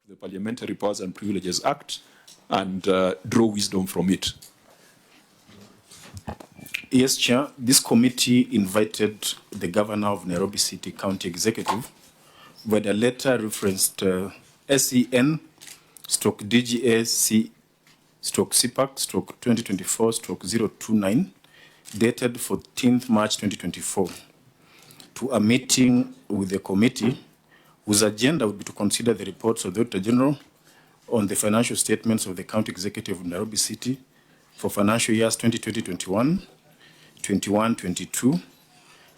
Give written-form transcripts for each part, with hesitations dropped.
to the Parliamentary Powers and Privileges Act and draw wisdom from it. Yes, Chair. This committee invited the Governor of Nairobi City County Executive with a letter referenced SEN/DGA/CPAC/2024/029 dated 14th March 2024 to a meeting with the committee whose agenda would be to consider the reports of the Auditor General on the financial statements of the County Executive of Nairobi City for financial years 2020-21, 21-22,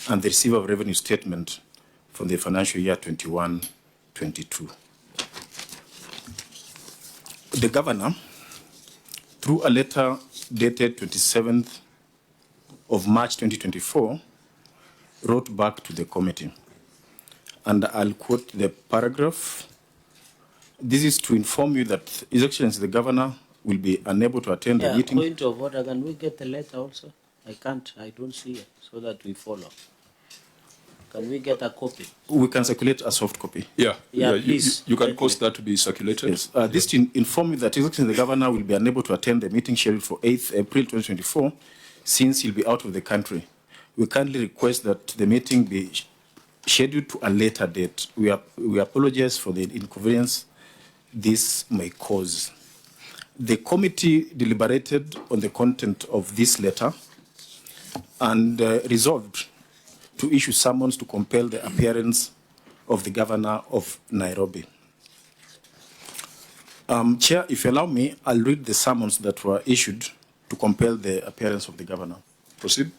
and the receiver of revenue statement for the financial year 21-22. The Governor, through a letter dated 27th of March 2024, wrote back to the committee, and I'll quote the paragraph. This is to inform you that His Excellency the Governor will be unable to attend the meeting. Point of order, can we get the letter also? I don't see it, so that we follow. Can we get a copy? We can circulate a soft copy. Yeah, please. You can cause that to be circulated. Yes. This to inform you that His Excellency the Governor will be unable to attend the meeting scheduled for 8th April 2024 since he'll be out of the country. We kindly request that the meeting be scheduled to a later date. We apologize for the inconvenience this may cause. The committee deliberated on the content of this letter and resolved to issue summons to compel the appearance of the Governor of Nairobi. Chair, if you allow me, I'll read the summons that were issued to compel the appearance of the Governor. Proceed.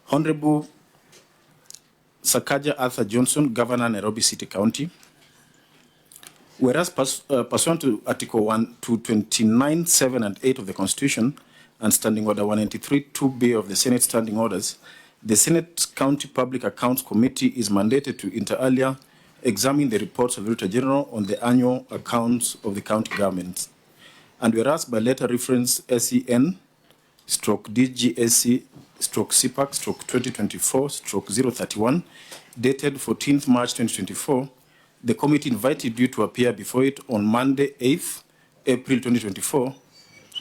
Honorable Sakaja Arthur Johnson, Governor, Nairobi City County. Whereas pursuant to Article 129, 7 and 8 of the Constitution and Standing Order 193, 2B of the Senate Standing Orders, the Senate County Public Accounts Committee is mandated to inter alia examine the reports of the Auditor General on the annual accounts of the county governments. And whereas by letter reference SEN/DGAC/CPAC/2024/031, dated 14th March 2024, the committee invited you to appear before it on Monday, 8th April 2024,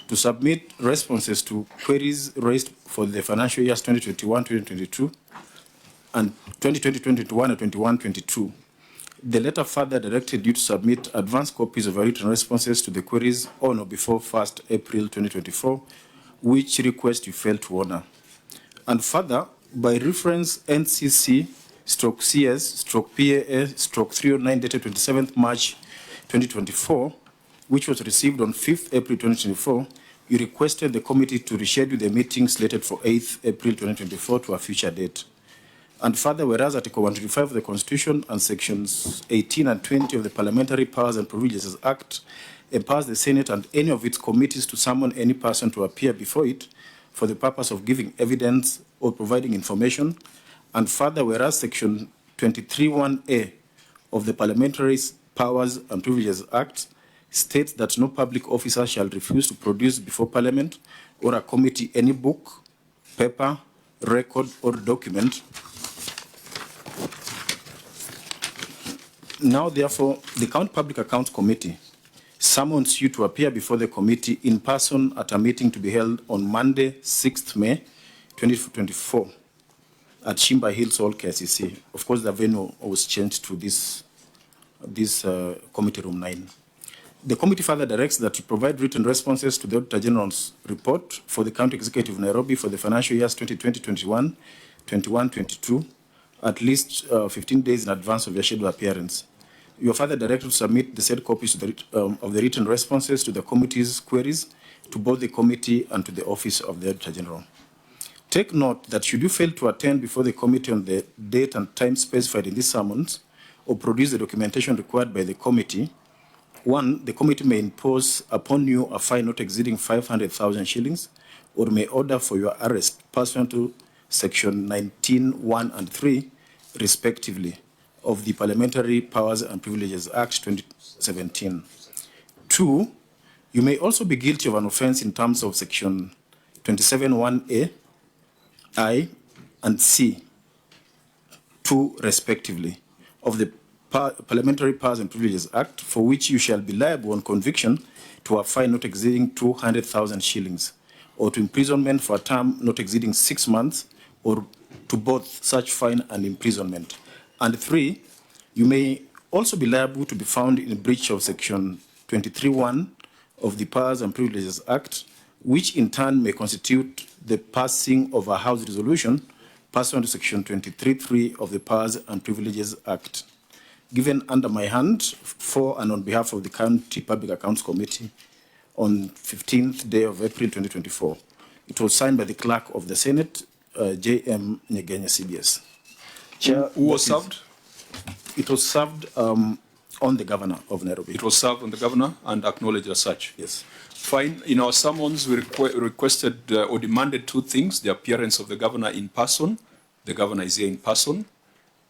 to submit responses to queries raised for the financial years 2021-2022 and 2020-2021 and 21-22. The letter further directed you to submit advance copies of written responses to the queries on or before 1st April 2024, which request you failed to honor. And further, by reference NCC/CS/PAA/309 dated 27th March 2024, which was received on 5th April 2024, you requested the committee to reschedule the meeting slated for 8th April 2024 to a future date. And further, whereas Article 125 of the Constitution and Sections 18 and 20 of the Parliamentary Powers and Privileges Act empowers the Senate and any of its committees to summon any person to appear before it for the purpose of giving evidence or providing information. And further, whereas Section 23(1)A of the Parliamentary Powers and Privileges Act states that no public officer shall refuse to produce before Parliament or a committee any book, paper, record, or document. Now, therefore, the County Public Accounts Committee summons you to appear before the committee in person at a meeting to be held on Monday, 6th May 2024 at Shimba Hills Hall, KCC. Of course, the venue was changed to this Committee Room 9. The committee further directs that you provide written responses to the Auditor General's report for the County Executive of Nairobi for the financial years 2020-21, 21-22, at least 15 days in advance of your scheduled appearance. You are further directed to submit the said copies of the written responses to the committee's queries to both the committee and to the Office of the Auditor General. Take note that should you fail to attend before the committee on the date and time specified in this summons or produce the documentation required by the committee, 1, the committee may impose upon you a fine not exceeding 500,000 shillings or may order for your arrest pursuant to Section 19(1) and 3, respectively, of the Parliamentary Powers and Privileges Act 2017. 2, you may also be guilty of an offence in terms of Section 27(1)A, I, and C, 2, respectively, of the Parliamentary Powers and Privileges Act, for which you shall be liable on conviction to a fine not exceeding 200,000 shillings, or to imprisonment for a term not exceeding 6 months, or to both such fine and imprisonment. And 3, you may also be liable to be found in breach of Section 23(1) of the Powers and Privileges Act, which in turn may constitute the passing of a House resolution pursuant to Section 23(3) of the Powers and Privileges Act, given under my hand for and on behalf of the County Public Accounts Committee on 15th day of April 2024. It was signed by the Clerk of the Senate, J.M. Nyegenya, CBS. Chair, who was served? It was served on the Governor of Nairobi. It was served on the Governor and acknowledged as such. Yes. Fine. In our summons, we requested or demanded 2 things: the appearance of the Governor in person. The Governor is here in person.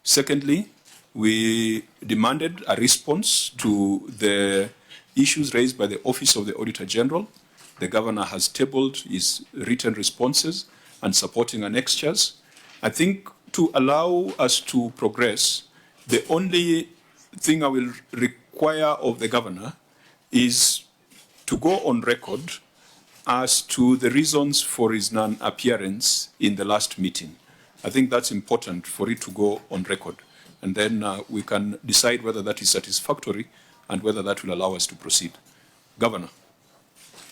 Secondly, we demanded a response to the issues raised by the Office of the Auditor General. The Governor has tabled his written responses and supporting annexures. I think to allow us to progress, the only thing I will require of the Governor is to go on record as to the reasons for his non-appearance in the last meeting. I think that's important for it to go on record. And then we can decide whether that is satisfactory and whether that will allow us to proceed. Governor.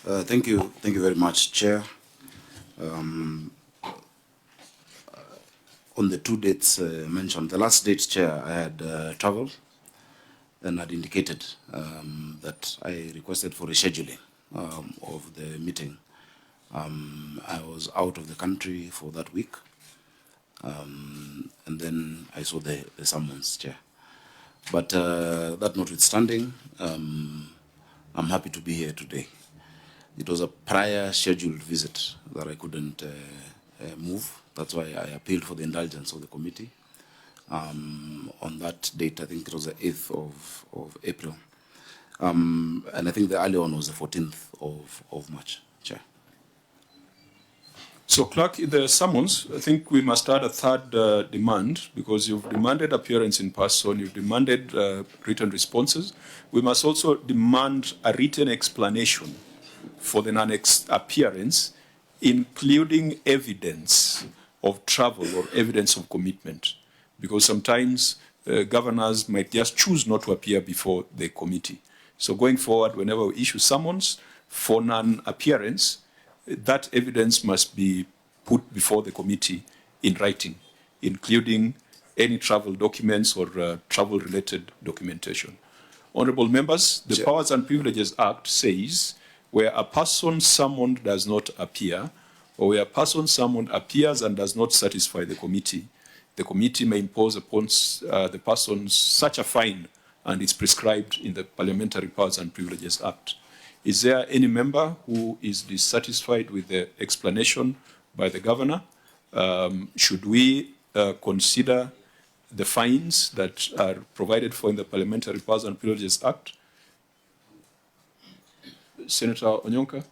Thank you very much, Chair. On the 2 dates mentioned, the last date, Chair, I had traveled and had indicated that I requested for rescheduling of the meeting. I was out of the country for that week, and then I saw the summons, Chair. But that notwithstanding, I'm happy to be here today. It was a prior scheduled visit that I couldn't move. That's why I appealed for the indulgence of the committee. On that date, I think it was the 8th of April. And I think the earlier one was the 14th of March, Chair. So, Clerk, in the summons, I think we must add a 3rd demand, because you've demanded appearance in person, you've demanded written responses. We must also demand a written explanation for the non-appearance, including evidence of travel or evidence of commitment, because sometimes governors might just choose not to appear before the committee. So going forward, whenever we issue summons for non-appearance, that evidence must be put before the committee in writing, including any travel documents or travel-related documentation. Honorable members, the Powers and Privileges Act says where a person summoned does not appear, or where a person summoned appears and does not satisfy the committee may impose upon the person such a fine, and it's prescribed in the Parliamentary Powers and Privileges Act. Is there any member who is dissatisfied with the explanation by the Governor? Should we consider the fines that are provided for in the Parliamentary Powers and Privileges Act? Senator Onyonka?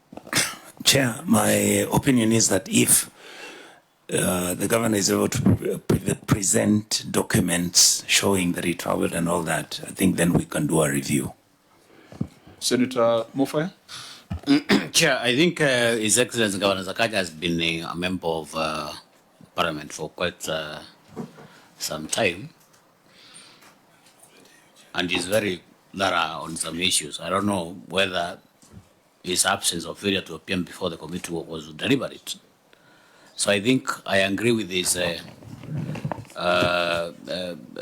Chair, my opinion is that if the Governor is able to present documents showing that he traveled and all that, I think then we can do a review. Senator Mofaya? Chair, I think His Excellency Governor Sakaja has been a member of Parliament for quite some time, and is very thorough on some issues. I don't know whether his absence of failure to appear before the committee was deliberate. So I think I agree with his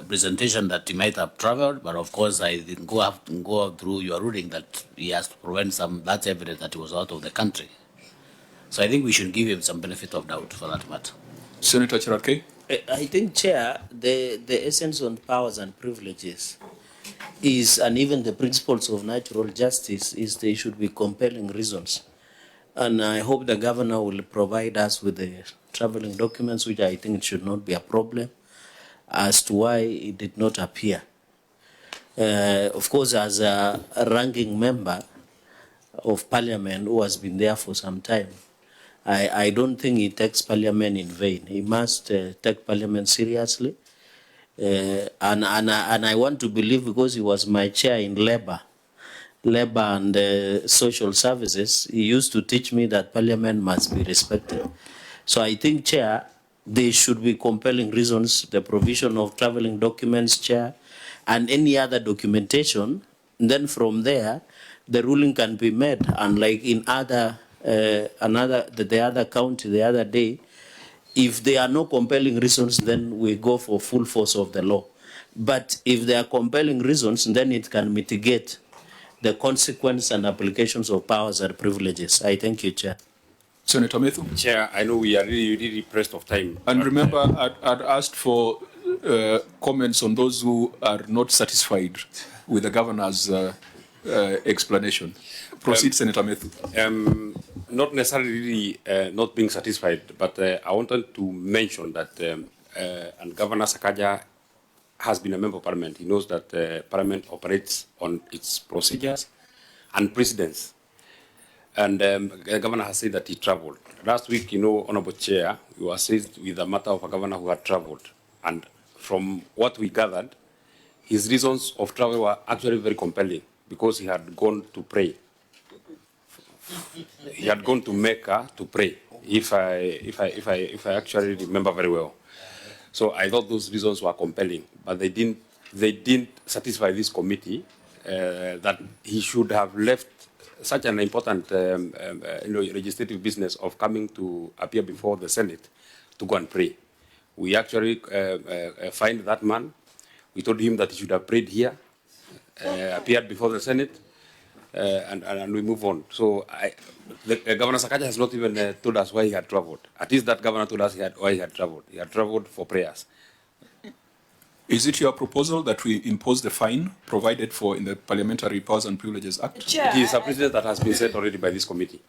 presentation that he might have traveled, but of course I didn't go through your ruling that he has to prevent that's evidence that he was out of the country. So I think we should give him some benefit of doubt for that matter. Senator Cherarkei? I think, Chair, the essence on powers and privileges is, and even the principles of natural justice, is there should be compelling reasons. And I hope the Governor will provide us with the traveling documents, which I think should not be a problem, as to why he did not appear. Of course, as a ranking member of Parliament who has been there for some time, I don't think he takes Parliament in vain. He must take Parliament seriously. And I want to believe, because he was my chair in labor and social services, he used to teach me that parliament must be respected. So I think, Chair, there should be compelling reasons, the provision of traveling documents, Chair, and any other documentation. And then from there, the ruling can be made. And like in the other county the other day, if there are no compelling reasons, then we go for full force of the law. But if there are compelling reasons, then it can mitigate the consequence and applications of powers and privileges. I thank you, Chair. Senator Methu. Chair, I know we are really pressed of time. And remember, I'd asked for comments on those who are not satisfied with the governor's explanation. Proceed, Senator Methu. Not necessarily not being satisfied, but I wanted to mention that and Governor Sakaja has been a member of Parliament. He knows that Parliament operates on its procedures and precedents. And the governor has said that he traveled. Last week, Honorable Chair, we were seized with the matter of a governor who had traveled. And from what we gathered, his reasons of travel were actually very compelling, because he had gone to pray. He had gone to Mecca to pray, if I actually remember very well. So I thought those reasons were compelling, but they didn't satisfy this committee that he should have left such an important legislative business of coming to appear before the Senate to go and pray. We actually fined that man. We told him that he should have prayed here, appeared before the Senate, and we move on. So Governor Sakaja has not even told us why he had traveled. At least that governor told us why he had traveled. He had traveled for prayers. Is it your proposal that we impose the fine provided for in the Parliamentary Powers and Privileges Act? Chair, it is a precedent that has been set already by this committee.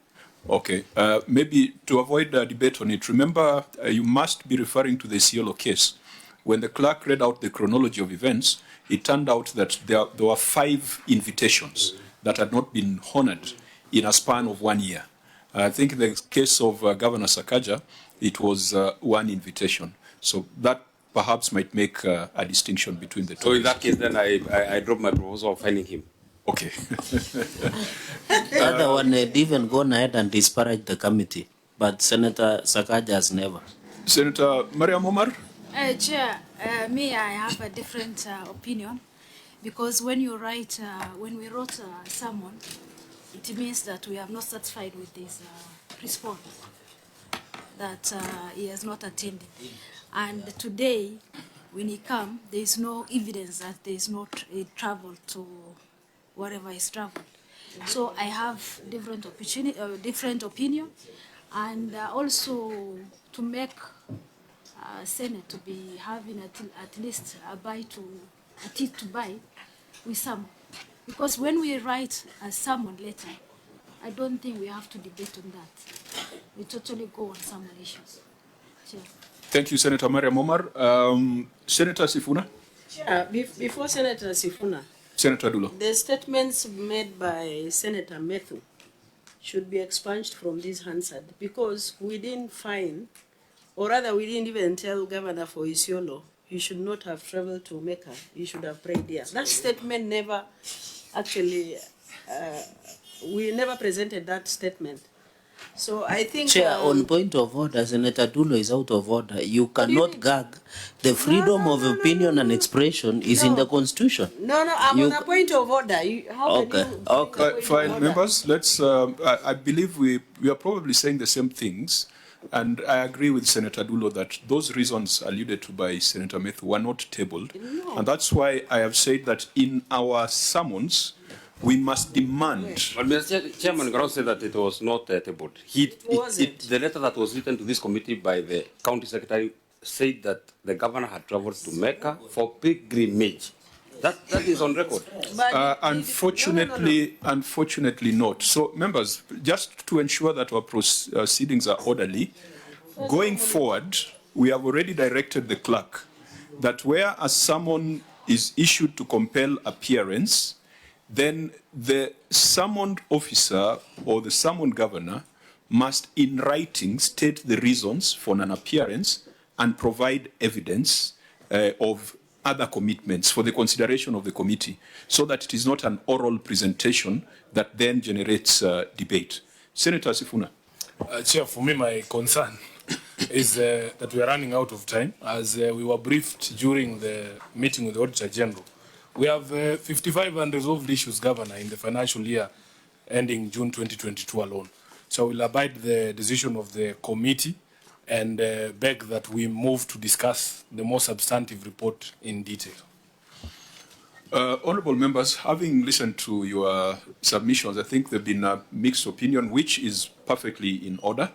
Okay. Maybe to avoid a debate on it, remember you must be referring to the Isiolo case. When the clerk read out the chronology of events, it turned out that there were 5 invitations that had not been honored in a span of 1 year. I think in the case of Governor Sakaja, it was 1 invitation. So that perhaps might make a distinction between the two. So in that case, then I drop my proposal of finding him. Okay. The other one had even gone ahead and disparaged the committee, but Senator Sakaja has never. Senator Mariam Omar? Chair, me, I have a different opinion, because when you write, when we wrote someone, it means that we are not satisfied with his response, that he has not attended. And today, when he come, there is no evidence that there is not a travel to wherever he's traveled. So I have different opinion, and also to make Senate to be having at least a teeth to buy with someone. Because when we write a someone letter, I don't think we have to debate on that. We totally go on someone issues. Sure. Thank you, Senator Mariam Omar. Senator Sifuna? Before Senator Sifuna, Senator Dulo. the statements made by Senator Methu should be expunged from this Hansard, because we didn't find, or rather we didn't even tell Governor for Isiolo he should not have traveled to Mecca, he should have prayed there. That statement never actually, we never presented that statement. So I think... Chair, on point of order, Senator Dulo is out of order. You cannot gag. The freedom of opinion and expression is in the Constitution. No, I'm on a point of order. Okay. Fine, members, let's, I believe we are probably saying the same things, and I agree with Senator Dulo that those reasons alluded to by Senator Methu were not tabled, and that's why I have said that in our summons, we must demand. But Mr. Chairman Ground said that it was not tabled. The letter that was written to this committee by the county secretary said that the governor had traveled to Mecca for pilgrimage. That is on record. Unfortunately not. So, members, just to ensure that our proceedings are orderly, going forward, we have already directed the clerk that where a summon is issued to compel appearance, then the summoned officer or the summoned governor must in writing state the reasons for an appearance and provide evidence of other commitments for the consideration of the committee, so that it is not an oral presentation that then generates debate. Senator Sifuna. Chair, for me, my concern is that we are running out of time. As we were briefed during the meeting with the Auditor General, we have 55 unresolved issues, Governor, in the financial year ending June 2022 alone. So we'll abide the decision of the committee and beg that we move to discuss the more substantive report in detail. Honourable members, having listened to your submissions, I think there have been a mixed opinion, which is perfectly in order,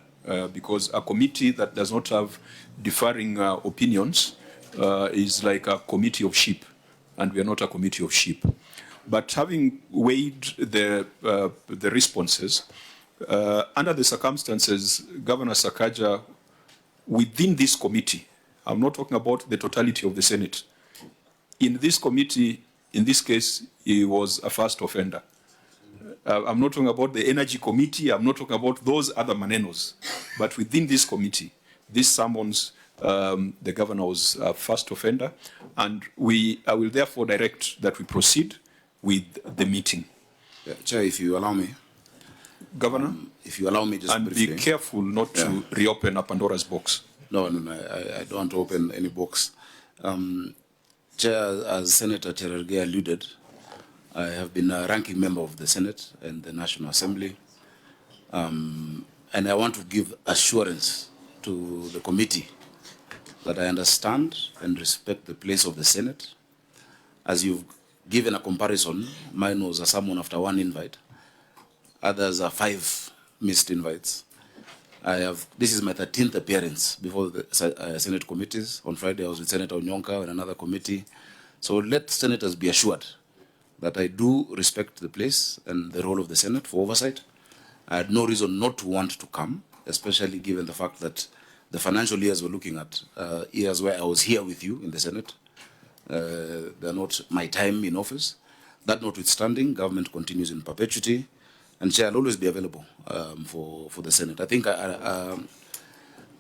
because a committee that does not have differing opinions is like a committee of sheep, and we are not a committee of sheep. But having weighed the responses, under the circumstances, Governor Sakaja, within this committee, I'm not talking about the totality of the Senate, in this committee, in this case, he was a first offender. I'm not talking about the Energy Committee, I'm not talking about those other manenos, but within this committee, this summons the governor was a first offender, and I will therefore direct that we proceed with the meeting. Yeah, Chair, if you allow me. Governor? If you allow me just and briefly. Be careful not to reopen a Pandora's box. No, I don't want to open any box. Chair, as Senator Cherargei alluded, I have been a ranking member of the Senate and the National Assembly. And I want to give assurance to the committee that I understand and respect the place of the Senate. As you've given a comparison, mine was a summon after one invite. Others are 5 missed invites. This is my 13th appearance before the Senate committees. On Friday, I was with Senator Onyonka and another committee. So let senators be assured that I do respect the place and the role of the Senate for oversight. I had no reason not to want to come, especially given the fact that the financial years we're looking at, years where I was here with you in the Senate. They're not my time in office. That notwithstanding, government continues in perpetuity. And Chair, I'll always be available for the Senate. I think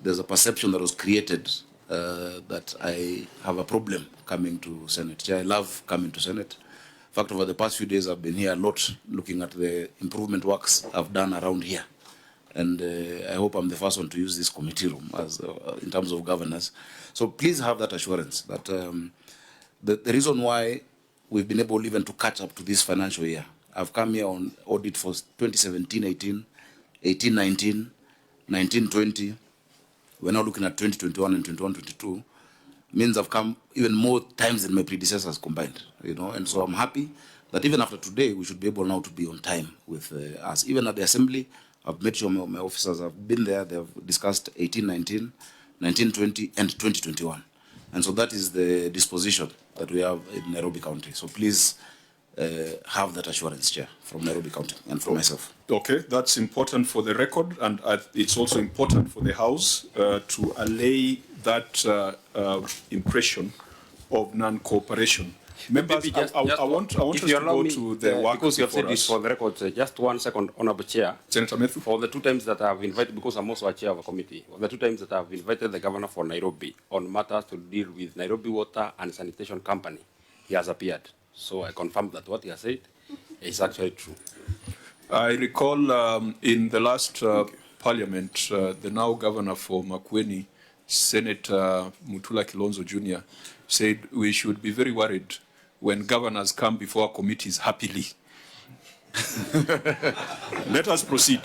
there's a perception that was created that I have a problem coming to Senate. Chair, I love coming to Senate. In fact, over the past few days, I've been here a lot looking at the improvement works I've done around here. And I hope I'm the first one to use this committee room as in terms of governance. So please have that assurance that the reason why we've been able even to catch up to this financial year, I've come here on audit for 2017-18, 18-19, 19-20. We're now looking at 2021 and 21-22. Means I've come even more times than my predecessors combined, you know. And so I'm happy that even after today, we should be able now to be on time with us. Even at the Assembly, I've made sure my officers have been there. They've discussed 18-19, 19-20, and 2021. And so that is the disposition that we have in Nairobi County. So please, have that assurance, Chair, from Nairobi County and from myself. Okay, that's important for the record, and it's also important for the House to allay that impression of non-cooperation. Members, I want us to go to the work because you have said this us. for the record, just 1 second, Honourable Chair. Senator Methu. For the 2 times that I have invited, because I'm also a chair of a committee, for the 2 times that I have invited the governor for Nairobi on matters to deal with Nairobi Water and Sanitation Company, he has appeared. So I confirm that what he has said is actually true. I recall in the last parliament, the now governor for Makueni, Senator Mutula Kilonzo Jr., said we should be very worried when governors come before committees happily. Let us proceed.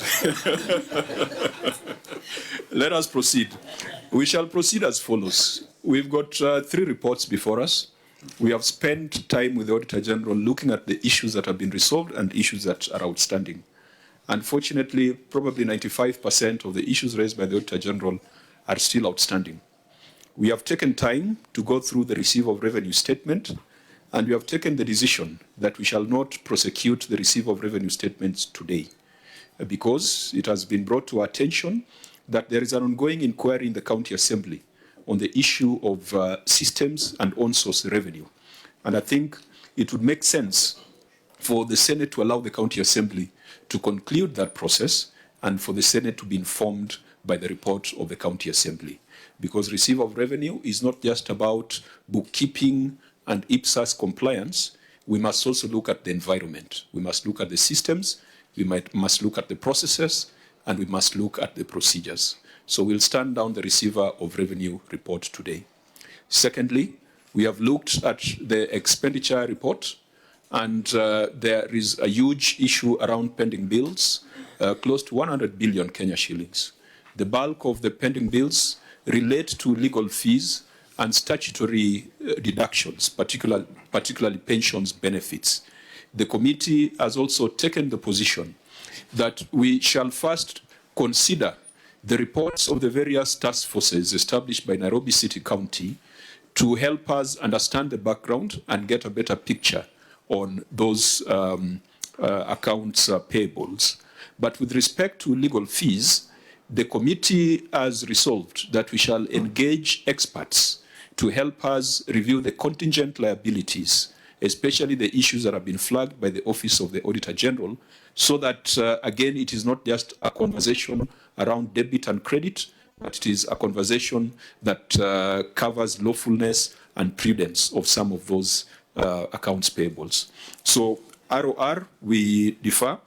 Let us proceed. We shall proceed as follows. We've got 3 reports before us. We have spent time with the Auditor General looking at the issues that have been resolved and issues that are outstanding. Unfortunately, probably 95% of the issues raised by the Auditor General are still outstanding. We have taken time to go through the receipt of revenue statement, and we have taken the decision that we shall not prosecute the receipt of revenue statements today, because it has been brought to our attention that there is an ongoing inquiry in the County Assembly on the issue of systems and on-source revenue. And I think it would make sense for the Senate to allow the County Assembly to conclude that process and for the Senate to be informed by the report of the County Assembly. Because receipt of revenue is not just about bookkeeping and IPSAS compliance, we must also look at the environment. We must look at the systems, must look at the processes, and we must look at the procedures. So we'll stand down the receiver of revenue report today. Secondly, we have looked at the expenditure report, and there is a huge issue around pending bills, close to 100 billion Kenya shillings. The bulk of the pending bills relate to legal fees and statutory deductions, particularly pensions benefits. The committee has also taken the position that we shall first consider the reports of the various task forces established by Nairobi City County to help us understand the background and get a better picture on those accounts payables. But with respect to legal fees, the committee has resolved that we shall engage experts to help us review the contingent liabilities, especially the issues that have been flagged by the Office of the Auditor General, so that, again, it is not just a conversation around debit and credit, but it is a conversation that covers lawfulness and prudence of some of those accounts payables. So ROR, we defer,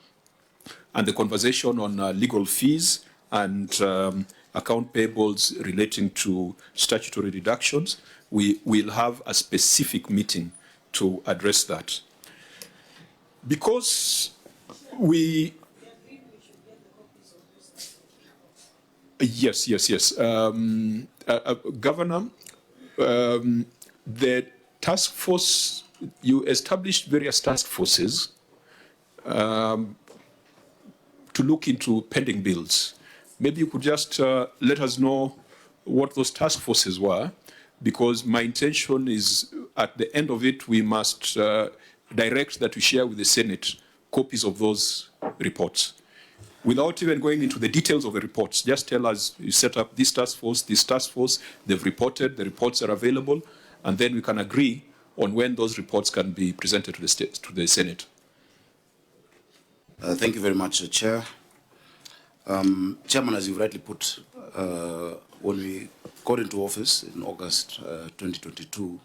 and the conversation on legal fees and account payables relating to statutory deductions, we will have a specific meeting to address that. Because we... Yes. Governor, the task force, you established various task forces to look into pending bills. Maybe you could just let us know what those task forces were, because my intention is at the end of it, we must direct that we share with the Senate copies of those reports. Without even going into the details of the reports, just tell us you set up this task force, they've reported, the reports are available, and then we can agree on when those reports can be presented to the Senate. Thank you very much, Chair. Chairman, as you rightly put, when we got into office in August 2022,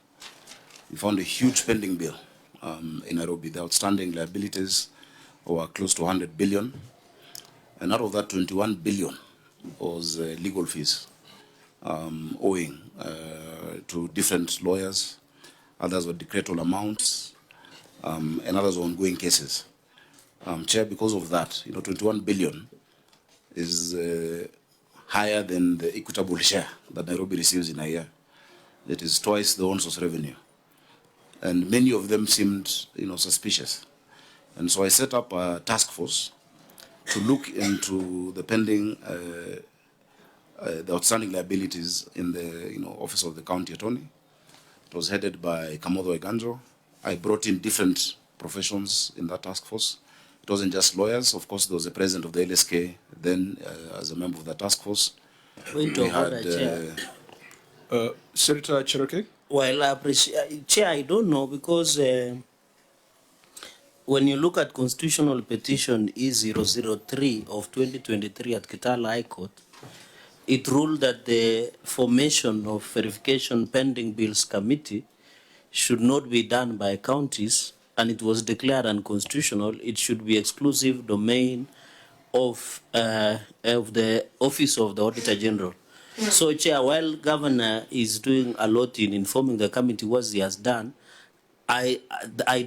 we found a huge pending bill in Nairobi. The outstanding liabilities were close to 100 billion. And out of that, 21 billion was legal fees owing to different lawyers. Others were decretal amounts, and others were ongoing cases. Chair, because of that, 21 billion is higher than the equitable share that Nairobi receives in a year. It is twice the on-source revenue. And many of them seemed, suspicious. And so I set up a task force to look into the pending, the outstanding liabilities in the office of the county attorney. It was headed by Kamodho Eganjo. I brought in different professions in that task force. It wasn't just lawyers. Of course, there was the president of the LSK then as a member of the task force. We had Senator Cherokee? Well, I appreciate, Chair, I don't know, because when you look at constitutional petition E003 of 2023 at Kitale High Court, it ruled that the formation of verification pending bills committee should not be done by counties, and it was declared unconstitutional. It should be exclusive domain of the Office of the Auditor General. So, Chair, while Governor is doing a lot in informing the committee what he has done, I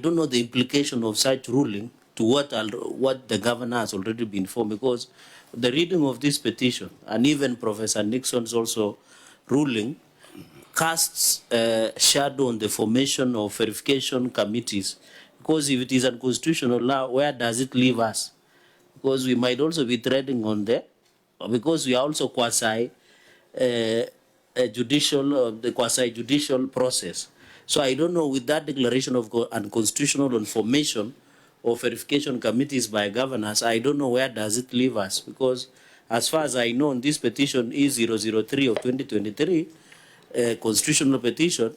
don't know the implication of such ruling to what the governor has already been informed, because the reading of this petition and even Professor Nixon's also ruling casts a shadow on the formation of verification committees. Because if it is unconstitutional now, where does it leave us? Because we might also be treading on because we are also quasi-judicial process. So I don't know, with that declaration of unconstitutional on formation of verification committees by governors, I don't know where does it leave us, because as far as I know, in this petition E003 of 2023, constitutional petition,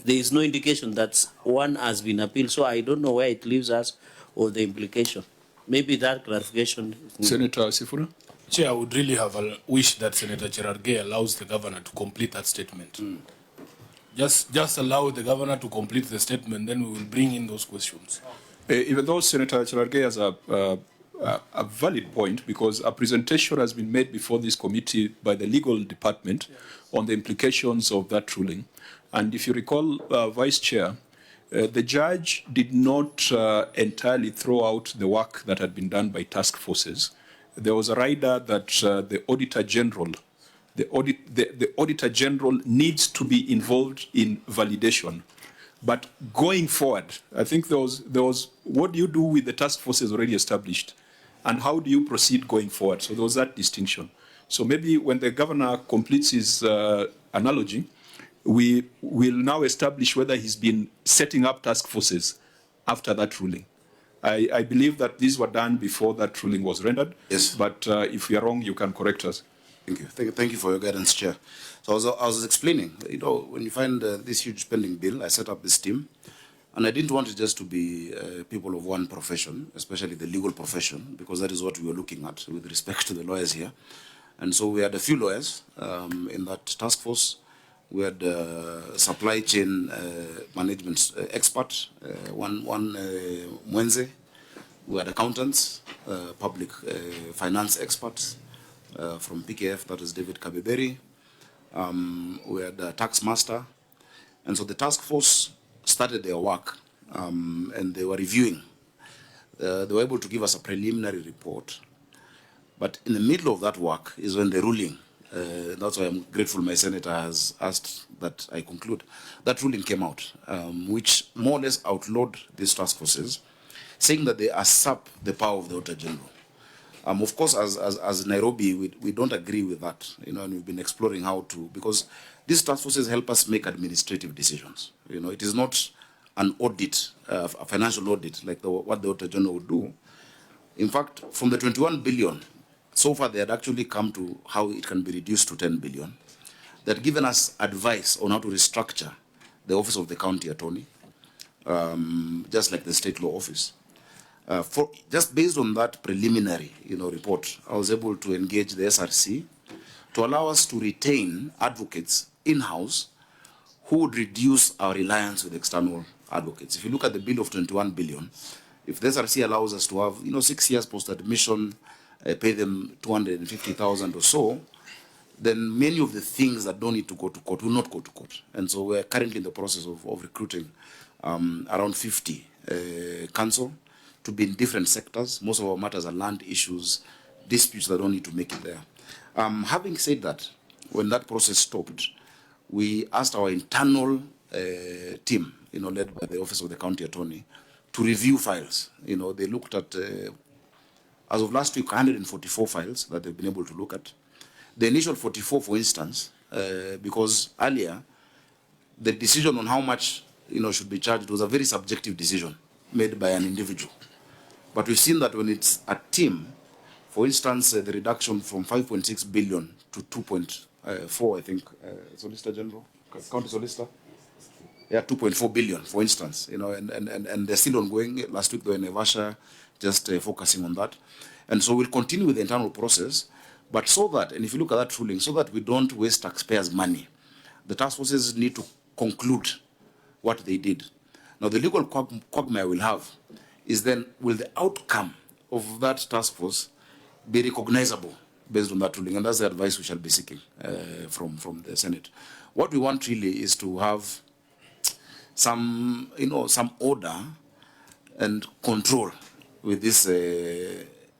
there is no indication that one has been appealed. So I don't know where it leaves us or the implication. Maybe that clarification. Senator Sifuna? Chair, I would really have a wish that Senator Cherargei allows the governor to complete that statement. Just allow the governor to complete the statement, then we will bring in those questions. Even though Senator Chelargei has a valid point, because a presentation has been made before this committee by the legal department on the implications of that ruling. And if you recall, Vice Chair, the judge did not entirely throw out the work that had been done by task forces. There was a rider that the Auditor General, the Auditor General needs to be involved in validation. But going forward, I think there was what do you do with the task forces already established, and how do you proceed going forward? So there was that distinction. So maybe when the governor completes his analogy, we will now establish whether he's been setting up task forces after that ruling. I believe that these were done before that ruling was rendered. Yes. But if we are wrong, you can correct us. Thank you. Thank you for your guidance, Chair. So I was explaining, when you find this huge pending bill, I set up this team, and I didn't want it just to be people of one profession, especially the legal profession, because that is what we were looking at with respect to the lawyers here. And so we had a few lawyers in that task force. We had supply chain management expert, one Mwenze. We had accountants, public finance experts from PKF, that is David Kabeberi. We had a tax master. And so the task force started their work and they were reviewing. They were able to give us a preliminary report. But in the middle of that work is when the ruling, that's why I'm grateful my senator has asked that I conclude, that ruling came out, which more or less outlawed these task forces, saying that they usurp the power of the Auditor General. Of course, as Nairobi, we don't agree with that, and we've been exploring how to, because these task forces help us make administrative decisions. It is not an audit, a financial audit, like what the Auditor General would do. In fact, from the 21 billion, so far they had actually come to how it can be reduced to 10 billion. They had given us advice on how to restructure the Office of the County Attorney, just like the State Law Office. Just based on that preliminary, report, I was able to engage the SRC to allow us to retain advocates in-house who would reduce our reliance with external advocates. If you look at the bill of 21 billion, if the SRC allows us to have, 6 years post-admission, pay them 250,000 or so, then many of the things that don't need to go to court will not go to court. And so we're currently in the process of recruiting around 50 counsel to be in different sectors. Most of our matters are land issues, disputes that don't need to make it there. Having said that, when that process stopped, we asked our internal team, led by the Office of the County Attorney, to review files. They looked at, as of last week, 144 files that they've been able to look at. The initial 44, for instance, because earlier, the decision on how much should be charged was a very subjective decision made by an individual. But we've seen that when it's a team, for instance, the reduction from 5.6 billion to 2.4, I think, Solicitor General, County Solicitor, 2.4 billion, for instance, and they're still ongoing. Last week they were in Naivasha, just focusing on that. And so we'll continue with the internal process, but so that, and if you look at that ruling, so that we don't waste taxpayers' money, the task forces need to conclude what they did. Now, the legal quagmire we'll have is then, will the outcome of that task force be recognizable based on that ruling? And that's the advice we shall be seeking from the Senate. What we want really is to have some order and control with these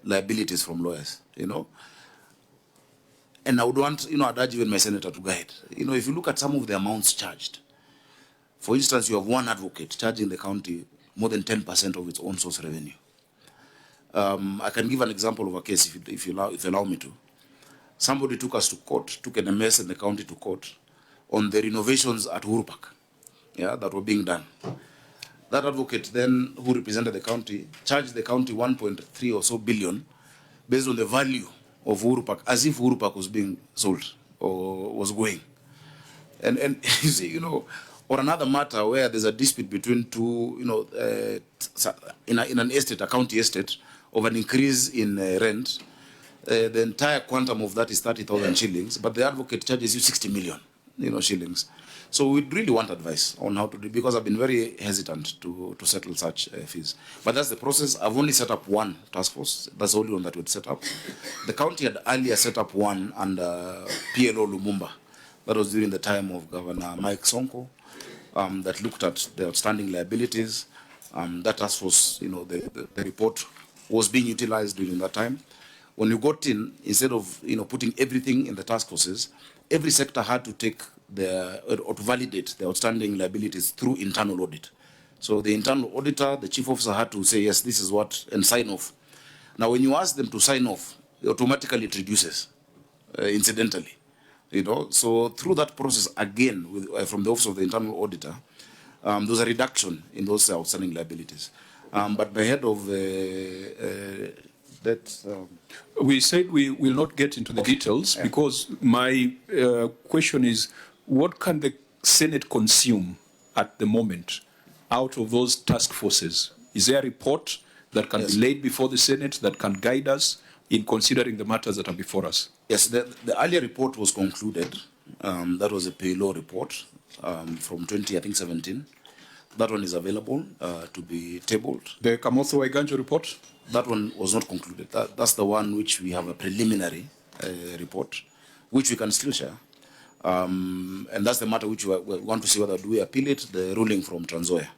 liabilities from lawyers, And I would want, I'd urge even my senator to guide. If you look at some of the amounts charged, for instance, you have one advocate charging the county more than 10% of its own source revenue. I can give an example of a case, if you allow me to. Somebody took us to court, took an MS in the county to court on the renovations at Uhuru Park, that were being done. That advocate then, who represented the county, charged the county 1.3 or so billion based on the value of Uhuru Park, as if Uhuru Park was being sold or was going. And you see, or another matter where there's a dispute between two, in an estate, a county estate, of an increase in rent. The entire quantum of that is 30,000 shillings, but the advocate charges you 60 million. shillings. So we'd really want advice on how to do, because I've been very hesitant to settle such fees. But that's the process. I've only set up one task force. That's the only one that we'd set up. The county had earlier set up one under PLO Lumumba. That was during the time of Governor Mike Sonko, that looked at the outstanding liabilities. That task force, the report was being utilized during that time. When you got in, instead of putting everything in the task forces, every sector had to take or to validate the outstanding liabilities through internal audit. So the internal auditor, the chief officer, had to say, yes, this is what, and sign off. Now, when you ask them to sign off, automatically it reduces, incidentally. So through that process, again, from the office of the internal auditor, there was a reduction in those outstanding liabilities. But by head of that... we said we will not get into the details because my question is, what can the Senate consume at the moment out of those task forces? Is there a report that can be laid before the Senate that can guide us in considering the matters that are before us? Yes, the earlier report was concluded. That was a PLO report from 2017. That one is available to be tabled. The Kamotho Waiganjo report? That one was not concluded. That's the one which we have a preliminary report, which we can still share. And that's the matter which we want to see whether do we appeal it, the ruling from Trans Nzoia.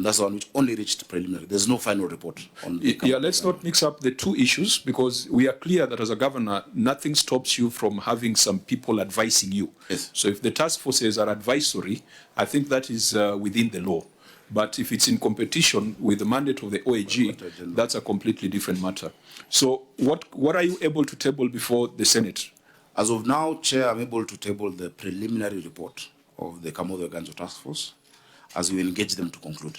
That's the one which only reached preliminary. There's no final report on the let's not mix up the two issues, because we are clear that as a governor, nothing stops you from having some people advising you. Yes. So if the task forces are advisory, I think that is within the law. But if it's in competition with the mandate of the OAG, that's a completely different matter. So what are you able to table before the Senate? As of now, Chair, I'm able to table the preliminary report of the Kamotho Waiganjo Task Force as we engage them to conclude.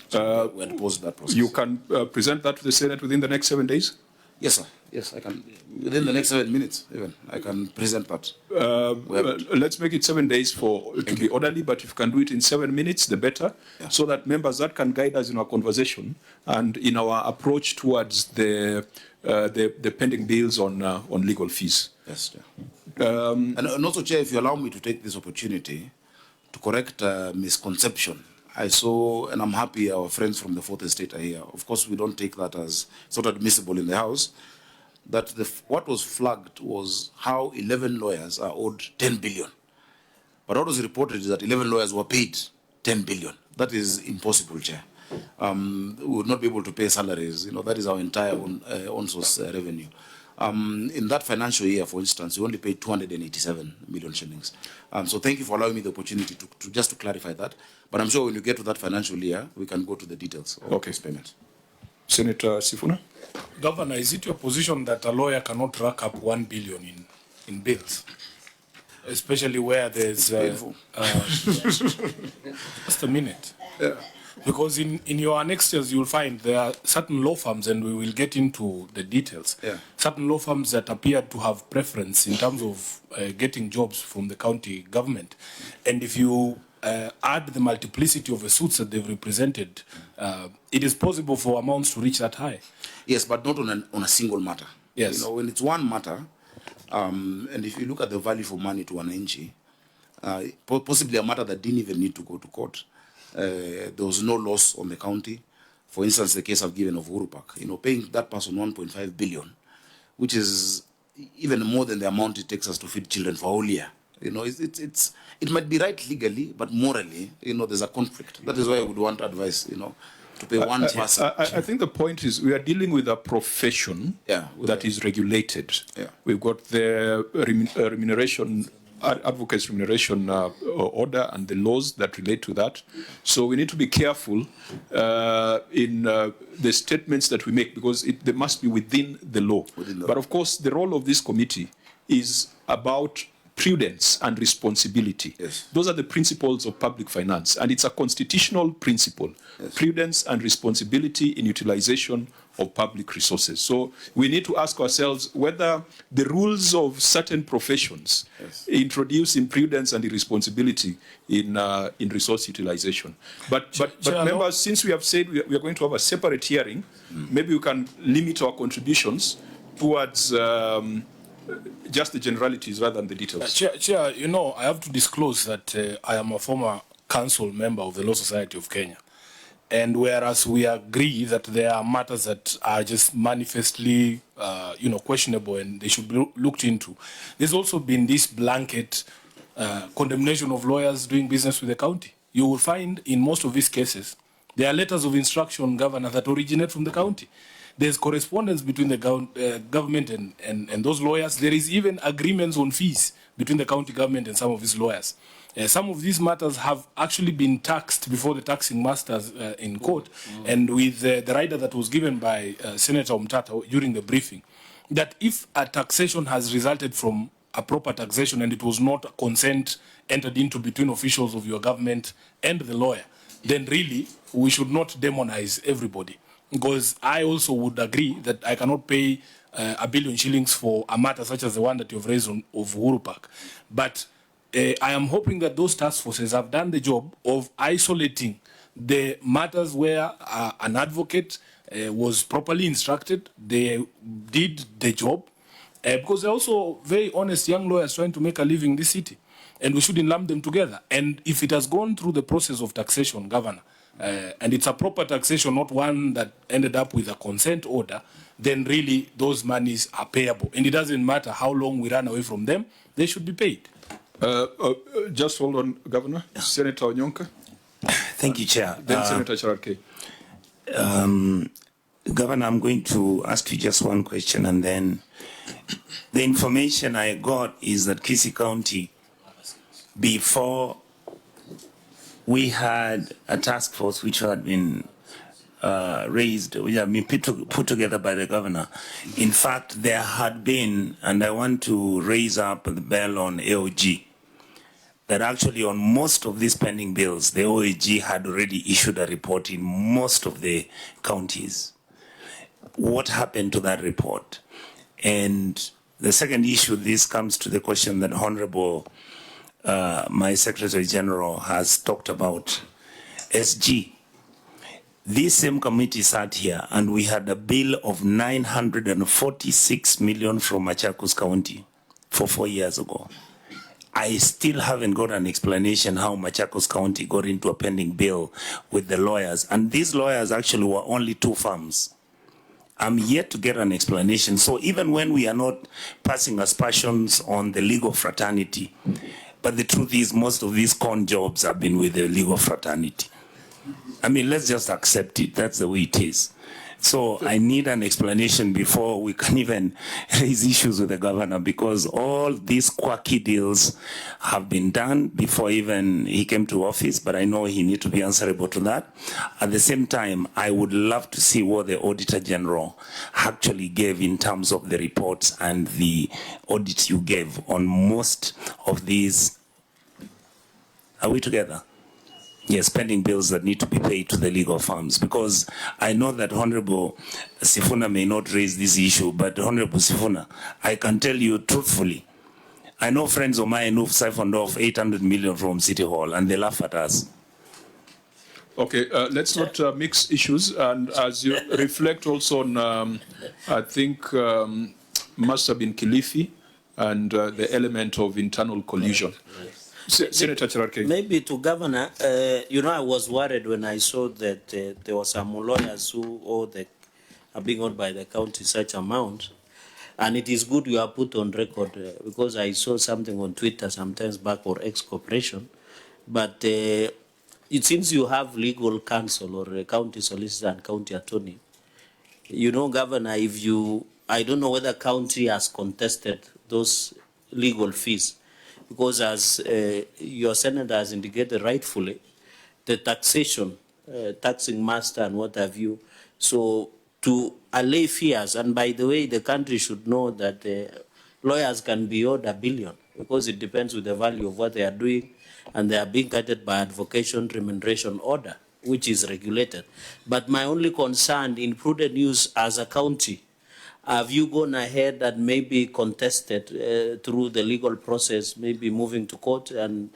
So we had paused that process. You can present that to the Senate within the next 7 days? Yes, sir. Yes, I can. Within the next 7 minutes, even, I can present that. Let's make it 7 days to be orderly, but if you can do it in 7 minutes, the better, so that members that can guide us in our conversation and in our approach towards the pending bills on legal fees. Yes, Chair. And also, Chair, if you allow me to take this opportunity to correct a misconception. I saw, and I'm happy our friends from the Fourth Estate are here. Of course, we don't take that as sort of admissible in the House. That what was flagged was how 11 lawyers are owed 10 billion. But what was reported is that 11 lawyers were paid 10 billion. That is impossible, Chair. We would not be able to pay salaries. That is our entire own source revenue. In that financial year, for instance, we only paid 287 million shillings. So thank you for allowing me the opportunity to just to clarify that. But I'm sure when you get to that financial year, we can go to the details of this payment. Senator Sifuna? Governor, is it your position that a lawyer cannot rack up 1 billion in bills? Especially where there's... just a minute. Yeah. Because in your annexures, you'll find there are certain law firms, and we will get into the details, certain law firms that appear to have preference in terms of getting jobs from the county government. And if you add the multiplicity of the suits that they've represented, it is possible for amounts to reach that high. Yes, but not on a single matter. Yes. When it's one matter, and if you look at the value for money to wananchi, possibly a matter that didn't even need to go to court, there was no loss on the county. For instance, the case I've given of Uhuru Park, paying that person 1.5 billion, which is even more than the amount it takes us to feed children for a whole year. It might be right legally, but morally, there's a conflict. That is why I would want advice, to pay one person. I think the point is we are dealing with a profession that is regulated. Yeah. We've got the advocates remuneration order and the laws that relate to that. So we need to be careful in the statements that we make, because they must be within the law. But of course, the role of this committee is about prudence and responsibility. Yes. Those are the principles of public finance, and it's a constitutional principle, prudence and responsibility in utilization of public resources. So we need to ask ourselves whether the rules of certain professions introduce imprudence and irresponsibility in resource utilization. But members, since we have said we are going to have a separate hearing, maybe we can limit our contributions towards just the generalities rather than the details. Chair, you know, I have to disclose that I am a former council member of the Law Society of Kenya. And whereas we agree that there are matters that are just manifestly, questionable and they should be looked into, there's also been this blanket condemnation of lawyers doing business with the county. You will find in most of these cases, there are letters of instruction, Governor, that originate from the county. There's correspondence between the government and those lawyers. There is even agreements on fees between the county government and some of these lawyers. Some of these matters have actually been taxed before the taxing masters in court, and with the rider that was given by Senator Umtata during the briefing, that if a taxation has resulted from a proper taxation and it was not a consent entered into between officials of your government and the lawyer, then really we should not demonize everybody. Because I also would agree that I cannot pay $1 billion shillings for a matter such as the one that you've raised of Uhuru Park. But I am hoping that those task forces have done the job of isolating the matters where an advocate was properly instructed, they did the job, because they're also very honest young lawyers trying to make a living in this city. And we shouldn't lump them together. And if it has gone through the process of taxation, Governor, and it's a proper taxation, not one that ended up with a consent order, then really those monies are payable. And it doesn't matter how long we run away from them, they should be paid. Just hold on, Governor. Yeah. Senator Onyonka. Thank you, Chair. Then Senator Charake. Governor, I'm going to ask you just one question, and then the information I got is that Kisii County, before we had a task force which had been raised, which had been put together by the governor. In fact, there had been, and I want to raise up the bell on AOG, that actually on most of these pending bills, the OAG had already issued a report in most of the counties. What happened to that report? And the second issue, this comes to the question that Honorable my Secretary General has talked about, SG. This same committee sat here and we had a bill of 946 million from Machakos County for 4 years ago. I still haven't got an explanation how Machakos County got into a pending bill with the lawyers. And these lawyers actually were only 2 firms. I'm yet to get an explanation. So even when we are not passing aspersions on the legal fraternity, but the truth is most of these con jobs have been with the legal fraternity. I mean, let's just accept it. That's the way it is. So I need an explanation before we can even raise issues with the governor, because all these quirky deals have been done before even he came to office, but I know he needs to be answerable to that. At the same time, I would love to see what the Auditor General actually gave in terms of the reports and the audit you gave on most of these. Are we together? Yes, pending bills that need to be paid to the legal firms, because I know that Honorable Sifuna may not raise this issue, but Honorable Sifuna, I can tell you truthfully, I know friends of mine who've siphoned off 800 million from City Hall and they laugh at us. Okay, let's not mix issues. And as you reflect also on, I think, must have been Kilifi and the element of internal collusion. Senator Charake. Maybe to Governor, I was worried when I saw that there were some lawyers who are being owed by the county such amount. And it is good you are put on record because I saw something on Twitter sometimes back or ex-corporation. But it seems you have legal counsel or a county solicitor and county attorney. Governor, I don't know whether county has contested those legal fees. Because as your senator has indicated rightfully, the taxation, taxing master and what have you, so to allay fears, and by the way, the country should know that lawyers can be owed $1 billion because it depends with the value of what they are doing, and they are being guided by advocation remuneration order, which is regulated. But my only concern in prudent use as a county, have you gone ahead and maybe contested through the legal process, maybe moving to court, and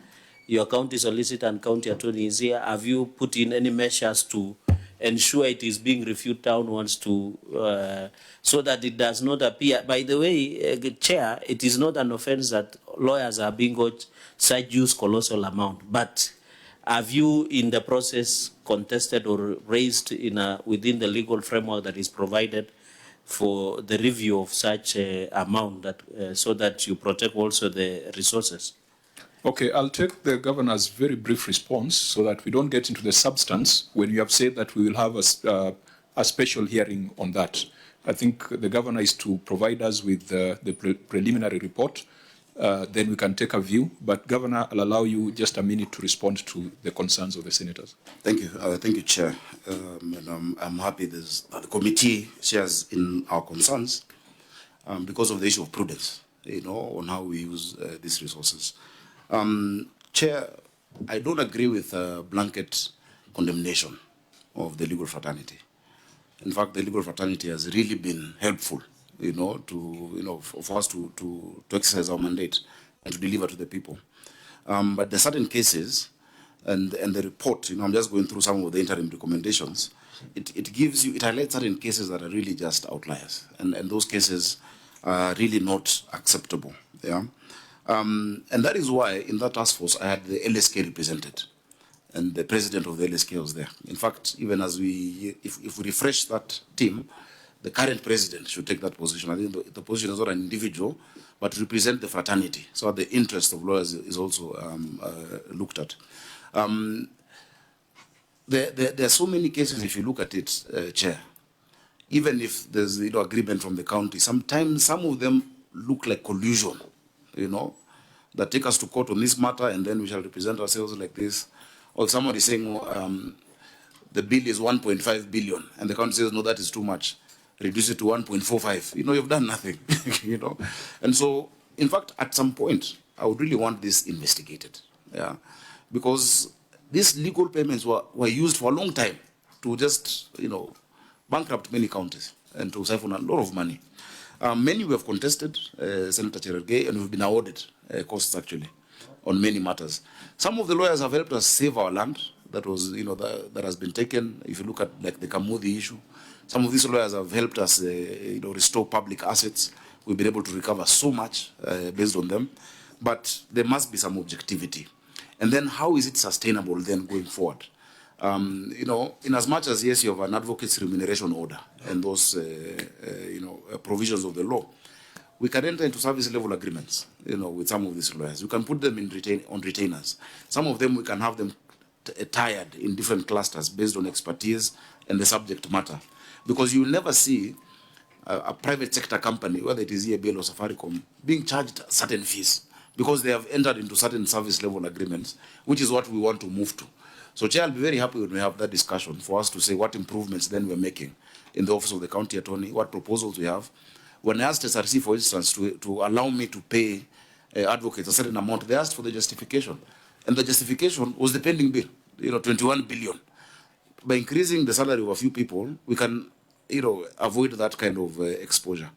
your county solicitor and county attorney is here? Have you put in any measures to ensure it is being reviewed downwards to, so that it does not appear. By the way, Chair, it is not an offense that lawyers are being got such huge colossal amount, but have you in the process contested or raised within the legal framework that is provided for the review of such amount that, so that you protect also the resources? Okay, I'll take the governor's very brief response so that we don't get into the substance when you have said that we will have a special hearing on that. I think the governor is to provide us with the preliminary report. Then we can take a view. But Governor, I'll allow you just a minute to respond to the concerns of the senators. Thank you, Chair. And I'm happy that the committee shares in our concerns because of the issue of prudence, on how we use these resources. Chair, I don't agree with blanket condemnation of the legal fraternity. In fact, the legal fraternity has really been helpful, for us to exercise our mandate and to deliver to the people. But there are certain cases, and the report, I'm just going through some of the interim recommendations. It highlights certain cases that are really just outliers, and those cases are really not acceptable. Yeah. And that is why in that task force I had the LSK represented, and the president of the LSK was there. In fact, even as if we refresh that team, the current president should take that position. I think the position is not an individual, but represent the fraternity. So the interest of lawyers is also looked at. There are so many cases, if you look at it, Chair, even if there's agreement from the county, sometimes some of them look like collusion, that take us to court on this matter, and then we shall represent ourselves like this. Or if somebody is saying the bill is 1.5 billion, and the county says, no, that is too much, reduce it to 1.45. You've done nothing, And so, in fact, at some point, I would really want this investigated, yeah, because these legal payments were used for a long time to just, bankrupt many counties and to siphon a lot of money. Many we have contested, Senator Cherargei, and we've been awarded costs actually on many matters. Some of the lawyers have helped us save our land that was, that has been taken. If you look at like the Kamudi issue, some of these lawyers have helped us, restore public assets. We've been able to recover so much based on them, but there must be some objectivity. And then how is it sustainable then going forward? In as much as, yes, you have an advocate's remuneration order and those, provisions of the law, we can enter into service level agreements, with some of these lawyers. We can put them on retainers. Some of them, we can have them tied in different clusters based on expertise and the subject matter. Because you will never see a private sector company, whether it is EABL or Safaricom, being charged certain fees because they have entered into certain service level agreements, which is what we want to move to. So, Chair, I'll be very happy when we have that discussion for us to say what improvements then we're making in the Office of the County Attorney, what proposals we have. When I asked SRC, for instance, to allow me to pay advocates a certain amount, they asked for the justification. And the justification was the pending bill, 21 billion. By increasing the salary of a few people, we can, avoid that kind of exposure.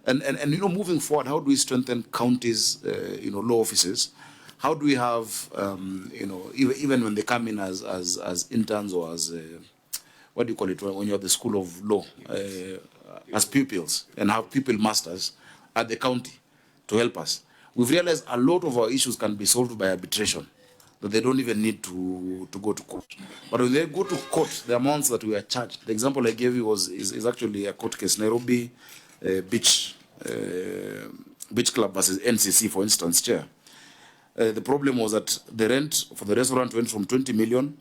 And moving forward, how do we strengthen counties, law offices? How do we have, even when they come in as interns or as, what do you call it, when you're at the School of Law, as pupils, and have pupil masters at the county to help us. We've realized a lot of our issues can be solved by arbitration, that they don't even need to go to court. But when they go to court, the amounts that we are charged, the example I gave you is actually a court case, Nairobi Beach Club versus NCC, for instance, Chair. The problem was that the rent for the restaurant went from 20,000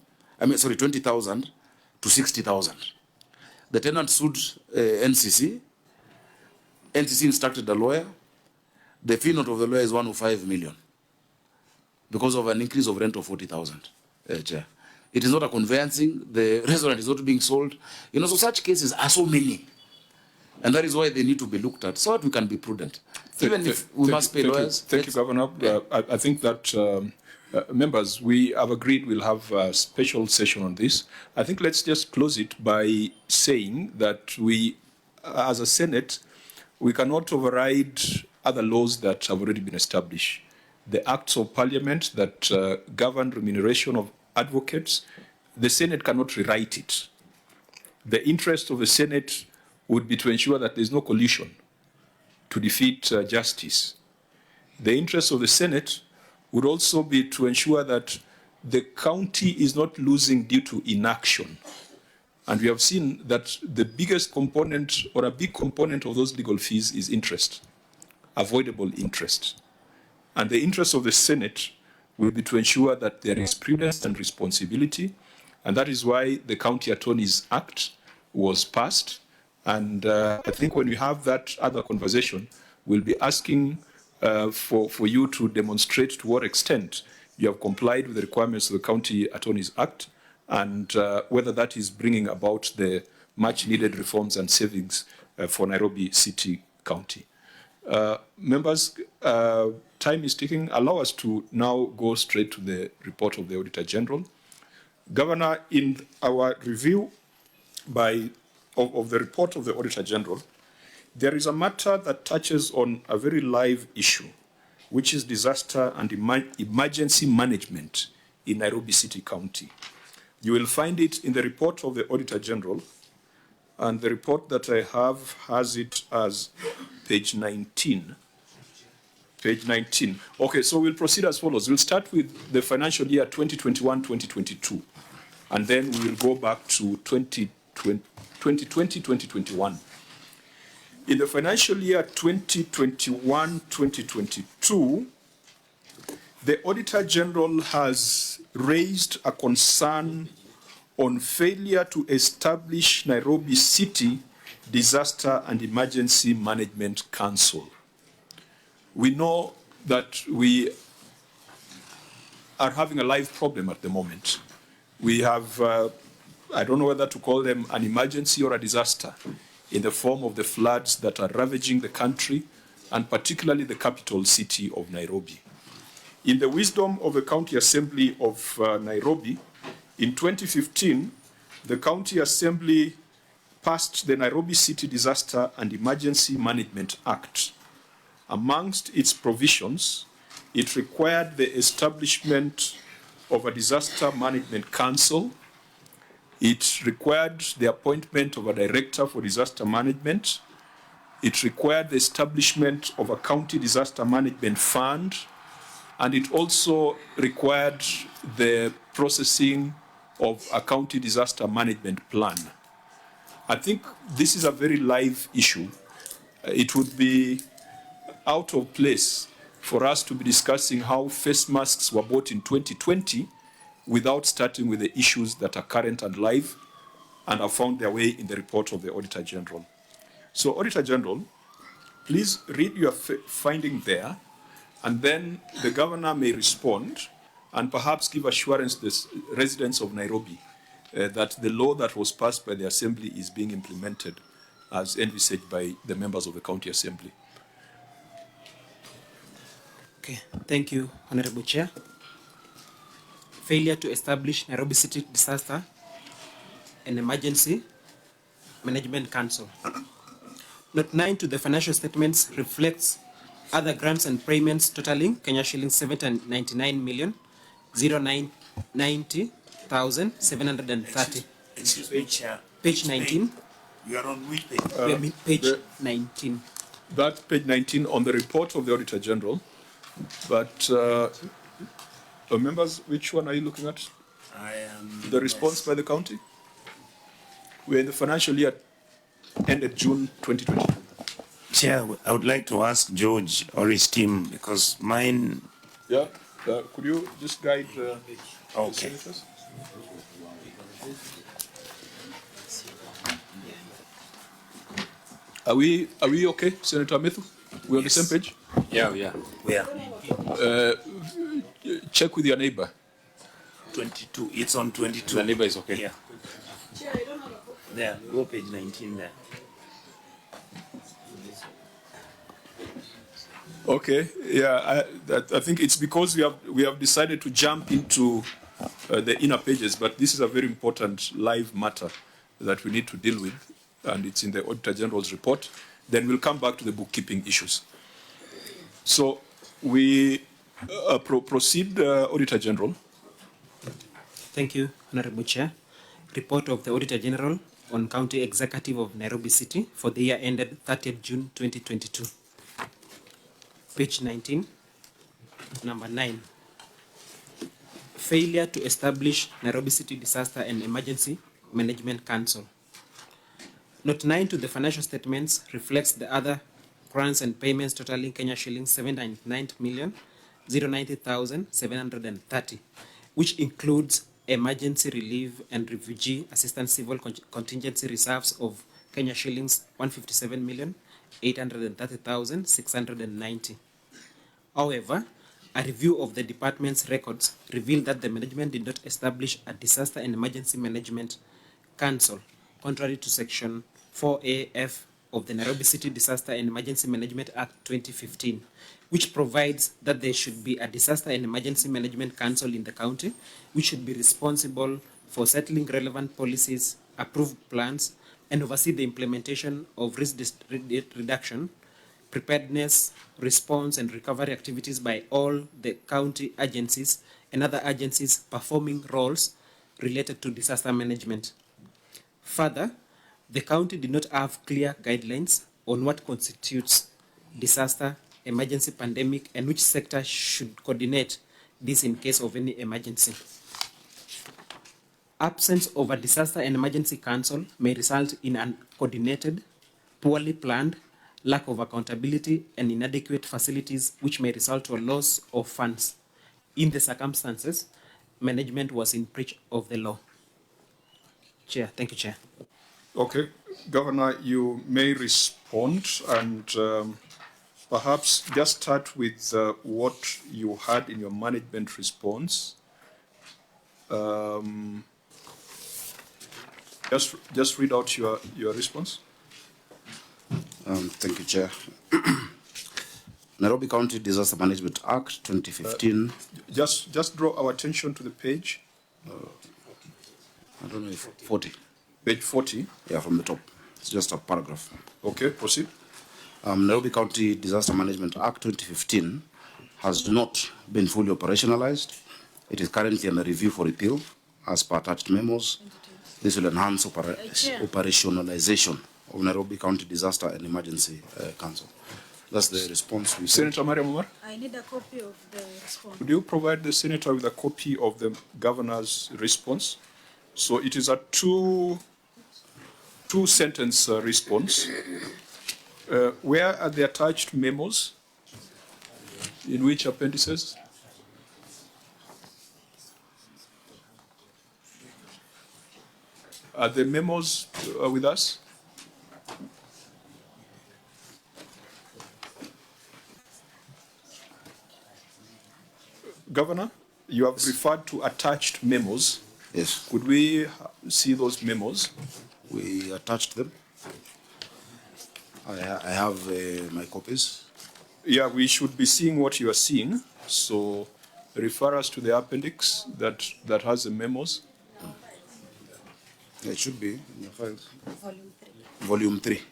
to 60,000. The tenant sued NCC. NCC instructed a lawyer. The fee note of the lawyer is 105 million because of an increase of rent of 40,000. Chair, it is not a conveyancing. The restaurant is not being sold. So such cases are so many, and that is why they need to be looked at so that we can be prudent. Even if we must pay lawyers. Thank you, Governor. I think that members, we have agreed we'll have a special session on this. I think let's just close it by saying that we, as a Senate, we cannot override other laws that have already been established. The acts of parliament that govern remuneration of advocates, the Senate cannot rewrite it. The interest of the Senate would be to ensure that there's no collusion to defeat justice. The interest of the Senate would also be to ensure that the county is not losing due to inaction. And we have seen that the biggest component or a big component of those legal fees is interest, avoidable interest. And the interest of the Senate will be to ensure that there is prudence and responsibility. And that is why the County Attorneys Act was passed. And I think when we have that other conversation, we'll be asking for you to demonstrate to what extent you have complied with the requirements of the County Attorneys Act, and whether that is bringing about the much needed reforms and savings for Nairobi City County. Members, time is ticking. Allow us to now go straight to the report of the Auditor General. Governor, in our review of the report of the Auditor General, there is a matter that touches on a very live issue, which is disaster and emergency management in Nairobi City County. You will find it in the report of the Auditor General, and the report that I have has it as page 19. Page 19. Okay, so we'll proceed as follows. We'll start with the financial year 2021-2022, and then we will go back to 2020-2021. In the financial year 2021-2022, the Auditor General has raised a concern on failure to establish Nairobi City Disaster and Emergency Management Council. We know that we are having a live problem at the moment. We have, I don't know whether to call them an emergency or a disaster, in the form of the floods that are ravaging the country, and particularly the capital city of Nairobi. In the wisdom of the County Assembly of Nairobi, in 2015, the County Assembly passed the Nairobi City Disaster and Emergency Management Act. Amongst its provisions, it required the establishment of a disaster management council. It required the appointment of a director for disaster management. It required the establishment of a county disaster management fund. And it also required the processing of a county disaster management plan. I think this is a very live issue. It would be out of place for us to be discussing how face masks were bought in 2020 without starting with the issues that are current and live and have found their way in the report of the Auditor General. So, Auditor General, please read your finding there, and then the Governor may respond and perhaps give assurance to the residents of Nairobi that the law that was passed by the Assembly is being implemented as envisaged by the members of the County Assembly. Okay, thank you, Honorable Chair. Failure to establish Nairobi City Disaster and Emergency Management Council. Note 9 to the financial statements reflects other grants and payments totaling Kenya shillings 799,090,730. Excuse me, Chair. Page 19. You are on which page? We are page 19. That's page 19 on the report of the Auditor General. But members, which one are you looking at? I am. The response by the county? We're in the financial year ended June 2022. Chair, I would like to ask George or his team, because mine. Yeah, could you just guide the Okay. senators? Are we okay, Senator Methu? We're on the same page? Yeah, yeah. Where? Check with your neighbor. 22. It's on 22. The neighbor is okay. Yeah. There, go page 19 there. Okay, yeah, I think it's because we have decided to jump into the inner pages, but this is a very important live matter that we need to deal with, and it's in the Auditor General's report. Then we'll come back to the bookkeeping issues. So we proceed, Auditor General. Thank you, Honorable Chair. Report of the Auditor General on County Executive of Nairobi City for the year ended 30th June 2022. Page 19, number 9. Failure to establish Nairobi City Disaster and Emergency Management Council. Note 9 to the financial statements reflects the other grants and payments totaling Kenya shillings 799,090,730, which includes emergency relief and refugee assistance civil contingency reserves of Kenya shillings 157,830,690. However, a review of the department's records revealed that the management did not establish a disaster and emergency management council, contrary to Section 4AF of the Nairobi City Disaster and Emergency Management Act 2015, which provides that there should be a disaster and emergency management council in the county, which should be responsible for settling relevant policies, approve plans, and oversee the implementation of risk reduction, preparedness, response, and recovery activities by all the county agencies and other agencies performing roles related to disaster management. Further, the county did not have clear guidelines on what constitutes disaster, emergency, pandemic, and which sector should coordinate this in case of any emergency. Absence of a disaster and emergency council may result in uncoordinated, poorly planned, lack of accountability, and inadequate facilities, which may result to a loss of funds. In the circumstances, management was in breach of the law. Chair, thank you, Chair. Okay, Governor, you may respond, and perhaps just start with what you had in your management response. Just read out your response. Thank you, Chair. Nairobi County Disaster Management Act 2015. Just draw our attention to the page. I don't know if 40. Page 40. Yeah, from the top. It's just a paragraph. Okay, proceed. Nairobi County Disaster Management Act 2015 has not been fully operationalized. It is currently under review for repeal as per attached memos. This will enhance operationalization of Nairobi County Disaster and Emergency Council. That's the response we sent. Senator Mariam Omar? I need a copy of the response. Could you provide the Senator with a copy of the Governor's response? So it is a two-sentence response. Where are the attached memos? In which appendices? Are the memos with us? Governor, you have referred to attached memos. Yes. Could we see those memos? We attached them. I have my copies. Yeah, we should be seeing what you are seeing. So refer us to the appendix that has the memos. It should be in your files. Volume 3. Volume 3.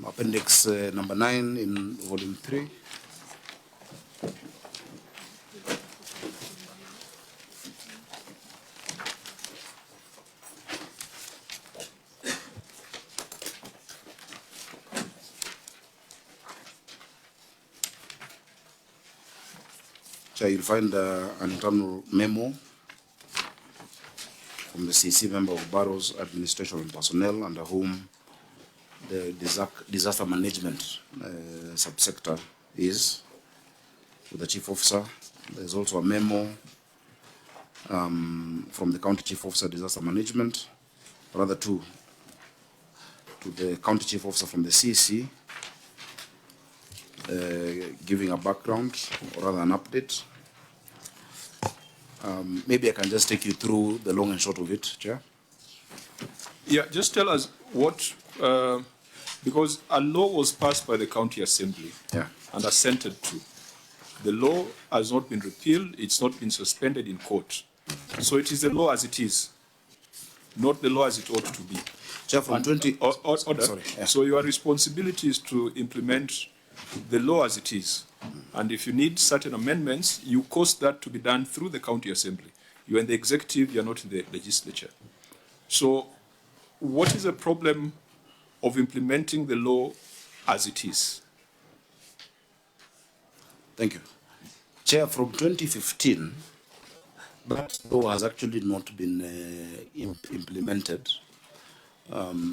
Appendix number 9 in volume 3. So you'll find an internal memo from the CC member of Barrow's Administration and Personnel, under whom the disaster management subsector is, with the chief officer. There's also a memo from the county chief officer disaster management, rather to the county chief officer from the CC, giving a background, or rather an update. Maybe I can just take you through the long and short of it, Chair. Yeah, just tell us what, because a law was passed by the county assembly and assented to. The law has not been repealed, it's not been suspended in court. So it is the law as it is, not the law as it ought to be. Chair, from 20... Order. Sorry, yeah. So your responsibility is to implement the law as it is. And if you need certain amendments, you cause that to be done through the county assembly. You are in the executive, you are not in the legislature. So what is the problem of implementing the law as it is? Thank you. Chair, from 2015, that law has actually not been implemented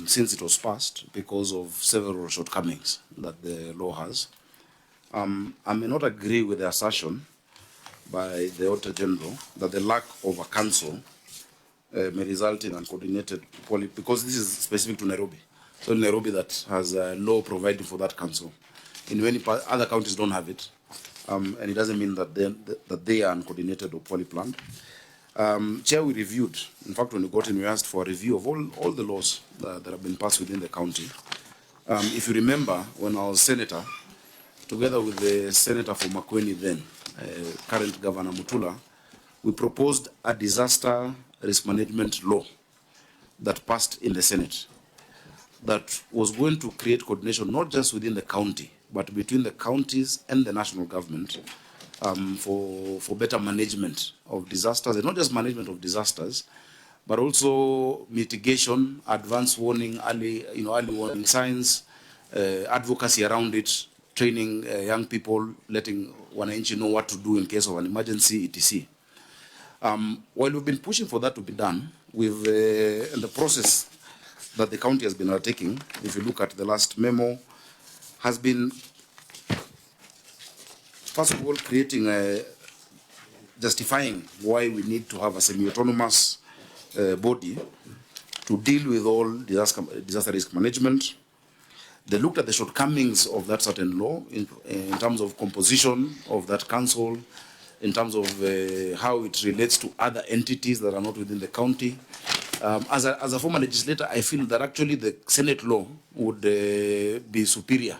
since it was passed because of several shortcomings that the law has. I may not agree with the assertion by the Auditor General that the lack of a council may result in uncoordinated policy, because this is specific to Nairobi. So Nairobi that has a law providing for that council. In many other counties don't have it, and it doesn't mean that they are uncoordinated or poorly planned. Chair, we reviewed. In fact, when we got in, we asked for a review of all the laws that have been passed within the county. If you remember, when I was senator, together with the senator from Makueni then, current Governor Mutula, we proposed a disaster risk management law that passed in the Senate that was going to create coordination not just within the county, but between the counties and the national government for better management of disasters, and not just management of disasters, but also mitigation, advance warning, early warning signs, advocacy around it, training young people, letting wananchi know what to do in case of an emergency, etc. While we've been pushing for that to be done, we've in the process that the county has been undertaking, if you look at the last memo, has been, first of all, justifying why we need to have a semi-autonomous body to deal with all disaster risk management. They looked at the shortcomings of that certain law in terms of composition of that council, in terms of how it relates to other entities that are not within the county. As a former legislator, I feel that actually the Senate law would be superior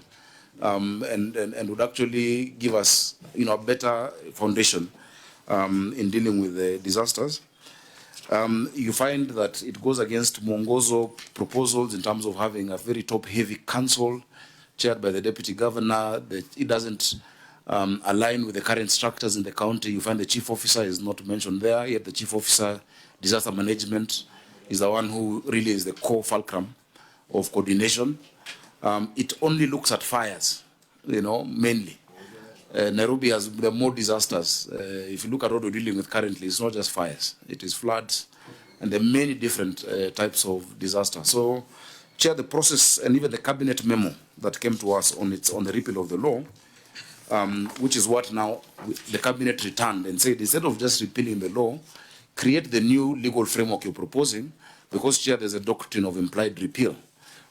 and would actually give us, a better foundation in dealing with disasters. You find that it goes against Mwongozo proposals in terms of having a very top-heavy council chaired by the deputy governor. That it doesn't align with the current structures in the county. You find the chief officer is not mentioned there, yet the chief officer, disaster management, is the one who really is the core fulcrum of coordination. It only looks at fires, mainly. Nairobi has more disasters. If you look at what we're dealing with currently, it's not just fires. It is floods and there are many different types of disasters. So, Chair, the process and even the cabinet memo that came to us on the repeal of the law, which is what now the cabinet returned and said, instead of just repealing the law, create the new legal framework you're proposing, because, Chair, there's a doctrine of implied repeal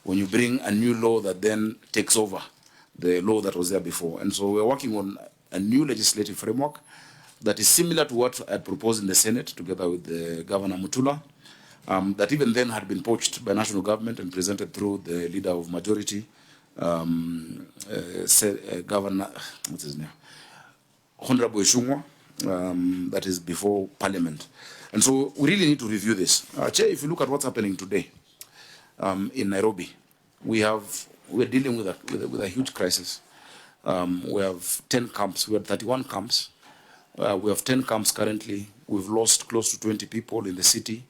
when you bring a new law that then takes over the law that was there before. And so we're working on a new legislative framework that is similar to what I had proposed in the Senate together with the Governor Mutula, that even then had been poached by national government and presented through the leader of majority, Governor, what's his name? Honorable Ishungwa, that is before Parliament. And so we really need to review this. Chair, if you look at what's happening today in Nairobi, we're dealing with a huge crisis. We have 10 camps. We had 31 camps. We have 10 camps currently. We've lost close to 20 people in the city.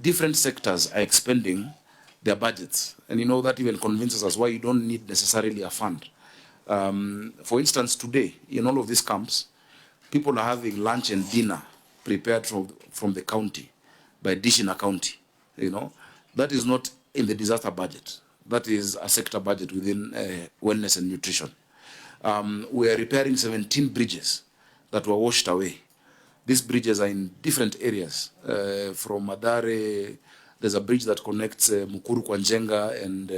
Different sectors are expending their budgets. And that even convinces us why you don't need necessarily a fund. For instance, today, in all of these camps, people are having lunch and dinner prepared from the county, by dish in a county. That is not in the disaster budget. That is a sector budget within wellness and nutrition. We are repairing 17 bridges that were washed away. These bridges are in different areas. From Madare, there's a bridge that connects Mukuru Kwanjenga and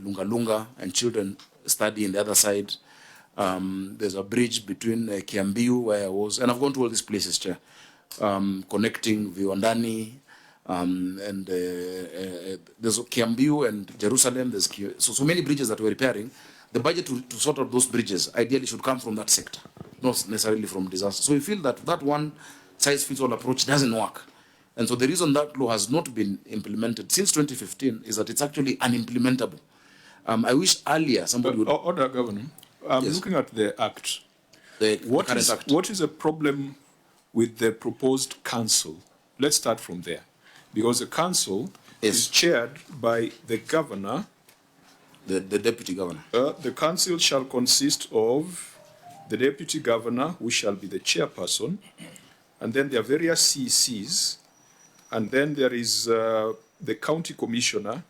Lunga Lunga, and children study in the other side. There's a bridge between Kiambiu, where I was, and I've gone to all these places, Chair, connecting Viwandani, and there's Kiambiu and Jerusalem. There's so many bridges that we're repairing. The budget to sort out those bridges ideally should come from that sector. not necessarily from disaster. So we feel that that one size fits all approach doesn't work. And so the reason that law has not been implemented since 2015 is that it's actually unimplementable. I wish earlier somebody would... Order, Governor. I'm Yes. looking at the Act. The What current is, act. what is the problem with the proposed council? Let's start from there. Because the council Yes. is chaired by the governor. The deputy governor. The council shall consist of the deputy governor, who shall be the chairperson, and then there are various CCs, and then there is the county commissioner,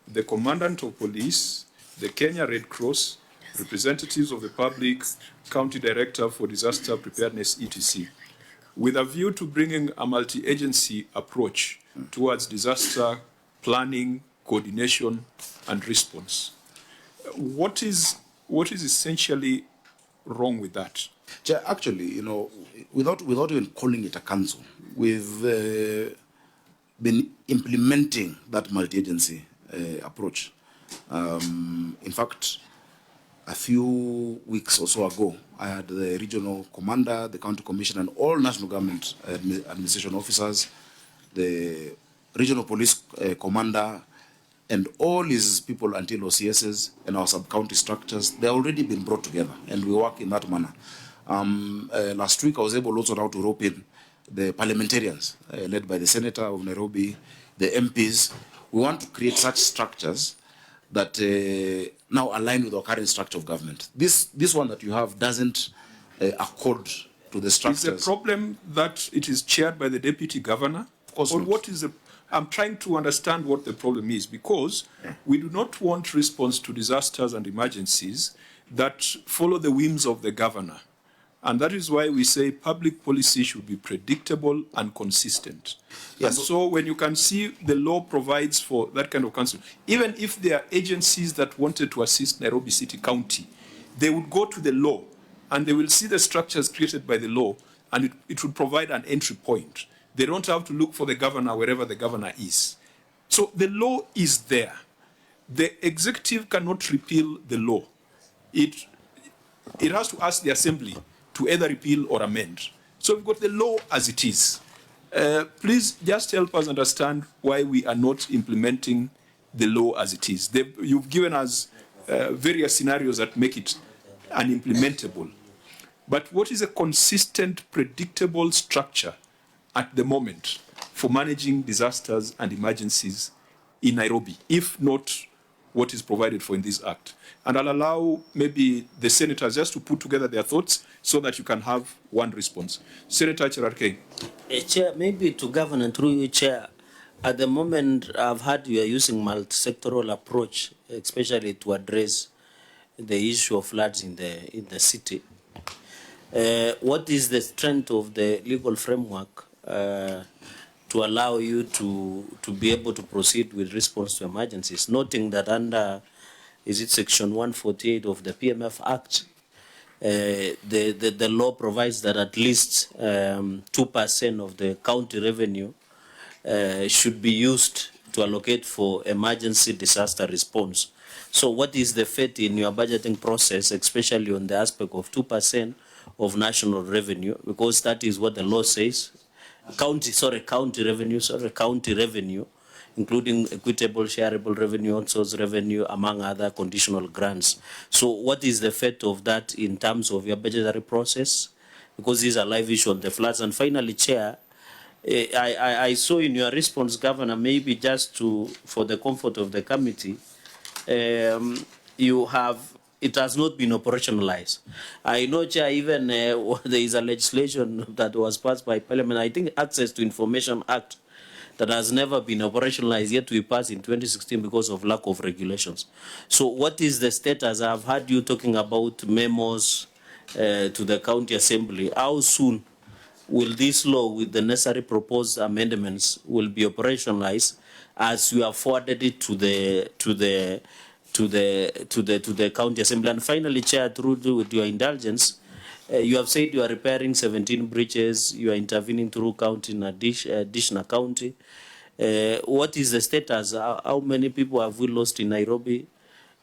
the commandant of police, the Kenya Red Cross, representatives of the public, county director for disaster preparedness, etc., with a view to bringing a multi-agency approach towards disaster planning, coordination, and response. What is essentially wrong with that? Chair, actually, you know, without even calling it a council, we've been implementing that multi-agency approach. In fact, a few weeks or so ago, I had the regional commander, the county commissioner, and all national government administration officers, the regional police commander, and all his people until OCSs and our sub-county structures. They've already been brought together, and we work in that manner. Last week, I was able also now to rope in the parliamentarians, led by the senator of Nairobi, the MPs. We want to create such structures that now align with our current structure of government. This one that you have doesn't accord to the structures. Is the problem that it is chaired by the deputy governor? Of course or not. what is the... I'm trying to understand what the problem is, because we do not want response to disasters and emergencies that follow the whims of the governor. And that is why we say public policy should be predictable and consistent. Yes. And so when you can see the law provides for that kind of council, even if there are agencies that wanted to assist Nairobi City County, they would go to the law and they will see the structures created by the law, and it would provide an entry point. They don't have to look for the governor wherever the governor is. So the law is there. The executive cannot repeal the law. It has to ask the assembly to either repeal or amend. So we've got the law as it is. Please just help us understand why we are not implementing the law as it is. You've given us various scenarios that make it unimplementable. But what is a consistent, predictable structure at the moment for managing disasters and emergencies in Nairobi, if not what is provided for in this act? And I'll allow maybe the senators just to put together their thoughts so that you can have one response. Senator Cherarkei. Chair, maybe to govern and through you, Chair, at the moment I've heard you are using multi-sectoral approach, especially to address the issue of floods in the city. What is the strength of the legal framework to allow you to be able to proceed with response to emergencies, noting that under, is it section 148 of the PMF Act, the law provides that at least 2% of the county revenue should be used to allocate for emergency disaster response. So what is the fate in your budgeting process, especially on the aspect of 2% of national revenue, because that is what the law says. County revenue, including equitable, shareable revenue, outsourced revenue, among other conditional grants. So what is the fate of that in terms of your budgetary process? Because these are live issue on the floods. And finally, Chair, I saw in your response, Governor, maybe just for the comfort of the committee, it has not been operationalized. I know, Chair, even there is a legislation that was passed by Parliament, I think Access to Information Act, that has never been operationalized, yet we passed in 2016 because of lack of regulations. So what is the status? I've heard you talking about memos to the county assembly. How soon will this law, with the necessary proposed amendments, will be operationalized as you have forwarded it to the county assembly? And finally, Chair, with your indulgence, you have said you are repairing 17 bridges, you are intervening through county in additional county. What is the status? How many people have we lost in Nairobi?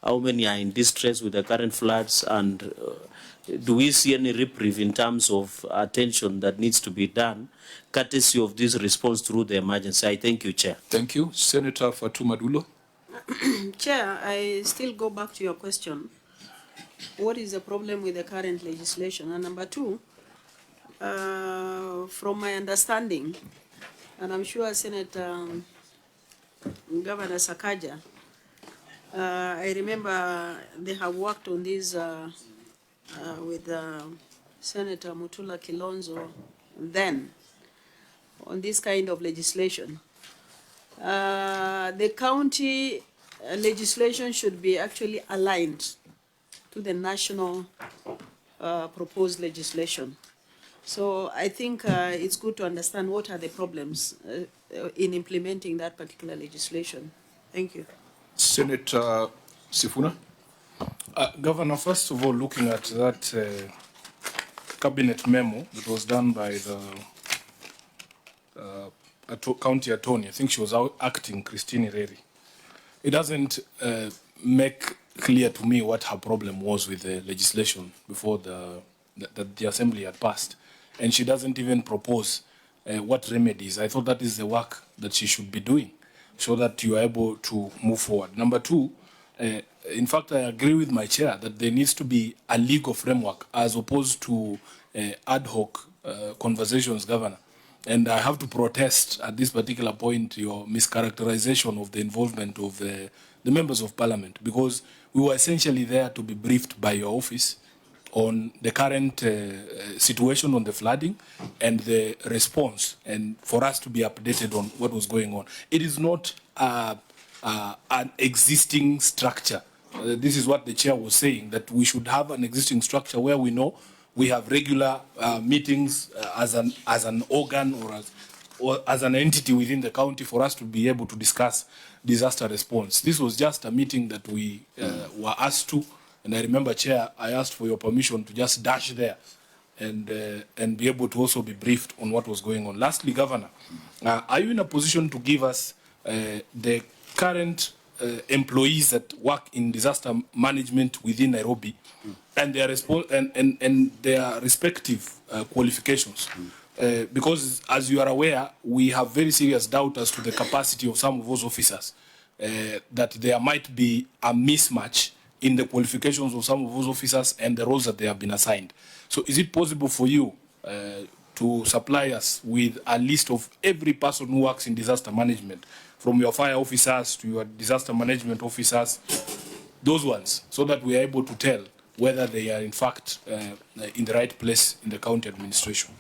How many are in distress with the current floods? And do we see any reprieve in terms of attention that needs to be done, courtesy of this response through the emergency? I thank you, Chair. Thank you. Senator Fatuma Dulo. Chair, I still go back to your question. What is the problem with the current legislation? And number two, from my understanding, and I'm sure Senator Governor Sakaja, I remember they have worked on this with Senator Mutula Kilonzo then, on this kind of legislation. The county legislation should be actually aligned to the national proposed legislation. So I think it's good to understand what are the problems in implementing that particular legislation. Thank you. Senator Sifuna. Governor, first of all, looking at that cabinet memo that was done by the county attorney, I think she was acting Christine Reri. It doesn't make clear to me what her problem was with the legislation before that the assembly had passed. And she doesn't even propose what remedies. I thought that is the work that she should be doing so that you are able to move forward. Number two, in fact, I agree with my chair that there needs to be a legal framework as opposed to ad hoc conversations, Governor. And I have to protest at this particular point your mischaracterization of the involvement of the members of parliament, because we were essentially there to be briefed by your office on the current situation on the flooding and the response, and for us to be updated on what was going on. It is not an existing structure. This is what the chair was saying, that we should have an existing structure where we know we have regular meetings as an organ or as an entity within the county for us to be able to discuss disaster response. This was just a meeting that we were asked to, and I remember, Chair, I asked for your permission to just dash there and be able to also be briefed on what was going on. Lastly, Governor, are you in a position to give us the current employees that work in disaster management within Nairobi and their and their respective qualifications? Because, as you are aware, we have very serious doubt as to the capacity of some of those officers, that there might be a mismatch in the qualifications of some of those officers and the roles that they have been assigned. So is it possible for you to supply us with a list of every person who works in disaster management, from your fire officers to your disaster management officers, those ones, so that we are able to tell whether they are in fact in the right place in the county administration?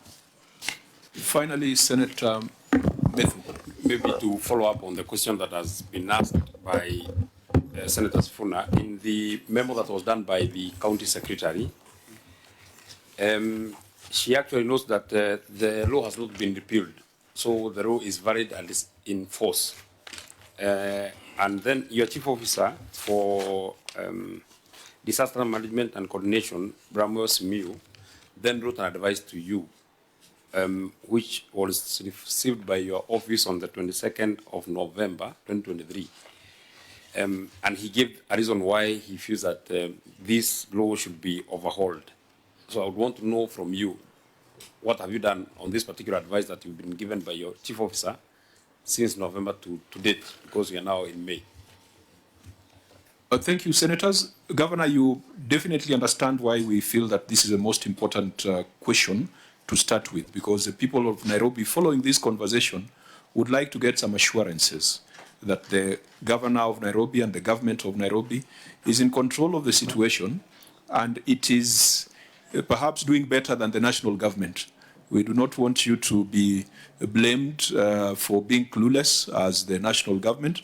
Finally, Senator Methu. Maybe to follow up on the question that has been asked by Senator Sifuna, in the memo that was done by the county secretary, she actually notes that the law has not been repealed, so the law is valid and is in force. And then your chief officer for disaster management and coordination, Bramwell Simiyu, then wrote an advice to you, which was received by your office on the 22nd of November, 2023. And he gave a reason why he feels that this law should be overhauled. So I would want to know from you, what have you done on this particular advice that you've been given by your chief officer since November to date, because we are now in May? Thank you, Senators. Governor, you definitely understand why we feel that this is the most important question to start with, because the people of Nairobi, following this conversation, would like to get some assurances that the governor of Nairobi and the government of Nairobi is in control of the situation, and it is perhaps doing better than the national government. We do not want you to be blamed for being clueless as the national government.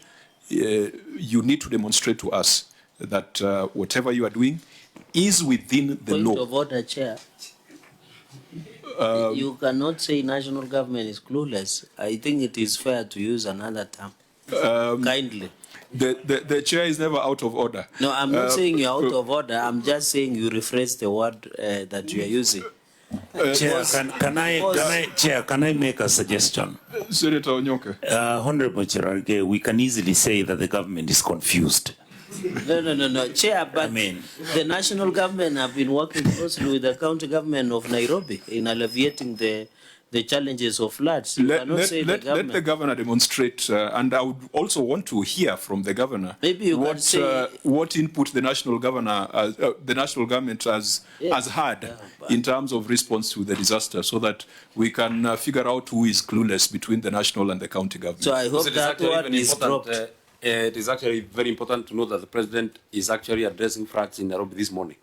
You need to demonstrate to us that whatever you are doing is within the law. Point of order, Chair. You cannot say national government is clueless. I think it is fair to use another term. Kindly. The chair is never out of order. No, I'm not saying you're out of order. I'm just saying you rephrase the word that you are using. Chair, can I make a suggestion? Senator Onyonke. Honorable Cherarge, we can easily say that the government is confused. No, Chair, but the national government have been working closely with the county government of Nairobi in alleviating the challenges of floods. You cannot say Let the governor demonstrate, and I would also want to hear from the governor Maybe you can say, what input the national government has had in terms of response to the disaster, so that we can figure out who is clueless between the national and the county government. So I hope that word is dropped. It is actually very important to know that the president is actually addressing floods in Nairobi this morning.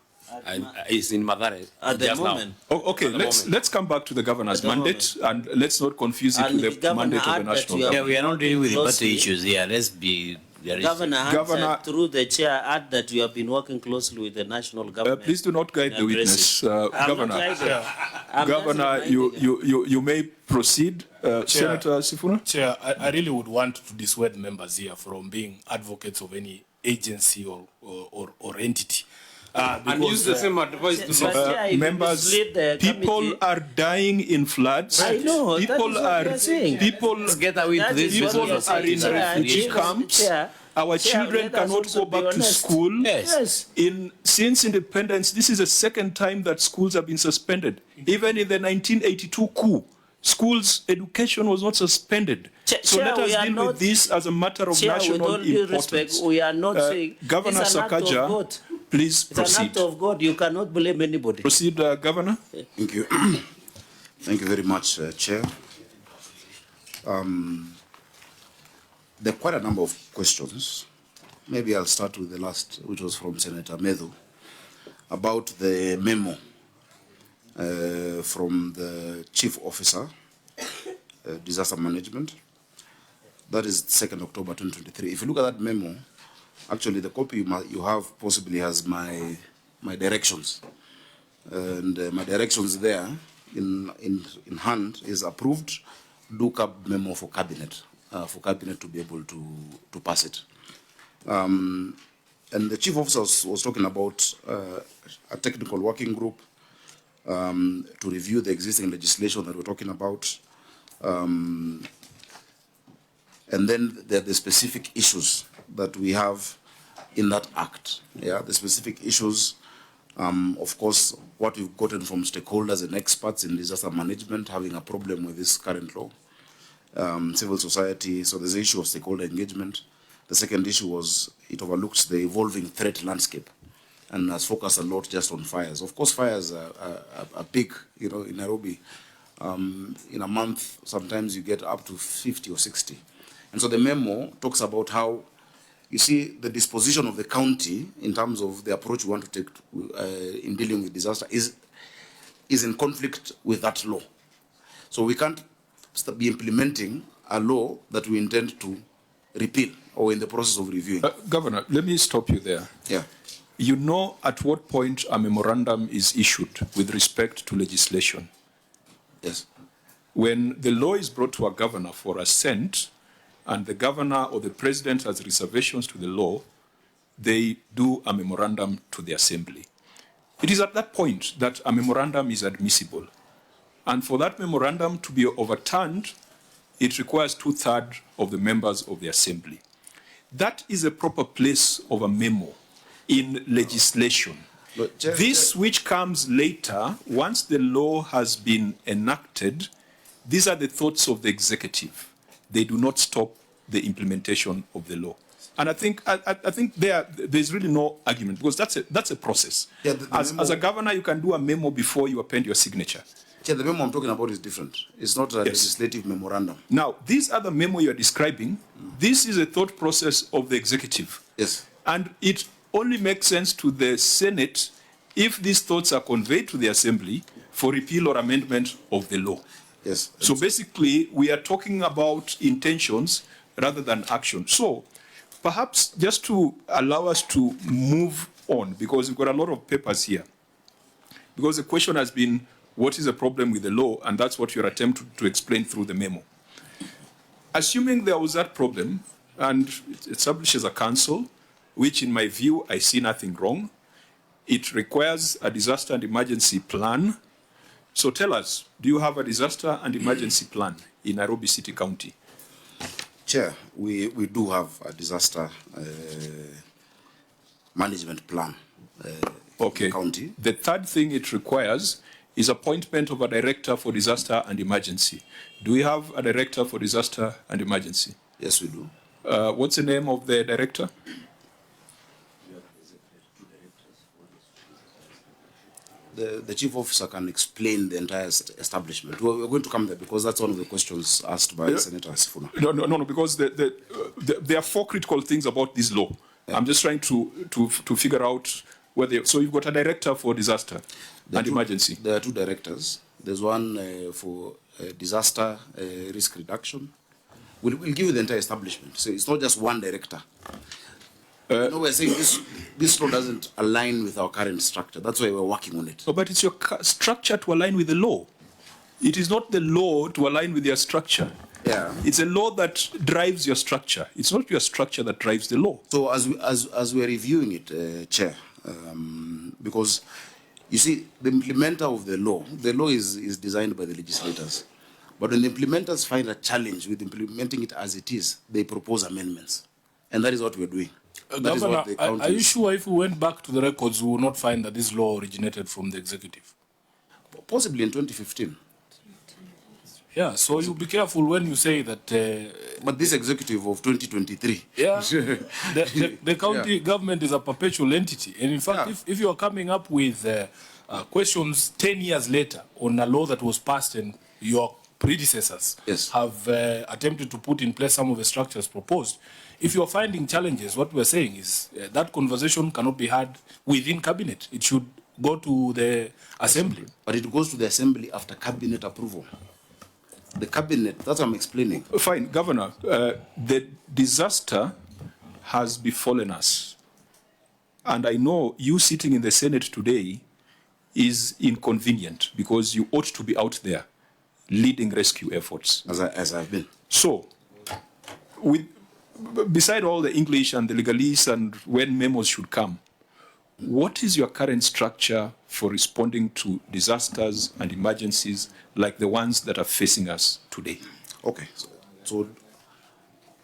And is in Mathare at the moment. Okay, let's come back to the governor's mandate, and let's not confuse it with the mandate of the national government. Yeah, we are not dealing with the party issues here. Let's be Governor, through the chair, add that you have been working closely with the national government. Please do not guide the witness, Governor. Governor, you may proceed. Senator Sifuna? Chair, I really would want to dissuade members here from being advocates of any agency or entity. And use the same advice to members. People are dying in floods. I know. People are in refugee camps. Our children cannot go back to school. Yes. Since independence, this is the second time that schools have been suspended. Even in the 1982 coup, schools' education was not suspended. So let us deal with this as a matter of national importance. Respect, we are not saying Governor Sakaja, please proceed. It's an act of God. You cannot blame anybody. Proceed, Governor. Thank you. Thank you very much, Chair. There are quite a number of questions. Maybe I'll start with the last, which was from Senator Methu, about the memo from the Chief Officer, Disaster Management. That is 2nd October 2023. If you look at that memo, actually the copy you have possibly has my directions. And my directions there in hand is approved do-cab memo for cabinet to be able to pass it. And the Chief Officer was talking about a technical working group to review the existing legislation that we're talking about. And then there are the specific issues that we have in that act. Yeah, the specific issues, of course, what we've gotten from stakeholders and experts in disaster management having a problem with this current law. Civil society, so there's the issue of stakeholder engagement. The second issue was it overlooks the evolving threat landscape and has focused a lot just on fires. Of course, fires are big, in Nairobi. In a month, sometimes you get up to 50 or 60. And so the memo talks about how, you see, the disposition of the county in terms of the approach we want to take in dealing with disaster is in conflict with that law. So we can't be implementing a law that we intend to repeal or in the process of reviewing. Governor, let me stop you there. Yeah. You know at what point a memorandum is issued with respect to legislation. Yes. When the law is brought to a governor for assent, and the governor or the president has reservations to the law, they do a memorandum to the assembly. It is at that point that a memorandum is admissible. And for that memorandum to be overturned, it requires 2/3 of the members of the assembly. That is a proper place of a memo in legislation. This which comes later, once the law has been enacted, these are the thoughts of the executive. They do not stop the implementation of the law. And I think there's really no argument, because that's a process. Yeah, as a governor, you can do a memo before you append your signature. Yeah, the memo I'm talking about is different. It's not a legislative memorandum. Now, this other memo you're describing, this is a thought process of the executive. Yes. And it only makes sense to the Senate if these thoughts are conveyed to the assembly for repeal or amendment of the law. Yes. So basically, we are talking about intentions rather than action. So perhaps just to allow us to move on, because we've got a lot of papers here, because the question has been, what is the problem with the law? And that's what you're attempting to explain through the memo. Assuming there was that problem, and it establishes a council, which in my view, I see nothing wrong. It requires a disaster and emergency plan. So tell us, do you have a disaster and emergency plan in Nairobi City County? Chair, we do have a disaster management plan Okay. in the county. The third thing it requires is appointment of a director for disaster and emergency. Do we have a director for disaster and emergency? Yes, we do. What's the name of the director? The chief officer can explain the entire establishment. We're going to come there because that's one of the questions asked by Senator Sifuna. No, because there are four critical things about this law. Yeah. I'm just trying to figure out whether. So you've got a director for disaster and emergency. There are two directors. There's one for disaster risk reduction. We'll give you the entire establishment. So it's not just one director. No, we're saying this law doesn't align with our current structure. That's why we're working on it. No, but it's your structure to align with the law. It is not the law to align with your structure. Yeah. It's a law that drives your structure. It's not your structure that drives the law. So as we're reviewing it, Chair, because you see, the implementer of the law is designed by the legislators. But when the implementers find a challenge with implementing it as it is, they propose amendments. And that is what we're doing. Governor, are you sure if we went back to the records, we will not find that this law originated from the executive? Possibly in 2015. Yeah, so you be careful when you say that. But this executive of 2023. Yeah, the county government is a perpetual entity. And in fact, if you are coming up with questions 10 years later on a law that was passed and your predecessors have attempted to put in place some of the structures proposed, if you are finding challenges, what we're saying is that conversation cannot be had within cabinet. It should go to the assembly. But it goes to the assembly after cabinet approval. The cabinet, that's what I'm explaining. Fine, Governor, the disaster has befallen us. And I know you sitting in the Senate today is inconvenient because you ought to be out there leading rescue efforts. As I've been. So, beside all the English and the legalese and when memos should come, what is your current structure for responding to disasters and emergencies like the ones that are facing us today? Okay, so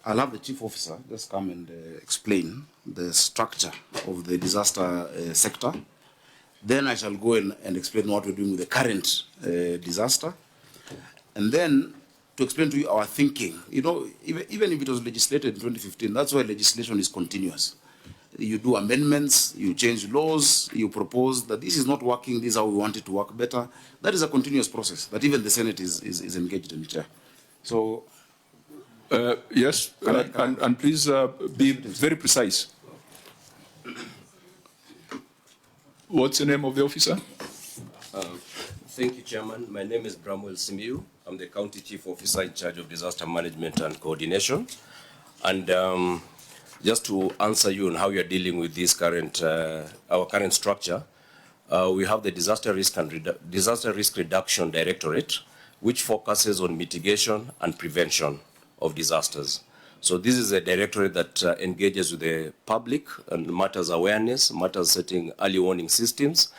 I'll have the chief officer just come and explain the structure of the disaster sector. Then I shall go in and explain what we're doing with the current disaster. And then to explain to you our thinking. You know, even if it was legislated in 2015, that's why legislation is continuous. You do amendments, you change laws, you propose that this is not working, this is how we want it to work better. That is a continuous process that even the Senate is engaged in, Chair. So, yes, and please be very precise. What's the name of the officer? Thank you, Chairman. My name is Bramwell Simiu. I'm the County Chief Officer in charge of disaster management and coordination. And just to answer you on how you're dealing with this our current structure, we have the Disaster Risk Reduction Directorate, which focuses on mitigation and prevention of disasters. So this is a directorate that engages with the public and matters awareness, matters setting early warning systems,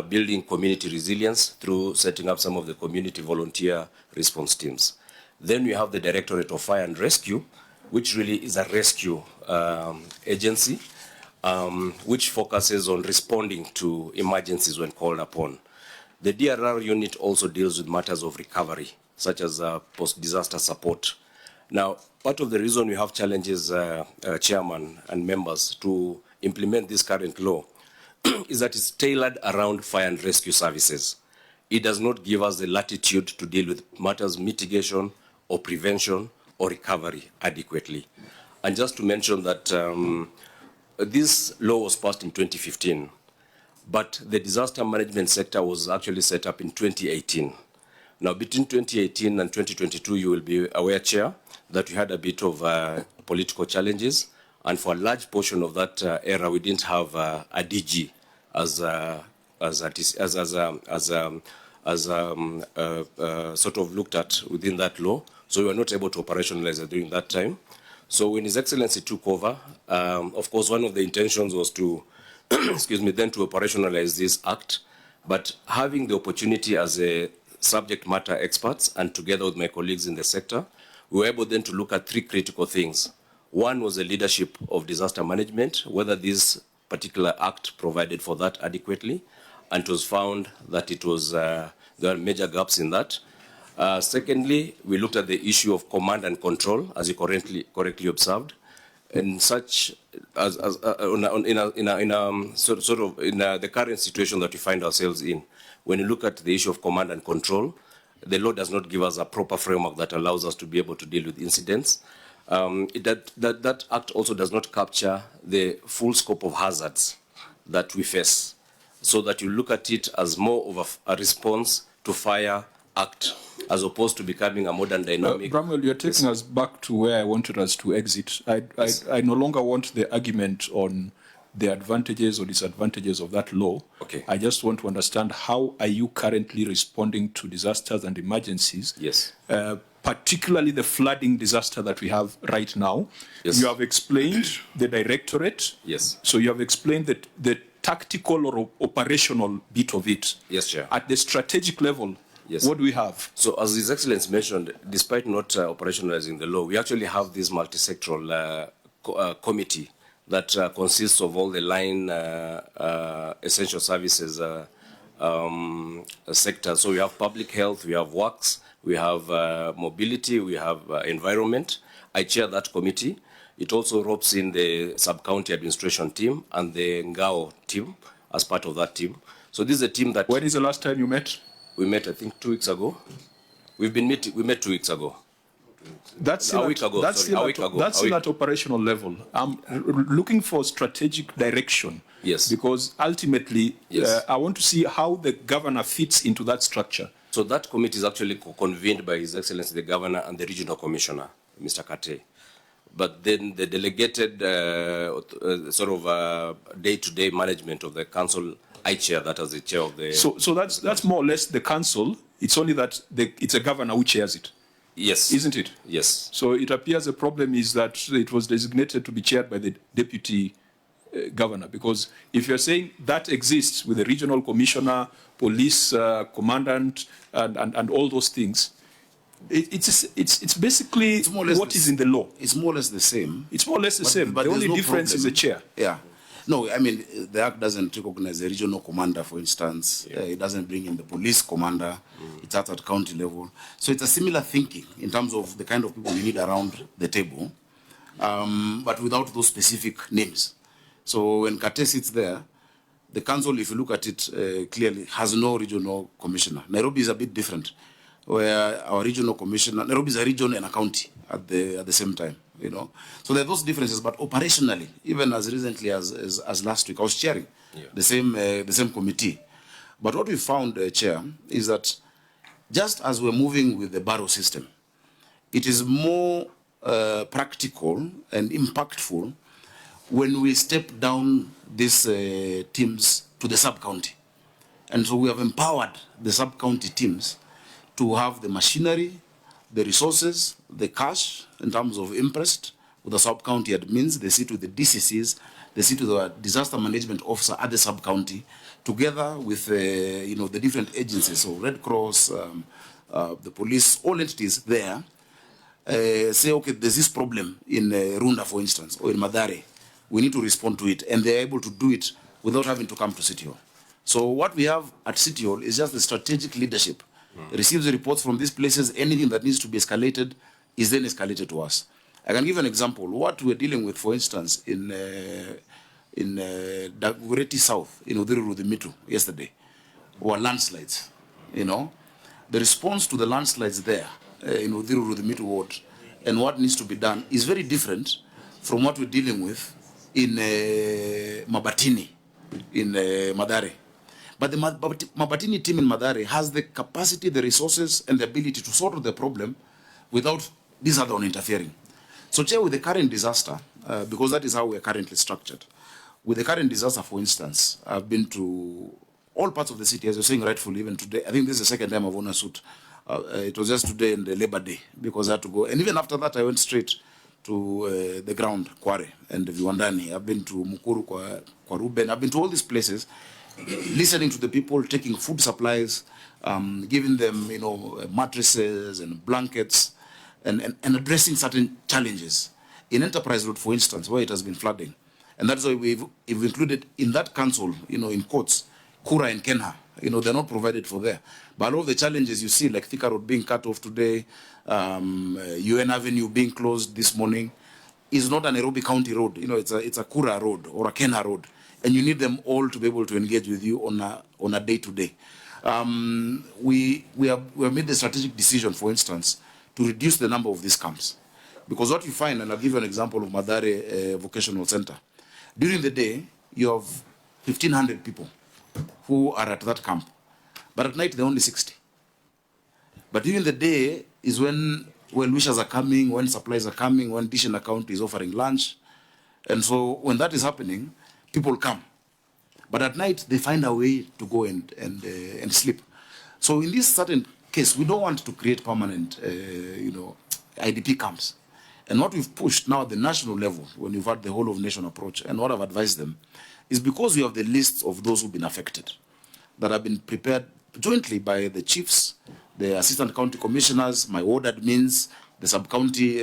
building community resilience through setting up some of the community volunteer response teams. Then we have the Directorate of Fire and Rescue, which really is a rescue agency, which focuses on responding to emergencies when called upon. The DRR unit also deals with matters of recovery, such as post-disaster support. Now, part of the reason we have challenges, Chairman and members, to implement this current law is that it's tailored around fire and rescue services. It does not give us the latitude to deal with matters mitigation or prevention or recovery adequately. And just to mention that this law was passed in 2015, but the disaster management sector was actually set up in 2018. Now, between 2018 and 2022, you will be aware, Chair, that we had a bit of political challenges, and for a large portion of that era, we didn't have a DG sort of looked at within that law. So we were not able to operationalize it during that time. So when His Excellency took over, of course, one of the intentions was to, excuse me, then to operationalize this act. But having the opportunity as a subject matter experts and together with my colleagues in the sector, we were able then to look at three critical things. One was the leadership of disaster management, whether this particular act provided for that adequately, and it was found that it was there are major gaps in that. Secondly, we looked at the issue of command and control, as you correctly observed, and such as the current situation that we find ourselves in. When you look at the issue of command and control, the law does not give us a proper framework that allows us to be able to deal with incidents. That act also does not capture the full scope of hazards that we face, so that you look at it as more of a response to fire act, as opposed to becoming a modern dynamic. Bramwell, you're taking us back to where I wanted us to exit. I no longer want the argument on the advantages or disadvantages of that law. Okay. I just want to understand, how are you currently responding to disasters and emergencies? Yes. Particularly the flooding disaster that we have right now. Yes. You have explained the directorate. Yes. So you have explained the tactical or operational bit of it. Yes, Chair. At the strategic level, yes. What do we have? So, as His Excellency mentioned, despite not operationalizing the law, we actually have this multi-sectoral committee that consists of all the line essential services sectors. So we have public health, we have works, we have mobility, we have environment. I chair that committee. It also ropes in the sub-county administration team and the Ngao team as part of that team. So this is a team that... When is the last time you met? We met, I think, 2 weeks ago. We met 2 weeks ago. That's a week ago. That's still at operational level. I'm looking for strategic direction. Yes. Because ultimately, yes. I want to see how the governor fits into that structure. So that committee is actually convened by His Excellency the Governor and the Regional Commissioner, Mr. Kate. But then the delegated day-to-day management of the council, I chair that as the chair of the... So that's more or less the council. It's only that it's a governor who chairs it. Yes. Isn't it? Yes. So it appears the problem is that it was designated to be chaired by the deputy governor, because if you're saying that exists with the regional commissioner, police commandant, and all those things, it's basically what is in the law. It's more or less the same. It's more or less the same. But the only difference is the chair. Yeah. No, I mean, the Act doesn't recognize the regional commander, for instance. Yeah. It doesn't bring in the police commander. It's at county level. So it's a similar thinking in terms of the kind of people we need around the table, but without those specific names. So when Kate sits there, the council, if you look at it clearly, has no regional commissioner. Nairobi is a bit different, where our regional commissioner, Nairobi is a region and a county at the same time. You know, so there are those differences, but operationally, even as recently as last week, I was chairing the same committee. But what we found, Chair, is that just as we're moving with the barrow system, it is more practical and impactful when we step down these teams to the sub-county. And so we have empowered the sub-county teams to have the machinery, the resources, the cash in terms of interest with the sub-county admins. They sit with the DCCs, they sit with the disaster management officer at the sub-county, together with the different agencies, so Red Cross, the police, all entities there, say, okay, there's this problem in Runda, for instance, or in Madare. We need to respond to it, and they're able to do it without having to come to City Hall. So what we have at City Hall is just the strategic leadership. Receives the reports from these places, anything that needs to be escalated is then escalated to us. I can give an example. What we're dealing with, for instance, in Dagoretti South, in Udhiruru-Mitu yesterday, were landslides, you know. The response to the landslides there in Udhiruru-Mitu ward and what needs to be done is very different from what we're dealing with in Mabatini, in Madare. But the Mabatini team in Madare has the capacity, the resources, and the ability to solve the problem without these other one interfering. So, Chair, with the current disaster, because that is how we are currently structured, with the current disaster, for instance, I've been to all parts of the city, as you're saying rightfully, even today. I think this is the second time I've worn a suit. It was just today in the Labor Day, because I had to go. And even after that, I went straight to the ground, Kware and Viwandani. I've been to Mukuru, Kwaruben. I've been to all these places, listening to the people, taking food supplies, giving them, mattresses and blankets, and addressing certain challenges. In Enterprise Road, for instance, where it has been flooding, And that's why we've included in that council, in quotes, Kura and Kenha. They're not provided for there. But all of the challenges you see, like Thika Road being cut off today, UN Avenue being closed this morning, is not a Nairobi County road. It's a Kura road or a Kenha road. And you need them all to be able to engage with you on a day-to-day. We have made the strategic decision, for instance, to reduce the number of these camps. Because what you find, and I'll give you an example of Madare Vocational Center. During the day, you have 1,500 people who are at that camp. But at night, they're only 60. But during the day is when wishers are coming, when supplies are coming, when Dish and Account is offering lunch. And so when that is happening, people come. But at night, they find a way to go and sleep. So in this certain case, we don't want to create permanent, IDP camps. And what we've pushed now at the national level, when you've had the whole of nation approach, and what I've advised them, is because we have the lists of those who've been affected that have been prepared jointly by the chiefs, the assistant county commissioners, my ward admins, the sub-county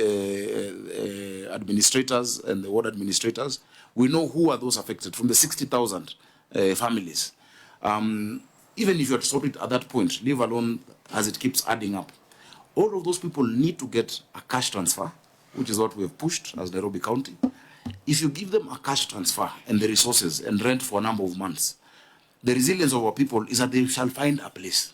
administrators, and the ward administrators. We know who are those affected from the 60,000 families. Even if you had stopped it at that point, leave alone as it keeps adding up, all of those people need to get a cash transfer, which is what we have pushed as Nairobi County. If you give them a cash transfer and the resources and rent for a number of months, the resilience of our people is that they shall find a place.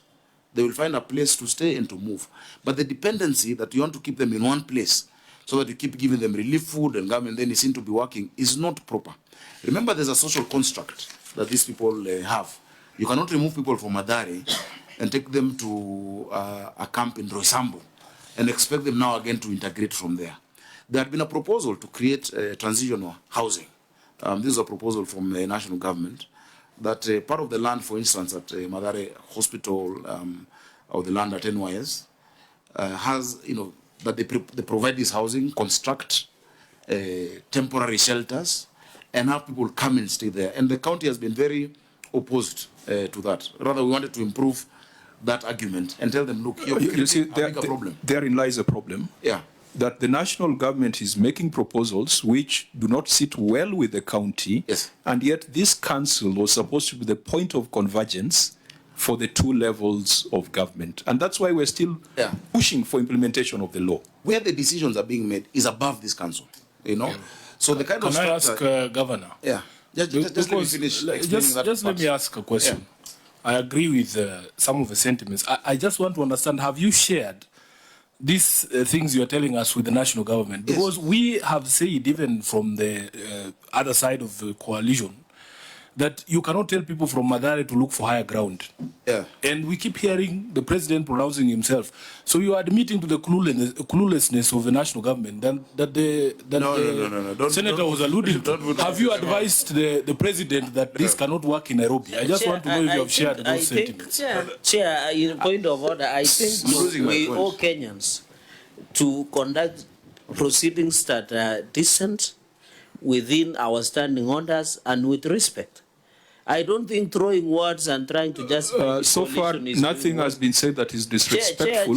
They will find a place to stay and to move. But the dependency that you want to keep them in one place so that you keep giving them relief food and government then is seen to be working is not proper. Remember, there's a social construct that these people have. You cannot remove people from Madare and take them to a camp in Roysambu and expect them now again to integrate from there. There had been a proposal to create transitional housing. This is a proposal from the national government that part of the land, for instance, at Madare Hospital or the land at NYS has, that they provide this housing, construct temporary shelters, and have people come and stay there. And the county has been very opposed to that. Rather, we wanted to improve that argument and tell them, look, you see, therein lies a problem. Yeah. That the national government is making proposals which do not sit well with the county, yes. And yet this council was supposed to be the point of convergence for the two levels of government. And that's why we're still pushing for implementation of the law. Where the decisions are being made is above this council, Yeah. So the kind of Can I ask Governor? Yeah. Just let me finish explaining that Just let me ask a question. Yeah. I agree with some of the sentiments. I just want to understand, have you shared these things you are telling us with the national government? Because we have said, even from the other side of the coalition, that you cannot tell people from Madare to look for higher ground. Yeah. And we keep hearing the president pronouncing himself. So you are admitting to the cluelessness of the national government that the senator was alluding to. Have you advised the president that this cannot work in Nairobi? I just want to know if you have shared those sentiments. Chair, in point of order, I think we owe Kenyans to conduct proceedings that are decent, within our standing orders, and with respect. I don't think throwing words and trying to just so far nothing has been said that is disrespectful.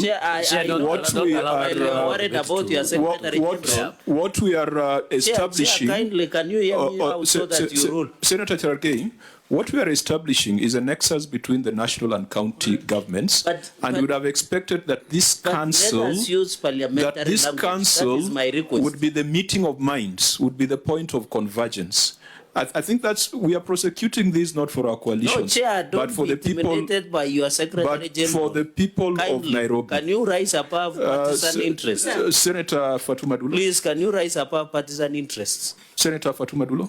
What we are establishing, kindly, can you hear me out so that you rule? Senator Cherargei, what we are establishing is a nexus between the national and county governments, and we would have expected that this council, would be the meeting of minds, would be the point of convergence. I think we are prosecuting this not for our coalition, no, Chair, but for the people, by your Secretary General. For the people of Nairobi. Can you rise above partisan interests? Senator Fatuma Dulo. Please, can you rise above partisan interests? Senator Fatuma Dulo.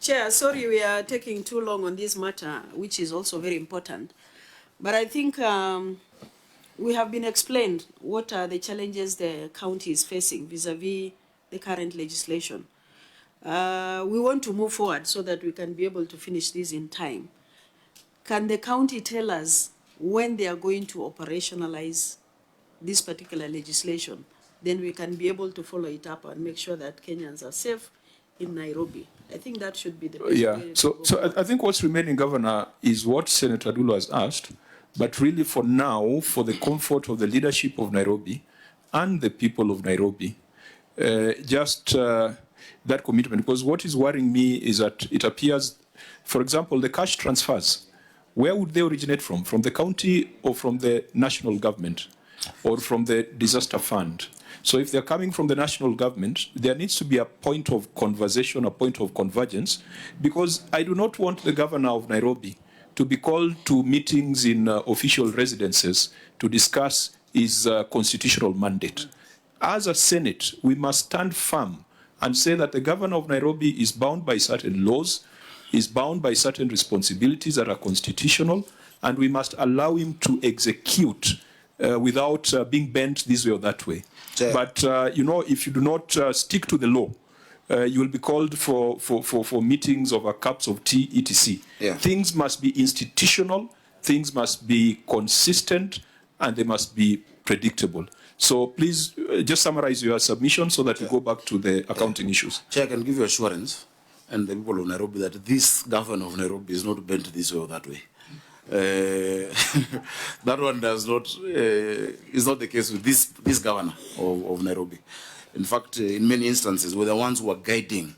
Chair, sorry we are taking too long on this matter, which is also very important. But I think we have been explained what are the challenges the county is facing vis-a-vis the current legislation. We want to move forward so that we can be able to finish this in time. Can the county tell us when they are going to operationalize this particular legislation? Then we can be able to follow it up and make sure that Kenyans are safe in Nairobi. I think that should be the best way So I think what's remaining, Governor, is what Senator Dulo has asked, but really for now, for the comfort of the leadership of Nairobi and the people of Nairobi, that commitment, because what is worrying me is that it appears, for example, the cash transfers, where would they originate from? From the county or from the national government or from the disaster fund? So if they're coming from the national government, there needs to be a point of conversation, a point of convergence, because I do not want the governor of Nairobi to be called to meetings in official residences to discuss his constitutional mandate. As a Senate, we must stand firm and say that the governor of Nairobi is bound by certain laws, is bound by certain responsibilities that are constitutional, and we must allow him to execute without being bent this way or that way. Chair. But, if you do not stick to the law, you will be called for meetings over cups of tea, etc. Yeah. Things must be institutional, things must be consistent, and they must be predictable. So please just summarize your submission so that we go back to the accounting issues. Chair, I can give you assurance, and the people of Nairobi, that this governor of Nairobi is not bent this way or that way. That one does not is not the case with this governor of Nairobi. In fact, in many instances, we're the ones who are guiding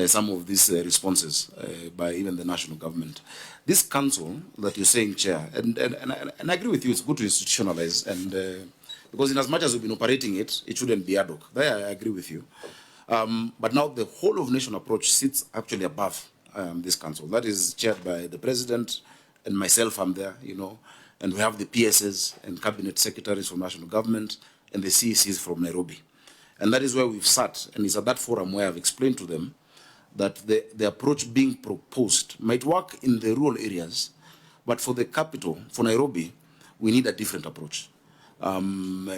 some of these responses by even the national government. This council that you're saying, Chair, and I agree with you, it's good to institutionalize, and because in as much as we've been operating it, it shouldn't be ad hoc. There I agree with you. But now the whole of nation approach sits actually above this council. That is chaired by the president, and myself, I'm there, and we have the PSs and cabinet secretaries from national government and the CECs from Nairobi. And that is where we've sat, and it's at that forum where I've explained to them that the approach being proposed might work in the rural areas, but for the capital, for Nairobi, we need a different approach. Not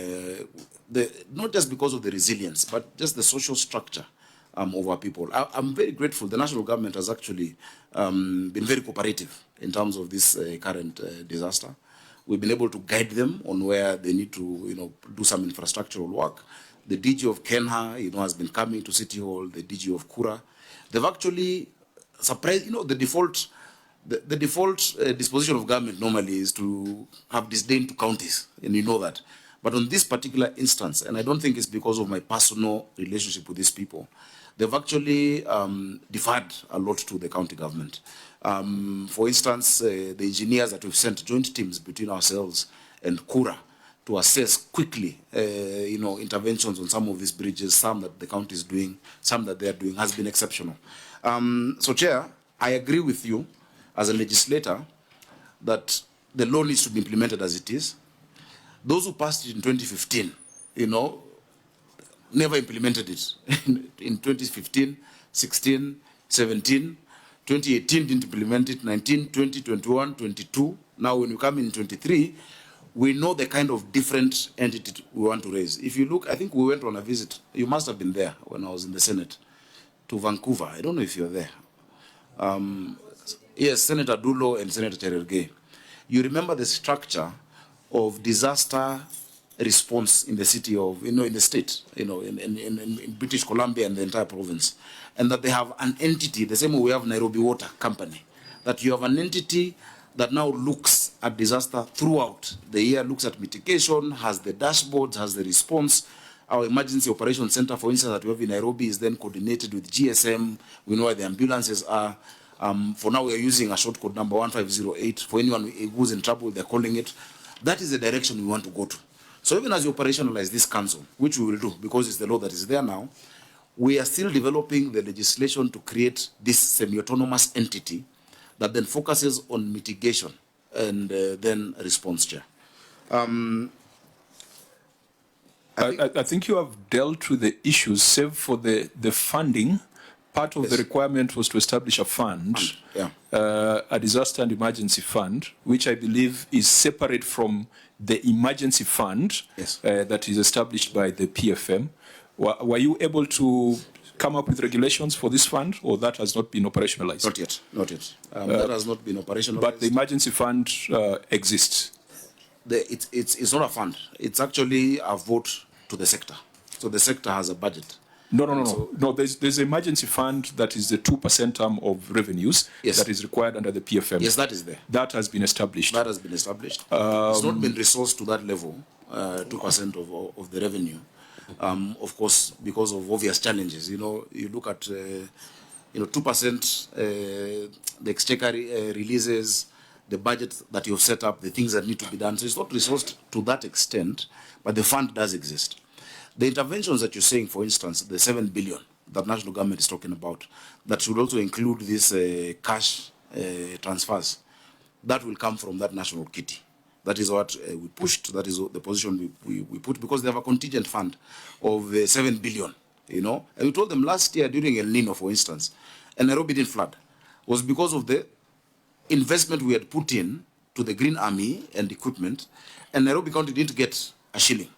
just because of the resilience, but just the social structure of our people. I'm very grateful. The national government has actually been very cooperative in terms of this current disaster. We've been able to guide them on where they need to, do some infrastructural work. The DG of Kenha, has been coming to City Hall. The DG of Kura, they've actually surprised. The default disposition of government normally is to have disdain to counties, and you know that. But on this particular instance, and I don't think it's because of my personal relationship with these people, they've actually deferred a lot to the county government. For instance, the engineers that we've sent joint teams between ourselves and Kura to assess quickly, interventions on some of these bridges, some that the county is doing, some that they're doing, has been exceptional. So, Chair, I agree with you as a legislator that the law needs to be implemented as it is. Those who passed it in 2015, never implemented it. In 2015, 16, 17, 2018 didn't implement it, 19, 20, 21, 22. Now when we come in 23, we know the kind of different entity we want to raise. If you look, I think we went on a visit, you must have been there when I was in the Senate, to Vancouver. I don't know if you're there. Yes, Senator Dulo and Senator Cherargei. You remember the structure of disaster response in the city of, in the state, in British Columbia and the entire province. And that they have an entity, the same way we have Nairobi Water Company, that you have an entity that now looks at disaster throughout the year, looks at mitigation, has the dashboards, has the response. Our emergency operations center, for instance, that we have in Nairobi is then coordinated with GSM. We know where the ambulances are. For now, we are using a short code number 1508. For anyone who's in trouble, they're calling it. That is the direction we want to go to. So even as you operationalize this council, which we will do because it's the law that is there now, we are still developing the legislation to create this semi-autonomous entity that then focuses on mitigation and then response, Chair. I think you have dealt with the issues, save for the funding. Part of the requirement was to establish a fund, a disaster and emergency fund, which I believe is separate from the emergency fund that is established by the PFM. Were you able to come up with regulations for this fund, or that has not been operationalized? Not yet, not yet. That has not been operationalized. But the emergency fund exists? It's not a fund. It's actually a vote to the sector. So the sector has a budget. No, there's an emergency fund that is the 2% term of revenues that is required under the PFM. Yes, that is there. That has been established. That has been established. It's not been resourced to that level, 2% of the revenue. of course, because of obvious challenges. You know, you look at, 2%, the exchequer releases, the budget that you've set up, the things that need to be done. So it's not resourced to that extent, but the fund does exist. The interventions that you're saying, for instance, the 7 billion that national government is talking about, that should also include these cash transfers, that will come from that national kitty. That is what we pushed. That is the position we put, because they have a contingent fund of 7 billion, you know. And we told them last year during El Nino, for instance, and Nairobi didn't flood, was because of the investment we had put in to the Green Army and equipment, and Nairobi County didn't get a shilling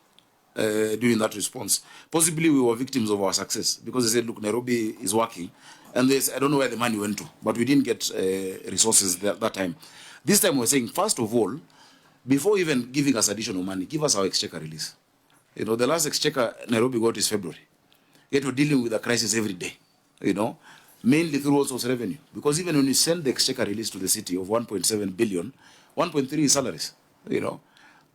during that response. Possibly we were victims of our success, because they said, look, Nairobi is working, and I don't know where the money went to, but we didn't get resources that time. This time we're saying, first of all, before even giving us additional money, give us our exchequer release. You know, the last exchequer Nairobi got is February. Yet we're dealing with a crisis every day, you know, mainly through all source revenue. Because even when you send the exchequer release to the city of 1.7 billion, 1.3 is salaries, you know.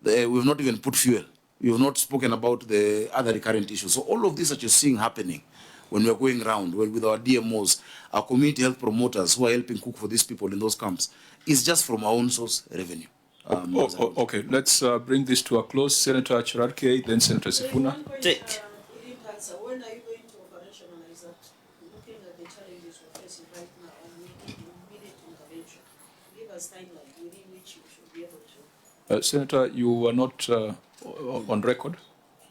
We've not even put fuel. We've not spoken about the other recurrent issues. So all of this that you're seeing happening when we're going around, with our DMOs, our community health promoters who are helping cook for these people in those camps, is just from our own source revenue. Okay, let's bring this to a close. Senator Cherargei, then Senator Sifuna. When are you going to operationalize that? Looking at the challenges we're facing right now and we need immediate intervention. Give us timeline within which you should be able to. Senator, you were not on record.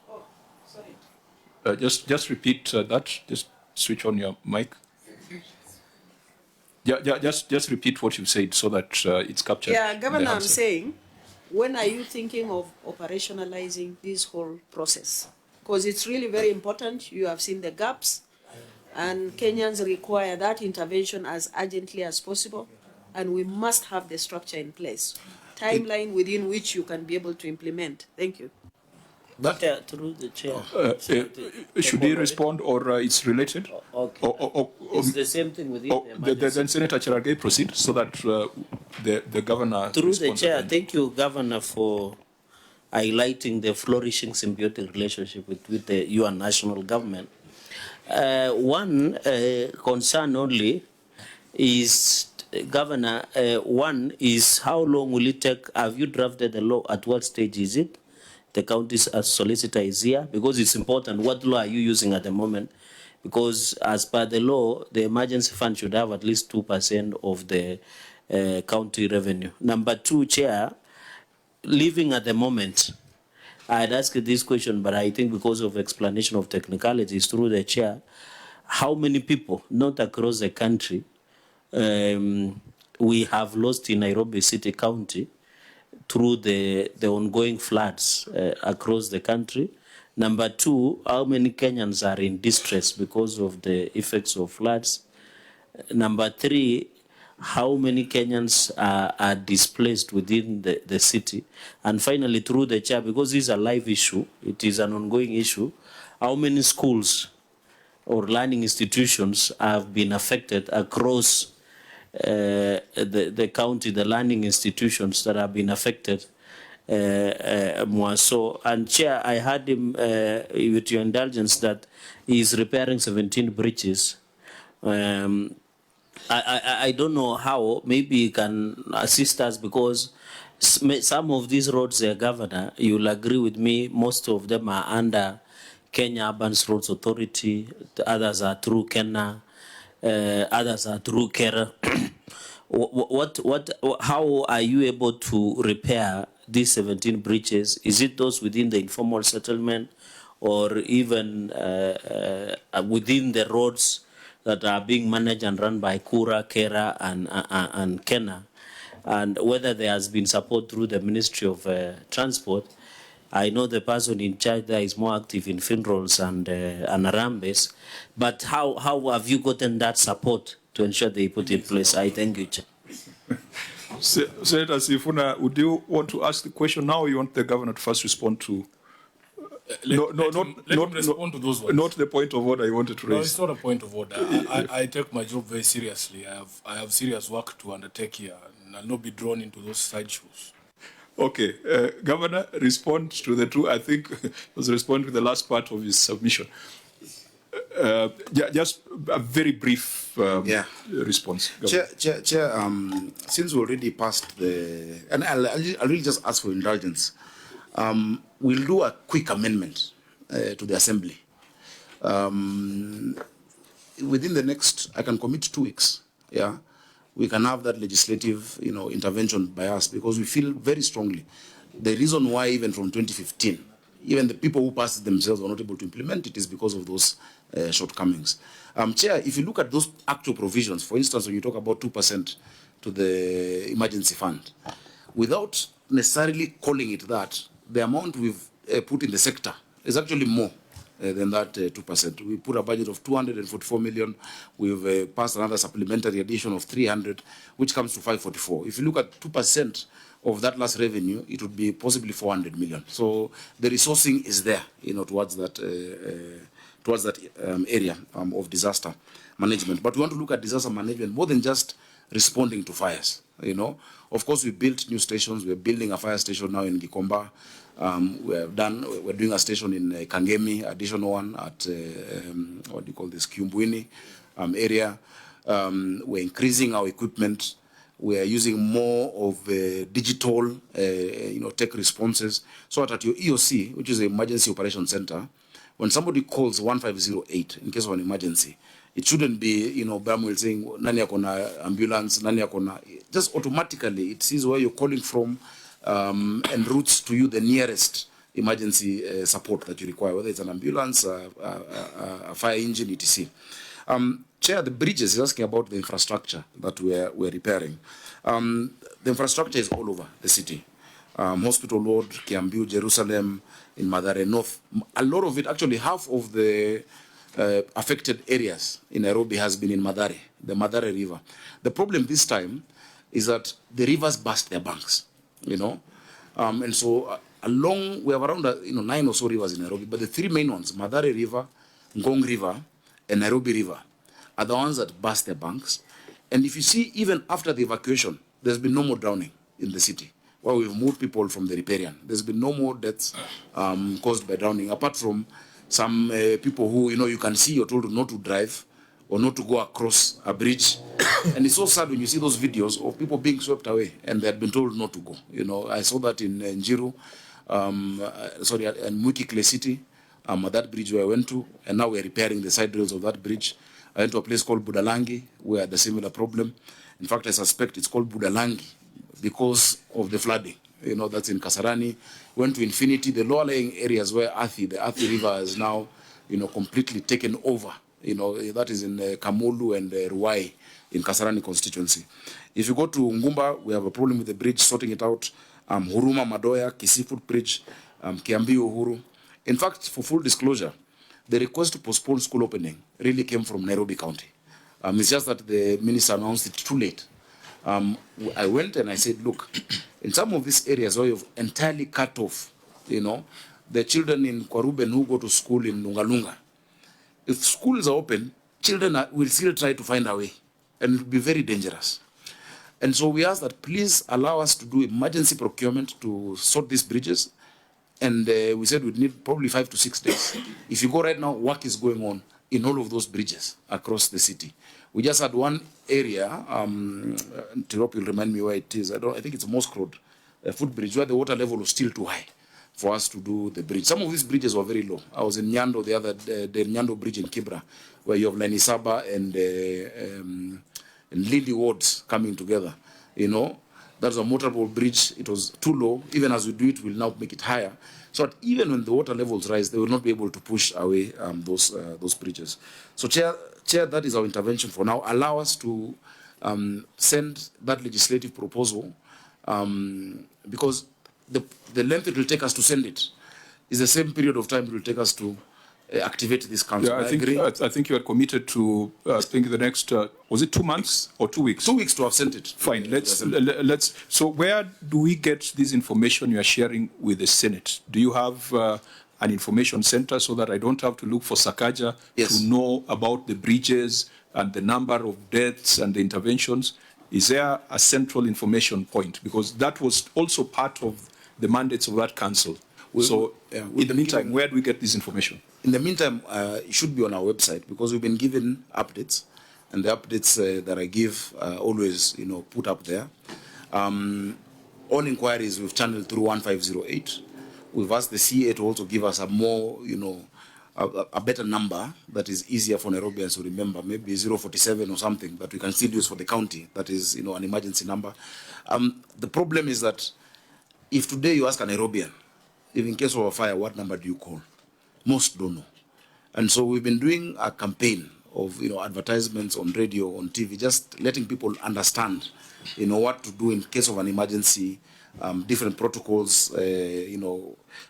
Oh, sorry. Just repeat that. Just switch on your mic. Yeah, just repeat what you said so that it's captured. Yeah, Governor, I'm saying, when are you thinking of operationalizing this whole process? Because it's really very important. You have seen the gaps, and Kenyans require that intervention as urgently as possible, and we must have the structure in place. Timeline within which you can be able to implement. Thank you. That through the chair. Should he respond, or it's related? Okay. It's the same thing with Then Senator Cherargei proceed so that the governor. Through the chair, thank you, Governor, for highlighting the flourishing symbiotic relationship with your national government. One concern only is, Governor, one is how long will it take? Have you drafted the law? At what stage is it? The county's solicitor is here, because it's important. What law are you using at the moment? Because as per the law, the emergency fund should have at least 2% of the county revenue. Number two, Chair, living at the moment, I'd ask you this question, but I think because of explanation of technicalities through the chair, how many people, not across the country, we have lost in Nairobi City County through the ongoing floods across the country? Number two, how many Kenyans are in distress because of the effects of floods? Number three, how many Kenyans are displaced within the city? And finally, through the chair, because this is a live issue, it is an ongoing issue, how many schools or learning institutions have been affected across the county, the learning institutions that have been affected more so? And Chair, I heard him, with your indulgence, that he is repairing 17 bridges. I don't know how. Maybe you can assist us, because some of these roads, Governor, you'll agree with me, most of them are under Kenya Urban Roads Authority, others are through Kenya, others are through Kera. How are you able to repair these 17 bridges? Is it those within the informal settlement, or even within the roads that are being managed and run by Kura, Kera, and Kenya? And whether there has been support through the Ministry of Transport. I know the person in charge there is more active in funerals and Arambes, but how have you gotten that support to ensure they put in place? I thank you, Chair. Senator Sifuna, would you want to ask the question now, or you want the governor to first respond to? Let him respond to those ones. Not the point of order I wanted to raise. No, it's not a point of order. I take my job very seriously. I have serious work to undertake here, and I'll not be drawn into those side shows. Okay, Governor, respond to the two. I think was respond to the last part of his submission. Just a very brief response. Chair, since we already passed the, and I'll really just ask for indulgence. We'll do a quick amendment to the Assembly. Within the next, I can commit 2 weeks. Yeah, we can have that legislative, intervention by us, because we feel very strongly the reason why even from 2015, even the people who passed it themselves were not able to implement it is because of those shortcomings. Chair, if you look at those actual provisions, for instance, when you talk about 2% to the emergency fund, without necessarily calling it that, the amount we've put in the sector is actually more than that 2%. We put a budget of 244 million. We've passed another supplementary addition of 300, which comes to 544. If you look at 2% of that last revenue, it would be possibly 400 million. So the resourcing is there, towards that area of disaster management. But we want to look at disaster management more than just responding to fires. Of course, we built new stations. We're building a fire station now in Gikomba. We're doing a station in Kangemi, additional one at what do you call this, Kiumbuini area. We're increasing our equipment. We are using more of digital, tech responses, so that at your EOC, which is the Emergency Operation Center, when somebody calls 1508 in case of an emergency, it shouldn't be, Bramwell saying, nani akona ambulance, nani akona, just automatically it sees where you're calling from and routes to you the nearest emergency support that you require, whether it's an ambulance, a fire engine, etc. Chair, the bridges is asking about the infrastructure that we're repairing. The infrastructure is all over the city. Hospital Road, Kiambu, Jerusalem, in Mathare North. A lot of it, actually half of the affected areas in Nairobi has been in Mathare, the Mathare River. The problem this time is that the rivers burst their banks, and so we have around 9 or so rivers in Nairobi, but the 3 main ones, Mathare River, Ngong River, and Nairobi River, are the ones that burst their banks. And if you see, even after the evacuation, there's been no more drowning in the city. Well, we've moved people from the riparian. There's been no more deaths caused by drowning, apart from some people who, you can see you're told not to drive or not to go across a bridge. And it's so sad when you see those videos of people being swept away and they had been told not to go. I saw that in Njiru, in Mwiki Clay City, that bridge where I went to, and now we're repairing the side rails of that bridge. I went to a place called Budalangi, where I had a similar problem. In fact, I suspect it's called Budalangi because of the flooding. That's in Kasarani. Went to Infinity, the lower lying areas where the Athi River is now, completely taken over. That is in Kamulu and Ruai in Kasarani constituency. If you go to Ngumba, we have a problem with the bridge, sorting it out. Huruma Madoya, Kisii Footbridge, Kiambi Uhuru. In fact, for full disclosure, the request to postpone school opening really came from Nairobi County. It's just that the minister announced it too late. I went and I said, look, in some of these areas where you've entirely cut off, the children in Kwaruben who go to school in Lungalunga, if schools are open, children will still try to find a way, and it will be very dangerous. And so we ask that please allow us to do emergency procurement to sort these bridges. And we said we'd need probably 5 to 6 days. If you go right now, work is going on in all of those bridges across the city. We just had one area, Tirop will remind me where it is. I think it's Mosque Road, a footbridge, where the water level was still too high for us to do the bridge. Some of these bridges were very low. I was in Nyando, the Nyando Bridge in Kibra, where you have Lanisaba and Lily wards coming together. That's a motorable bridge. It was too low. Even as we do it, we'll now make it higher, so that even when the water levels rise, they will not be able to push away those bridges. So, Chair, that is our intervention for now. Allow us to send that legislative proposal, because the length it will take us to send it is the same period of time it will take us to activate this council. Yeah, I think you are committed to, I think the next, was it 2 months or 2 weeks? 2 weeks to have sent it. Fine, let's, so where do we get this information you are sharing with the Senate? Do you have an information center so that I don't have to look for Sakaja to know about the bridges and the number of deaths and the interventions? Is there a central information point? Because that was also part of the mandates of that council. In the meantime, where do we get this information? In the meantime, it should be on our website because we've been given updates, and the updates that I give always, put up there. All inquiries we've channeled through 1508. We've asked the CA to also give us a more, a better number that is easier for Nairobians to remember, maybe 047 or something that we can still use for the county. That is, an emergency number. The problem is that if today you ask a Nairobian, if in case of a fire, what number do you call? Most don't know. And so we've been doing a campaign of, advertisements on radio, on TV, just letting people understand, what to do in case of an emergency, different protocols,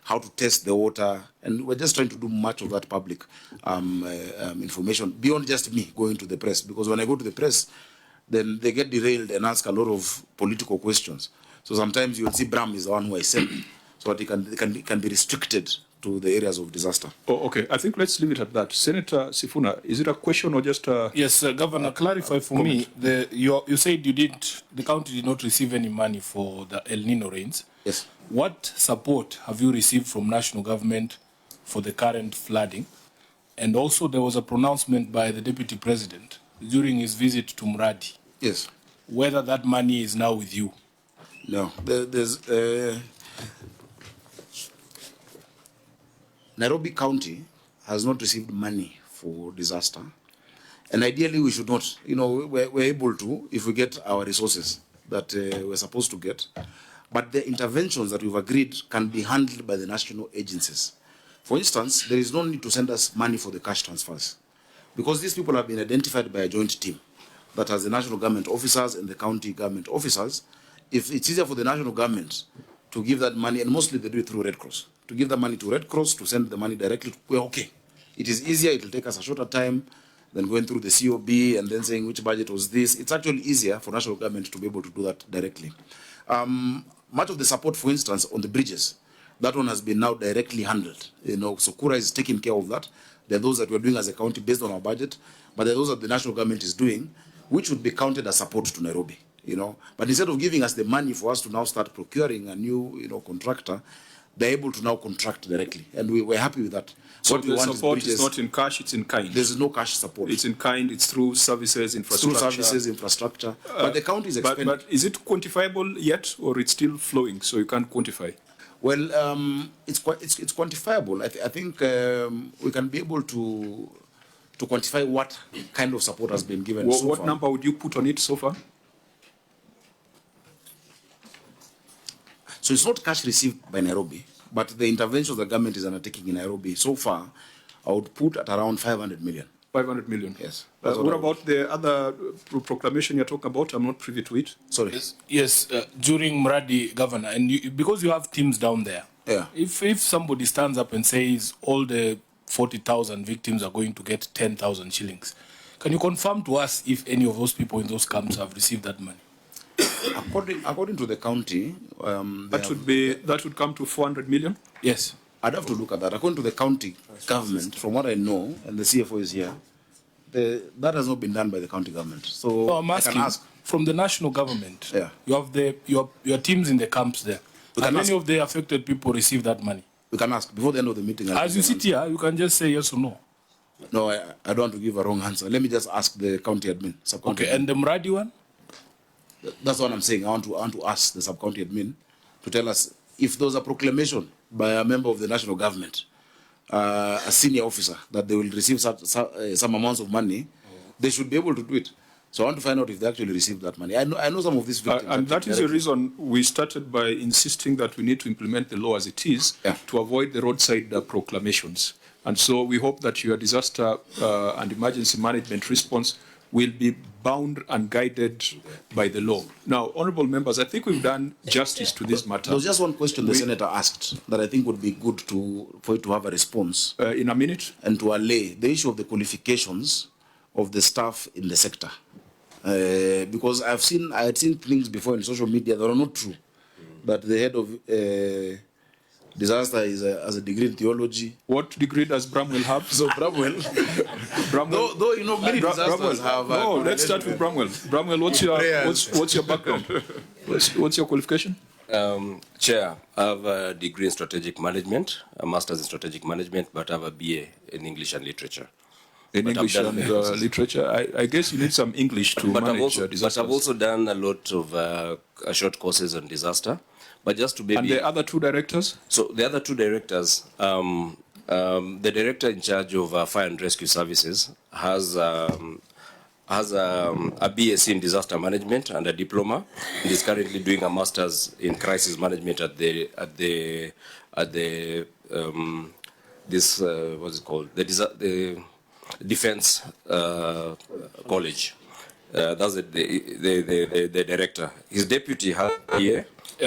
how to test the water. And we're just trying to do much of that public information beyond just me going to the press. Because when I go to the press, then they get derailed and ask a lot of political questions. So sometimes you'll see Bram is the one who I send, so that it can be restricted to the areas of disaster. Oh, okay. I think let's leave it at that. Senator Sifuna, is it a question or just a... Yes, Governor, clarify for me. You said the county did not receive any money for the El Nino rains. Yes. What support have you received from national government for the current flooding? And also there was a pronouncement by the Deputy President during his visit to Mradi. Yes. Whether that money is now with you. No. Nairobi County has not received money for disaster. And ideally we should not. We're able to if we get our resources that we're supposed to get. But the interventions that we've agreed can be handled by the national agencies. For instance, there is no need to send us money for the cash transfers, because these people have been identified by a joint team that has the national government officers and the county government officers. If it's easier for the national government to give that money, and mostly they do it through Red Cross, to give the money to Red Cross, to send the money directly, we're okay. It is easier, it will take us a shorter time than going through the COB and then saying which budget was this. It's actually easier for national government to be able to do that directly. Much of the support, for instance, on the bridges, that one has been now directly handled. So Kura is taking care of that. There are those that we're doing as a county based on our budget, but there are those that the national government is doing, which would be counted as support to Nairobi. But instead of giving us the money for us to now start procuring a new, contractor, they're able to now contract directly, and we're happy with that. So the support is not in cash; it's in kind. There's no cash support. It's in kind. It's through services, infrastructure. Through services, infrastructure. But the county is expending. But is it quantifiable yet, or it's still flowing? So you can't quantify. Well, it's quantifiable. I think we can be able to quantify what kind of support has been given so far. What number would you put on it so far? So it's not cash received by Nairobi, but the interventions the government is undertaking in Nairobi so far, I would put at around 500 million. 500 million? Yes. What about the other proclamation you're talking about? I'm not privy to it. Sorry. Yes, during Mradi, Governor, and because you have teams down there, yeah. If somebody stands up and says all the 40,000 victims are going to get 10,000 shillings, can you confirm to us if any of those people in those camps have received that money? According to the county, that would come to 400 million. Yes, I'd have to look at that. According to the county government, from what I know, and the CFO is here, that has not been done by the county government. So I'm asking, I can ask from the national government. Yeah. You have your teams in the camps there. Have any of the affected people receive that money? We can ask before the end of the meeting. As you sit here, you can just say yes or no. No, I don't want to give a wrong answer. Let me just ask the county admin. Okay, and the Mradi one? That's what I'm saying. I want to ask the sub-county admin to tell us if there was a proclamation by a member of the national government, a senior officer, that they will receive some amounts of money, they should be able to do it. So I want to find out if they actually received that money. I know some of these victims. And that is the reason we started by insisting that we need to implement the law as it is to avoid the roadside proclamations. And so we hope that your disaster and emergency management response will be bound and guided by the law. Now, honorable members, I think we've done justice to this matter. There was just one question the senator asked that I think would be good for you to have a response. In a minute? And to allay the issue of the qualifications of the staff in the sector. Because I had seen things before in social media that are not true. That the head of Disaster is as a degree in theology. What degree does Bramwell have? So Bramwell, though you know many disasters have. No, let's start with Bramwell. Bramwell, what's your background? What's your qualification? Chair, I have a degree in strategic management, a master's in strategic management, but I have a BA in English and literature. In English and literature, I guess you need some English to manage disasters. But I've also done a lot of short courses on disaster. But just to maybe... And the other two directors? So the other two directors, the director in charge of Fire and Rescue Services has a BSc in disaster management and a diploma, and is currently doing a master's in crisis management at the what's it called, the Defense College. That's the director. His deputy has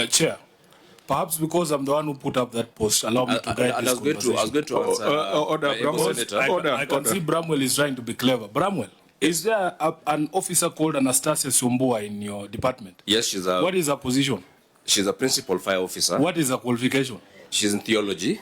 Chair, perhaps because I'm the one who put up that post, allow me to guide this conversation. I was going to answer. I can see Bramwell is trying to be clever. Bramwell, is there an officer called Anastasia Sumbua in your department? Yes, she's a... What is her position? She's a principal fire officer. What is her qualification? She's in theology.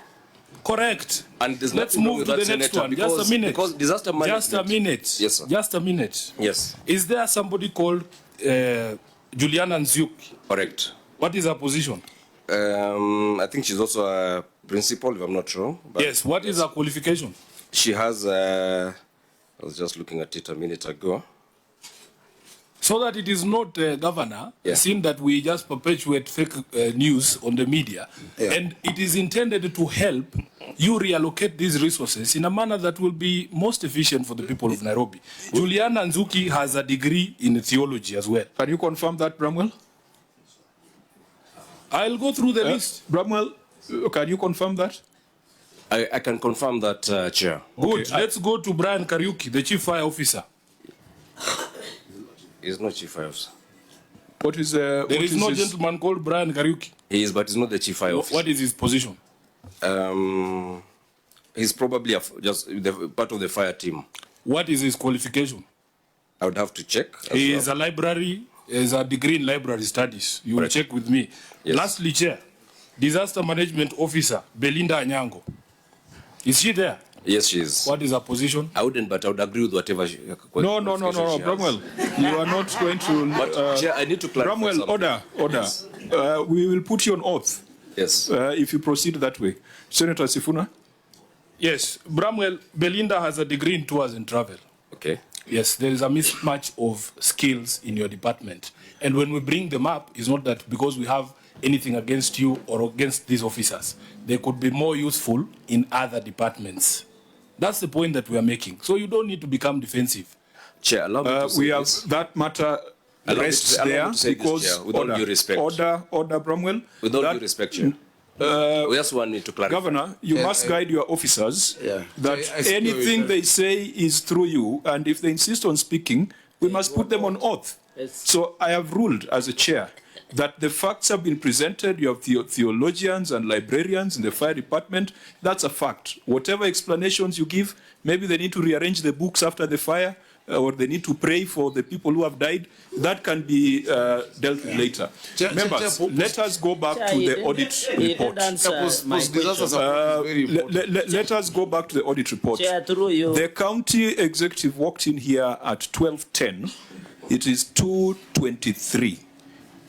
Correct. And let's move to the next one. Just a minute. Because disaster management... Just a minute. Yes, sir. Just a minute. Yes. Is there somebody called Juliana Nzuki? Correct. What is her position? I think she's also a principal, if I'm not wrong. But yes, what is her qualification? She has, I was just looking at it a minute ago. So that it is not, Governor, it seems that we just perpetuate fake news on the media. Yeah. And it is intended to help you reallocate these resources in a manner that will be most efficient for the people of Nairobi. Juliana Nzuki has a degree in theology as well. Can you confirm that, Bramwell? I'll go through the list. Bramwell, can you confirm that? I can confirm that, Chair. Good. Okay. Let's go to Brian Kariuki, the Chief Fire Officer. He's not Chief Fire Officer. What is there is no gentleman called Brian Kariuki. He is, but he's not the Chief Fire Officer. What is his position? He's probably just part of the fire team. What is his qualification? I would have to check. He is a library. Is a degree in library studies. You will check with me. Yes. Lastly, Chair, Disaster Management Officer, Belinda Anyango. Is she there? Yes, she is. What is her position? I wouldn't, but I would agree with whatever she... No, Bramwell. You are not going to... But, Chair, I need to clarify Bramwell, order. Yes. We will put you on oath. Yes. If you proceed that way. Senator Sifuna? Yes. Bramwell, Belinda has a degree in tours and travel. Okay. Yes, there is a mismatch of skills in your department. And when we bring them up, it's not that because we have anything against you or against these officers. They could be more useful in other departments. That's the point that we are making. So you don't need to become defensive. Chair, allow me to say we have this. That matter rests there because with all due respect. Order, Bramwell. With all due respect, Chair. We just want to clarify. Governor, you must guide your officers that anything they say is through you, and if they insist on speaking, we must put them on oath. So I have ruled as a chair that the facts have been presented. You have theologians and librarians in the fire department. That's a fact. Whatever explanations you give, maybe they need to rearrange the books after the fire, or they need to pray for the people who have died. That can be dealt with later. Members, let us go back to the audit report. Let us go back to the audit report. The county executive walked in here at 12:10. It is 2:23.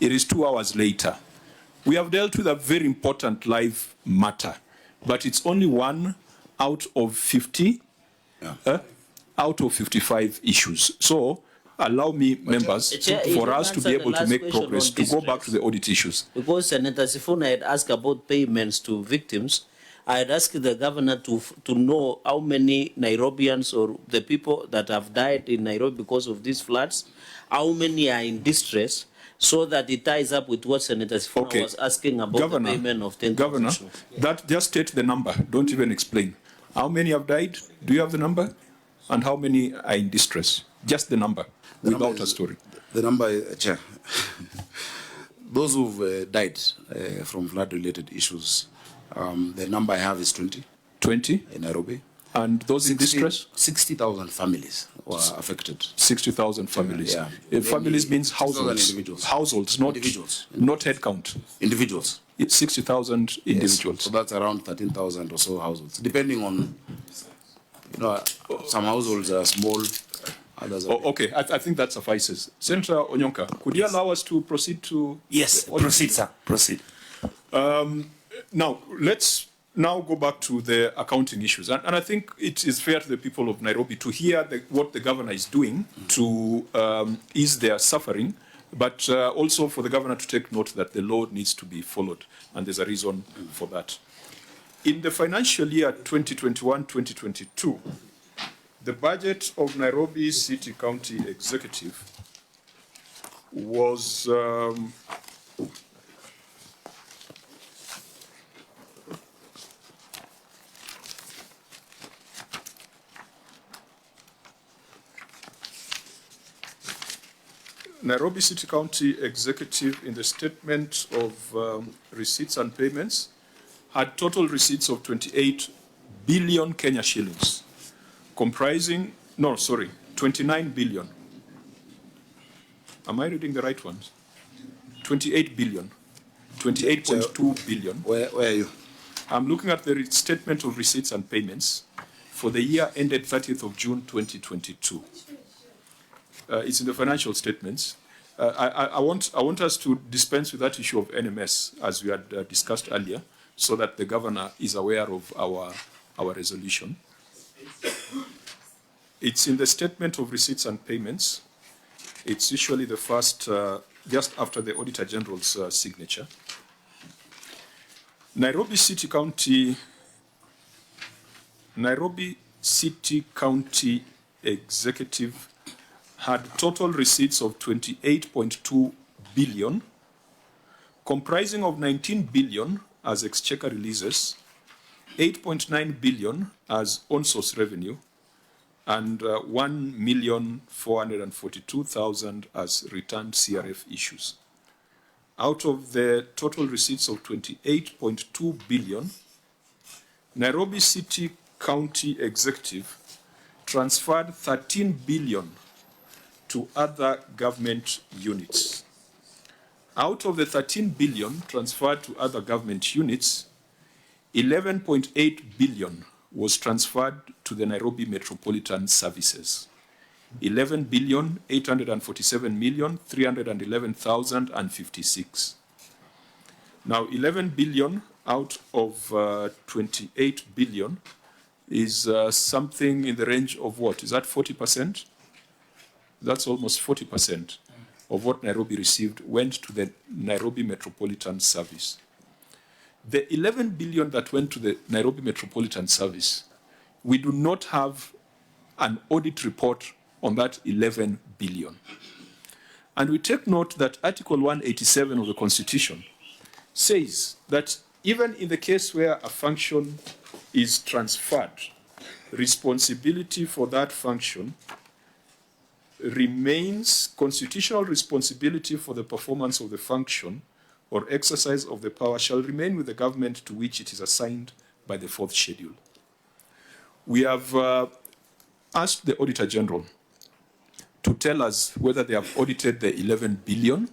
It is 2 hours later. We have dealt with a very important live matter, but it's only one out of 50. Out of 55 issues. So allow me, members, for us to be able to make progress, to go back to the audit issues. Because Senator Sifuna had asked about payments to victims, I had asked the governor to know how many Nairobians or the people that have died in Nairobi because of these floods, how many are in distress, so that it ties up with what Senator Sifuna was asking about the payment of 10,000. Governor, that just state the number. Don't even explain. How many have died? Do you have the number? And how many are in distress? Just the number, without a story. The number, Chair. Those who've died from flood-related issues, the number I have is 20. 20? In Nairobi. And those in distress? 60,000 families were affected. 60,000 families. Yeah. Families means households. Individuals. Households, not individuals. Not head count. Individuals. 60,000 individuals. So that's around 13,000 or so households, depending on, some households are small, others are. Okay, I think that suffices. Senator Onyonka, could you allow us to proceed to? Yes, proceed, sir. Proceed. Now, let's now go back to the accounting issues. And I think it is fair to the people of Nairobi to hear what the governor is doing to ease their suffering, but also for the governor to take note that the law needs to be followed, and there's a reason for that. In the financial year 2021-2022, the budget of Nairobi City County Executive was Nairobi City County Executive, in the statement of receipts and payments, had total receipts of 28 billion Kenya shillings, comprising, 29 billion. Am I reading the right ones? 28 billion, 28.2 billion. Where are you? I'm looking at the statement of receipts and payments for the year ended 30th of June 2022. It's in the financial statements. I want us to dispense with that issue of NMS, as we had discussed earlier, so that the governor is aware of our resolution. It's in the statement of receipts and payments. It's usually the first, just after the Auditor General's signature. Nairobi City County Executive had total receipts of 28.2 billion, comprising of 19 billion as exchequer releases, 8.9 billion as on-source revenue, and 1,442,000 as returned CRF issues. Out of the total receipts of 28.2 billion, Nairobi City County Executive transferred 13 billion to other government units. Out of the 13 billion transferred to other government units, 11.8 billion was transferred to the Nairobi Metropolitan Services. 11,847,311,056. Now, 11 billion out of 28 billion is something in the range of what? Is that 40%? That's almost 40% of what Nairobi received went to the Nairobi Metropolitan Service. The 11 billion that went to the Nairobi Metropolitan Service, we do not have an audit report on that 11 billion. And we take note that Article 187 of the Constitution says that even in the case where a function is transferred, responsibility for that function remains, constitutional responsibility for the performance of the function or exercise of the power shall remain with the government to which it is assigned by the 4th schedule. We have asked the Auditor General to tell us whether they have audited the 11 billion.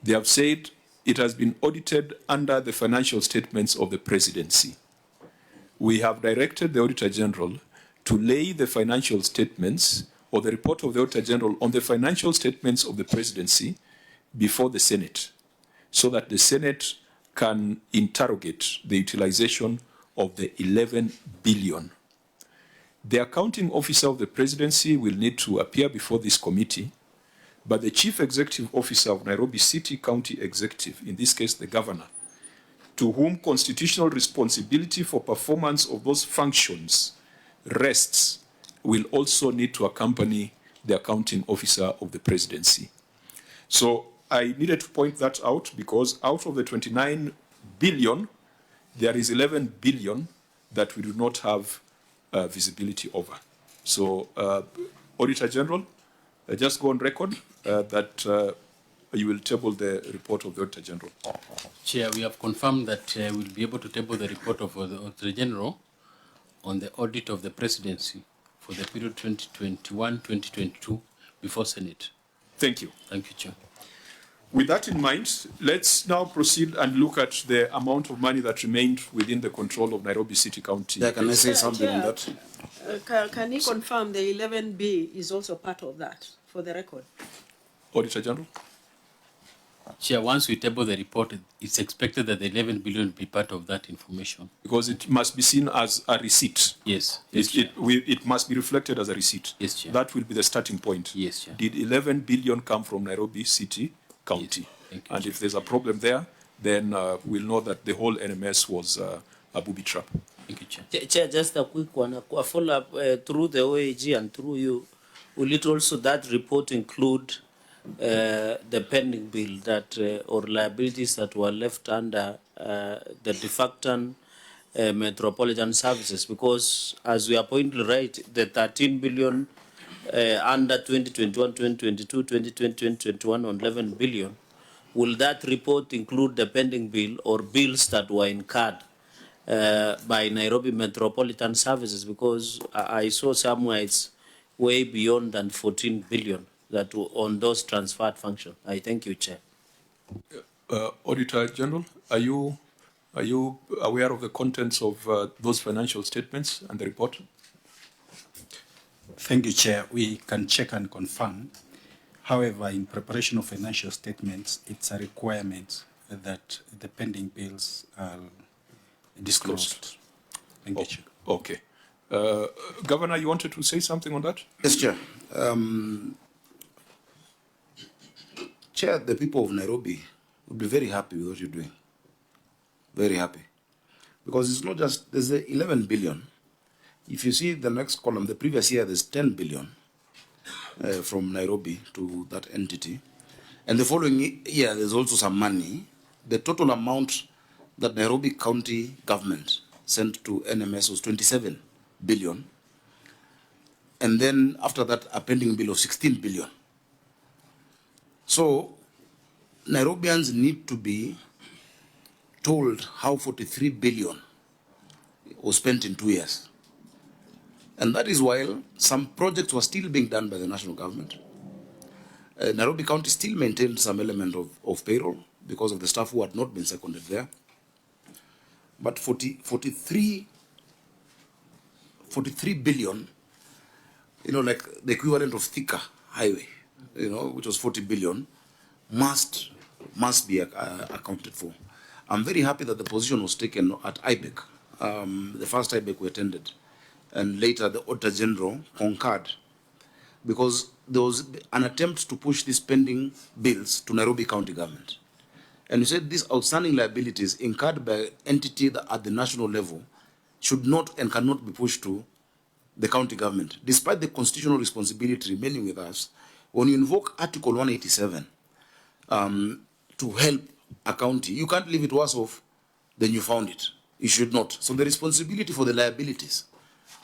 They have said it has been audited under the financial statements of the presidency. We have directed the Auditor General to lay the financial statements or the report of the Auditor General on the financial statements of the presidency before the Senate, so that the Senate can interrogate the utilization of the 11 billion. The accounting officer of the presidency will need to appear before this committee, but the chief executive officer of Nairobi City County Executive, in this case the governor, to whom constitutional responsibility for performance of those functions rests, will also need to accompany the accounting officer of the presidency. So I needed to point that out because out of the 29 billion, there is 11 billion that we do not have visibility over. So, Auditor General, just go on record that you will table the report of the Auditor General. Chair, we have confirmed that we'll be able to table the report of the Auditor General on the audit of the presidency for the period 2021-2022 before Senate. Thank you. Thank you, Chair. With that in mind, let's now proceed and look at the amount of money that remained within the control of Nairobi City County. Yeah, can I say something on that? Can you confirm the 11B is also part of that, for the record? Auditor General? Chair, once we table the report, it's expected that the 11 billion will be part of that information. Because it must be seen as a receipt. Yes. It must be reflected as a receipt. Yes, Chair. That will be the starting point. Yes, Chair. Did 11 billion come from Nairobi City County? Yes. Thank you, And Chair. if there's a problem there, then we'll know that the whole NMS was a booby trap. Thank you, Chair. Chair, just a quick one, a follow-up through the OAG and through you. Will it also, that report include the pending bill that or liabilities that were left under the de facto metropolitan services? Because as we are pointing right, the 13 billion under 2021, 2022, 2020, 2021 on 11 billion, will that report include the pending bill or bills that were incurred by Nairobi Metropolitan Services? Because I saw somewhere it's way beyond than 14 billion that on those transferred functions. I thank you, Chair. Auditor General, are you aware of the contents of those financial statements and the report? Thank you, Chair. We can check and confirm. However, in preparation of financial statements, it's a requirement that the pending bills are disclosed. Thank you, Chair. Okay. Governor, you wanted to say something on that? Yes, Chair. Chair, the people of Nairobi will be very happy with what you're doing. Very happy. Because it's not just, there's 11 billion. If you see the next column, the previous year, there's 10 billion from Nairobi to that entity. And the following year, there's also some money. The total amount that Nairobi County government sent to NMS was 27 billion. And then after that, a pending bill of 16 billion. So Nairobians need to be told how 43 billion was spent in 2 years. And that is while some projects were still being done by the national government. Nairobi County still maintained some element of payroll because of the staff who had not been seconded there. But 43 billion, you know, like the equivalent of Thika Highway, you know, which was 40 billion, must be accounted for. I'm very happy that the position was taken at IBEC, the first IBEC we attended, and later the Auditor General concurred, because there was an attempt to push these pending bills to Nairobi County government. And you said these outstanding liabilities incurred by entity that at the national level should not and cannot be pushed to the county government, despite the constitutional responsibility remaining with us. When you invoke Article 187 to help a county, you can't leave it worse off than you found it. You should not. So the responsibility for the liabilities,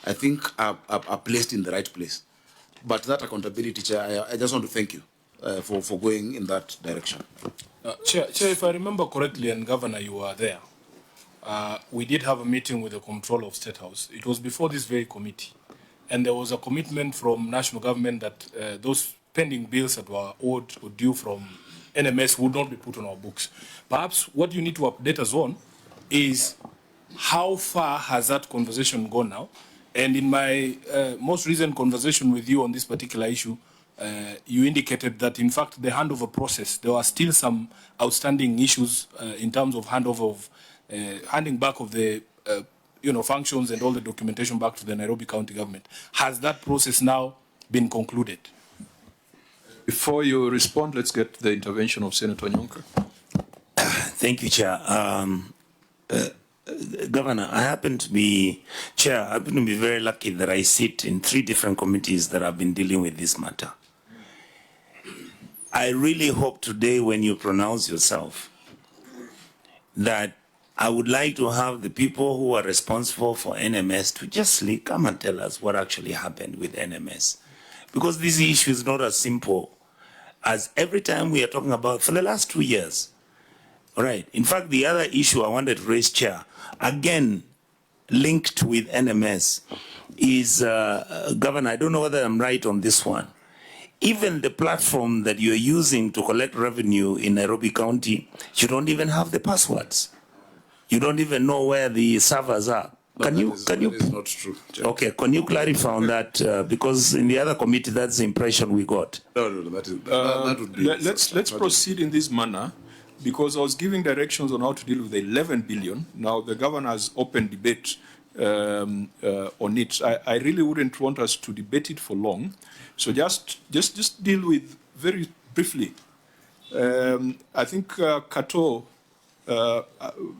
I think, are placed in the right place. But that accountability, Chair, I just want to thank you for going in that direction. Chair, if I remember correctly, and Governor, you were there, we did have a meeting with the Comptroller of State House. It was before this very committee. And there was a commitment from national government that those pending bills that were owed or due from NMS would not be put on our books. Perhaps what you need to update us on is how far has that conversation gone now? And in my most recent conversation with you on this particular issue, you indicated that, in fact, the handover process, there are still some outstanding issues in terms of handover of handing back of the functions and all the documentation back to the Nairobi County government. Has that process now been concluded? Before you respond, let's get the intervention of Senator Nyonka. Thank you, Chair. Governor, I happen to be very lucky that I sit in 3 different committees that have been dealing with this matter. I really hope today when you pronounce yourself that I would like to have the people who are responsible for NMS to just come and tell us what actually happened with NMS. Because this issue is not as simple as every time we are talking about for the last 2 years. All right. In fact, the other issue I wanted to raise, Chair, again, linked with NMS, is, Governor, I don't know whether I'm right on this one, even the platform that you're using to collect revenue in Nairobi County, you don't even have the passwords. You don't even know where the servers are. That is not true. Okay, can you clarify on that? Because in the other committee, that's the impression we got. No, that would be. Let's proceed in this manner, because I was giving directions on how to deal with the 11 billion. Now the governor has opened debate on it. I really wouldn't want us to debate it for long, so just deal with very briefly. I think Kato,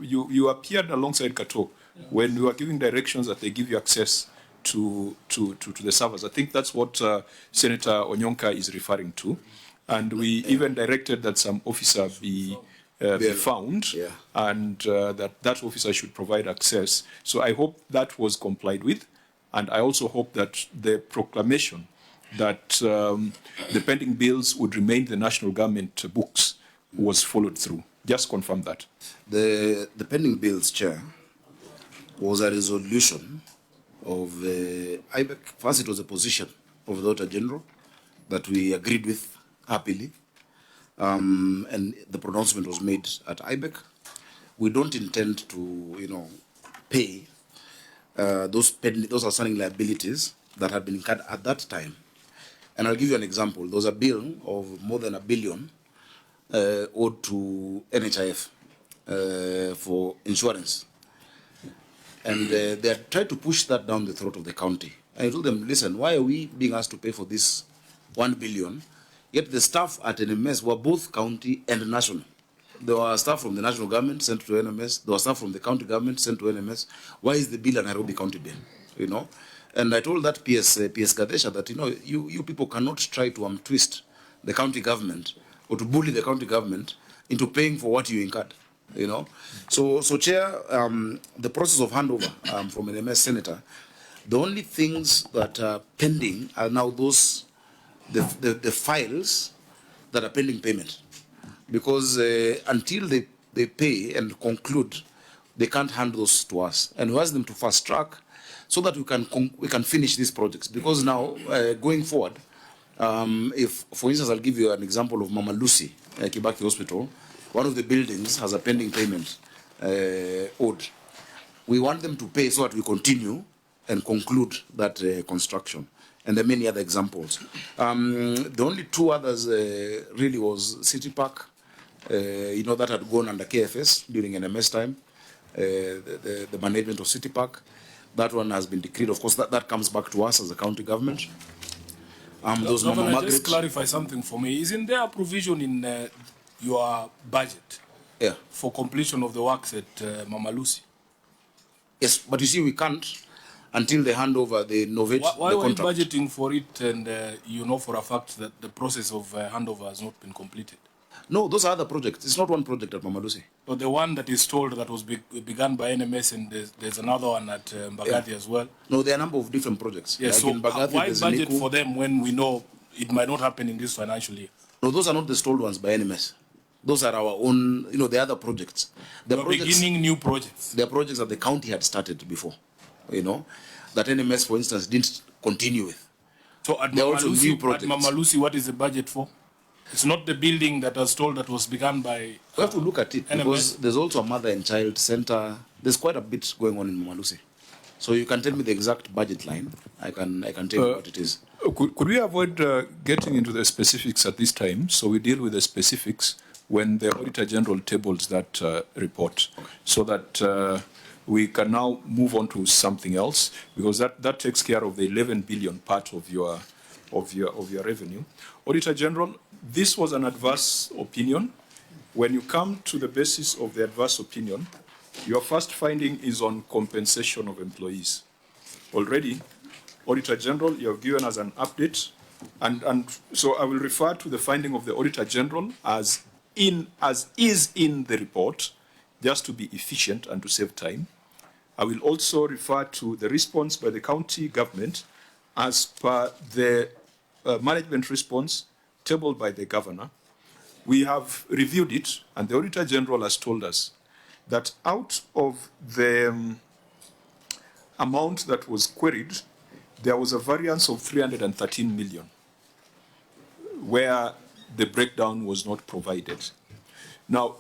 you appeared alongside Kato when we were giving directions that they give you access to the servers. I think that's what Senator Onyonka is referring to. And we even directed that some officer be found, and that officer should provide access. So I hope that was complied with. And I also hope that the proclamation that the pending bills would remain the national government books was followed through. Just confirm that. The pending bills, Chair, was a resolution of IBEC. First, it was a position of the Auditor General that we agreed with happily, and the pronouncement was made at IBEC. We don't intend to, pay those outstanding liabilities that had been incurred at that time. And I'll give you an example. There was a bill of more than $1 billion owed to NHIF for insurance. And they had tried to push that down the throat of the county. And I told them, listen, why are we being asked to pay for this $1 billion? Yet the staff at NMS were both county and national. There were staff from the national government sent to NMS. There were staff from the county government sent to NMS. Why is the bill a Nairobi County bill? And I told that PS Gadesha that, you people cannot try to twist the county government or to bully the county government into paying for what you incurred. So Chair, the process of handover from an MS senator, the only things that are pending are now the files that are pending payment, because until they pay and conclude, they can't hand those to us, and we ask them to fast track so that we can finish these projects. Because now going forward, if, for instance, I'll give you an example of Mama Lucy Kibaki Hospital. One of the buildings has a pending payment owed. We want them to pay so that we continue and conclude that construction. And there are many other examples. The only two others really was City Park, that had gone under KFS during NMS time, the management of City Park. That one has been decreed. Of course, that comes back to us as a county government. Those Mama Margaret. Just clarify something for me. Isn't there a provision in your budget for completion of the works at Mama Lucy? Yes, but you see, we can't until they hand over the Novate the contract. Why are you budgeting for it, and you know for a fact that the process of handover has not been completed? No, those are other projects. It's not one project at Mama Lucy. So the one that is told that was begun by NMS, and there's another one at Mbagathi as well? No, there are a number of different projects. Yes, so why budget for them when we know it might not happen in this financial year? No, those are not the stalled ones by NMS. Those are our own, the other projects. Beginning new projects. They are projects that the county had started before, that NMS, for instance, didn't continue with. So at Mama Lucy, what is the budget for? It's not the building that was told that was begun by we have to look at it, NMS. Because there's also a mother and child center. There's quite a bit going on in Mama Lucy. So you can tell me the exact budget line. I can tell you what it is. Could we avoid getting into the specifics at this time? So we deal with the specifics when the Auditor General tables that report, so that we can now move on to something else, because that takes care of the 11 billion part of your revenue. Auditor General, this was an adverse opinion. When you come to the basis of the adverse opinion, your first finding is on compensation of employees. Already, Auditor General, you have given us an update, and so I will refer to the finding of the Auditor General as is in the report, just to be efficient and to save time. I will also refer to the response by the county government as per the management response tabled by the governor. We have reviewed it, and the Auditor General has told us that out of the amount that was queried, there was a variance of 313 million. where the breakdown was not provided. Now,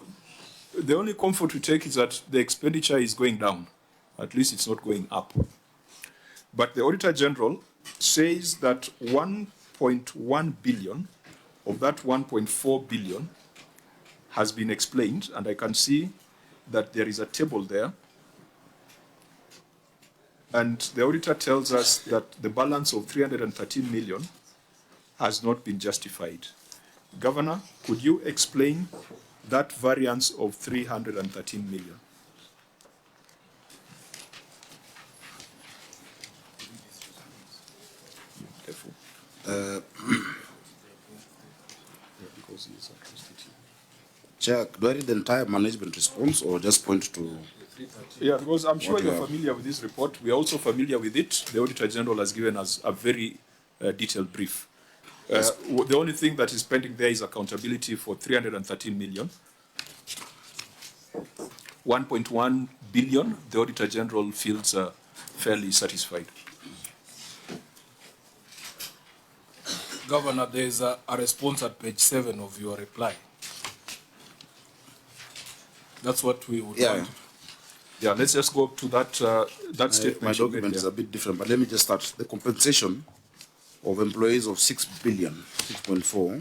the only comfort we take is that the expenditure is going down. At least it's not going up. But the Auditor General says that 1.1 billion of that 1.4 billion has been explained, and I can see that there is a table there. And the auditor tells us that the balance of 313 million has not been justified. Governor, could you explain that variance of 313 million? Chair, do I read the entire management response or just point to? Yeah, because I'm sure what we you're have? familiar with this report. We are also familiar with it. The Auditor General has given us a very detailed brief. The only thing that is pending there is accountability for 313 million. 1.1 billion, the Auditor General feels fairly satisfied. Governor, there is a response at page 7 of your reply. That's what we would want. Yeah, let's just go up to that that statement. My document is a bit different, but let me just start. The compensation of employees of 6 billion, 6.4,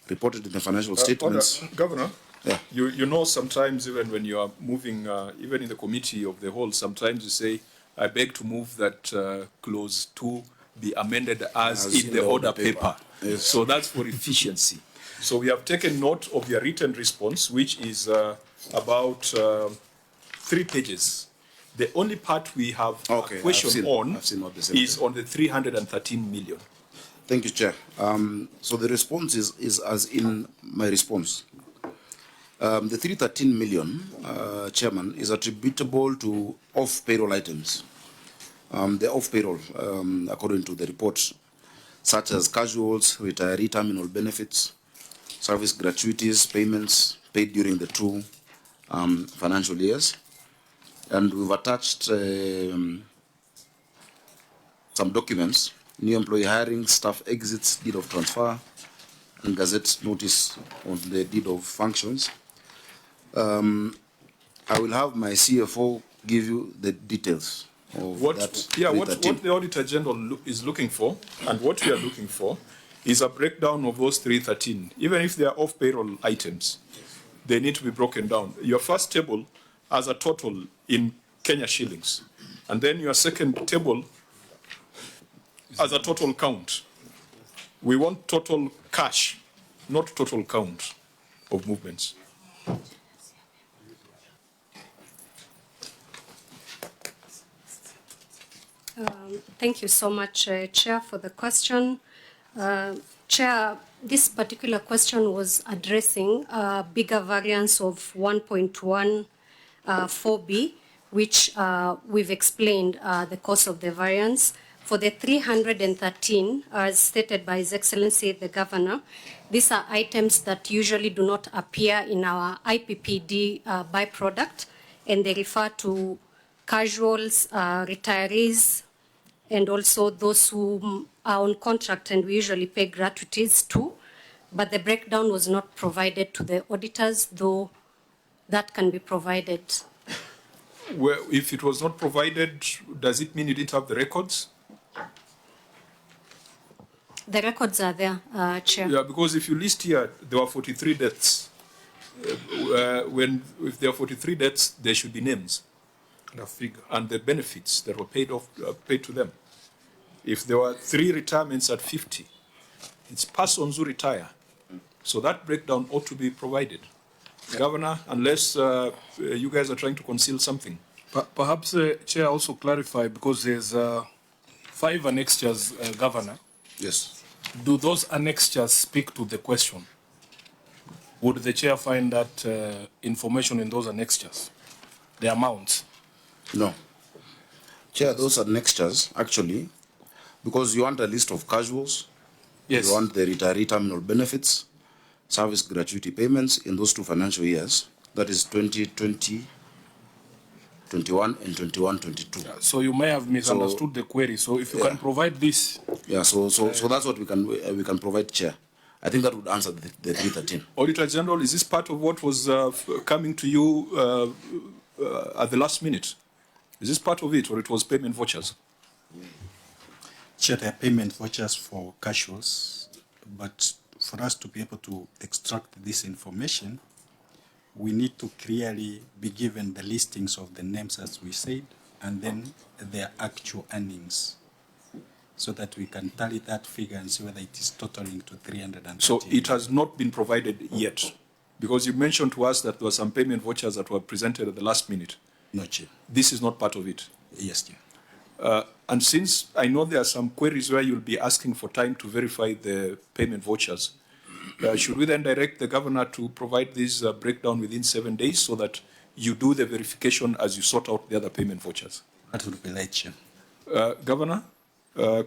reported in the financial statements. Governor, yeah. you know sometimes even when you are moving, even in the committee of the whole, sometimes you say, I beg to move that clause 2 be amended as in the order paper. Yes. So that's for efficiency. So we have taken note of your written response, which is about 3 pages. The only part we have a question on is on the 313 million. Thank you, Chair. So the response is as in my response. The 313 million, Chairman, is attributable to off-payroll items. The off-payroll, according to the report, such as casuals, retiree terminal benefits, service gratuities, payments paid during the 2 financial years. And we've attached some documents: new employee hiring, staff exits, deed of transfer, and gazette notice on the deed of functions. I will have my CFO give you the details of that. Yeah, what the Auditor General is looking for, and what we are looking for, is a breakdown of those 313. Even if they are off-payroll items, they need to be broken down. Your first table has a total in Kenya shillings, and then your second table has a total count. We want total cash, not total count of movements. Thank you so much, Chair, for the question. Chair, this particular question was addressing a bigger variance of 1.14B, which we've explained the cause of the variance. For the 313, as stated by His Excellency the Governor, these are items that usually do not appear in our IPPD byproduct, and they refer to casuals, retirees, and also those who are on contract, and we usually pay gratuities too. But the breakdown was not provided to the auditors, though that can be provided. Well, if it was not provided, does it mean you didn't have the records? The records are there, Chair. Yeah, because if you list here, there were 43 deaths. If there are 43 deaths, there should be names and a figure and the benefits that were paid to them. If there were 3 retirements at 50, it's persons who retire. So that breakdown ought to be provided. Yeah. Governor, unless you guys are trying to conceal something. Perhaps, Chair, also clarify, because there's 5 annexures, Governor. Yes. Do those annexures speak to the question? Would the Chair find that information in those annexures, the amounts? No. Chair, those annexures, actually, because you want a list of casuals, yes. You want the retiree terminal benefits, service gratuity payments in those 2 financial years, that is 2020, 21 and 21-22. Yeah, so you may have misunderstood the query. So if you can provide this. Yeah, so that's what we can provide, Chair. I think that would answer the 313. Auditor General, is this part of what was coming to you at the last minute? Is this part of it, or it was payment vouchers? Chair, there are payment vouchers for casuals, but for us to be able to extract this information, we need to clearly be given the listings of the names, as we said, and then their actual earnings, so that we can tally that figure and see whether it is totaling to 330. So it has not been provided yet, because you mentioned to us that there were some payment vouchers that were presented at the last minute. No, Chair. This is not part of it. Yes, Chair. And since I know there are some queries where you'll be asking for time to verify the payment vouchers, should we then direct the governor to provide this breakdown within 7 days so that you do the verification as you sort out the other payment vouchers? That would be right, Chair. Governor,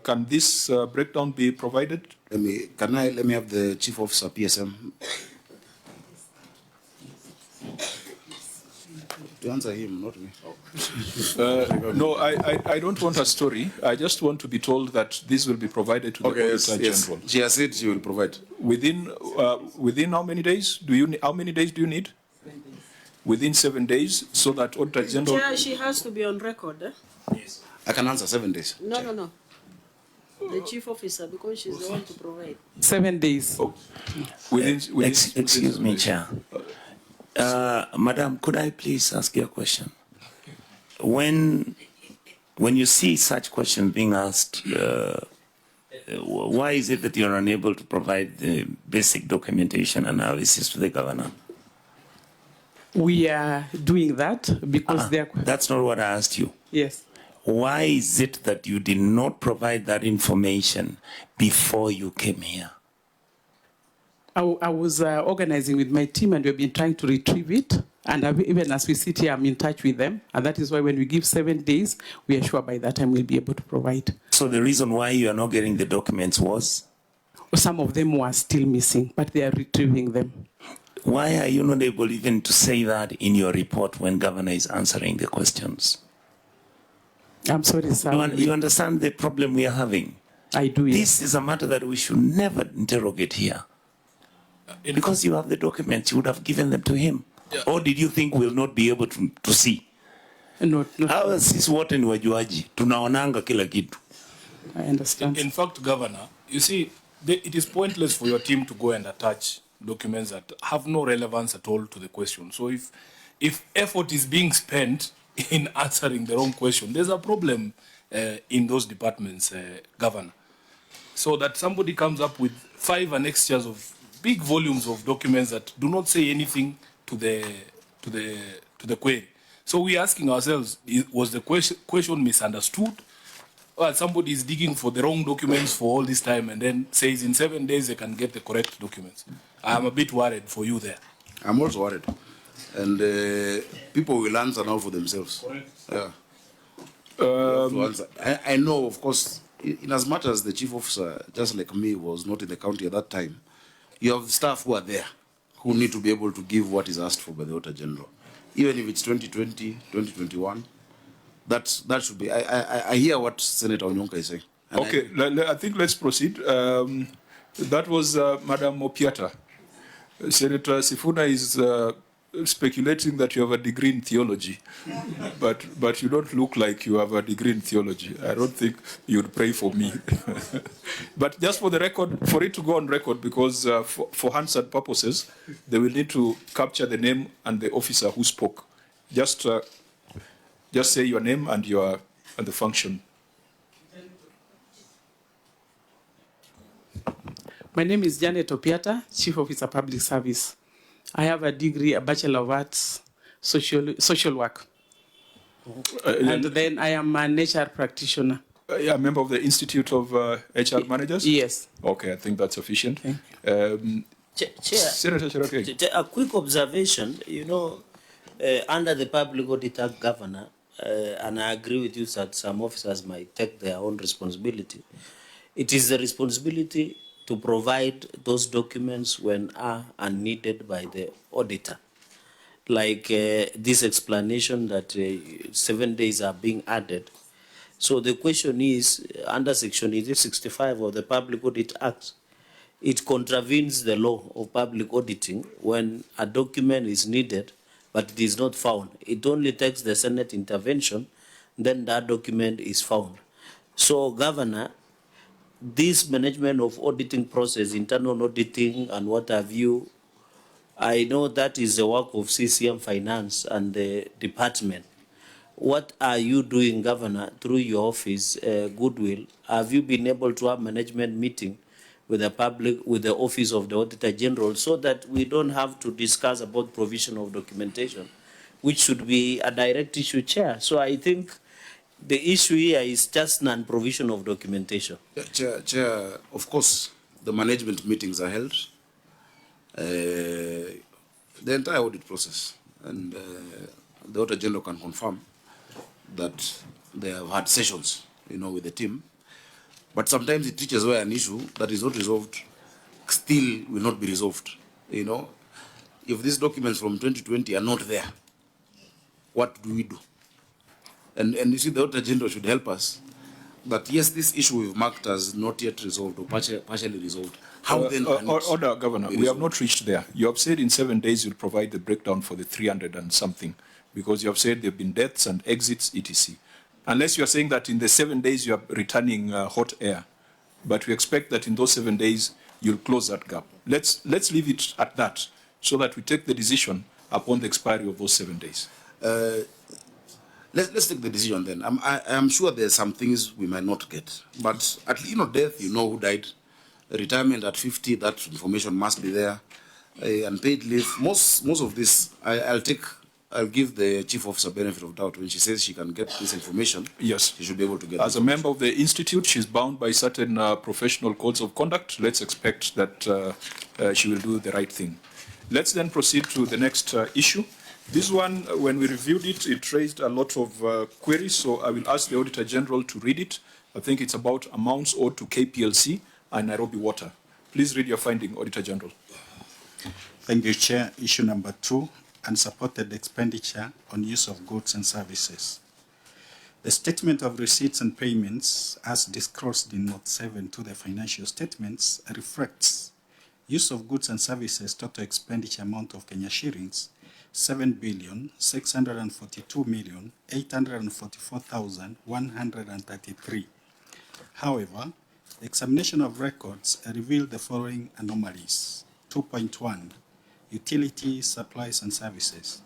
can this breakdown be provided? Let me have the Chief Officer, PSM. To answer him, not me. No, I don't want a story. I just want to be told that this will be provided to the Auditor General. She has said she will provide. Within how many days do you need? How many days do you need? Within 7 days, so that Auditor General. Chair, she has to be on record. Yes. I can answer 7 days. No. The chief officer, because she's the one to provide. 7 days. Oh. Excuse me, Chair. Madam, could I please ask you a question? When you see such questions being asked, why is it that you're unable to provide the basic documentation analysis to the governor? We are doing that because That's not what I asked you. Yes. Why is it that you did not provide that information before you came here? I was organizing with my team, and we've been trying to retrieve it. And even as we sit here, I'm in touch with them. And that is why when we give 7 days, we are sure by that time we'll be able to provide. So the reason why you are not getting the documents was? Some of them were still missing, but they are retrieving them. Why are you not able even to say that in your report when Governor is answering the questions? I'm sorry, sir. You understand the problem we are having? I do, yes. This is a matter that we should never interrogate here. Because you have the documents, you would have given them to him. Yeah. Or did you think we'll not be able to see? No. Sisi wote ni wajuaji. Tunaonanga kila kitu. I understand. In fact, Governor, you see, it is pointless for your team to go and attach documents that have no relevance at all to the question. So if effort is being spent in answering the wrong question, there's a problem in those departments, Governor. So that somebody comes up with 5 annexures of big volumes of documents that do not say anything to the query. So we're asking ourselves, was the question misunderstood? Or somebody is digging for the wrong documents for all this time and then says in 7 days they can get the correct documents. I'm a bit worried for you there. I'm also worried. And people will answer now for themselves. Correct. Yeah. I know, of course, in as much as the chief officer, just like me, was not in the county at that time, you have staff who are there, who need to be able to give what is asked for by the Auditor General. Even if it's 2020, 2021, that should be. I hear what Senator Onyonka is saying. Okay, I think let's proceed. That was Madam Opiata. Senator Sifuna is speculating that you have a degree in theology, but you don't look like you have a degree in theology. I don't think you'd pray for me. But just for the record, for it to go on record, because for Hansard purposes, they will need to capture the name and the officer who spoke. Just say your name and the function. My name is Janet Opiata, Chief Officer Public Service. I have a degree, a Bachelor of Arts, social work. And then I am a HR practitioner. A member of the Institute of HR Managers? Yes. Okay, I think that's sufficient. Chair, a quick observation, under the Public Audit Act, Governor, and I agree with you that some officers might take their own responsibility. It is the responsibility to provide those documents when are needed by the auditor. Like this explanation that 7 days are being added. So the question is, under Section 65 of the Public Audit Act, it contravenes the law of public auditing when a document is needed but it is not found. It only takes the Senate intervention, then that document is found. So, Governor, this management of auditing process, internal auditing and what have you, I know that is the work of CCM Finance and the department. What are you doing, Governor, through your office, Goodwill? Have you been able to have management meeting with the public, with the Office of the Auditor General, so that we don't have to discuss about provision of documentation, which should be a direct issue, Chair? So I think the issue here is just non-provision of documentation. Yeah, Chair, of course, the management meetings are held. The entire audit process, and the Auditor General can confirm that they have had sessions, with the team. But sometimes it reaches where an issue that is not resolved still will not be resolved. If these documents from 2020 are not there, what do we do? And you see, the Auditor General should help us that, yes, this issue we've marked as not yet resolved or partially resolved. How then can it Order, Governor, we have not reached there. You have said in 7 days you'll provide the breakdown for the 300 and something, because you have said there have been deaths and exits, etc. Unless you are saying that in the 7 days you are returning hot air. But we expect that in those 7 days you'll close that gap. Let's leave it at that, so that we take the decision upon the expiry of those 7 days. Let's take the decision then. I'm sure there's some things we might not get, but at least, death, who died. Retirement at 50, that information must be there. Unpaid leave, most of this, I'll give the Chief Officer benefit of doubt. When she says she can get this information, yes, she should be able to get it. As a member of the Institute, she's bound by certain professional codes of conduct. Let's expect that she will do the right thing. Let's then proceed to the next issue. This one, when we reviewed it, it raised a lot of queries, so I will ask the Auditor General to read it. I think it's about amounts owed to KPLC and Nairobi Water. Please read your finding, Auditor General. Thank you, Chair. Issue number 2, unsupported expenditure on use of goods and services. The statement of receipts and payments, as disclosed in Note 7 to the financial statements, reflects use of goods and services total expenditure amount of Kenya shillings 7,642,844,133. However, the examination of records revealed the following anomalies. 2.1, utility, supplies and services.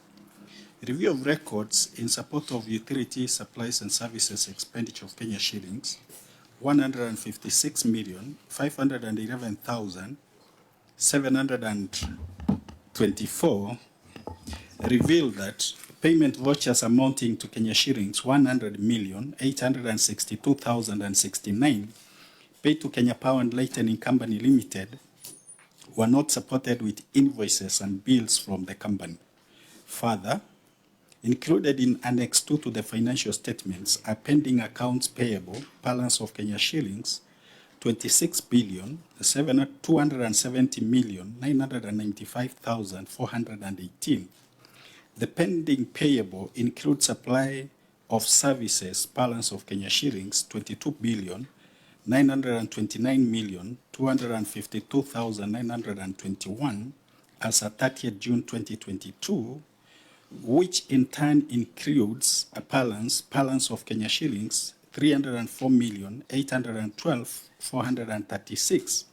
Review of records in support of utility, supplies and services expenditure of Kenya shillings 156,511,724 revealed that payment vouchers amounting to Kenya shillings 100,862,069 paid to Kenya Power and Lightning Company Limited were not supported with invoices and bills from the company. Further, included in Annex 2 to the financial statements are pending accounts payable balance of Kenya shillings 26,270,995,418. The pending payable includes supply of services balance of Kenya shillings 22,929,252,921 as at 30th June 2022, which in turn includes a balance of Kenya shillings 304,812,436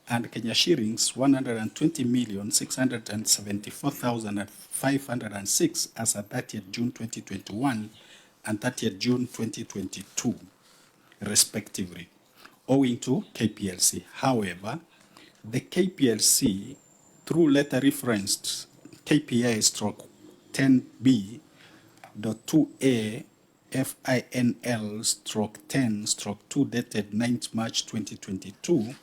and Kenya shillings 120,674,506 as at 30th June 2021 and 30th June 2022, respectively, owing to KPLC. However, the KPLC, through letter referenced KPI/10B.2A FINL/10/2 dated 9th March 2022,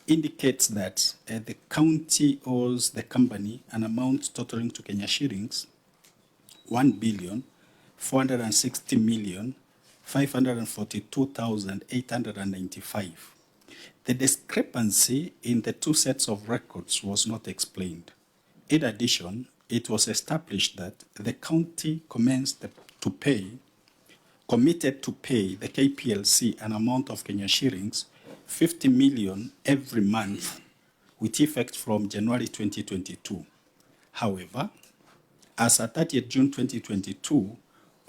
indicates that the county owes the company an amount totaling to Kenya shillings 1,460,542,895. The discrepancy in the two sets of records was not explained. In addition, it was established that the county committed to pay the KPLC an amount of Kenya shillings 50 million every month with effect from January 2022. However, as at 30th June 2022,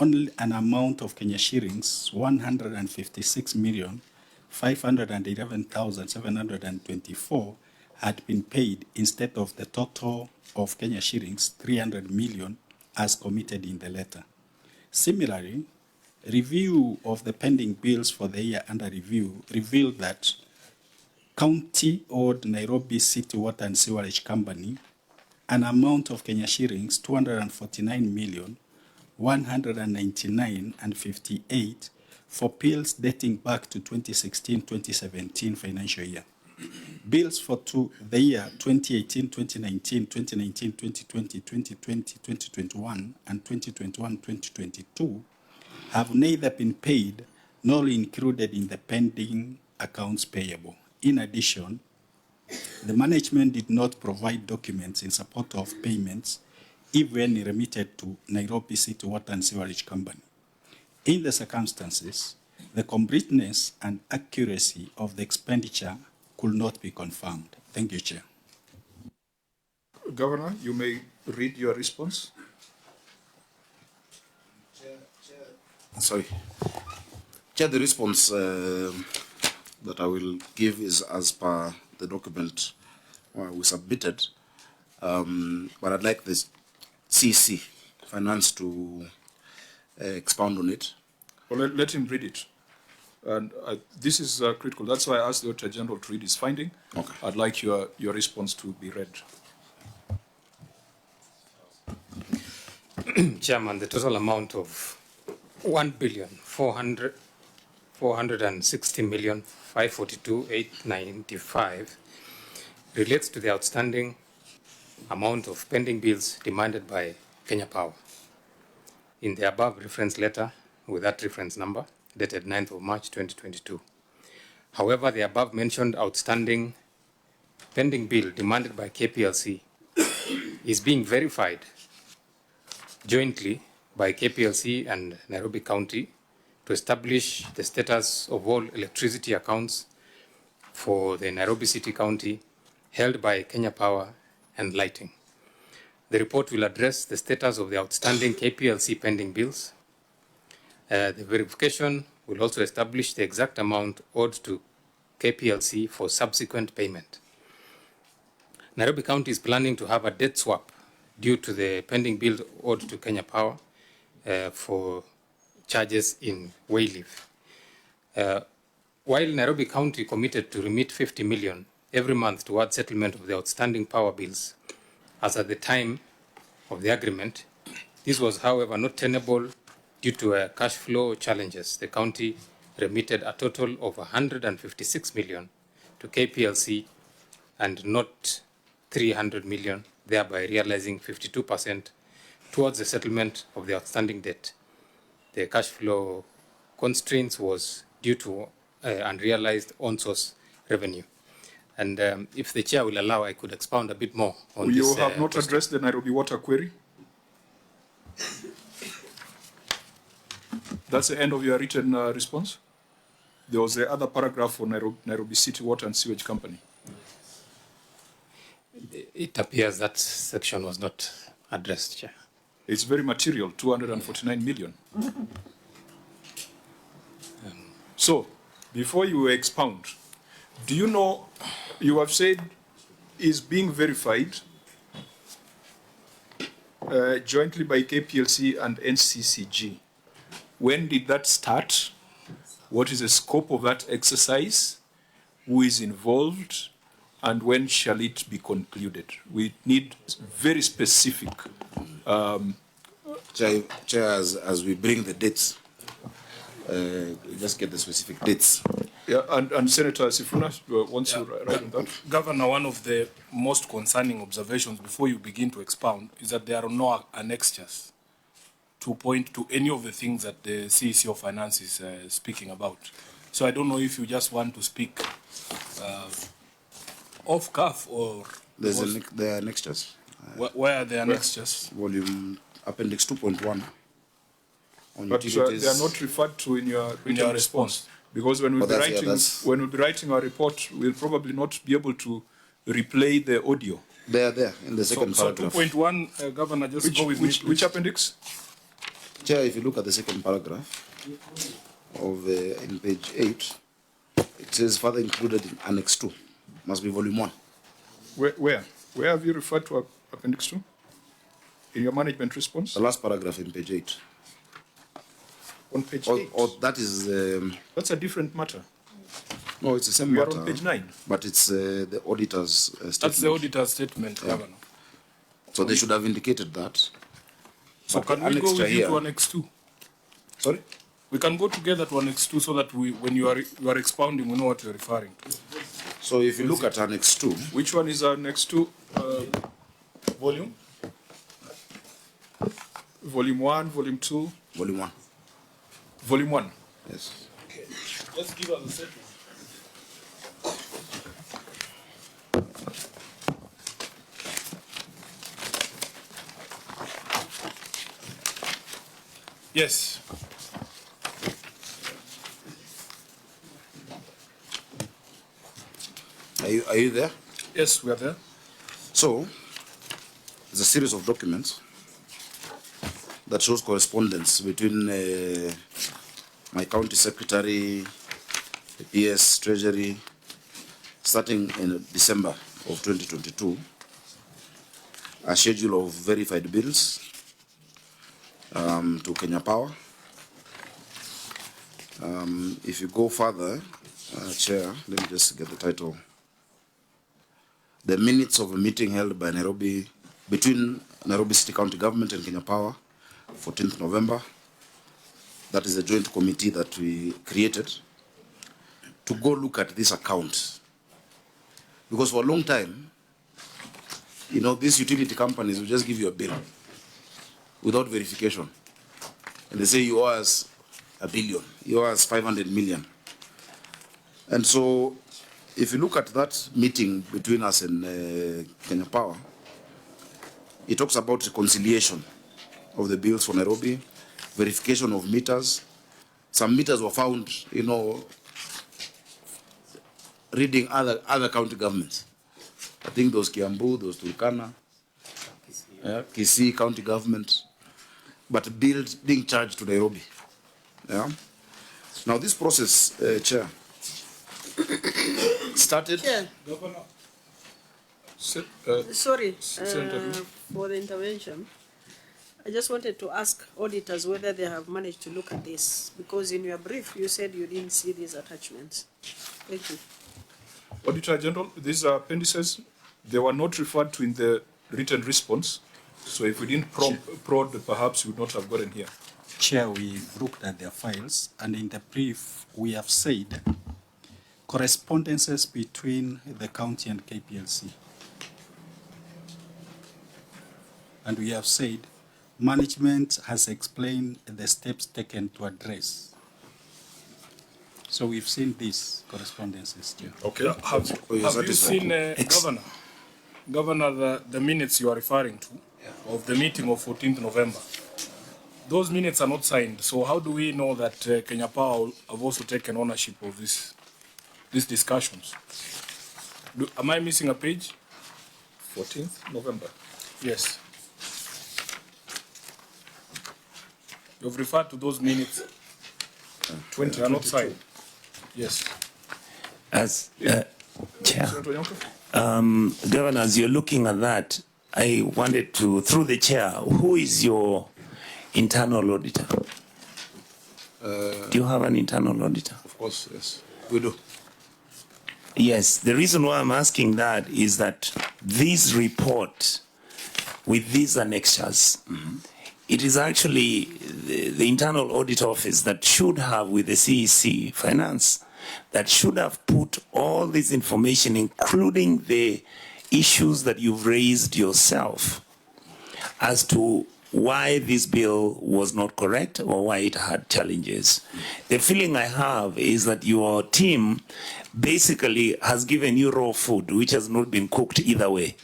only an amount of Kenya shillings 156,511,724 had been paid instead of the total of Kenya shillings 300 million as committed in the letter. Similarly, review of the pending bills for the year under review revealed that county owed Nairobi City Water and Sewerage Company an amount of Kenya shillings 249,199,58 for bills dating back to 2016-2017 financial year. Bills for the year 2018, 2019, 2019, 2020, 2020, 2021, and 2021, 2022 have neither been paid nor included in the pending accounts payable. In addition, the management did not provide documents in support of payments, even remitted to Nairobi City Water and Sewerage Company. In the circumstances, the completeness and accuracy of the expenditure could not be confirmed. Thank you, Chair. Governor, you may read your response. Sorry. Chair, the response that I will give is as per the document we submitted, but I'd like the CC Finance to expound on it. Well, let him read it. And this is critical. That's why I asked the Auditor General to read his finding. Okay. I'd like your response to be read. Chairman, the total amount of 1,460,542,895 relates to the outstanding amount of pending bills demanded by Kenya Power. In the above reference letter, with that reference number, dated 9th of March 2022. However, the above mentioned outstanding pending bill demanded by KPLC is being verified jointly by KPLC and Nairobi County to establish the status of all electricity accounts for the Nairobi City County held by Kenya Power and Lighting. The report will address the status of the outstanding KPLC pending bills. The verification will also establish the exact amount owed to KPLC for subsequent payment. Nairobi County is planning to have a debt swap due to the pending bill owed to Kenya Power for charges in Wayleaf. While Nairobi County committed to remit 50 million every month towards settlement of the outstanding power bills, as at the time of the agreement, this was, however, not tenable due to cash flow challenges. The county remitted a total of 156 million to KPLC and not 300 million, thereby realizing 52% towards the settlement of the outstanding debt. The cash flow constraints was due to unrealized on-source revenue. And if the chair will allow, I could expound a bit more on this. You have not addressed the Nairobi water query? That's the end of your written response? There was the other paragraph for Nairobi City Water and Sewage Company. It appears that section was not addressed, Chair. It's very material, 249 million. So, before you expound, do you know, you have said is being verified jointly by KPLC and NCCG. When did that start? What is the scope of that exercise? Who is involved? And when shall it be concluded? We need very specific. Chair, as we bring the dates, we just get the specific dates. Yeah, and Senator Sifuna wants to write on that. Governor, one of the most concerning observations before you begin to expound is that there are no annexures to point to any of the things that the CEC of Finance is speaking about. So I don't know if you just want to speak off cuff or... There are annexures. Where are the annexures? Volume Appendix 2.1. But they are not referred to in your written response. Because when we'll be writing our report, we'll probably not be able to replay the audio? They are there in the second So paragraph. 2.1, Governor, just go with me. Which appendix? Chair, if you look at the second paragraph of in page 8, it says further included in Annex 2. Must be volume 1. Where have you referred to appendix 2? In your management response? The last paragraph in page 8. On page 8? Or that is... That's a different matter. No, it's the same We are matter. on page 9. But it's the auditor's statement. That's the auditor's statement, Yeah. Governor. So they should have indicated that. So But can we annexed go with you here- to Annex 2? Sorry? We can go together to Annex 2 so that when you are expounding, we know what you're referring to. So if you look at Annex 2... Which one is Annex 2 volume? Volume 1, Volume 2? Volume 1. Volume 1? Yes. Okay. Just give us a second. Yes. Are you there? Yes, we are there. So, there's a series of documents that shows correspondence between my county secretary, the PS Treasury, starting in December of 2022, a schedule of verified bills to Kenya Power. If you go further, Chair, let me just get the title. The minutes of a meeting held by between Nairobi City County Government and Kenya Power, 14th November. That is a joint committee that we created to go look at this account. Because for a long time, you know, these utility companies will just give you a bill without verification. And they say you owe us $1 billion, you owe us 500 million. And so, if you look at that meeting between us and Kenya Power, it talks about reconciliation of the bills for Nairobi, verification of meters. Some meters were found, you know, reading other county governments. I think those Kiambu, those Turkana, Kisii county government, but bills being charged to Nairobi. Yeah. Now this process, Chair, started. Chair. Governor. Sorry for the intervention. I just wanted to ask auditors whether they have managed to look at this, because in your brief you said you didn't see these attachments. Thank you. Auditor General, these are appendices. They were not referred to in the written response. So if we didn't prod, perhaps we would not have gotten here. Chair, we've looked at their files, and in the brief, we have said correspondences between the county and KPLC. And we have said management has explained the steps taken to address. So we've seen these correspondences, Chair. Okay. Have you seen, Governor, the minutes you are referring to of the meeting of 14th November? Those minutes are not signed, so how do we know that Kenya Power have also taken ownership of these discussions? Am I missing a page? 14th November. Yes. You've referred to those minutes. 20 They are not signed. Yes. As Chair, Governor, as you're looking at that, I wanted to, through the chair, who is your internal auditor? Do you have an internal auditor? Of course, yes, we do. Yes, the reason why I'm asking that is that this report with these annexures, it is actually the internal audit office that should have with the CEC finance, that should have put all this information, including the issues that you've raised yourself, as to why this bill was not correct or why it had challenges. The feeling I have is that your team basically has given you raw food, which has not been cooked either way.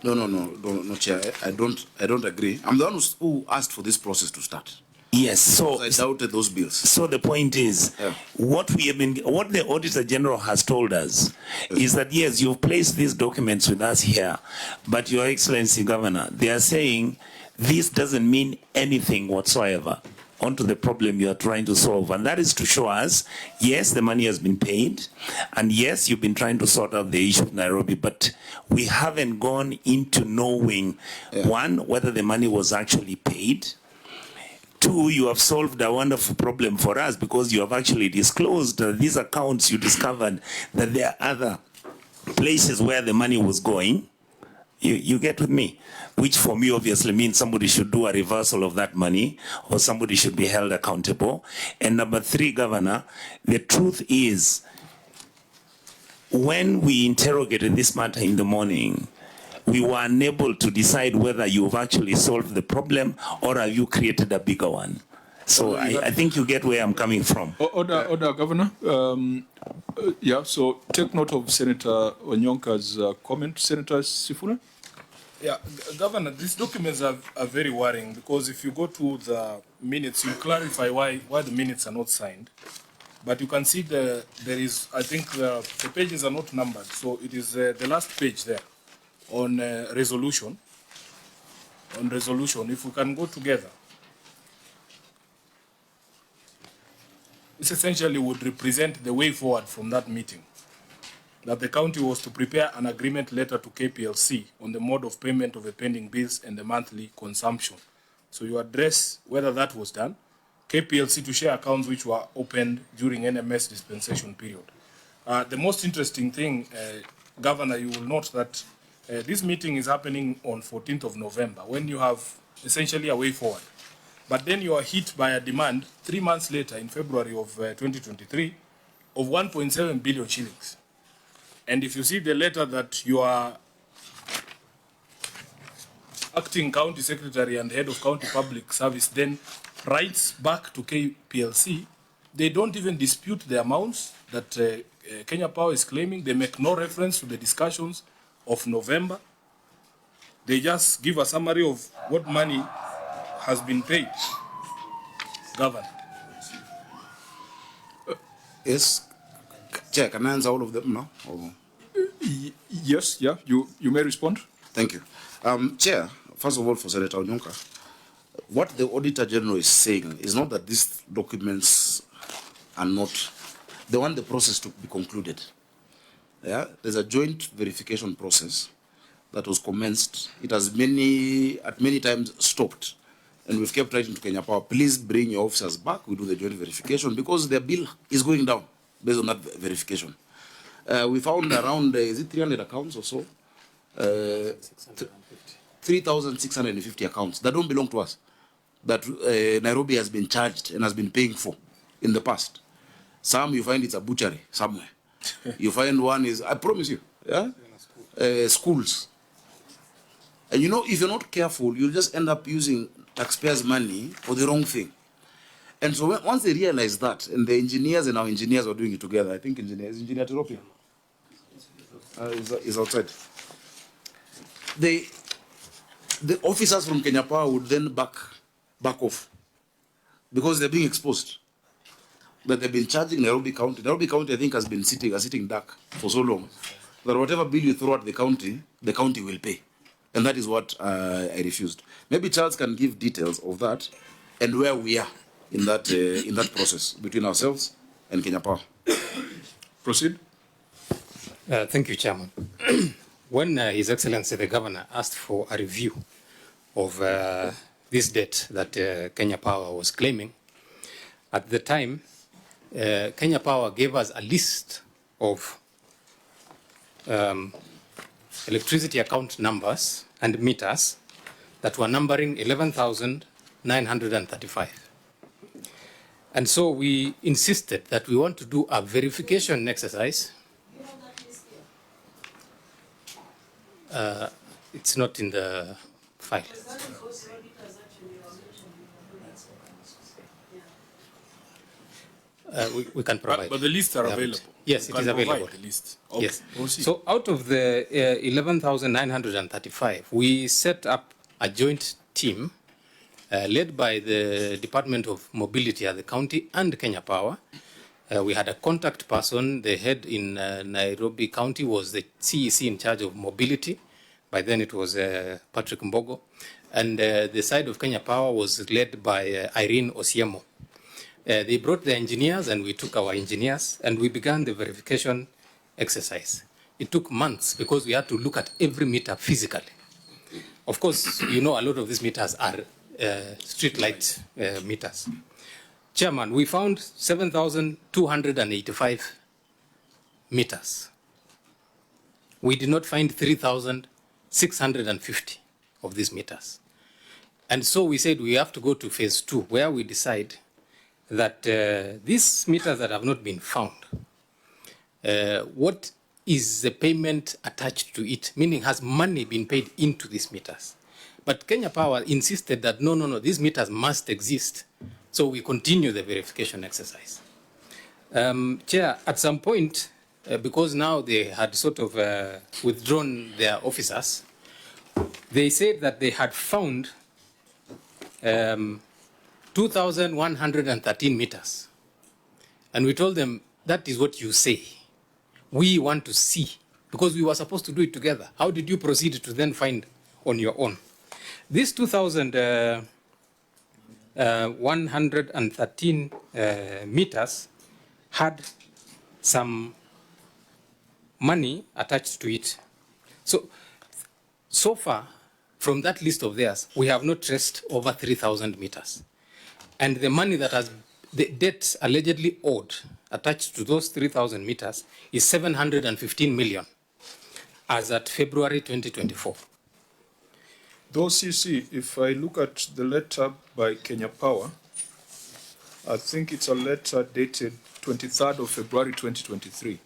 No, Chair. I don't agree. I'm the one who asked for this process to start. Yes, so I doubted those bills. So the point is, what the Auditor General has told us is that yes, you've placed these documents with us here, but Your Excellency Governor, they are saying this doesn't mean anything whatsoever onto the problem you are trying to solve, and that is to show us, yes, the money has been paid, and yes, you've been trying to sort out the issue of Nairobi, but we haven't gone into knowing, one, whether the money was actually paid. Two, you have solved a wonderful problem for us because you have actually disclosed these accounts. You discovered that there are other places where the money was going. You get with me? Which for me obviously means somebody should do a reversal of that money or somebody should be held accountable. And number three, Governor, the truth is when we interrogated this matter in the morning, we were unable to decide whether you've actually solved the problem or have you created a bigger one. So I think you get where I'm coming from. Order, Governor. Yeah, so take note of Senator Onyonka's comment. Senator Sifuna? Yeah, Governor, these documents are very worrying because if you go to the minutes, you clarify why the minutes are not signed. But you can see there is, I think the pages are not numbered. So it is the last page there. On resolution, if we can go together, this essentially would represent the way forward from that meeting. That the county was to prepare an agreement letter to KPLC on the mode of payment of the pending bills and the monthly consumption. So you address whether that was done. KPLC to share accounts which were opened during NMS dispensation period. The most interesting thing, Governor, you will note that this meeting is happening on 14th of November, when you have essentially a way forward. But then you are hit by a demand 3 months later in February of 2023 of 1.7 billion shillings. And if you see the letter that your acting county secretary and head of county public service then writes back to KPLC, they don't even dispute the amounts that Kenya Power is claiming. They make no reference to the discussions of November. They just give a summary of what money has been paid. Governor. Yes. Chair, can I answer all of them now? Yes, yeah, you may respond. Thank you. Chair, first of all, for Senator Onyonka, what the Auditor General is saying is not that these documents are not, they want the process to be concluded. Yeah, there's a joint verification process that was commenced. It has at many times stopped. And we've kept writing to Kenya Power, please bring your officers back, we do the joint verification, because their bill is going down based on that verification. We found around, is it 300 accounts or so? 3,650 accounts that don't belong to us, that Nairobi has been charged and has been paying for in the past. Some you find it's a butchery somewhere. You find one is, I promise you, yeah? Schools. And you know, if you're not careful, you'll just end up using taxpayers' money for the wrong thing. And so once they realize that, and the engineers and our engineers are doing it together, I think engineer Tiropia is outside. The officers from Kenya Power would then back off because they're being exposed. That they've been charging Nairobi County. Nairobi County, I think, has been sitting duck for so long that whatever bill you throw at the county will pay. And that is what I refused. Maybe Charles can give details of that and where we are in that process between ourselves and Kenya Power. Proceed. Thank you, Chairman. When His Excellency the Governor asked for a review of this debt that Kenya Power was claiming, at the time, Kenya Power gave us a list of electricity account numbers and meters that were numbering 11,935. And so we insisted that we want to do a verification exercise. It's not in the file. We can provide. But the lists are available. Yes, it is available. The list. Okay. Yes. So out of the 11,935, we set up a joint team led by the Department of Mobility at the county and Kenya Power. We had a contact person. The head in Nairobi County was the CEC in charge of mobility. By then it was Patrick Mbogo. And the side of Kenya Power was led by Irene Osiemo. They brought the engineers and we took our engineers and we began the verification exercise. It took months because we had to look at every meter physically. Of course, you know, a lot of these meters are street light meters. Chairman, we found 7,285 meters. We did not find 3,650 of these meters. And so we said we have to go to phase 2, where we decide that these meters that have not been found, what is the payment attached to it? Meaning, has money been paid into these meters? But Kenya Power insisted that no, these meters must exist. So we continue the verification exercise. Chair, at some point, because now they had sort of withdrawn their officers, they said that they had found 2,113 meters. And we told them, that is what you say. We want to see, because we were supposed to do it together. How did you proceed to then find on your own? These 2,113 meters had some money attached to it. So far, from that list of theirs, we have not traced over 3,000 meters. And the money that has, the debt allegedly owed attached to those 3,000 meters is 715 million as at February 2024. Those you see, if I look at the letter by Kenya Power, I think it's a letter dated 23rd of February 2023.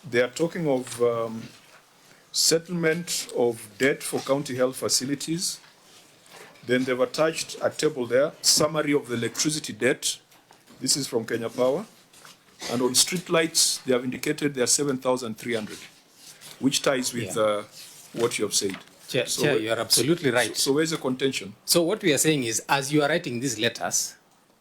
They are talking of settlement of debt for county health facilities. Then they've attached a table there, summary of the electricity debt. This is from Kenya Power. And on street lights, they have indicated they are 7,300, which ties with what you have said. Chair, you are absolutely right. So where's the contention? So what we are saying is, as you are writing these letters,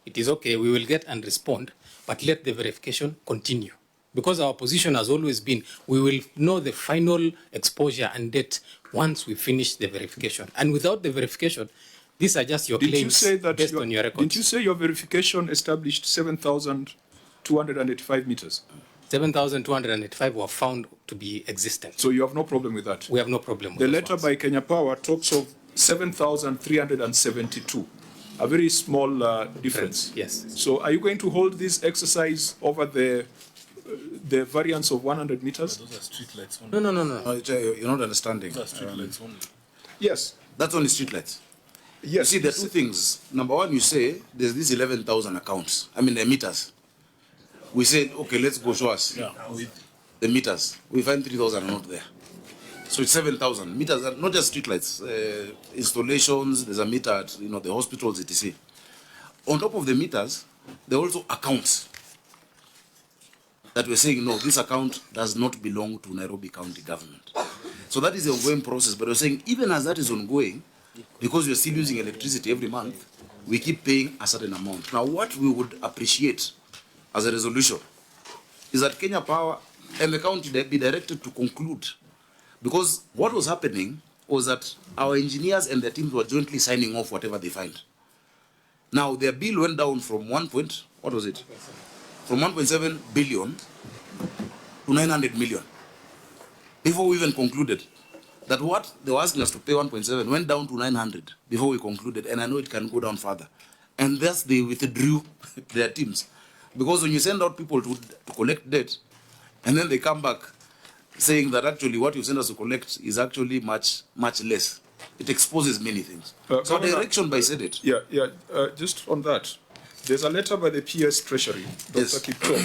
it is okay, we will get and respond, but let the verification continue. Because our position has always been, we will know the final exposure and debt once we finish the verification. And without the verification, these are just your claims based on your records. Didn't you say your verification established 7,285 meters? 7,285 were found to be existent. So you have no problem with that? We have no problem with the those letter ones. by Kenya Power talks of 7,372, a very small difference. Yes. So are you going to hold this exercise over the variance of 100 meters? Those are street lights only. No. You're not understanding. Those are street lights only. Yes. That's only street lights. Yes. You see, there are two things. Number one, you say there's these 11,000 accounts. I mean, the meters. We said, okay, let's go show us the meters. We find 3,000 are not there. So it's 7,000 meters, are not just street lights, installations. There's a meter at the hospitals, etc. On top of the meters, there are also accounts that we're saying, no, this account does not belong to Nairobi County government. So that is the ongoing process. But we're saying, even as that is ongoing, because we're still using electricity every month, we keep paying a certain amount. Now, what we would appreciate as a resolution is that Kenya Power and the county be directed to conclude. Because what was happening was that our engineers and their teams were jointly signing off whatever they find. Now, their bill went down from From 1.7 billion to 900 million. Before we even concluded that what they were asking us to pay 1.7 went down to 900 before we concluded, and I know it can go down further. And thus they withdrew their teams. Because when you send out people to collect debt, and then they come back saying that actually what you send us to collect is actually much less, it exposes many things. So direction by Senate. Just on that, there's a letter by the PS Treasury, Dr. Kipto,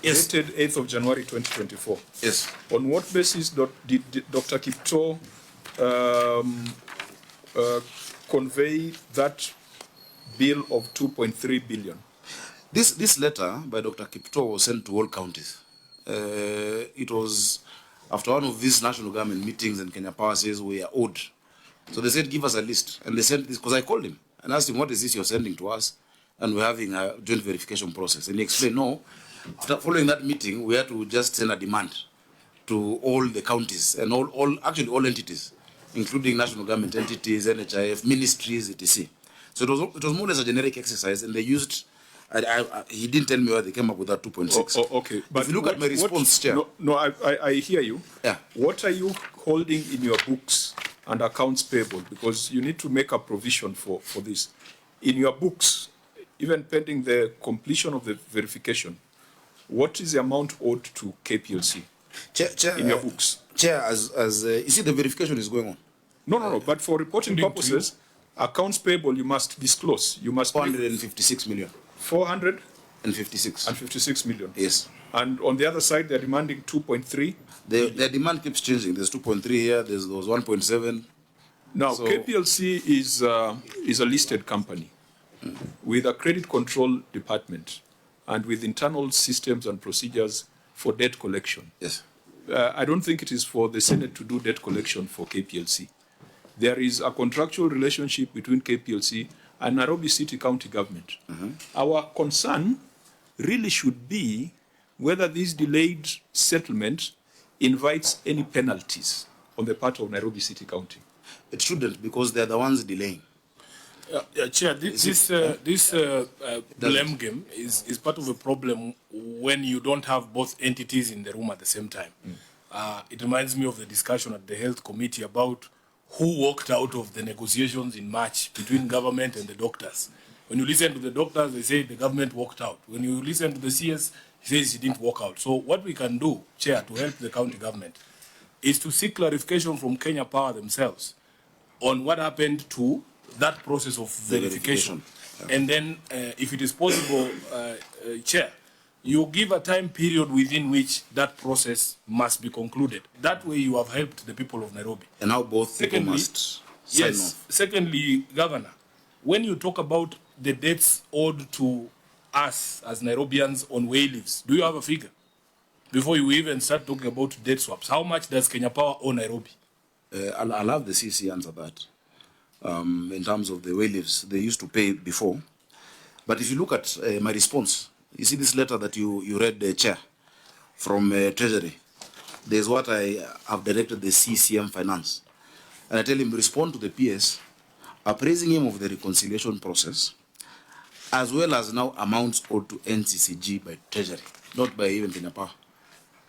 dated 8th of January 2024. Yes. On what basis did Dr. Kipto convey that bill of 2.3 billion? This letter by Dr. Kipto was sent to all counties. It was after one of these national government meetings, and Kenya Power says we are owed So they said, give us a list. And they sent this, because I called him and asked him, what is this you're sending to us? And we're having a joint verification process. And he explained, no, after following that meeting, we had to just send a demand to all the counties and actually all entities, including national government entities, NHIF, ministries, etc. So it was more or less a generic exercise, and they used, he didn't tell me where they came up with that 2.6. Okay. But if you look at my response, Chair. No, I hear you. Yeah. What are you holding in your books and accounts payable? Because you need to make a provision for this. In your books, even pending the completion of the verification, what is the amount owed to KPLC? Chair, in your books? Chair, you see, the verification is going on. No. But for reporting purposes, accounts payable you must disclose. You must 456 million. 456. And 56 million. Yes. And on the other side, they're demanding 2.3. Their demand keeps changing. There's 2.3 here. There was 1.7. Now, so, KPLC is a listed company with a credit control department and with internal systems and procedures for debt collection. Yes. I don't think it is for the Senate to do debt collection for KPLC. There is a contractual relationship between KPLC and Nairobi City County Government. Our concern really should be whether this delayed settlement invites any penalties on the part of Nairobi City County. It shouldn't, because they're the ones delaying. Chair, this blame game is part of a problem when you don't have both entities in the room at the same time. It reminds me of the discussion at the Health Committee about who walked out of the negotiations in March between government and the doctors. When you listen to the doctors, they say the government walked out. When you listen to the CS, he says he didn't walk out. So what we can do, Chair, to help the county government is to seek clarification from Kenya Power themselves on what happened to that process of verification. Yeah. And then, if it is possible, Chair, you give a time period within which that process must be concluded. That way you have helped the people of Nairobi. And how both people must sign off. Secondly, Governor, when you talk about the debts owed to us as Nairobians on way leaves, do you have a figure? Before you even start talking about debt swaps, how much does Kenya Power owe Nairobi? I'll have the CC answer that. In terms of the way leaves, they used to pay before. But if you look at my response, you see this letter that you read, Chair, from Treasury. There's what I have directed the CCM Finance. And I tell him, respond to the PS, appraising him of the reconciliation process, as well as now amounts owed to NCCG by Treasury, not by even Kenya Power.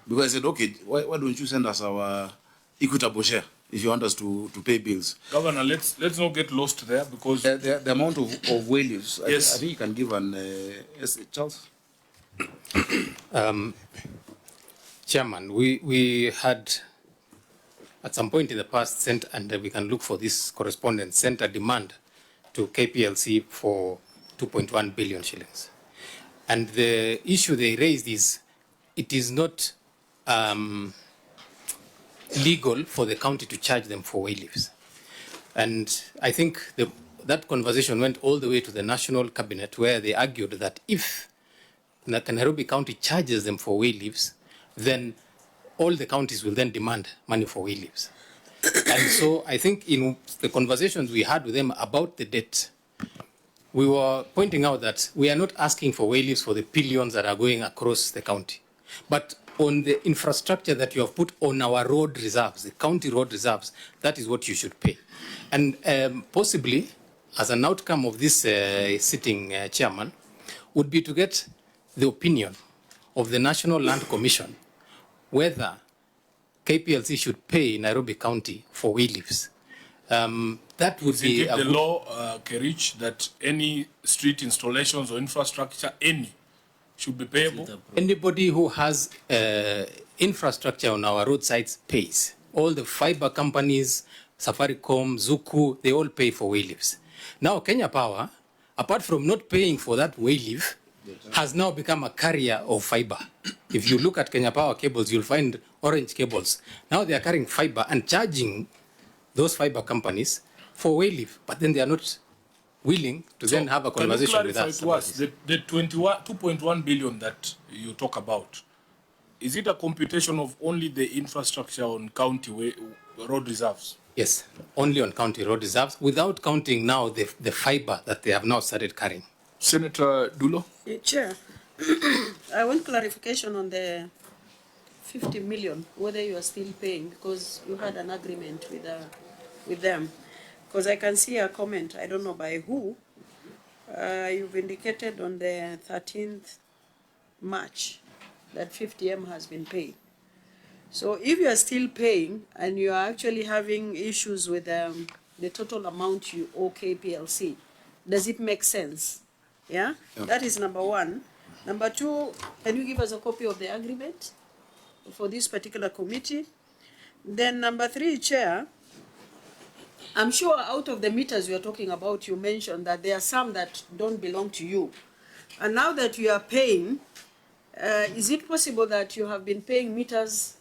Because I said, okay, why don't you send us our equitable share if you want us to pay bills? Governor, let's not get lost there, because the amount of way leaves, yes. I think you can give an yes, Charles. Chairman, we had at some point in the past sent, and we can look for this correspondence, sent a demand to KPLC for 2.1 billion shillings. And the issue they raised is it is not legal for the county to charge them for way leaves. And I think that conversation went all the way to the National Cabinet, where they argued that if Nairobi County charges them for way leaves, then all the counties will then demand money for way leaves. And so I think in the conversations we had with them about the debt, we were pointing out that we are not asking for way leaves for the billions that are going across the county, but on the infrastructure that you have put on our road reserves, the county road reserves, that is what you should pay. And possibly, as an outcome of this sitting chairman, would be to get the opinion of the National Land Commission whether KPLC should pay Nairobi County for way leaves. That would be the law, Kerich, that any street installations or infrastructure, should be payable. Anybody who has infrastructure on our roadsides pays. All the fiber companies, Safaricom, Zuku, they all pay for way leaves. Now Kenya Power, apart from not paying for that way leave, has now become a carrier of fiber. If you look at Kenya Power cables, you'll find orange cables. Now they are carrying fiber and charging those fiber companies for way leave, but then they are not willing to then have a conversation with us. To us the 2.1 billion that you talk about, is it a computation of only the infrastructure on county road reserves? Yes, only on county road reserves, without counting now the fiber that they have now started carrying. Senator Dulo? Chair, I want clarification on the 50 million, whether you are still paying, because you had an agreement with them. Because I can see a comment, I don't know by who, you've indicated on the 13th March that 50M has been paid. So if you are still paying and you are actually having issues with the total amount you owe KPLC, does it make sense? Yeah? That is number one. Number two, can you give us a copy of the agreement for this particular committee? Then number three, Chair, I'm sure out of the meters you're talking about, you mentioned that there are some that don't belong to you. And now that you are paying, is it possible that you have been paying meters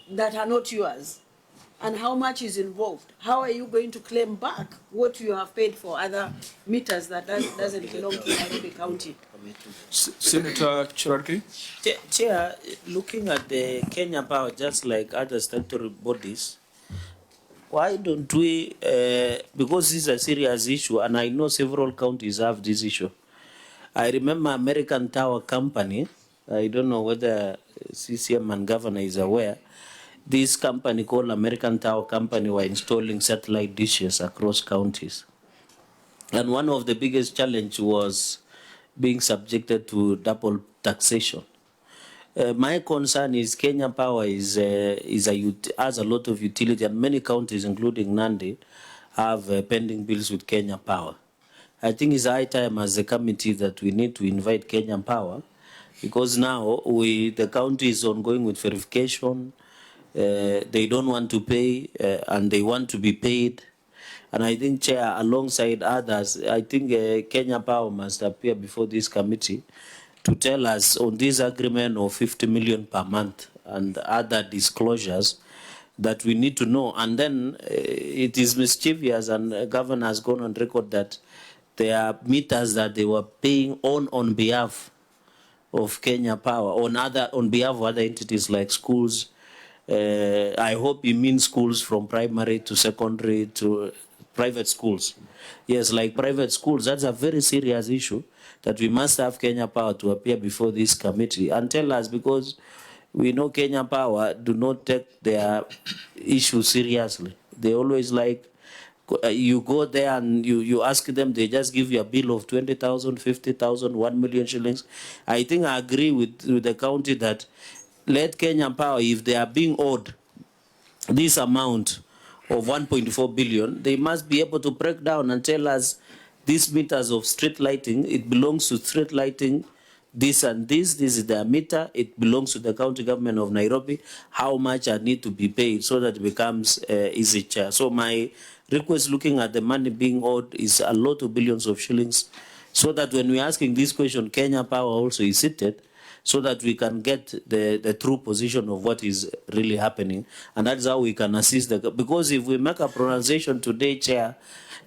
that are not yours? And how much is involved? How are you going to claim back what you have paid for other meters that doesn't belong to Nairobi County? Senator Cherargei? Chair, looking at the Kenya Power, just like other statutory bodies, why don't we, because this is a serious issue, and I know several counties have this issue. I remember American Tower Company, I don't know whether CCM and governor is aware, this company called American Tower Company were installing satellite dishes across counties. And one of the biggest challenges was being subjected to double taxation. My concern is Kenya Power has a lot of utility, and many counties, including Nandi, have pending bills with Kenya Power. I think it's high time as a committee that we need to invite Kenya Power, because now the county is ongoing with verification. They don't want to pay, and they want to be paid. And I think, Chair, alongside others, I think Kenya Power must appear before this committee to tell us on this agreement of 50 million per month and other disclosures that we need to know. And then it is mischievous, and the governor has gone on record that there are meters that they were paying on behalf of Kenya Power, on behalf of other entities like schools. I hope he means schools from primary to secondary to private schools. Yes, like private schools, that's a very serious issue that we must have Kenya Power to appear before this committee and tell us, because we know Kenya Power do not take their issue seriously. They always like, you go there and you ask them, they just give you a bill of 20,000, 50,000, 1 million shillings. I think I agree with the county that let Kenya Power, if they are being owed this amount of 1.4 billion, they must be able to break down and tell us these meters of street lighting, it belongs to street lighting, this and this is their meter, it belongs to the county government of Nairobi, how much I need to be paid, so that it becomes easy, Chair. So my request, looking at the money being owed, is a lot of billions of shillings, so that when we're asking this question, Kenya Power also is seated, so that we can get the true position of what is really happening. And that's how we can assist because if we make a pronunciation today, Chair,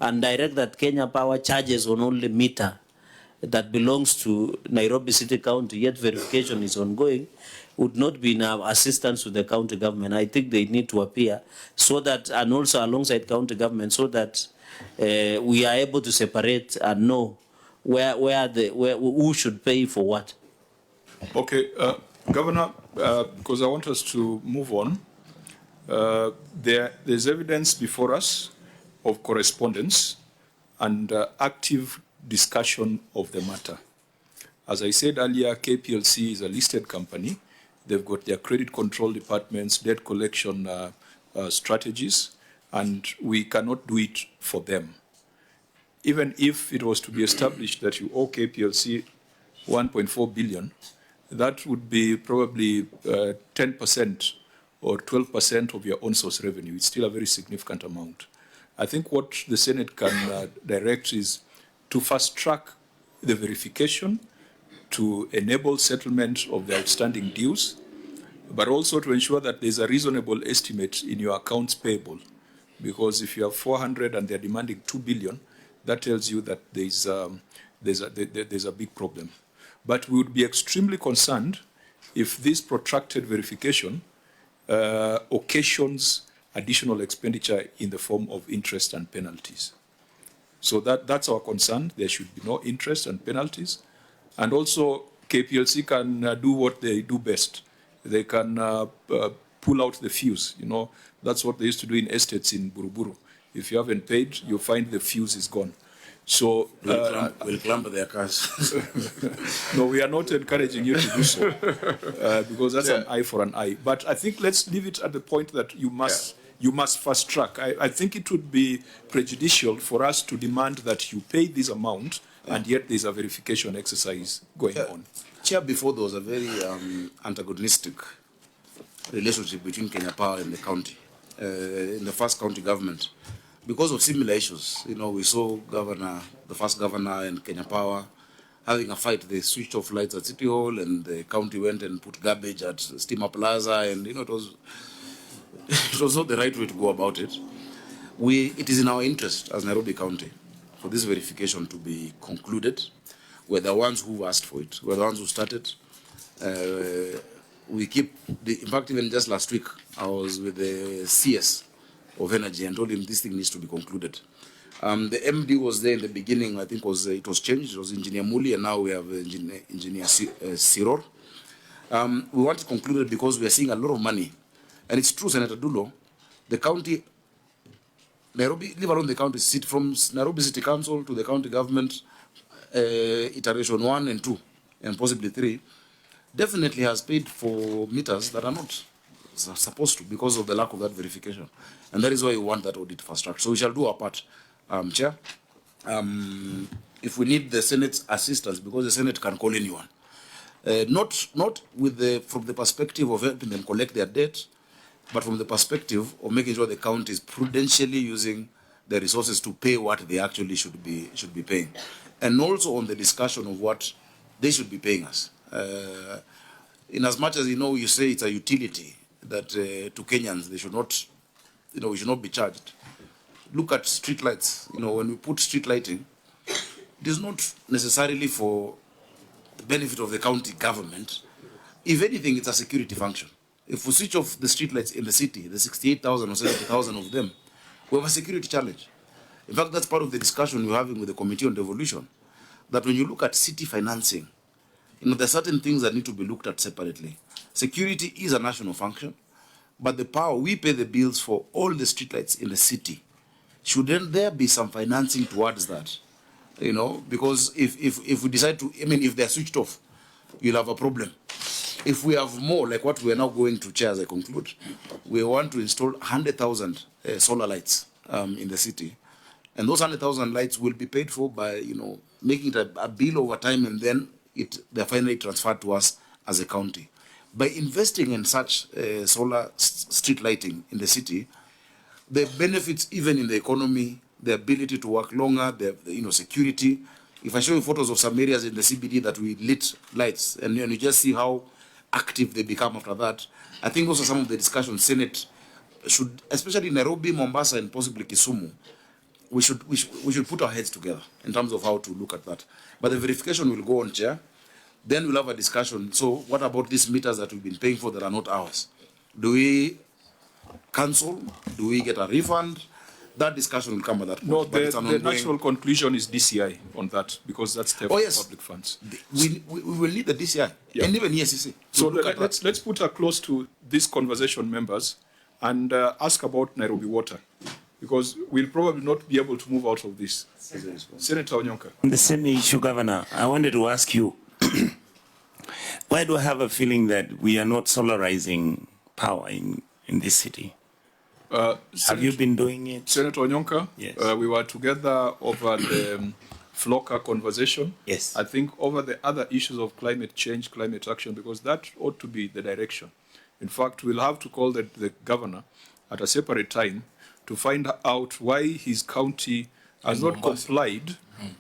and direct that Kenya Power charges on only meter that belongs to Nairobi City County, yet verification is ongoing, would not be in our assistance to the county government. I think they need to appear so that, and also alongside county government, so that we are able to separate and know who should pay for what. Okay, Governor, because I want us to move on, there's evidence before us of correspondence and active discussion of the matter. As I said earlier, KPLC is a listed company. They've got their credit control departments, debt collection strategies, and we cannot do it for them. Even if it was to be established that you owe KPLC 1.4 billion, that would be probably 10% or 12% of your own source revenue. It's still a very significant amount. I think what the Senate can direct is to fast track the verification, to enable settlement of the outstanding dues, but also to ensure that there's a reasonable estimate in your accounts payable. Because if you have 400 and they're demanding 2 billion, that tells you that there's a big problem. But we would be extremely concerned if this protracted verification occasions additional expenditure in the form of interest and penalties. So that's our concern. There should be no interest and penalties. And also, KPLC can do what they do best. They can pull out the fuse. You know, that's what they used to do in estates in Buruburu. If you haven't paid, you find the fuse is gone. So we'll clamp their cars. No, we are not encouraging you to do so because that's an eye for an eye. But I think let's leave it at the point that you must fast track. I think it would be prejudicial for us to demand that you pay this amount and yet there's a verification exercise going on. Chair, before there was a very antagonistic relationship between Kenya Power and the county, in the first county government. Because of similar issues, you know, we saw the first governor and Kenya Power having a fight. They switched off lights at City Hall and the county went and put garbage at Steamer Plaza, and, you know, it was not the right way to go about it. It is in our interest as Nairobi County for this verification to be concluded. We're the ones who asked for it. We're the ones who started. In fact, even just last week, I was with the CS of Energy and told him this thing needs to be concluded. The MD was there in the beginning. I think it was changed. It was Engineer Muli, and now we have Engineer Siror. We want it concluded because we are seeing a lot of money. And it's true, Senator Dulo, the county, Nairobi, leave alone the county, from Nairobi City Council to the county government, iteration 1 and 2, and possibly 3, definitely has paid for meters that are not supposed to because of the lack of that verification. And that is why we want that audit fast track. So we shall do our part, Chair. If we need the Senate's assistance, because the Senate can call anyone, not from the perspective of helping them collect their debt, but from the perspective of making sure the county is prudentially using the resources to pay what they actually should be paying, and also on the discussion of what they should be paying us. In as much as, you know, you say it's a utility that to Kenyans they should not, you know, we should not be charged. Look at street lights. You know, when we put street lighting, it is not necessarily for the benefit of the county government. If anything, it's a security function. If we switch off the street lights in the city, the 68,000 or 70,000 of them, we have a security challenge. In fact, that's part of the discussion we're having with the Committee on Devolution, that when you look at city financing, you know, there are certain things that need to be looked at separately. Security is a national function, but the power, we pay the bills for all the streetlights in the city. Shouldn't there be some financing towards that? You know, because if we decide to, I mean, if they're switched off, you'll have a problem. If we have more, like what we are now going to, Chair, as I conclude, we want to install 100,000 solar lights in the city. And those 100,000 lights will be paid for by, you know, making it a bill over time, and then they're finally transferred to us as a county. By investing in such solar street lighting in the city, the benefits even in the economy, the ability to work longer, the security. If I show you photos of some areas in the CBD that we lit lights, and you just see how active they become after that, I think those are some of the discussions Senate should, especially Nairobi, Mombasa, and possibly Kisumu, we should put our heads together in terms of how to look at that. But the verification will go on, Chair. Then we'll have a discussion. So what about these meters that we've been paying for that are not ours? Do we cancel? Do we get a refund? That discussion will come at that point. No, the natural conclusion is DCI on that, because that's theft of public funds. We will need the DCI, and even ESCC. So let's put a close to this conversation, members, and ask about Nairobi Water, because we'll probably not be able to move out of this. Senator Onyonka. On the same issue, Governor, I wanted to ask you, why do I have a feeling that we are not solarizing power in this city? Have you been doing it? Senator Onyonka, yes. We were together over the Flocker conversation. Yes. I think over the other issues of climate change, climate action, because that ought to be the direction. In fact, we'll have to call the governor at a separate time to find out why his county has not complied.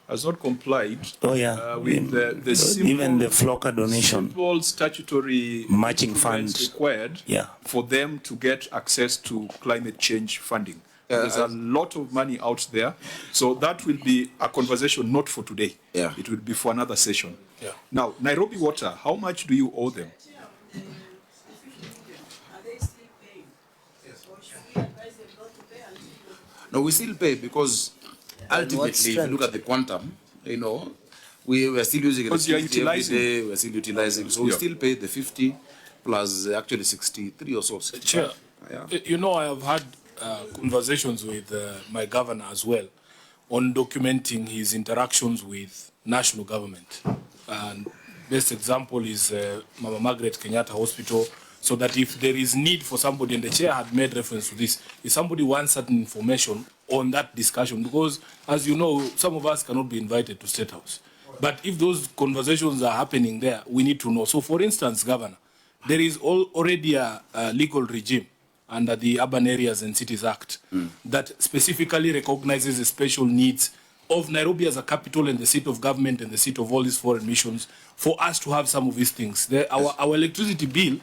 Has not complied with the simple, even the Flocker donation, simple statutory matching funds required for them to get access to climate change funding. There's a lot of money out there, so that will be a conversation not for today. It will be for another session. Now, Nairobi Water, how much do you owe them? No, we still pay because ultimately, if you look at the quantum, you know, we are still using electricity every day, we're still utilizing. So we still pay the 50 plus actually 63 or so. 65. Chair, Yeah. you know, I have had conversations with my governor as well on documenting his interactions with national government. And best example is Mama Margaret Kenyatta Hospital, so that if there is need for somebody, and the chair had made reference to this, if somebody wants certain information on that discussion, because as you know, some of us cannot be invited to State House. But if those conversations are happening there, we need to know. So for instance, Governor, there is already a legal regime under the Urban Areas and Cities Act that specifically recognizes the special needs of Nairobi as a capital and the seat of government and the seat of all these foreign missions for us to have some of these things. Our electricity bill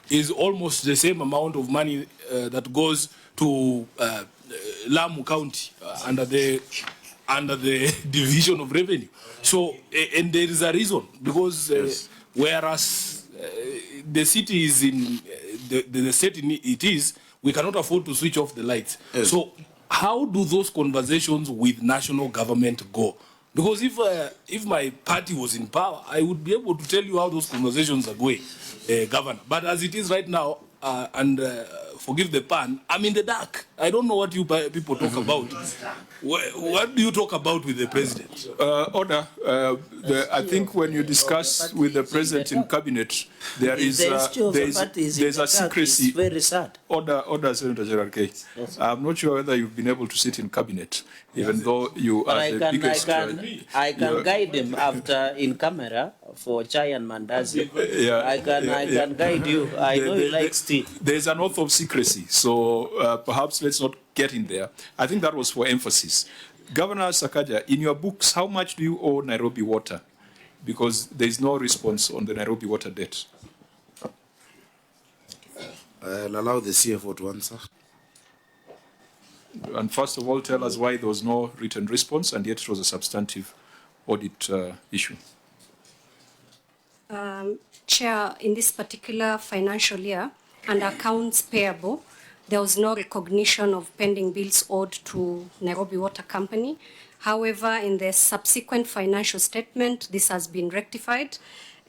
is almost the same amount of money that goes to Lamu County under the division of revenue. So, and there is a reason, because whereas the city is in the state it is, we cannot afford to switch off the lights. So how do those conversations with national government go? Because if my party was in power, I would be able to tell you how those conversations are going, Governor. But as it is right now, forgive the pun, I'm in the dark. I don't know what you people talk about. What do you talk about with the president? Order. I think when you discuss with the president in cabinet, there's a secrecy. It's very sad. Order, Senator Gerard K. I'm not sure whether you've been able to sit in cabinet, even though you But are the biggest. I can guide him after in camera for chai and mandazi. Yeah, I can guide you. I know you like tea. There's an oath of secrecy, so perhaps let's not get in there. I think that was for emphasis. Governor Sakaja, in your books, how much do you owe Nairobi Water? Because there is no response on the Nairobi Water debt. I'll allow the CFO to answer. And first of all, tell us why there was no written response, and yet it was a substantive audit issue. Chair, in this particular financial year, under accounts payable, there was no recognition of pending bills owed to Nairobi Water Company. However, in the subsequent financial statement, this has been rectified,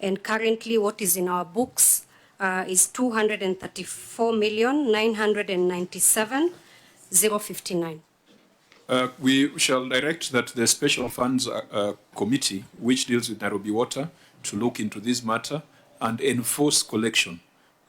and currently what is in our books is 234,997,059. We shall direct that the Special Funds Committee, which deals with Nairobi Water, to look into this matter and enforce collection.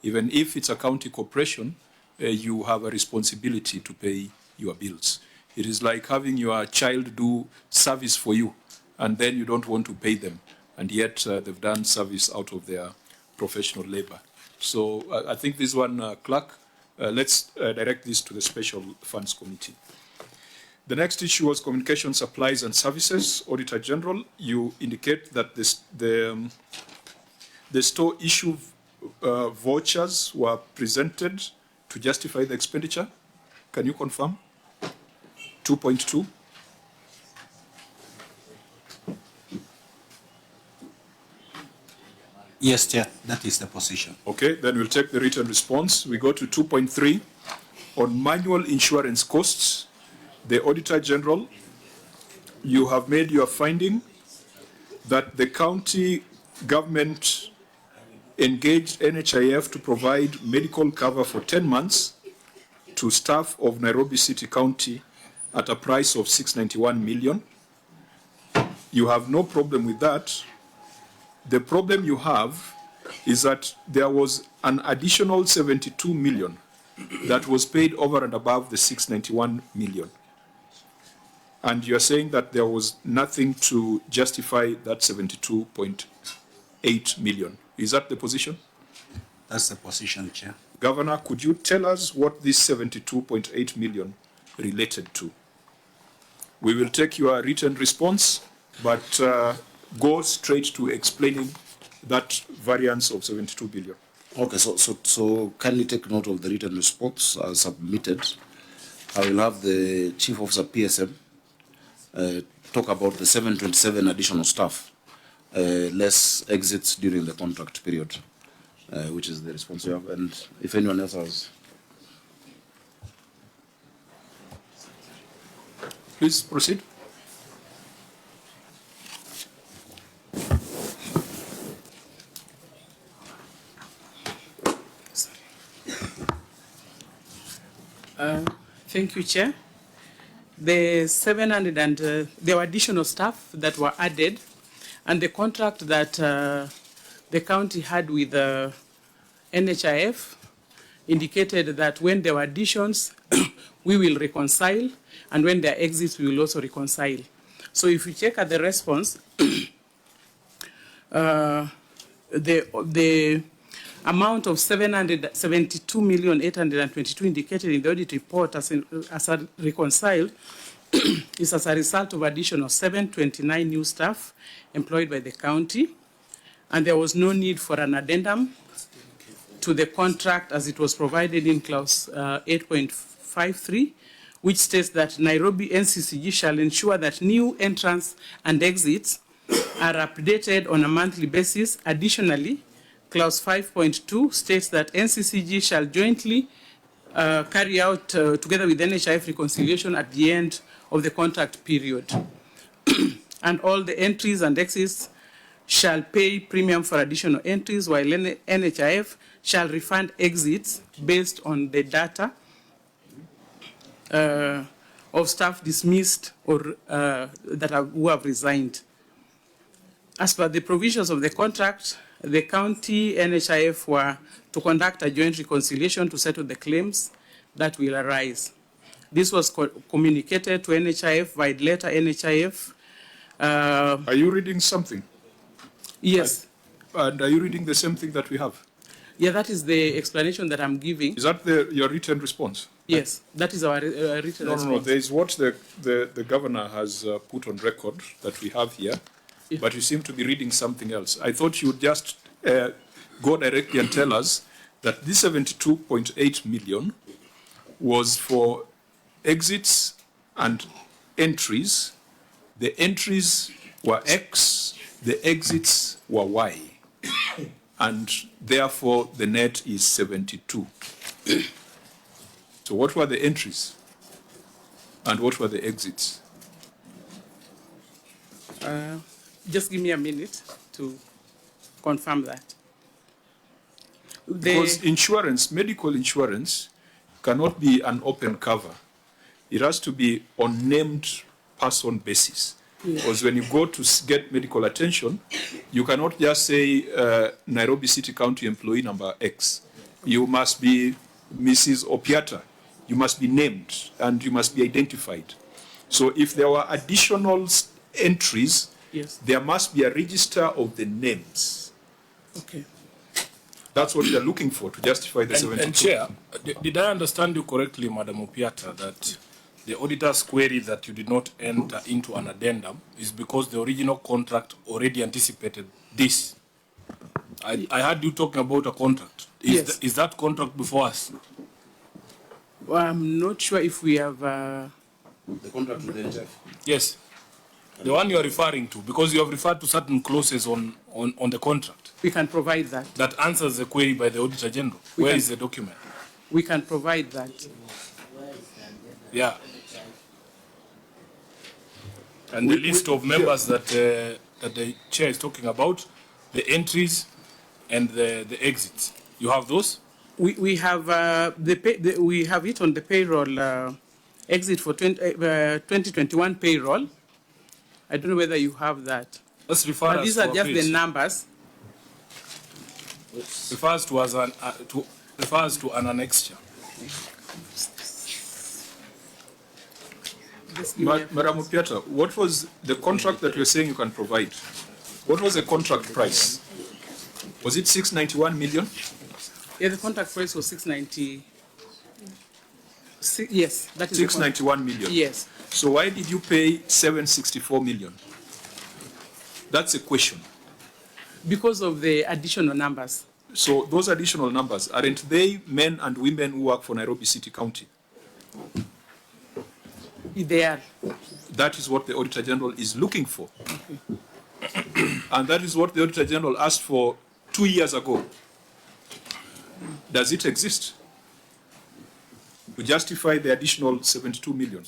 Even if it's a county corporation, you have a responsibility to pay your bills. It is like having your child do service for you, and then you don't want to pay them, and yet they've done service out of their professional labor. So I think this one, clerk, let's direct this to the Special Funds Committee. The next issue was communication supplies and services. Auditor General, you indicate that the store issue vouchers were presented to justify the expenditure. Can you confirm? 2.2. Yes, Chair, that is the position. Okay, then we'll take the written response. We go to 2.3 on manual insurance costs. The Auditor General, you have made your finding that the county government engaged NHIF to provide medical cover for 10 months to staff of Nairobi City County at a price of 691 million. You have no problem with that. The problem you have is that there was an additional 72 million that was paid over and above the 691 million. And you're saying that there was nothing to justify that 72.8 million. Is that the position? That's the position, Chair. Governor, could you tell us what this 72.8 million related to? We will take your written response, but go straight to explaining that variance of 72 billion. Okay, so kindly take note of the written response submitted. I will have the Chief Officer PSM talk about the 727 additional staff, less exits during the contract period, which is the response you have. And if anyone else has. Please proceed. Thank you, Chair. The 700 and there were additional staff that were added, and the contract that the county had with NHIF indicated that when there were additions, we will reconcile, and when there are exits, we will also reconcile. So if you check at the response, the amount of 772,822 indicated in the audit report as reconciled is as a result of addition of 729 new staff employed by the county, and there was no need for an addendum to the contract as it was provided in clause 8.53, which states that Nairobi NCCG shall ensure that new entrants and exits are updated on a monthly basis. Additionally, clause 5.2 states that NCCG shall jointly carry out, together with NHIF, reconciliation at the end of the contract period. And all the entries and exits shall pay premium for additional entries, while NHIF shall refund exits based on the data of staff dismissed or who have resigned. As per the provisions of the contract, the county NHIF were to conduct a joint reconciliation to settle the claims that will arise. This was communicated to NHIF by letter NHIF. Are you reading something? Yes. And are you reading the same thing that we have? Yeah, that is the explanation that I'm giving. Is that your written response? Yes, that is our written response. No. There is what the governor has put on record that we have here, but you seem to be reading something else. I thought you would just go directly and tell us that this 72.8 million was for exits and entries. The entries were X, the exits were Y. And therefore, the net is 72. So what were the entries? And what were the exits? Just give me a minute to confirm that. Because insurance, medical insurance, cannot be an open cover. It has to be on named person basis. Because when you go to get medical attention, you cannot just say Nairobi City County employee number X. You must be Mrs. Opiata. You must be named and you must be identified. So if there were additional entries, there must be a register of the names. Okay. That's what we are looking for to justify the 72. And Chair, did I understand you correctly, Madam Opiata, that the auditor's query that you did not enter into an addendum is because the original contract already anticipated this? I heard you talking about a contract. Is that contract before us? Well, I'm not sure if we have... The contract with the NHIF? Yes. The one you are referring to, because you have referred to certain clauses on the contract. We can provide that. That answers the query by the Auditor General. Where is the document? We can provide that. Yeah. And the list of members that the chair is talking about, the entries and the exits. You have those? We have we have it on the payroll exit for 2021 payroll. I don't know whether you have that. Let's refer but these are just the numbers. Refers to an annexure. Madam Opiata, what was the contract that you're saying you can provide? What was the contract price? Was it 691 million? Yeah, the contract price was 690. Yes, that is 691 million. Yes. So why did you pay 764 million? That's a question. Because of the additional numbers. So those additional numbers, aren't they men and women who work for Nairobi City County? They are. That is what the Auditor General is looking for. And that is what the Auditor General asked for 2 years ago. Does it exist to justify the additional 72 million?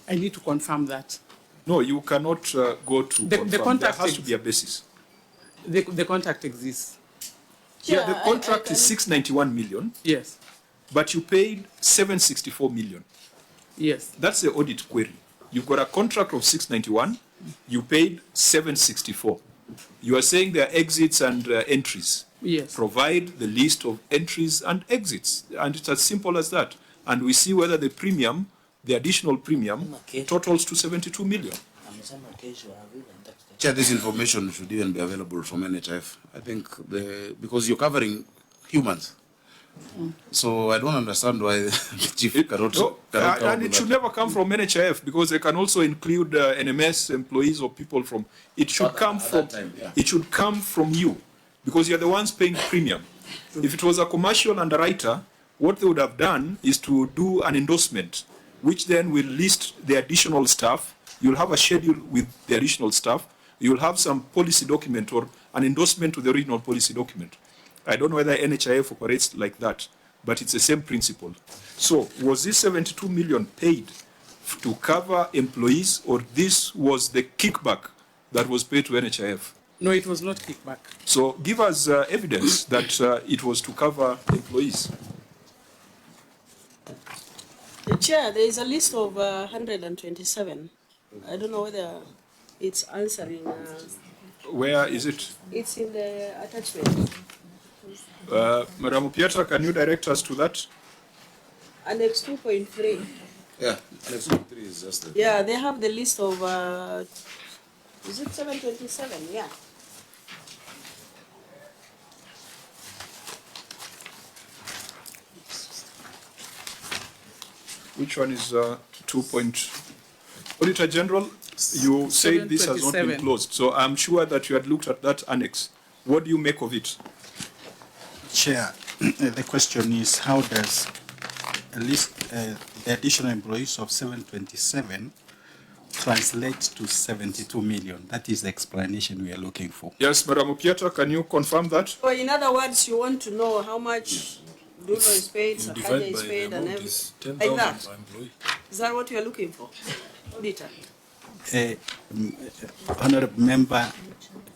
I need to confirm that. No, you cannot go to The confirm. There contract has to be a basis. The contract exists. Yeah, the contract is 691 million. Yes. But you paid 764 million. Yes. That's the audit query. You've got a contract of 691, you paid 764. You are saying there are exits and entries. Yes. Provide the list of entries and exits. And it's as simple as that. And we see whether the premium, the additional premium, totals to 72 million. Chair, this information should even be available from NHIF. I think because you're covering humans. So I don't understand why the chief cannot and it should never come from NHIF because they can also include NMS employees or people from. It should come from. It should come from you, because you're the ones paying premium. If it was a commercial underwriter, what they would have done is to do an endorsement, which then will list the additional staff. You'll have a schedule with the additional staff. You'll have some policy document or an endorsement to the original policy document. I don't know whether NHIF operates like that, but it's the same principle. So was this 72 million paid to cover employees, or this was the kickback that was paid to NHIF? No, it was not kickback. So give us evidence that it was to cover employees. Chair, there is a list of 127. I don't know whether it's answering. Where is it? It's in the attachment. Madam Pietra, can you direct us to that? Annex 2.3. Yeah, Annex 2.3 is just the... Yeah, they have the list of, is it 727? Yeah. Which one is 2. Auditor General, you said this has not been closed, so I'm sure that you had looked at that annex. What do you make of it? Chair, the question is, how does at least the additional employees of 727 translate to 72 million? That is the explanation we are looking for. Yes, Madam Pietra, can you confirm that? So in other words, you want to know how much Dulo is paid, Sakaja is paid, and everything like that. Is that what you are looking for, Auditor? Honorable Member,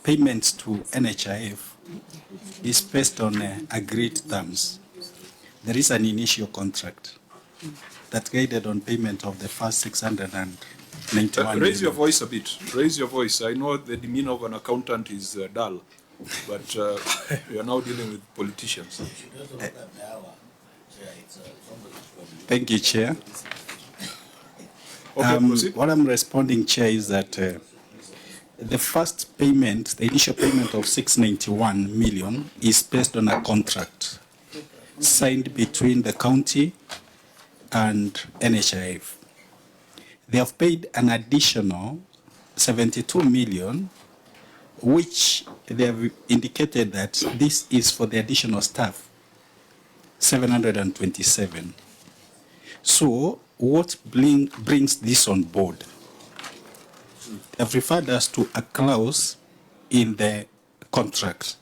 payments to NHIF is based on agreed terms. There is an initial contract that guided on payment of the first 691 Raise your voice a bit. Raise your voice. I know the demeanor of an accountant is dull, but we are now dealing with politicians. Thank you, Chair. Okay, what I'm responding, Chair, is that the first payment, the initial payment of 691 million, is based on a contract signed between the county and NHIF. They have paid an additional 72 million, which they have indicated that this is for the additional staff, 727. So what brings this on board? Have referred us to a clause in the contract.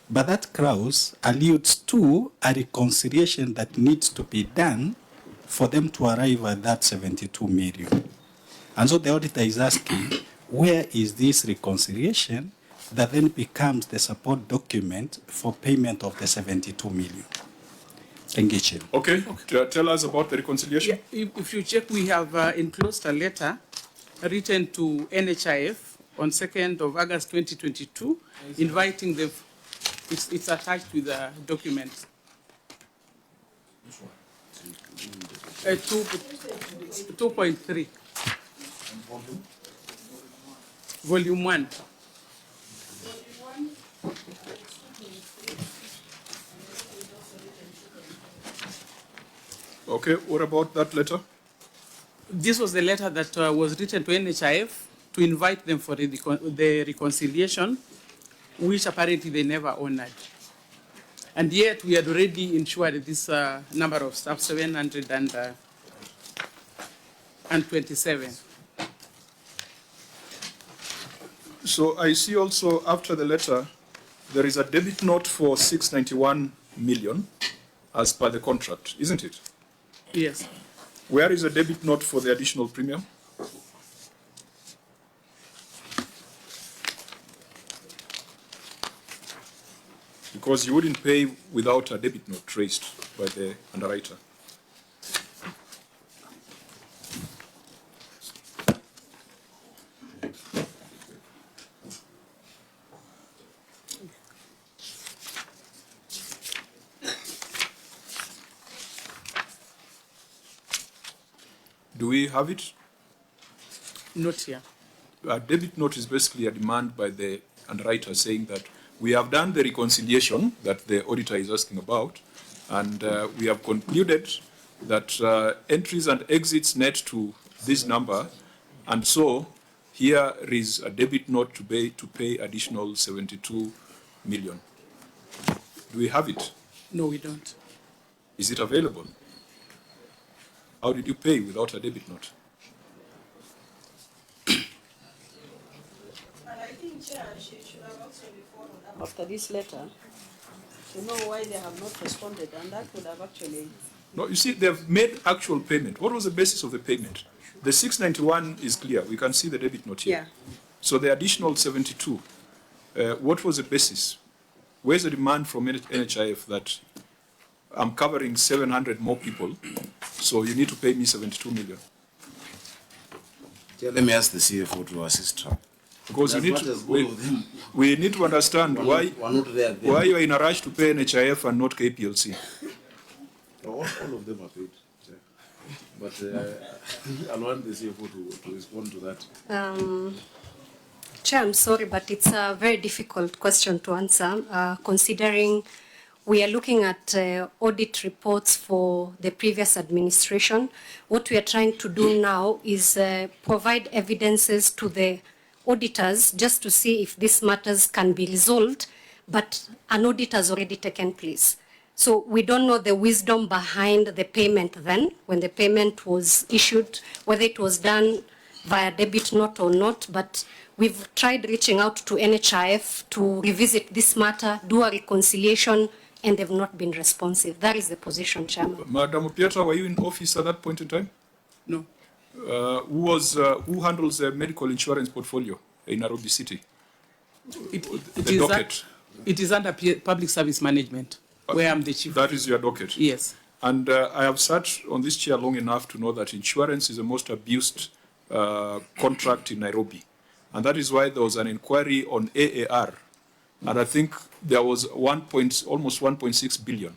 But that clause alludes to a reconciliation that needs to be done for them to arrive at that 72 million. And so the auditor is asking, where is this reconciliation that then becomes the support document for payment of the 72 million? Thank you, Chair. Okay, tell us about the reconciliation. Yeah, if you check, we have enclosed a letter written to NHIF on 2nd of August 2022, inviting them. It's attached with the document. 2.3. Volume 1. Okay, what about that letter? This was the letter that was written to NHIF to invite them for the reconciliation, which apparently they never honored. And yet we had already insured this number of staff, 727. So I see also after the letter, there is a debit note for 691 million as per the contract, isn't it? Yes. Where is a debit note for the additional premium? Because you wouldn't pay without a debit note traced by the underwriter. Do we have it? Not here. A debit note is basically a demand by the underwriter saying that we have done the reconciliation that the auditor is asking about, and we have concluded that entries and exits net to this number, and so here is a debit note to pay additional 72 million. Do we have it? No, we don't. Is it available? How did you pay without a debit note? I think Chair, she should have actually followed up after this letter to know why they have not responded, and that would have actually. No, you see, they've made actual payment. What was the basis of the payment? The 691 is clear. We can see the debit note here. Yeah. So the additional 72, what was the basis? Where's the demand from NHIF that I'm covering 700 more people, so you need to pay me 72 million? Yeah, let me ask the CFO to assist her. Because we need to understand why you are in a rush to pay NHIF and not KPLC. All of them are paid. But I want the CFO to respond to that. Chair, I'm sorry, but it's a very difficult question to answer, considering we are looking at audit reports for the previous administration. What we are trying to do now is provide evidences to the auditors just to see if these matters can be resolved, but an audit has already taken place. So we don't know the wisdom behind the payment then, when the payment was issued, whether it was done via debit note or not, but we've tried reaching out to NHIF to revisit this matter, do a reconciliation, and they've not been responsive. That is the position, Chairman. Madam Pietra, were you in office at that point in time? No. Who handles the medical insurance portfolio in Nairobi City? It is under public service management, where I'm the chief. That is your docket? Yes. And I have sat on this chair long enough to know that insurance is the most abused contract in Nairobi. And that is why there was an inquiry on AAR. And I think there was almost 1.6 billion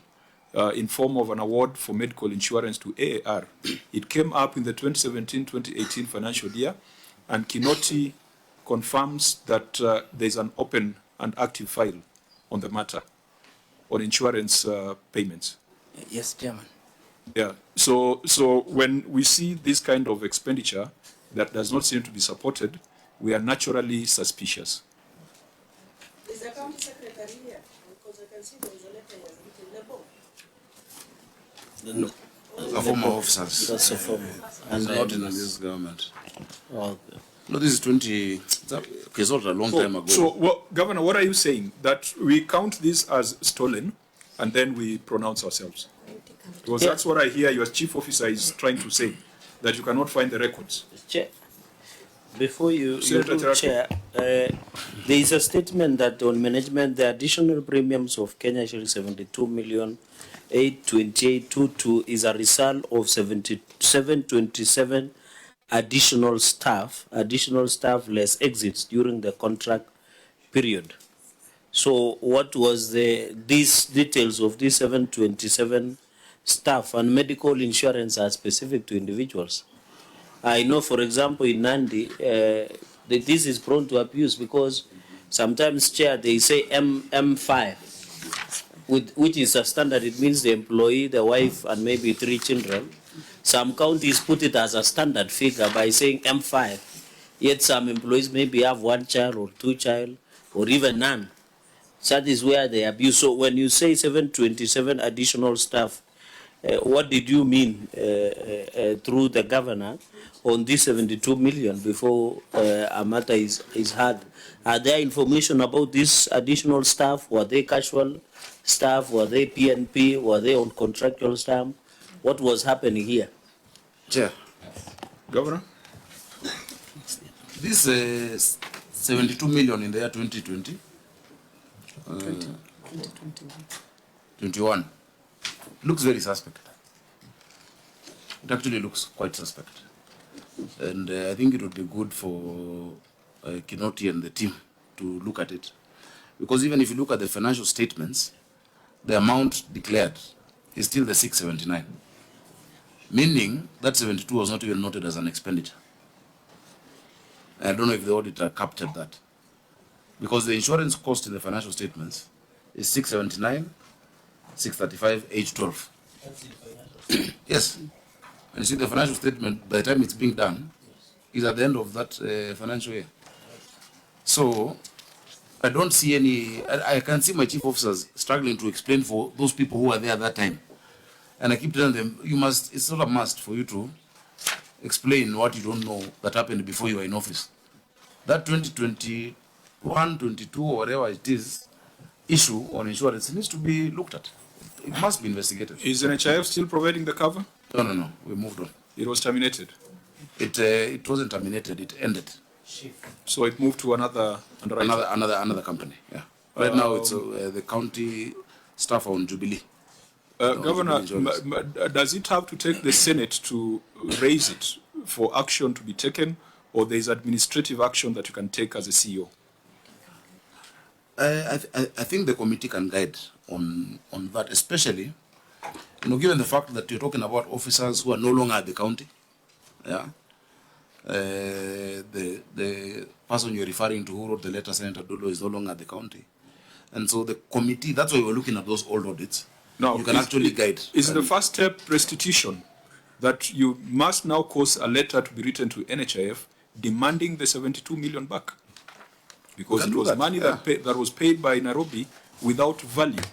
in form of an award for medical insurance to AAR. It came up in the 2017-2018 financial year, and Kinoti confirms that there's an open and active file on the matter, on insurance payments. Yes, Chairman. Yeah, so when we see this kind of expenditure that does not seem to be supported, we are naturally suspicious. Is the county secretary here? Because I can see there is a letter he has written. No. A former officers. That's a former. And not in this government. Okay. No, this is 20. Okay, it's not a long time ago. So, Governor, what are you saying? That we count this as stolen and then we pronounce ourselves? Because that's what I hear your chief officer is trying to say, that you cannot find the records. Chair, before you do, Chair, there is a statement that on management, the additional premiums of Kenya shilling 72,828,22 is a result of 727 additional staff less exits during the contract period. So what was these details of these 727 staff and medical insurance are specific to individuals? I know, for example, in Nandi, this is prone to abuse because sometimes, Chair, they say M5, which is a standard. It means the employee, the wife, and maybe 3 children. Some counties put it as a standard figure by saying M5. Yet some employees maybe have 1 child or 2 child or even none. That is where they abuse. So when you say 727 additional staff, what did you mean through the governor on this 72 million before a matter is heard? Are there information about this additional staff? Were they casual staff? Were they PNP? Were they on contractual staff? What was happening here? Chair. Governor? This 72 million in the year 2020, 21, looks very suspect. It actually looks quite suspect. And I think it would be good for Kinoti and the team to look at it. Because even if you look at the financial statements, the amount declared is still the 679. Meaning that 72 was not even noted as an expenditure. I don't know if the auditor captured that. Because the insurance cost in the financial statements is 679, 635, age 12. Yes. And you see the financial statement, by the time it's being done, is at the end of that financial year. So, I don't see any, I can see my chief officers struggling to explain for those people who were there at that time. And I keep telling them, you must, it's not a must for you to explain what you don't know that happened before you were in office. That 2021, 22, or whatever it is, issue on insurance needs to be looked at. It must be investigated. Is NHIF still providing the cover? No. We moved on. It was terminated? It wasn't terminated. It ended. So it moved to another underwriter? Another company, yeah. Right now it's the county staff on Jubilee. Governor, does it have to take the Senate to raise it for action to be taken, or there is administrative action that you can take as a CEO? I think the committee can guide on that, especially, given the fact that you're talking about officers who are no longer at the county. Yeah. The person you're referring to who wrote the letter, Senator Dolo, is no longer at the county. And so the committee, that's why we're looking at those old audits. Now, you can actually guide. Is the first step restitution, that you must now cause a letter to be written to NHIF demanding the 72 million back? Because it was money that was paid by Nairobi without value.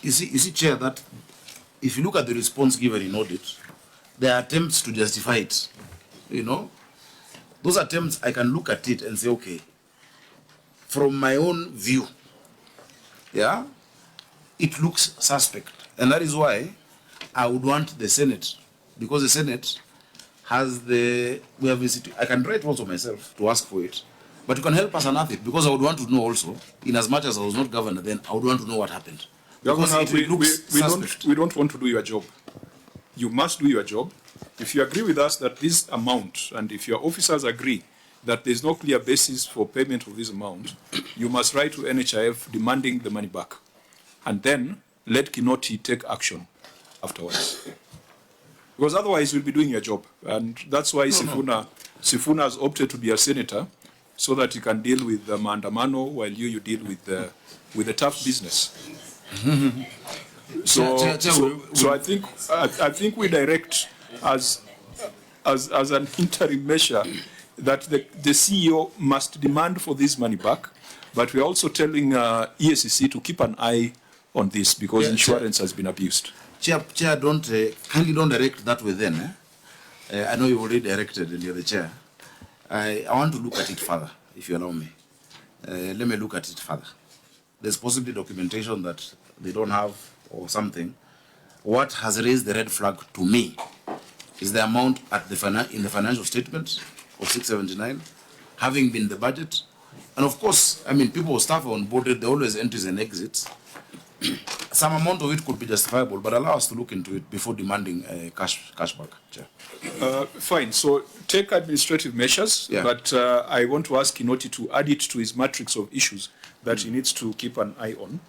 You see, Chair, that if you look at the response given in audit, there are attempts to justify it. Those attempts, I can look at it and say, okay, from my own view, yeah, it looks suspect. And that is why I would want the Senate, because the Senate has I can write also myself to ask for it, but you can help us unearth it, because I would want to know also, in as much as I was not governor then, I would want to know what happened. Governor, we don't want to do your job. You must do your job. If you agree with us that this amount, and if your officers agree that there is no clear basis for payment of this amount, you must write to NHIF demanding the money back. And then let Kinoti take action afterwards. Because otherwise you'll be doing your job. And that's why Sifuna has opted to be a senator, so that he can deal with the Maandamano while you deal with the tough business. So I think we direct as an interim measure that the CEO must demand for this money back, but we're also telling ESCC to keep an eye on this, because insurance has been abused. Chair, kindly don't direct that way then. I know you've already directed and you're the chair. I want to look at it further, if you allow me. Let me look at it further. There's possibly documentation that they don't have or something. What has raised the red flag to me is the amount in the financial statement of 679, having been the budget. And of course, people, staff are onboarded, they always entries and exits. Some amount of it could be justifiable, but allow us to look into it before demanding cash back. Chair. Fine. So take administrative measures, but I want to ask Kinoti to add it to his matrix of issues that he needs to keep an eye on.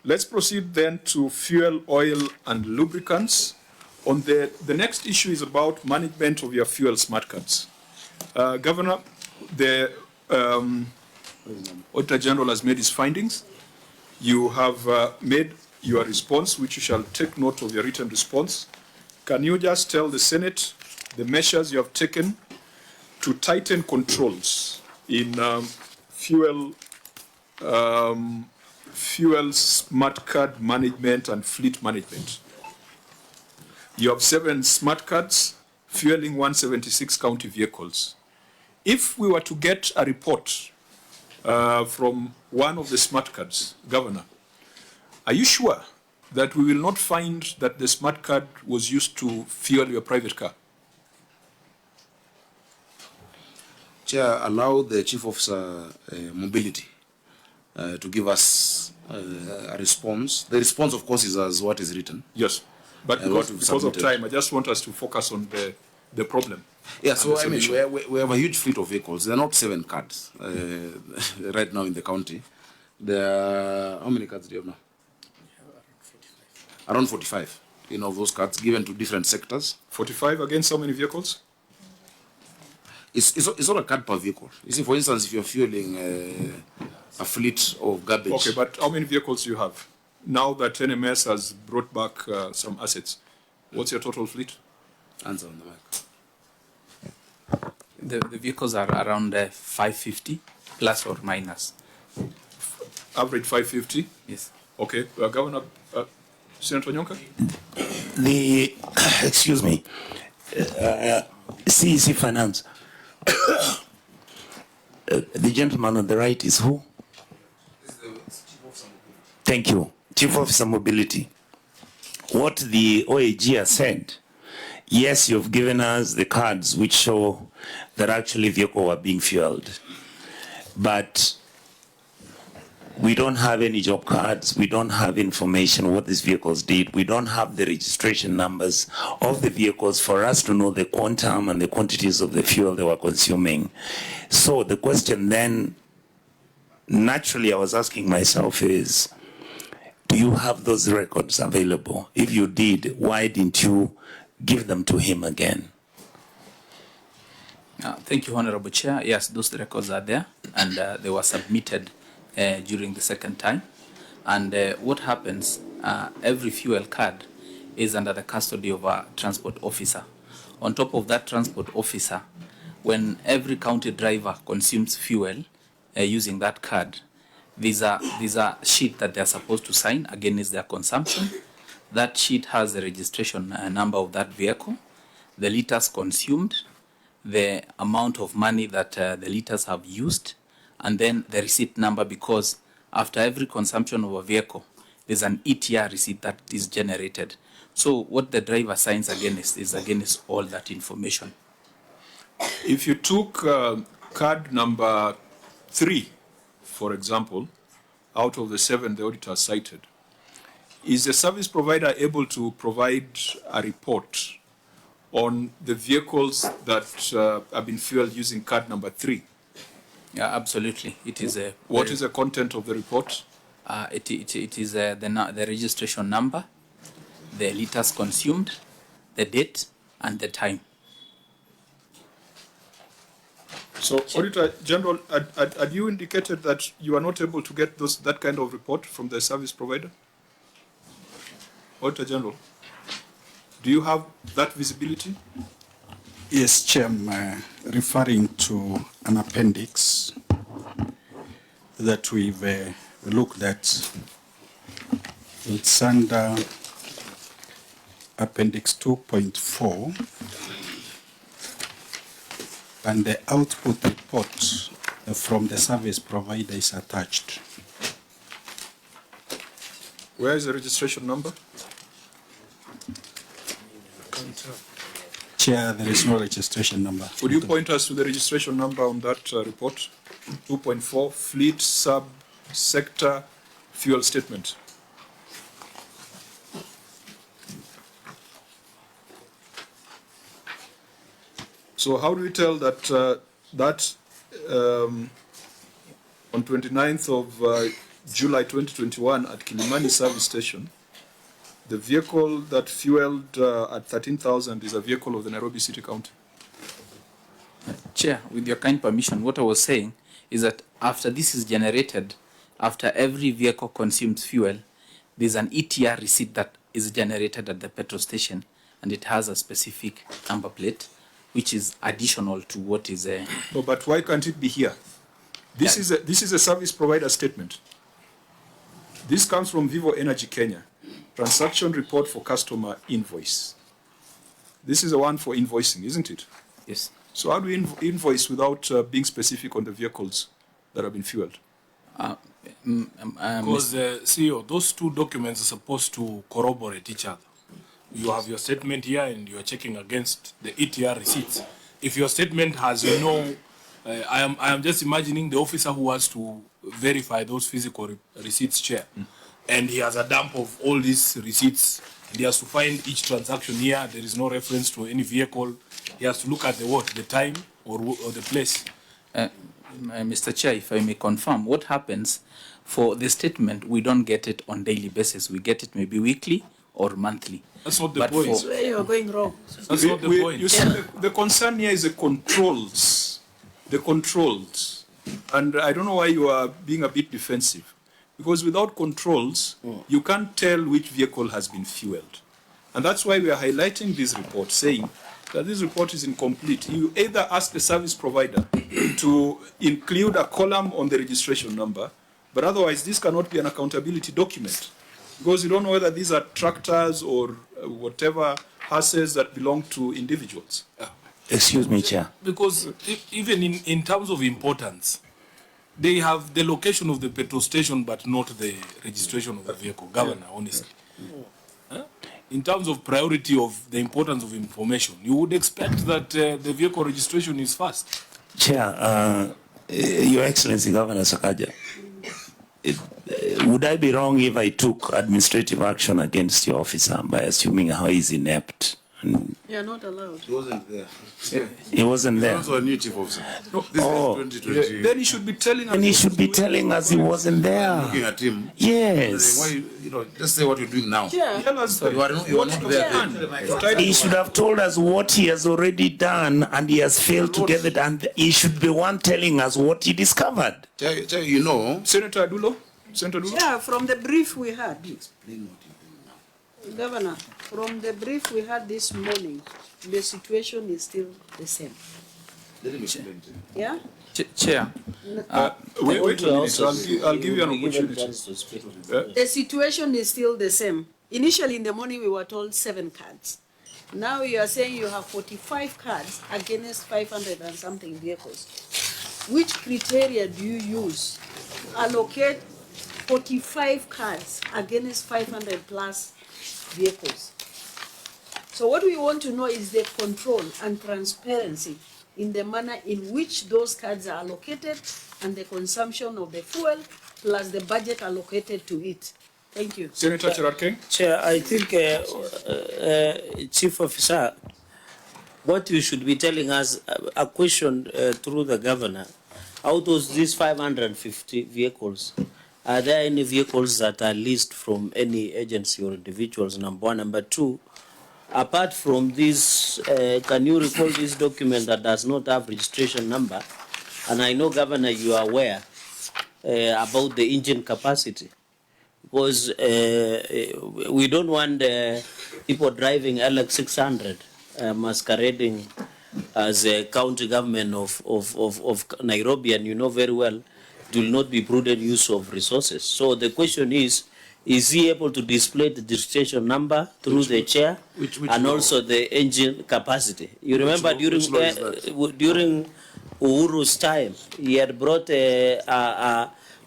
Let's proceed then to fuel, oil, and lubricants. On the next issue is about management of your fuel smart cards. Governor, the Auditor General has made his findings. You have made your response, which you shall take note of your written response. Can you just tell the Senate the measures you have taken to tighten controls in fuel smart card management and fleet management? You have 7 smart cards fueling 176 county vehicles. If we were to get a report from one of the smart cards, Governor, are you sure that we will not find that the smart card was used to fuel your private car? Chair, allow the Chief Officer Mobility to give us a response. The response, of course, is as what is written. Yes, but because of time, I just want us to focus on the problem. Yeah, so I mean, we have a huge fleet of vehicles. There are not 7 cards right now in the county. There are, how many cards do you have now? Around 45, those cards given to different sectors. 45 against how many vehicles? It's not a card per vehicle. You see, for instance, if you're fueling a fleet of garbage. Okay, but how many vehicles do you have? Now that NMS has brought back some assets, what's your total fleet? Answer on the mic. The vehicles are around 550 plus or minus. Average 550? Yes. Okay, Governor, Senator Nyonka? Excuse me, CEC Finance. The gentleman on the right is who? Thank you. Chief Officer Mobility. What the OAG has said, yes, you've given us the cards which show that actually vehicles were being fueled. But we don't have any job cards. We don't have information what these vehicles did. We don't have the registration numbers of the vehicles for us to know the quantum and the quantities of the fuel they were consuming. So the question then, naturally, I was asking myself is, do you have those records available? If you did, why didn't you give them to him again? Thank you, Honorable Chair. Yes, those records are there, and they were submitted during the second time. And what happens, every fuel card is under the custody of a transport officer. On top of that transport officer, when every county driver consumes fuel using that card, there's a sheet that they're supposed to sign against their consumption. That sheet has the registration number of that vehicle, the liters consumed, the amount of money that the liters have used, and then the receipt number, because after every consumption of a vehicle, there's an ETR receipt that is generated. So what the driver signs against is against all that information. If you took card number 3, for example, out of the 7 the auditor cited, is the service provider able to provide a report on the vehicles that have been fueled using card number 3? Yeah, absolutely. It is a. What is the content of the report? It is the registration number, the liters consumed, the date, and the time. So, Auditor General, had you indicated that you are not able to get that kind of report from the service provider? Auditor General, do you have that visibility? Yes, Chair, I'm referring to an appendix that we've looked at. It's under Appendix 2.4, and the output report from the service provider is attached. Where is the registration number? Chair, there is no registration number. Would you point us to the registration number on that report? 2.4, Fleet Sub-Sector Fuel Statement. So how do we tell that on 29th of July 2021 at Kilimani service station, the vehicle that fueled at 13,000 is a vehicle of the Nairobi City County? Chair, with your kind permission, what I was saying is that after this is generated, after every vehicle consumes fuel, there's an ETR receipt that is generated at the petrol station, and it has a specific number plate, which is additional to what is a... No, but why can't it be here? This is a service provider statement. This comes from Vivo Energy Kenya. Transaction report for customer invoice. This is the one for invoicing, isn't it? Yes. So how do we invoice without being specific on the vehicles that have been fueled? Because, CEO, those two documents are supposed to corroborate each other. You have your statement here and you are checking against the ETR receipts. If your statement has no, I am just imagining the officer who has to verify those physical receipts, Chair, and he has a dump of all these receipts, and he has to find each transaction here. There is no reference to any vehicle. He has to look at the time or the place. Mr. Chair, if I may confirm, what happens for the statement, we don't get it on daily basis. We get it maybe weekly or monthly. That's not the point. That's where you're going wrong. That's not the point. You see, the concern here is the controls. The controls. And I don't know why you are being a bit defensive. Because without controls, you can't tell which vehicle has been fueled. And that's why we are highlighting this report, saying that this report is incomplete. You either ask the service provider to include a column on the registration number, but otherwise this cannot be an accountability document. Because you don't know whether these are tractors or whatever assets that belong to individuals. Excuse me, Chair. Because even in terms of importance, they have the location of the petrol station, but not the registration of the vehicle. Governor, honestly. In terms of priority of the importance of information, you would expect that the vehicle registration is first. Chair, Your Excellency Governor Sakaja, would I be wrong if I took administrative action against your officer by assuming how he's inept? You're not allowed. He wasn't there. He wasn't there. He's also a new chief officer. Oh, then he should be telling us. And he should be telling us he wasn't there. Looking at him. Yes. Why, just say what you're doing now. Yeah. Tell us You are not there. He should have told us what he has already done and he has failed to get it, and he should be one telling us what he discovered. You know. Senator Adulo? Senator Adulo? Yeah, from the brief we had. Governor, from the brief we had this morning, the situation is still the same. Let him explain to you. Yeah? Chair. Wait a minute. I'll give you an opportunity. The situation is still the same. Initially in the morning we were told 7 cards. Now you are saying you have 45 cards against 500 and something vehicles. Which criteria do you use to allocate 45 cards against 500 plus vehicles? So what we want to know is the control and transparency in the manner in which those cards are allocated and the consumption of the fuel plus the budget allocated to it. Thank you. Senator Cherarkeng? Chair, I think, Chief Officer, what you should be telling us, a question through the governor, out of these 550 vehicles, are there any vehicles that are leased from any agency or individuals, number one? Number two, apart from this, can you recall this document that does not have registration number? And I know, Governor, you are aware about the engine capacity, because we don't want people driving LX600 masquerading as a county government of Nairobi, and you know very well it will not be prudent use of resources. So the question is he able to display the registration number through the chair and also the engine capacity? You remember during Uhuru's time, he had brought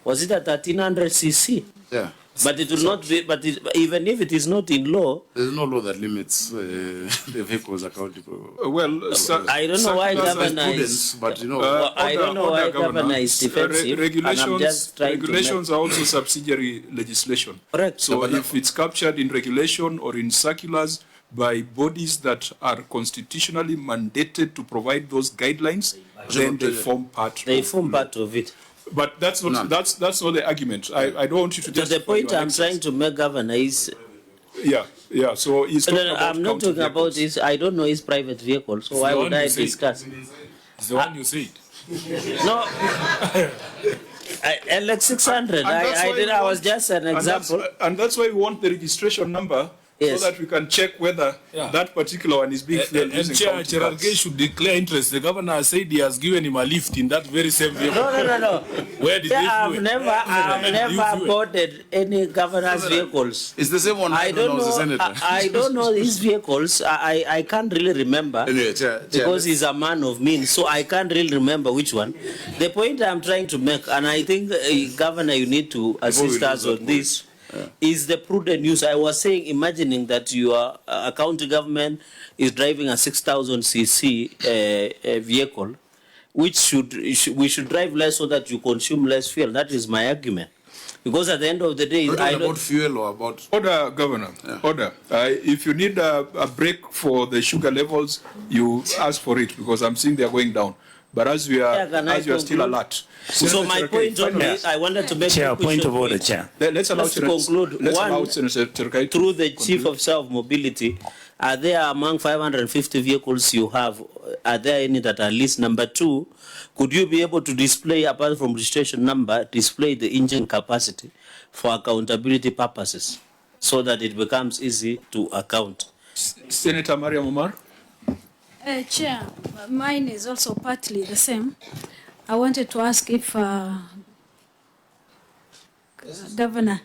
was it a 1300 cc? Yeah. But it will not be, even if it is not in law. There's no law that limits the vehicles accountable. I don't know why governor is, but you know, I don't know why governor is defensive. Regulations are also subsidiary legislation. Correct. So if it's captured in regulation or in circulars by bodies that are constitutionally mandated to provide those guidelines, then they form part. They form part of it. But that's not that's not the argument. I don't want you to just. The point I'm trying to make, Governor, is. Yeah. So he's talking about I'm not talking about this. I don't know his private vehicle. So why would I discuss? It's the one you said. No. LX600. I was just an example. And that's why we want the registration number so that we can check whether that particular one is being fueled using county cards. Chair should declare interest. The governor has said he has given him a lift in that very same vehicle. No. Where did I've they never boarded any governor's vehicles. It's the same one. I don't know. I don't know his vehicles. I can't really remember because he's a man of means, so I can't really remember which one. The point I'm trying to make, and I think Governor, you need to assist us on this. Is the prudent use. I was saying, imagining that your county government is driving a 6,000 cc vehicle, which we should drive less so that you consume less fuel. That is my argument. Because at the end of the day, I don't about fuel or about order, Governor. Order. If you need a break for the sugar levels, you ask for it, because I'm seeing they are going down. But as you are still alert. So my point only, I wanted to make Chair, point of order, Chair. Let's allow to conclude. One, through the Chief Officer of Mobility, are there among 550 vehicles you have, are there any that are leased? Number two, could you be able to display, apart from registration number, display the engine capacity for accountability purposes so that it becomes easy to account? Senator Mariam Omar. Chair, mine is also partly the same. I wanted to ask if Governor,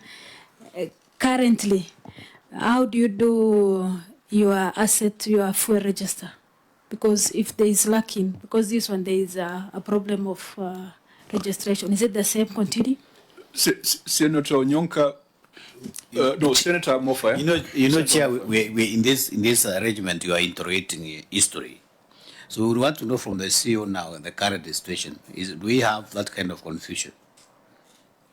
currently, how do you do your fuel register? Because if there is lacking, because this one there is a problem of registration, is it the same continue? Senator Onyonka, no, Senator Mofa. You know, Chair, we in this arrangement, you are interrogating history. So we want to know from the CEO now, the current situation, do we have that kind of confusion?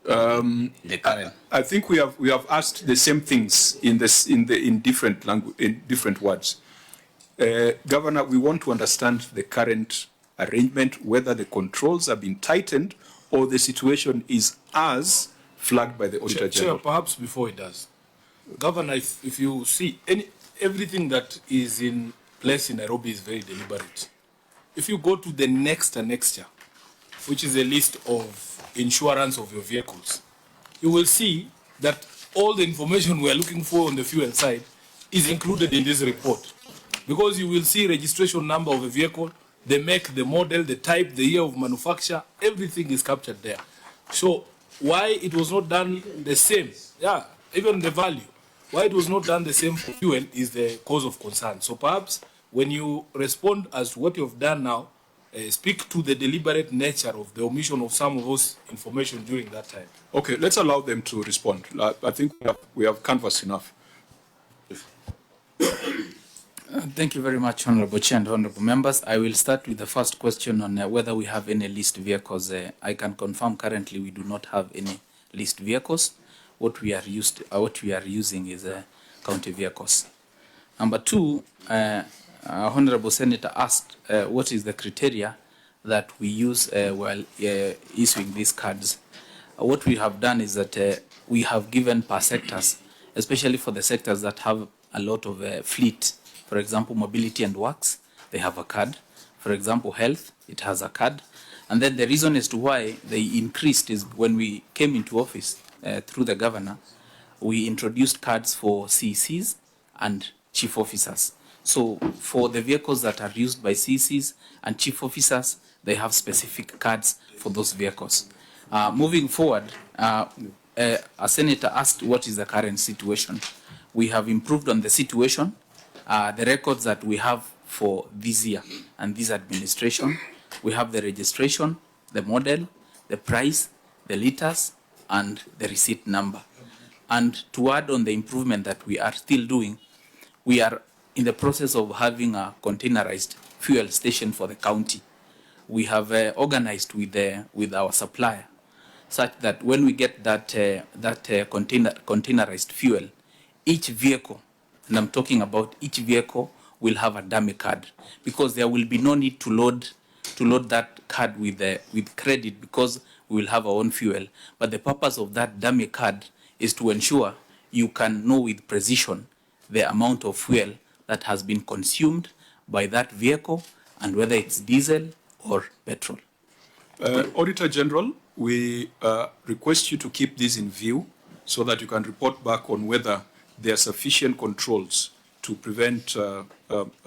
The current. I think we have asked the same things in different language, in different words. Governor, we want to understand the current arrangement, whether the controls have been tightened or the situation is as flagged by the Auditor General. Chair, perhaps before it does. Governor, if you see everything that is in place in Nairobi is very deliberate. If you go to the next annexure, which is a list of insurance of your vehicles, you will see that all the information we are looking for on the fuel side is included in this report. Because you will see registration number of a vehicle, the make, the model, the type, the year of manufacture, everything is captured there. So why it was not done the same, even the value, why it was not done the same for fuel is the cause of concern. So perhaps when you respond as to what you have done now, speak to the deliberate nature of the omission of some of those information during that time. Okay, let's allow them to respond. I think we have canvassed enough. Thank you very much, Honorable Chair and Honorable Members. I will start with the first question on whether we have any leased vehicles. I can confirm currently we do not have any leased vehicles. What we are using is county vehicles. Number two, Honorable Senator asked what is the criteria that we use while issuing these cards. What we have done is that we have given per sectors, especially for the sectors that have a lot of fleet. For example, mobility and works, they have a card. For example, health, it has a card. And then the reason as to why they increased is when we came into office through the governor, we introduced cards for CCs and chief officers. So for the vehicles that are used by CCs and chief officers, they have specific cards for those vehicles. Moving forward, a senator asked what is the current situation. We have improved on the situation. The records that we have for this year and this administration, we have the registration, the model, the price, the liters, and the receipt number. And to add on the improvement that we are still doing, we are in the process of having a containerized fuel station for the county. We have organized with our supplier such that when we get that containerized fuel, each vehicle, and I'm talking about each vehicle, will have a dummy card, because there will be no need to load that card with credit, because we will have our own fuel. But the purpose of that dummy card is to ensure you can know with precision the amount of fuel that has been consumed by that vehicle and whether it's diesel or petrol. Auditor General, we request you to keep this in view so that you can report back on whether there are sufficient controls to prevent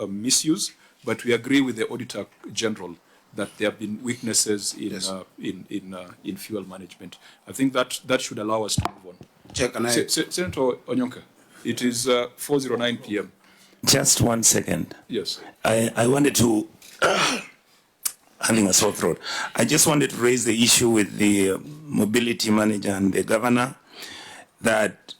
misuse, but we agree with the Auditor General that there have been weaknesses in, in fuel management. I think that should allow us to move on. Chair, can I? Senator Onyonka, it is 4:09 p.m. Just 1 second. Yes. I wanted to, having a sore throat, I just wanted to raise the issue with the mobility manager and the governor that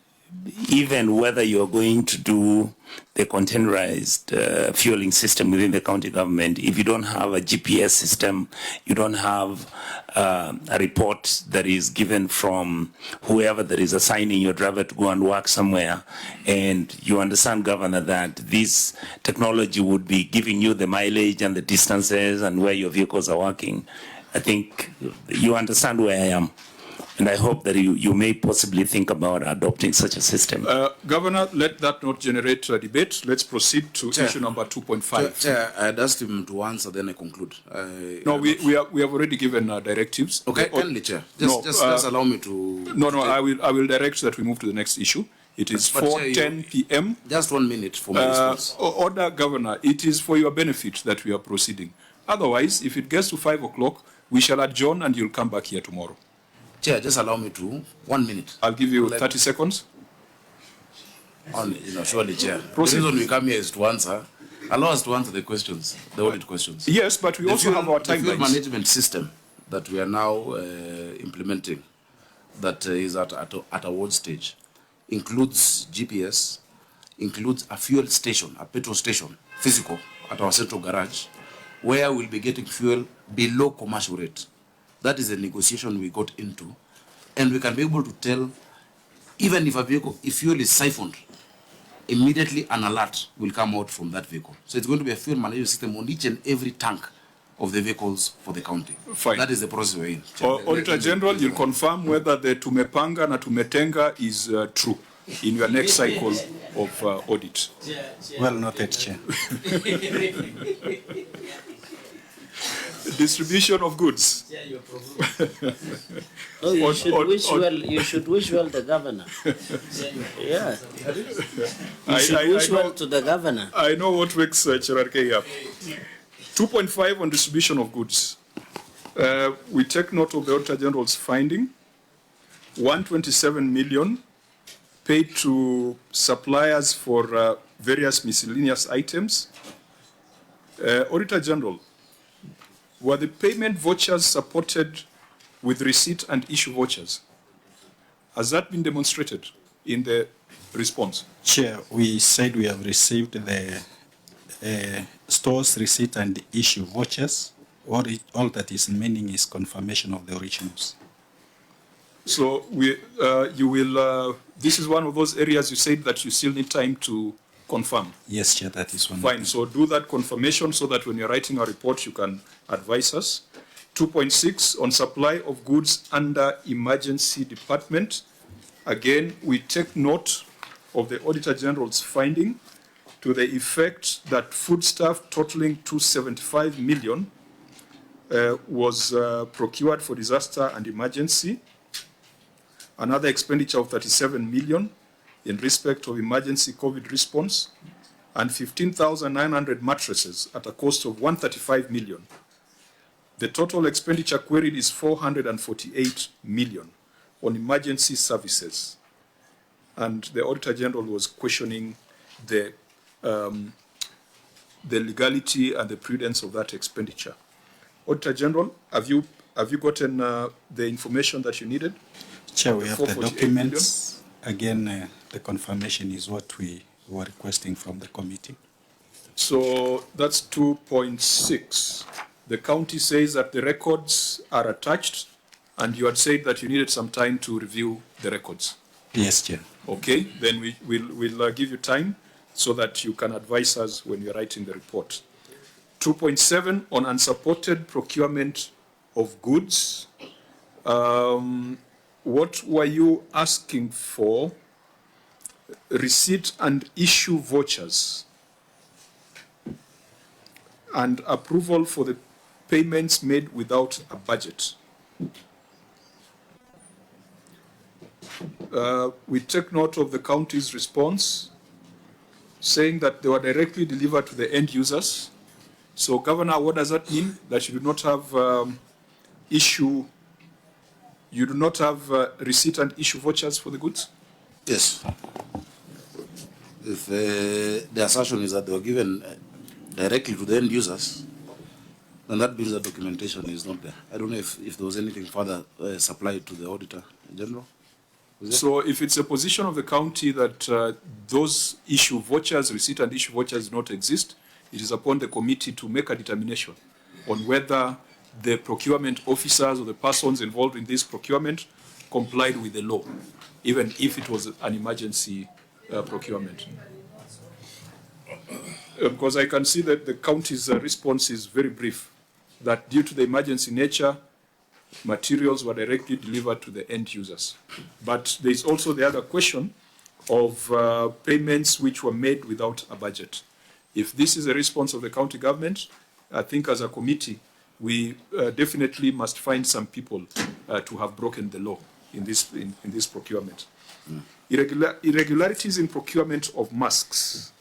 even whether you're going to do the containerized fueling system within the county government, if you don't have a GPS system, you don't have a report that is given from whoever that is assigning your driver to go and work somewhere, and you understand, Governor, that this technology would be giving you the mileage and the distances and where your vehicles are working, I think you understand where I am. And I hope that you may possibly think about adopting such a system. Governor, let that not generate a debate. Let's proceed to issue number 2.5. Chair, I had asked him to answer, then I conclude. No, we have already given directives. Okay, kindly, Chair. Just allow me to... No, I will direct that we move to the next issue. It is 4:10 p.m. Just 1 minute for my response. Order, Governor, it is for your benefit that we are proceeding. Otherwise, if it gets to 5 o'clock, we shall adjourn and you'll come back here tomorrow. Chair, just allow me to 1 minute. I'll give you 30 seconds. Surely, Chair. Proceed. The reason we come here is to answer. Allow us to answer the questions, the audit questions. Yes, but we also have our The fuel timelines. management system that we are now implementing, that is at award stage, includes GPS, includes a fuel station, a petrol station, physical, at our central garage, where we'll be getting fuel below commercial rate. That is a negotiation we got into, and we can be able to tell, even if if fuel is siphoned, immediately an alert will come out from that vehicle. So it's going to be a fuel management system on each and every tank of the vehicles for the county. Fine. That is the process we're in. Auditor General, you'll confirm whether the tumepanga na tumetenga is true in your next cycle of audit. Well noted, Chair. Distribution of goods. No, you should wish well the governor. Yeah. You should wish well to the governor. I know what wakes Cherarkei up. 2.5 on distribution of goods. We take note of the Auditor General's finding. 127 million paid to suppliers for various miscellaneous items. Auditor General, were the payment vouchers supported with receipt and issue vouchers? Has that been demonstrated in the response? Chair, we said we have received the store's receipt and issue vouchers. All that is meaning is confirmation of the originals. So you will, this is one of those areas you said that you still need time to confirm. Yes, Chair, that is one. Fine, so do that confirmation so that when you're writing a report, you can advise us. 2.6 on supply of goods under emergency department. Again, we take note of the Auditor General's finding to the effect that foodstuff totaling 275 million was procured for disaster and emergency. Another expenditure of 37 million in respect of emergency COVID response, and 15,900 mattresses at a cost of 135 million. The total expenditure queried is 448 million on emergency services. And the Auditor General was questioning the legality and the prudence of that expenditure. Auditor General, have you gotten the information that you needed? Chair, we have the documents. Again, the confirmation is what we were requesting from the committee. So that's 2.6. The county says that the records are attached, and you had said that you needed some time to review the records. Yes, Chair. Okay, then we'll give you time so that you can advise us when you're writing the report. 2.7 on unsupported procurement of goods. What were you asking for? Receipt and issue vouchers and approval for the payments made without a budget. We take note of the county's response, saying that they were directly delivered to the end users. So, Governor, what does that mean? That you do not have you do not have receipt and issue vouchers for the goods? Yes. If the assertion is that they were given directly to the end users, then that means the documentation is not there. I don't know if there was anything further supplied to the Auditor General. So if it's a position of the county that those issue vouchers, receipt and issue vouchers do not exist, it is upon the committee to make a determination on whether the procurement officers or the persons involved in this procurement complied with the law, even if it was an emergency procurement. Because I can see that the county's response is very brief, that due to the emergency nature, materials were directly delivered to the end users. But there is also the other question of payments which were made without a budget. If this is a response of the county government, I think as a committee, we definitely must find some people to have broken the law in this procurement. Irregularities in procurement of masks.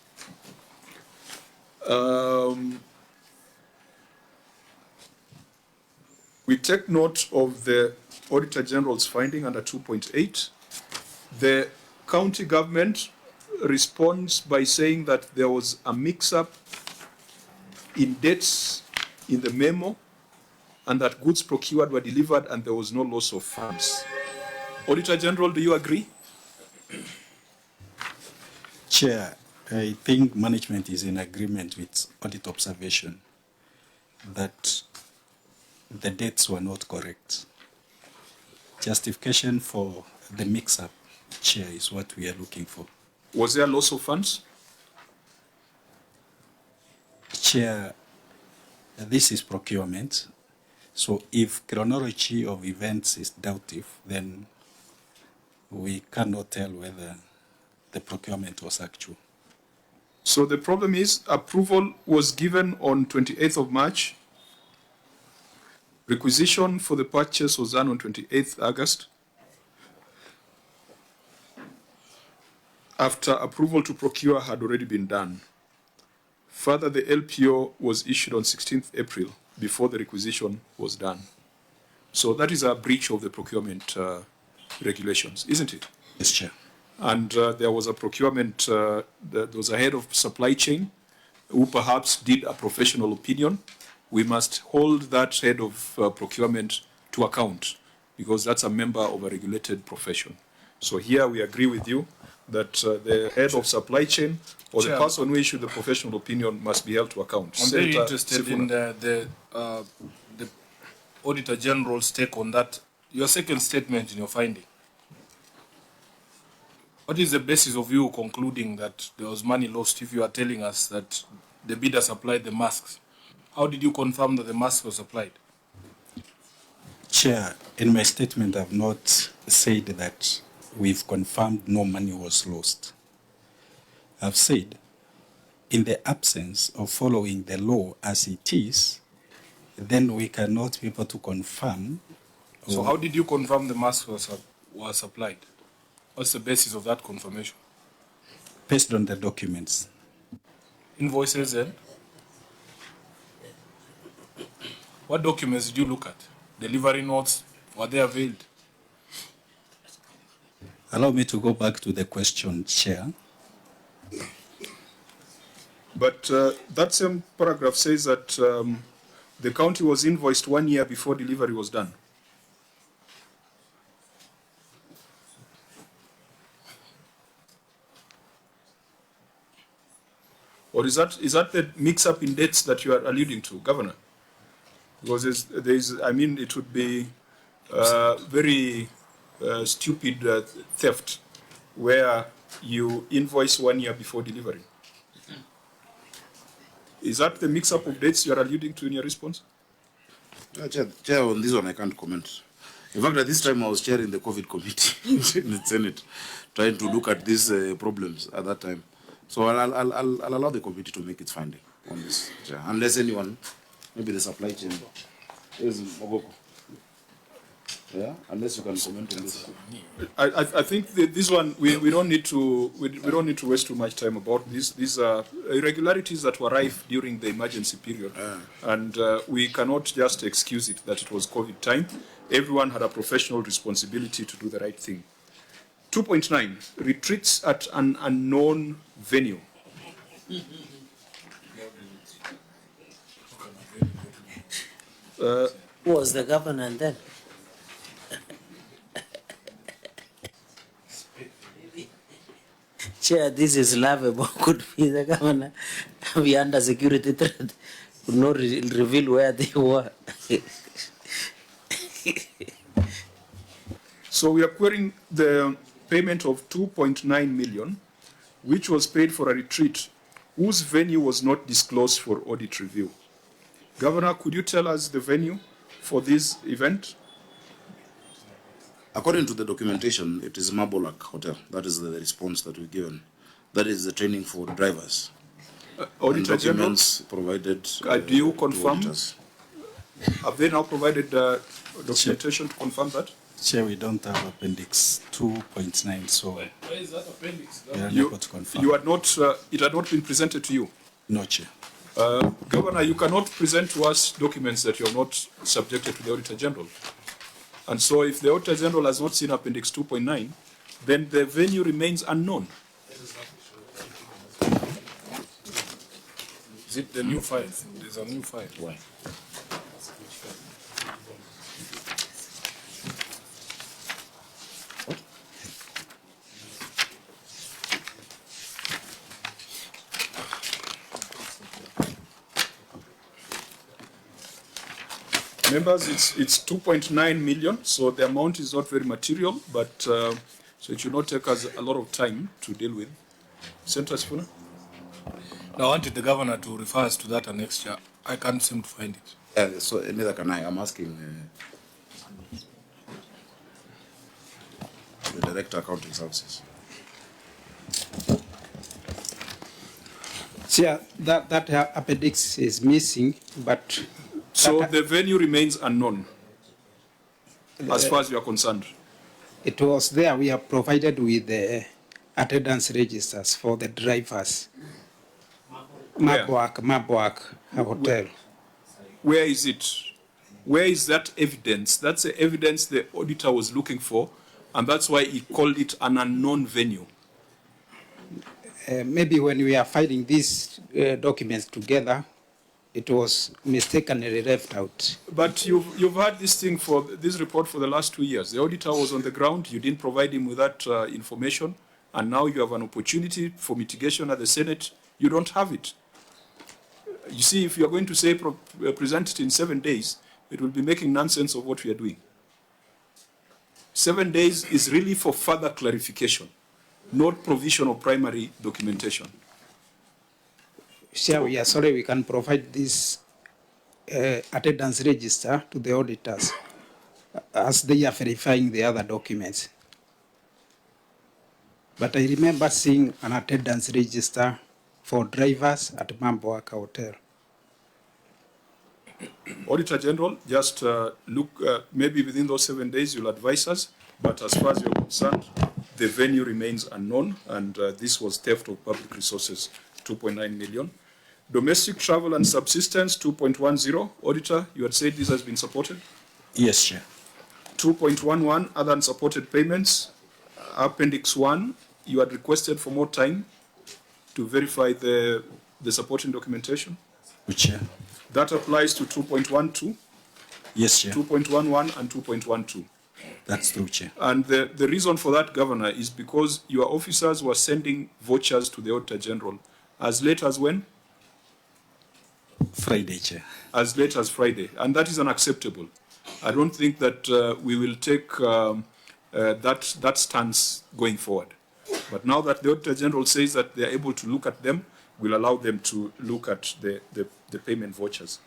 We take note of the Auditor General's finding under 2.8. The county government responds by saying that there was a mix-up in dates in the memo and that goods procured were delivered and there was no loss of funds. Auditor General, do you agree? Chair, I think management is in agreement with audit observation that the dates were not correct. Justification for the mix-up, Chair, is what we are looking for. Was there loss of funds? Chair, this is procurement. So if chronology of events is doubtful, then we cannot tell whether the procurement was actual. So the problem is approval was given on 28th of March. Requisition for the purchase was done on 28th August. After approval to procure had already been done. Further, the LPO was issued on 16th April before the requisition was done. So that is a breach of the procurement regulations, isn't it? Yes, Chair. And there was a procurement, there was a head of supply chain who perhaps did a professional opinion. We must hold that head of procurement to account because that's a member of a regulated profession. So here we agree with you that the head of supply chain or the person who issued the professional opinion must be held to account. I'm very interested in the Auditor General's take on that. Your second statement in your finding. What is the basis of you concluding that there was money lost if you are telling us that the bidder supplied the masks? How did you confirm that the masks were supplied? Chair, in my statement, I've not said that we've confirmed no money was lost. I've said, in the absence of following the law as it is, then we cannot be able to confirm. So how did you confirm the masks were supplied? What's the basis of that confirmation? Based on the documents. Invoices and? What documents did you look at? Delivery notes, were they availed? Allow me to go back to the question, Chair. But that same paragraph says that the county was invoiced 1 year before delivery was done. Or is that the mix-up in dates that you are alluding to, Governor? Because I mean, it would be very stupid theft where you invoice 1 year before delivery. Is that the mix-up of dates you are alluding to in your response? Chair, on this one I can't comment. In fact, at this time I was chairing the COVID committee in the Senate, trying to look at these problems at that time. So I'll allow the committee to make its finding on this, Chair. Unless anyone, maybe the supply chain. Is Mogoko. Yeah, unless you can comment on this. I think this one we don't need to we don't need to waste too much time about this. These are irregularities that were rife during the emergency period, and we cannot just excuse it that it was COVID time. Everyone had a professional responsibility to do the right thing. 2.9 retreats at an unknown venue. Who was the governor then? Chair, this is laughable. Could be the governor be under security threat. Could not reveal where they were. So we are querying the payment of 2.9 million, which was paid for a retreat whose venue was not disclosed for audit review. Governor, could you tell us the venue for this event? According to the documentation, it is Mabolak Hotel. That is the response that we've given. That is the training for drivers. Auditor General, documents provided. Do you confirm? Have they now provided documentation to confirm that? Chair, we don't have appendix 2.9, so Where is that appendix? we are unable to confirm. You had not, it had not been presented to you? No, Chair. Governor, you cannot present to us documents that you are not subjected to the Auditor General. And so if the Auditor General has not seen Appendix 2.9, then the venue remains unknown. Is it the new file? There's a new file. Why? Members, it's 2.9 million, so the amount is not very material, but so it should not take us a lot of time to deal with. Senator Sifuna? Now, I wanted the governor to refer us to that next year. I can't seem to find it. So neither can I. I'm asking the Director of Accounting Services. Yeah, that appendix is missing, but... So the venue remains unknown, as far as you are concerned? It was there. We are provided with the attendance registers for the drivers. Mabwak Hotel. Where is it? Where is that evidence? That's the evidence the auditor was looking for, and that's why he called it an unknown venue. Maybe when we are filing these documents together, it was mistakenly left out. But you've had this thing for this report for the last 2 years. The auditor was on the ground. You didn't provide him with that information, and now you have an opportunity for mitigation at the Senate. You don't have it. You see, if you are going to say present it in 7 days, it will be making nonsense of what we are doing. 7 days is really for further clarification, not provision of primary documentation. Sure, we are sorry we can provide this attendance register to the auditors as they are verifying the other documents. But I remember seeing an attendance register for drivers at Mambwaka Hotel. Auditor General, just look, maybe within those 7 days you'll advise us, but as far as you're concerned, the venue remains unknown, and this was theft of public resources, 2.9 million. Domestic travel and subsistence, 2.10. Auditor, you had said this has been supported? Yes, Chair. 2.11, other unsupported payments. Appendix 1, you had requested for more time to verify the supporting documentation. Which, Chair? That applies to 2.12. Yes, Chair. 2.11 and 2.12. That's true, Chair. And the reason for that, Governor, is because your officers were sending vouchers to the Auditor General as late as when? Friday, Chair. As late as Friday. And that is unacceptable. I don't think that we will take that stance going forward. But now that the Auditor General says that they are able to look at them, we'll allow them to look at the payment vouchers.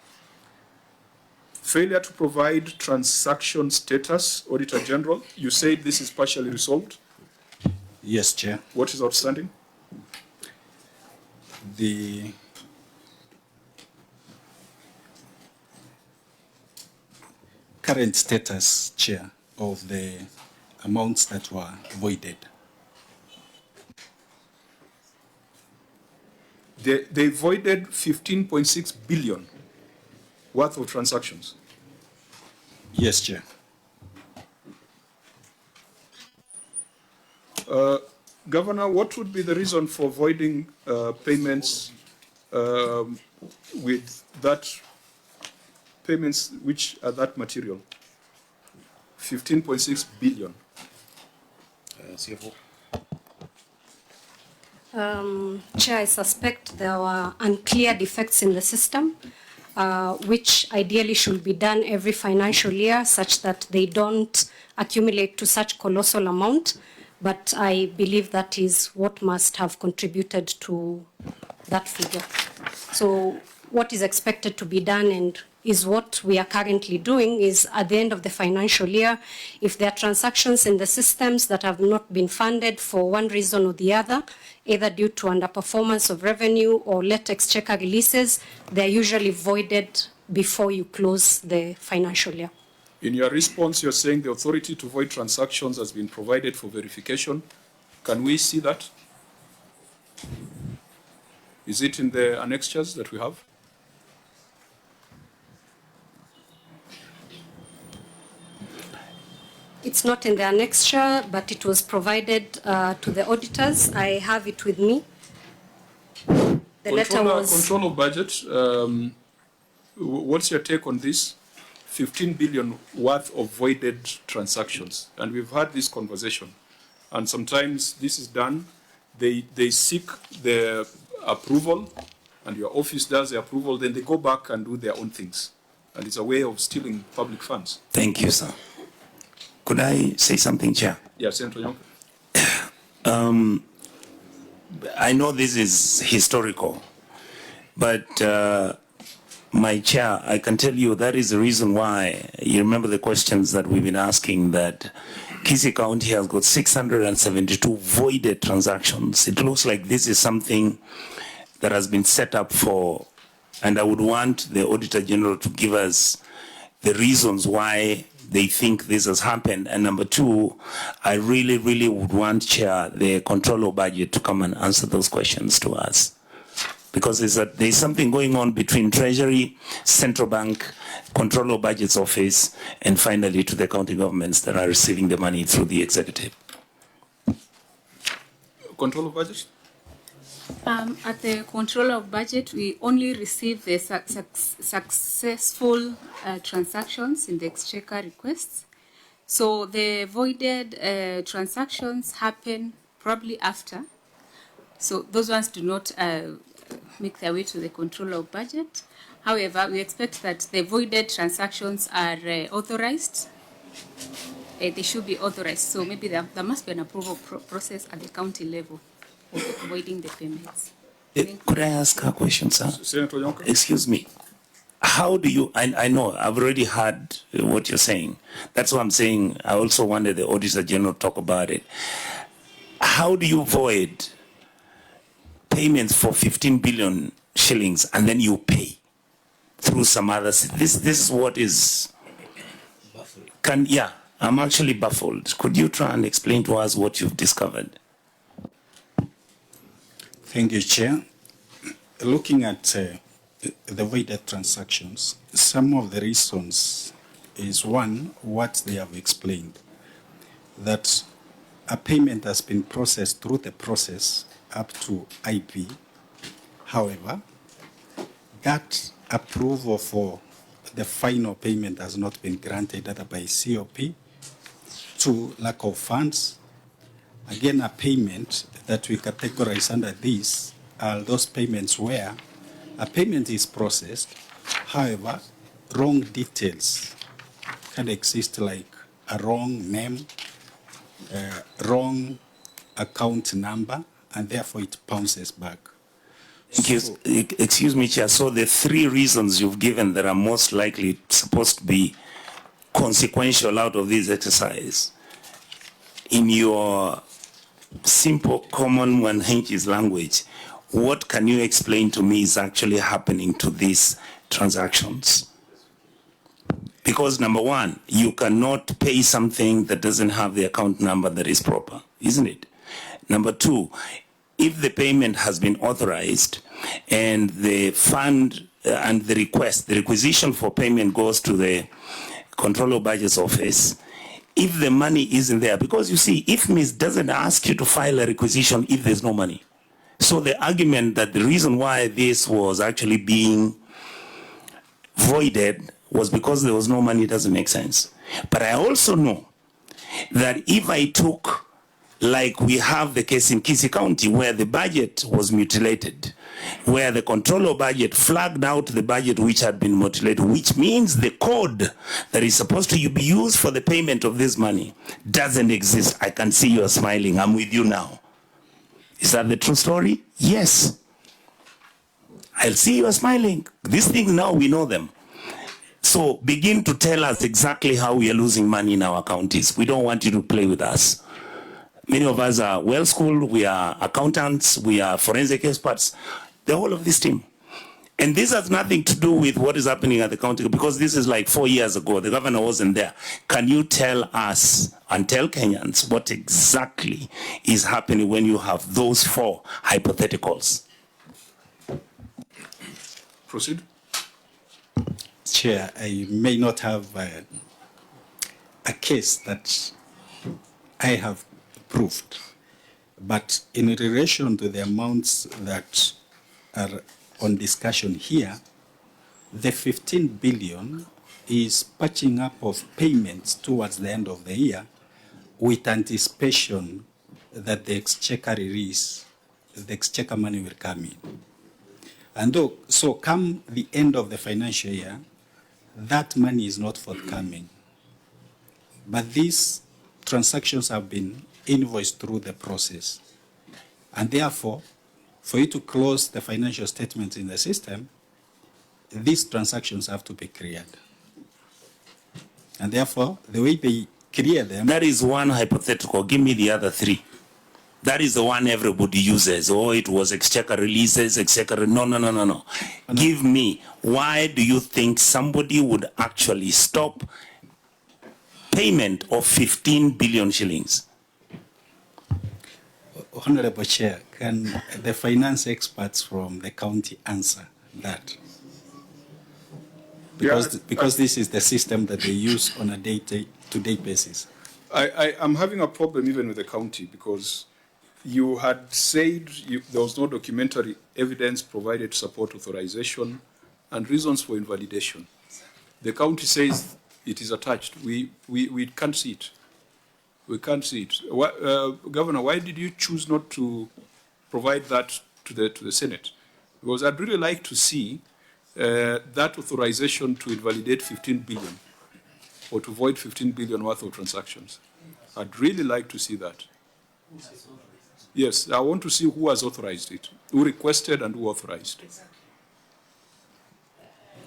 Failure to provide transaction status, Auditor General, you said this is partially resolved? Yes, Chair. What is outstanding? The current status, Chair, of the amounts that were voided. They voided 15.6 billion worth of transactions. Yes, Chair. Governor, what would be the reason for voiding payments with that payments which are that material? 15.6 billion. CFO. Chair, I suspect there were unclear defects in the system, which ideally should be done every financial year such that they don't accumulate to such colossal amount. But I believe that is what must have contributed to that figure. So what is expected to be done and is what we are currently doing is at the end of the financial year, if there are transactions in the systems that have not been funded for one reason or the other, either due to underperformance of revenue or late exchequer releases, they're usually voided before you close the financial year. In your response, you're saying the authority to void transactions has been provided for verification. Can we see that? Is it in the annexures that we have? It's not in the annexure, but it was provided to the auditors. I have it with me. The letter was... Control of budget, what's your take on this? 15 billion worth of voided transactions. And we've had this conversation. And sometimes this is done, they seek the approval, and your office does the approval, then they go back and do their own things. And it's a way of stealing public funds. Thank you, sir. Could I say something, Chair? Yes, Senator Yonke. I know this is historical, but my chair, I can tell you that is the reason why, you remember the questions that we've been asking, that Kisii County has got 672 voided transactions. It looks like this is something that has been set up for, and I would want the Auditor General to give us the reasons why they think this has happened. And number two, I really, really would want, Chair, the controller budget to come and answer those questions to us. Because there's something going on between Treasury, Central Bank, Controller Budget's office, and finally to the county governments that are receiving the money through the executive. Controller Budget? At the control of budget, we only receive the successful transactions in the exchequer requests. So the voided transactions happen probably after. So those ones do not make their way to the control of budget. However, we expect that the voided transactions are authorized. They should be authorized. So maybe there must be an approval process at the county level of voiding the payments. Could I ask a question, sir? Senator Yonke. Excuse me. How do you, I know, I've already heard what you're saying. That's what I'm saying. I also wanted the Auditor General to talk about it. How do you void payments for 15 billion shillings and then you pay through some other? This is what is... Yeah, I'm actually baffled. Could you try and explain to us what you've discovered? Thank you, Chair. Looking at the voided transactions, some of the reasons is one, what they have explained, that a payment has been processed through the process up to IP. However, that approval for the final payment has not been granted either by COP, to lack of funds. Again, a payment that we categorize under this are those payments where a payment is processed, however, wrong details can exist, like a wrong name, wrong account number, and therefore it bounces back. Excuse me, Chair. So the three reasons you've given that are most likely supposed to be consequential out of this exercise, in your simple, common Wananchi's language, what can you explain to me is actually happening to these transactions? Because number one, you cannot pay something that doesn't have the account number that is proper, isn't it? Number two, if the payment has been authorized and the fund and the requisition for payment goes to the Controller of Budget's office, if the money isn't there, because you see, IFMIS doesn't ask you to file a requisition if there's no money. So the argument that the reason why this was actually being voided was because there was no money doesn't make sense. But I also know that if I took, like we have the case in Kisii County where the budget was mutilated, where the controller budget flagged out the budget which had been mutilated, which means the code that is supposed to be used for the payment of this money doesn't exist. I can see you are smiling. I'm with you now. Is that the true story? Yes. I'll see you are smiling. These things now we know them. So begin to tell us exactly how we are losing money in our counties. We don't want you to play with us. Many of us are well-schooled, we are accountants, we are forensic experts, the whole of this team. And this has nothing to do with what is happening at the county, because this is like 4 years ago, the governor wasn't there. Can you tell us and tell Kenyans what exactly is happening when you have those four hypotheticals? Proceed. Chair, I may not have a case that I have proved, but in relation to the amounts that are on discussion here, the 15 billion is patching up of payments towards the end of the year with anticipation that the exchequer release, the exchequer money will come in. And so come the end of the financial year, that money is not forthcoming. But these transactions have been invoiced through the process. And therefore, for you to close the financial statements in the system, these transactions have to be cleared. And therefore, the way they clear them... That is one hypothetical. Give me the other three. That is the one everybody uses. Oh, it was exchequer releases, exchequer... No. Give me, why do you think somebody would actually stop payment of 15 billion shillings? Honorable Chair, can the finance experts from the county answer that? Because this is the system that they use on a day-to-day basis. I am having a problem even with the county, because you had said there was no documentary evidence provided to support authorization and reasons for invalidation. The county says it is attached. We can't see it. We can't see it. Governor, why did you choose not to provide that to the Senate? Because I'd really like to see that authorization to invalidate 15 billion or to void 15 billion worth of transactions. I'd really like to see that. Yes, I want to see who has authorized it, who requested and who authorized.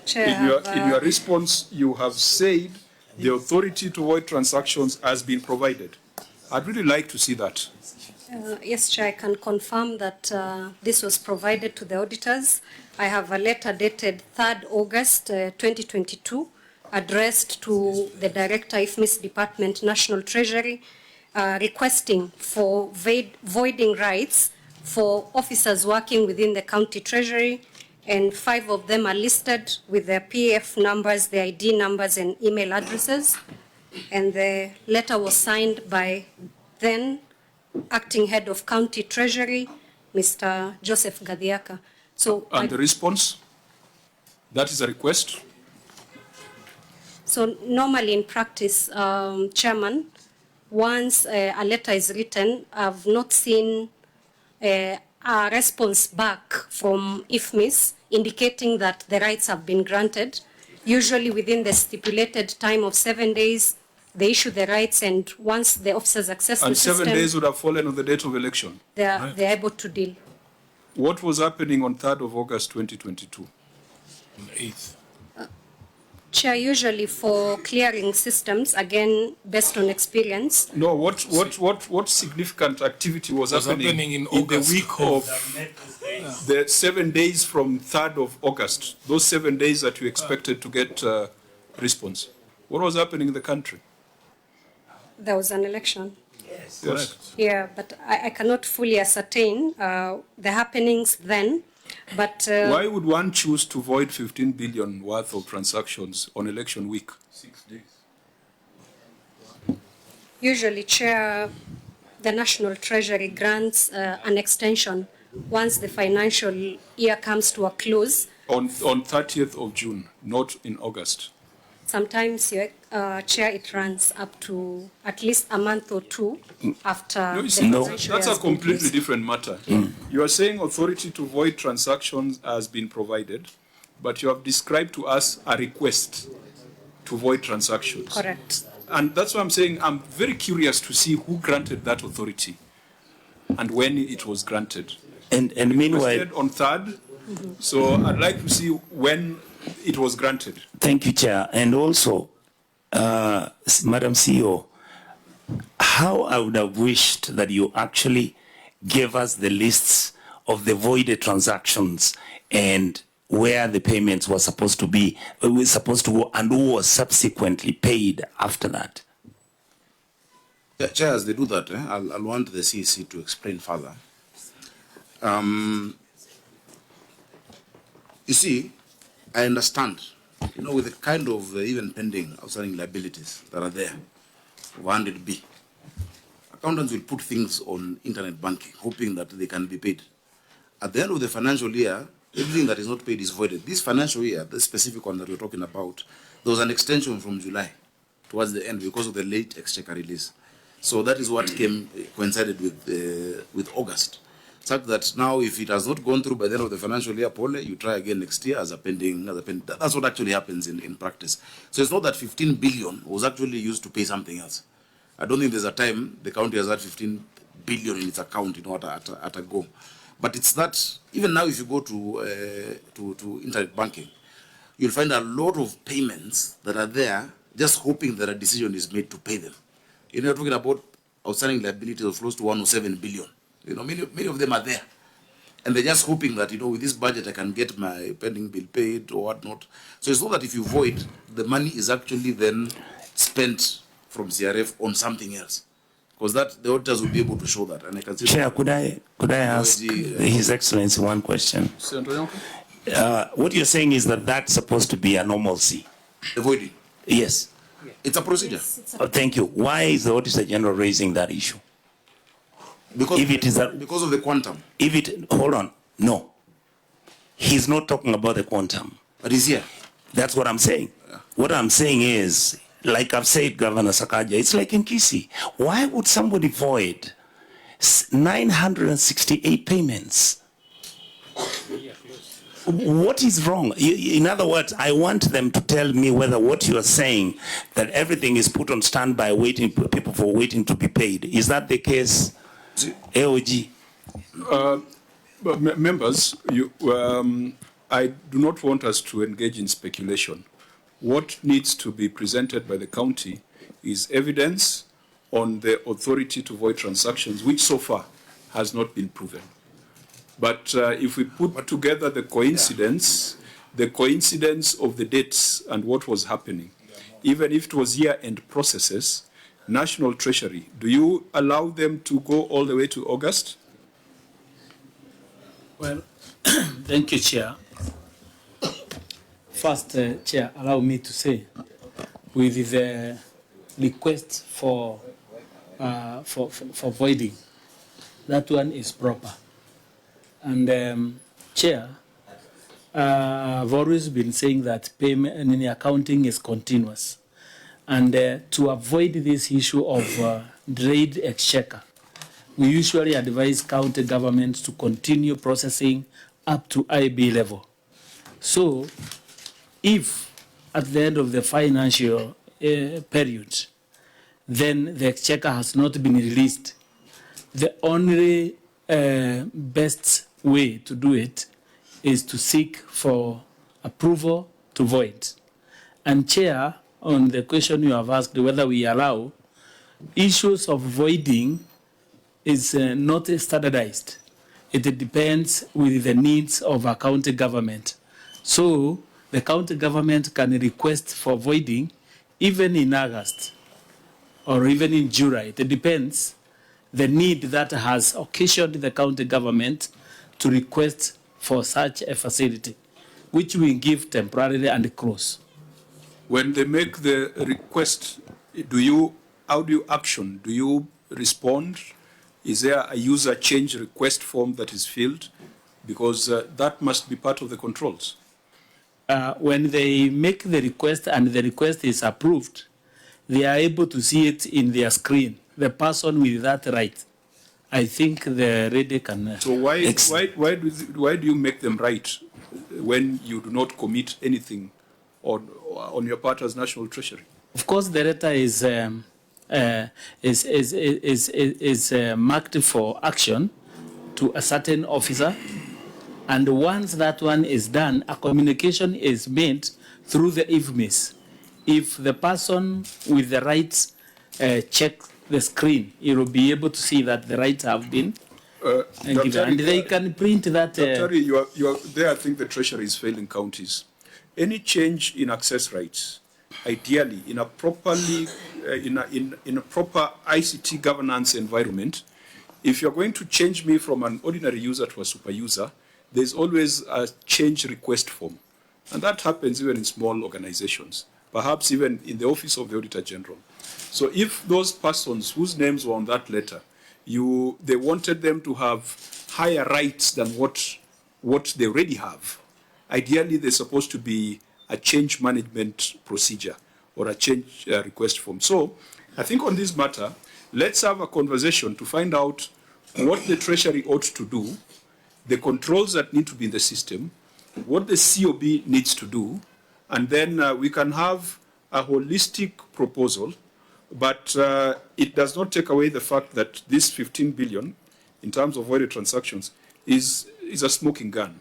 Chair, in your response, you have said the authority to void transactions has been provided. I'd really like to see that. Yes, Chair, I can confirm that this was provided to the auditors. I have a letter dated 3rd August 2022 addressed to the Director, IFMIS Department, National Treasury, requesting for voiding rights for officers working within the county treasury, and 5 of them are listed with their PF numbers, their ID numbers, and email addresses. And the letter was signed by then Acting Head of County Treasury, Mr. Joseph Gadhiaka. So, and the response? That is a request? So normally in practice, Chairman, once a letter is written, I've not seen a response back from IFMIS indicating that the rights have been granted. Usually within the stipulated time of 7 days, they issue the rights, and once the officers access the system... And 7 days would have fallen on the date of election? They're able to deal. What was happening on 3rd of August 2022? On the 8th. Chair, usually for clearing systems, again, based on experience... No, what significant activity was happening in the week of the 7 days from 3rd of August? Those 7 days that you expected to get response? What was happening in the country? There was an election. Yes. Correct. Yeah, but I cannot fully ascertain the happenings then. But Why would one choose to void 15 billion worth of transactions on election week? 6 days. usually, Chair, the National Treasury grants an extension once the financial year comes to a close. On 30th of June, not in August. Sometimes, Chair, it runs up to at least a month or two after No, the financial that's year a has been completely closed. different matter. You are saying authority to void transactions has been provided, but you have described to us a request to void transactions. Correct. And that's why I'm saying I'm very curious to see who granted that authority and when it was granted. And meanwhile, Requested on 3rd, so I'd like to see when it was granted. Thank you, Chair. And also, Madam CEO, how I would have wished that you actually gave us the lists of the voided transactions and where the payments were supposed to be, go, and who was subsequently paid after that. Yeah, Chair, as they do that, I'll want the CEC to explain further. You see, I understand, with the kind of even pending outstanding liabilities that are there, of 100B, accountants will put things on internet banking, hoping that they can be paid. At the end of the financial year, everything that is not paid is voided. This financial year, the specific one that we're talking about, there was an extension from July towards the end because of the late exchequer release. So that is what coincided with August. Such that now, if it has not gone through by the end of the financial year, Paul, you try again next year as a pending. That's what actually happens in practice. So it's not that 15 billion was actually used to pay something else. I don't think there's a time the county has had 15 billion in its account, at a go. But it's that even now, if you go to internet banking, you'll find a lot of payments that are there, just hoping that a decision is made to pay them. You're talking about outstanding liabilities of close to 107 billion. Many of them are there. And they're just hoping that, with this budget I can get my pending bill paid or whatnot. So it's not that if you void, the money is actually then spent from CRF on something else. Because the auditors will be able to show that. And I can see Chair, could I ask His Excellency one question? What you're saying is that that's supposed to be a normalcy. The voiding? Yes. It's a procedure. Thank you. Why is the Auditor General raising that issue? Because of the quantum. Hold on. No. He's not talking about the quantum. But he's here. That's what I'm saying. Yeah. What I'm saying is, like I've said, Governor Sakaja, it's like in Kisii. Why would somebody void 968 payments? What is wrong? In other words, I want them to tell me whether what you are saying, that everything is put on standby, people waiting to be paid. Is that the case, AOG? Members, I do not want us to engage in speculation. What needs to be presented by the county is evidence on the authority to void transactions, which so far has not been proven. But if we put together the coincidence of the dates and what was happening, even if it was year-end processes, National Treasury, do you allow them to go all the way to August? Well, thank you, Chair. First, Chair, allow me to say, with the request for voiding, that one is proper. And Chair, I've always been saying that payment in accounting is continuous. And to avoid this issue of delayed exchequer, we usually advise county governments to continue processing up to IB level. So, if at the end of the financial period, then the exchequer has not been released, the only best way to do it is to seek for approval to void. And Chair, on the question you have asked whether we allow, issues of voiding is not standardized. It depends with the needs of a county government. So the county government can request for voiding even in August or even in July. It depends the need that has occasioned the county government to request for such a facility, which we give temporarily and close. When they make the request, how do you action? Do you respond? Is there a user change request form that is filled? Because that must be part of the controls. When they make the request and the request is approved, they are able to see it in their screen, the person with that right. I think the reader can... So why do you make them right when you do not commit anything on your part as National Treasury? Of course, the letter is marked for action to a certain officer, and once that one is done, a communication is made through the IFMIS. If the person with the rights check the screen, he will be able to see that the rights have been given, and they can print that. Dr. You are there. I think the Treasury is failing counties. Any change in access rights, ideally in a properly in a proper ICT governance environment, if you're going to change me from an ordinary user to a super user, there's always a change request form. And that happens even in small organizations, perhaps even in the Office of the Auditor General. So if those persons whose names were on that letter, they wanted them to have higher rights than what they already have, ideally there's supposed to be a change management procedure or a change request form. So I think on this matter, let's have a conversation to find out what the Treasury ought to do, the controls that need to be in the system, what the COB needs to do, and then we can have a holistic proposal, but it does not take away the fact that this 15 billion, in terms of voided transactions, is a smoking gun.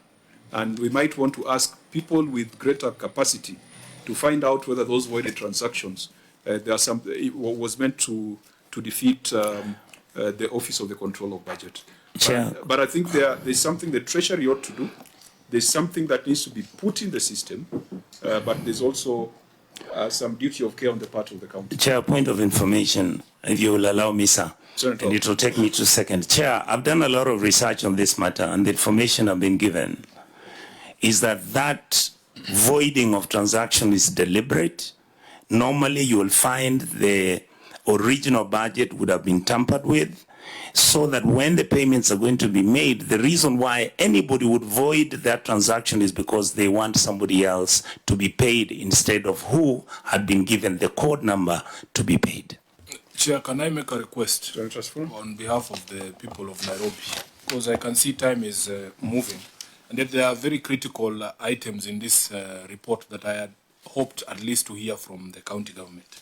And we might want to ask people with greater capacity to find out whether those voided transactions, it was meant to defeat the Office of the Control of Budget. But I think there's something the Treasury ought to do. There's something that needs to be put in the system, but there's also some duty of care on the part of the county. Chair, point of information, if you will allow me, sir. Senator. And it will take me 2 seconds. Chair, I've done a lot of research on this matter, and the information I've been given is that voiding of transaction is deliberate. Normally, you will find the original budget would have been tampered with, so that when the payments are going to be made, the reason why anybody would void that transaction is because they want somebody else to be paid instead of who had been given the code number to be paid. Chair, can I make a request on behalf of the people of Nairobi? Because I can see time is moving, and yet there are very critical items in this report that I had hoped at least to hear from the county government.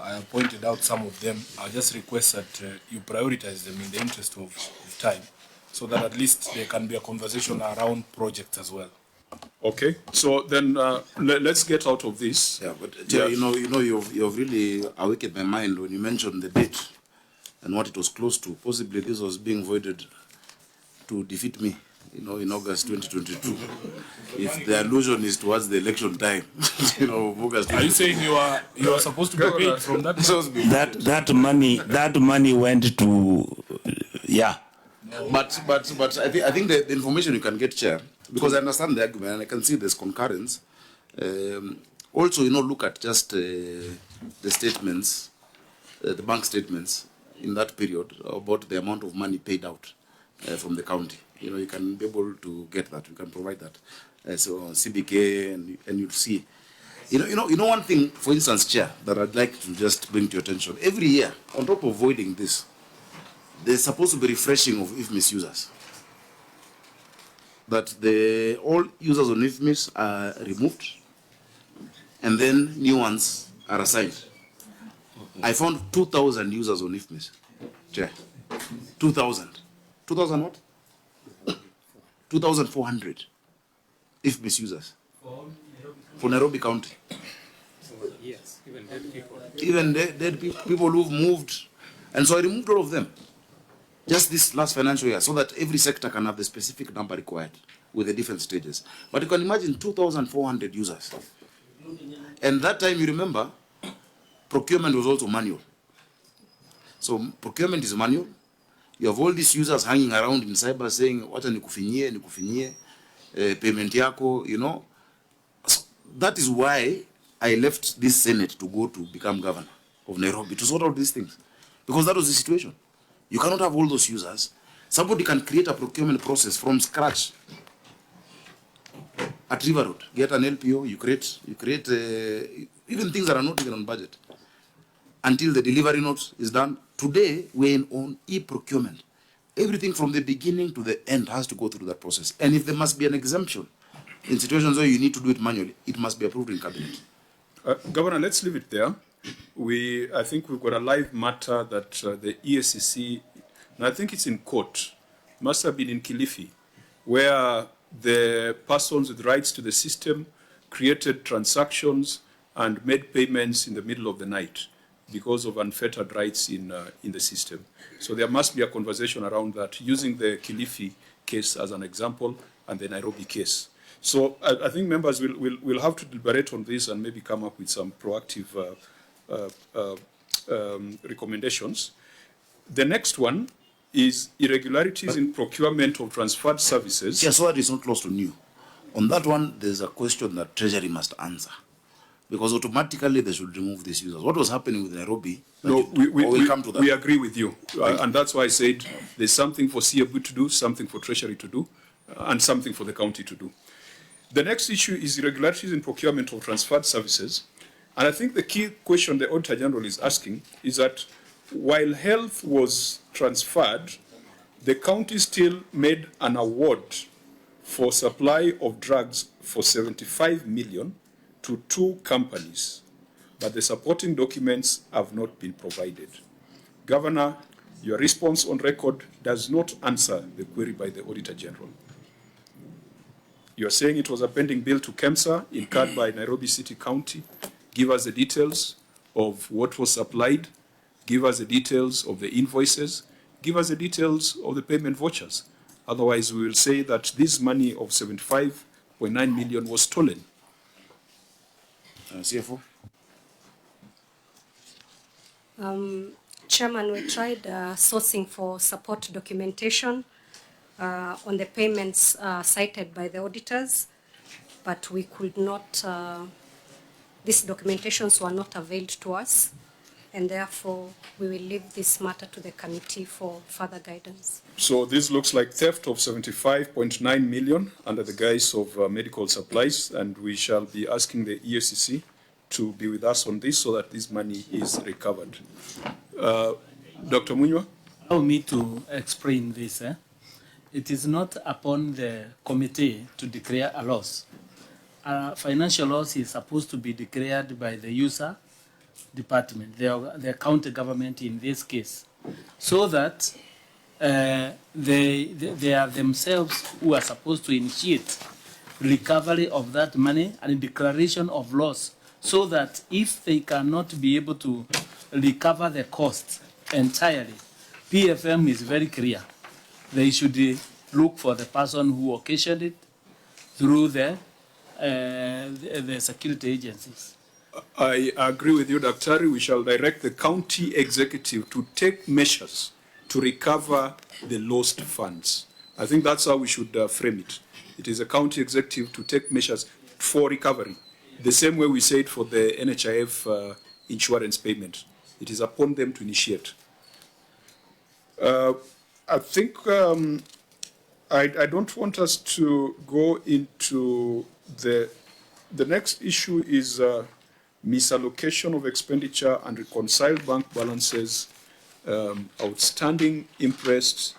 I have pointed out some of them. I just request that you prioritize them in the interest of time, so that at least there can be a conversation around projects as well. Okay, so then let's get out of this. Yeah, but you've really awakened my mind when you mentioned the date and what it was close to. Possibly this was being voided to defeat me, in August 2022. If the allusion is towards the election time, August. Are you saying you are supposed to be paid from that? That money went to, yeah. But I think the information you can get, Chair, because I understand the argument and I can see there's concurrence. Also, look at just the statements, the bank statements in that period about the amount of money paid out from the county. You can be able to get that. You can provide that. So CBK, and you'll see. One thing, for instance, Chair, that I'd like to just bring to your attention. Every year, on top of voiding this, there's supposed to be refreshing of IFMIS users. That all users on IFMIS are removed, and then new ones are assigned. I found 2,000 users on IFMIS. Chair, 2,000. 2,000 what? 2,400 IFMIS users for Nairobi County. Yes, even dead people. Even dead people who've moved. And so I removed all of them just this last financial year so that every sector can have the specific number required with the different stages. But you can imagine 2,400 users. And that time, you remember, procurement was also manual. So procurement is manual. You have all these users hanging around in cyber saying, wacha nikufinyie, payment yako, you know. So that is why I left this Senate to go to become governor of Nairobi to sort out these things. Because that was the situation. You cannot have all those users. Somebody can create a procurement process from scratch at River Road. Get an LPO, you create even things that are not even on budget until the delivery note is done. Today, we're on e-procurement. Everything from the beginning to the end has to go through that process. And if there must be an exemption in situations where you need to do it manually, it must be approved in cabinet. Governor, let's leave it there. I think we've got a live matter that the EACC, and I think it's in court, must have been in Kilifi, where the persons with rights to the system created transactions and made payments in the middle of the night because of unfettered rights in the system. So there must be a conversation around that, using the Kilifi case as an example and the Nairobi case. So I think members will have to deliberate on this and maybe come up with some proactive recommendations. The next one is irregularities in procurement of transferred services. Yes, so that is not lost on you. On that one, there's a question that Treasury must answer. Because automatically they should remove these users. What was happening with Nairobi? No, we'll come to that. We agree with you. And that's why I said there's something for CAB to do, something for Treasury to do, and something for the county to do. The next issue is irregularities in procurement of transferred services. And I think the key question the Auditor General is asking is that while health was transferred, the county still made an award for supply of drugs for 75 million to 2 companies, but the supporting documents have not been provided. Governor, your response on record does not answer the query by the Auditor General. You are saying it was a pending bill to KEMSA incurred by Nairobi City County. Give us the details of what was supplied. Give us the details of the invoices. Give us the details of the payment vouchers. Otherwise, we will say that this money of 75.9 million was stolen. CFO? Chairman, we tried sourcing for support documentation on the payments cited by the auditors, but we could not, these documentations were not availed to us, and therefore we will leave this matter to the committee for further guidance. So this looks like theft of 75.9 million under the guise of medical supplies, and we shall be asking the EACC to be with us on this so that this money is recovered. Dr. Munywa? Allow me to explain this. It is not upon the committee to declare a loss. Financial loss is supposed to be declared by the user department, the county government in this case, so that they are themselves who are supposed to initiate recovery of that money and declaration of loss, so that if they cannot be able to recover the cost entirely, PFM is very clear. They should look for the person who occasioned it through the security agencies. I agree with you, Dr. We shall direct the county executive to take measures to recover the lost funds. I think that's how we should frame it. It is a county executive to take measures for recovery. The same way we said for the NHIF insurance payment. It is upon them to initiate. I think I don't want us to go into the next issue is misallocation of expenditure and reconciled bank balances, outstanding interest,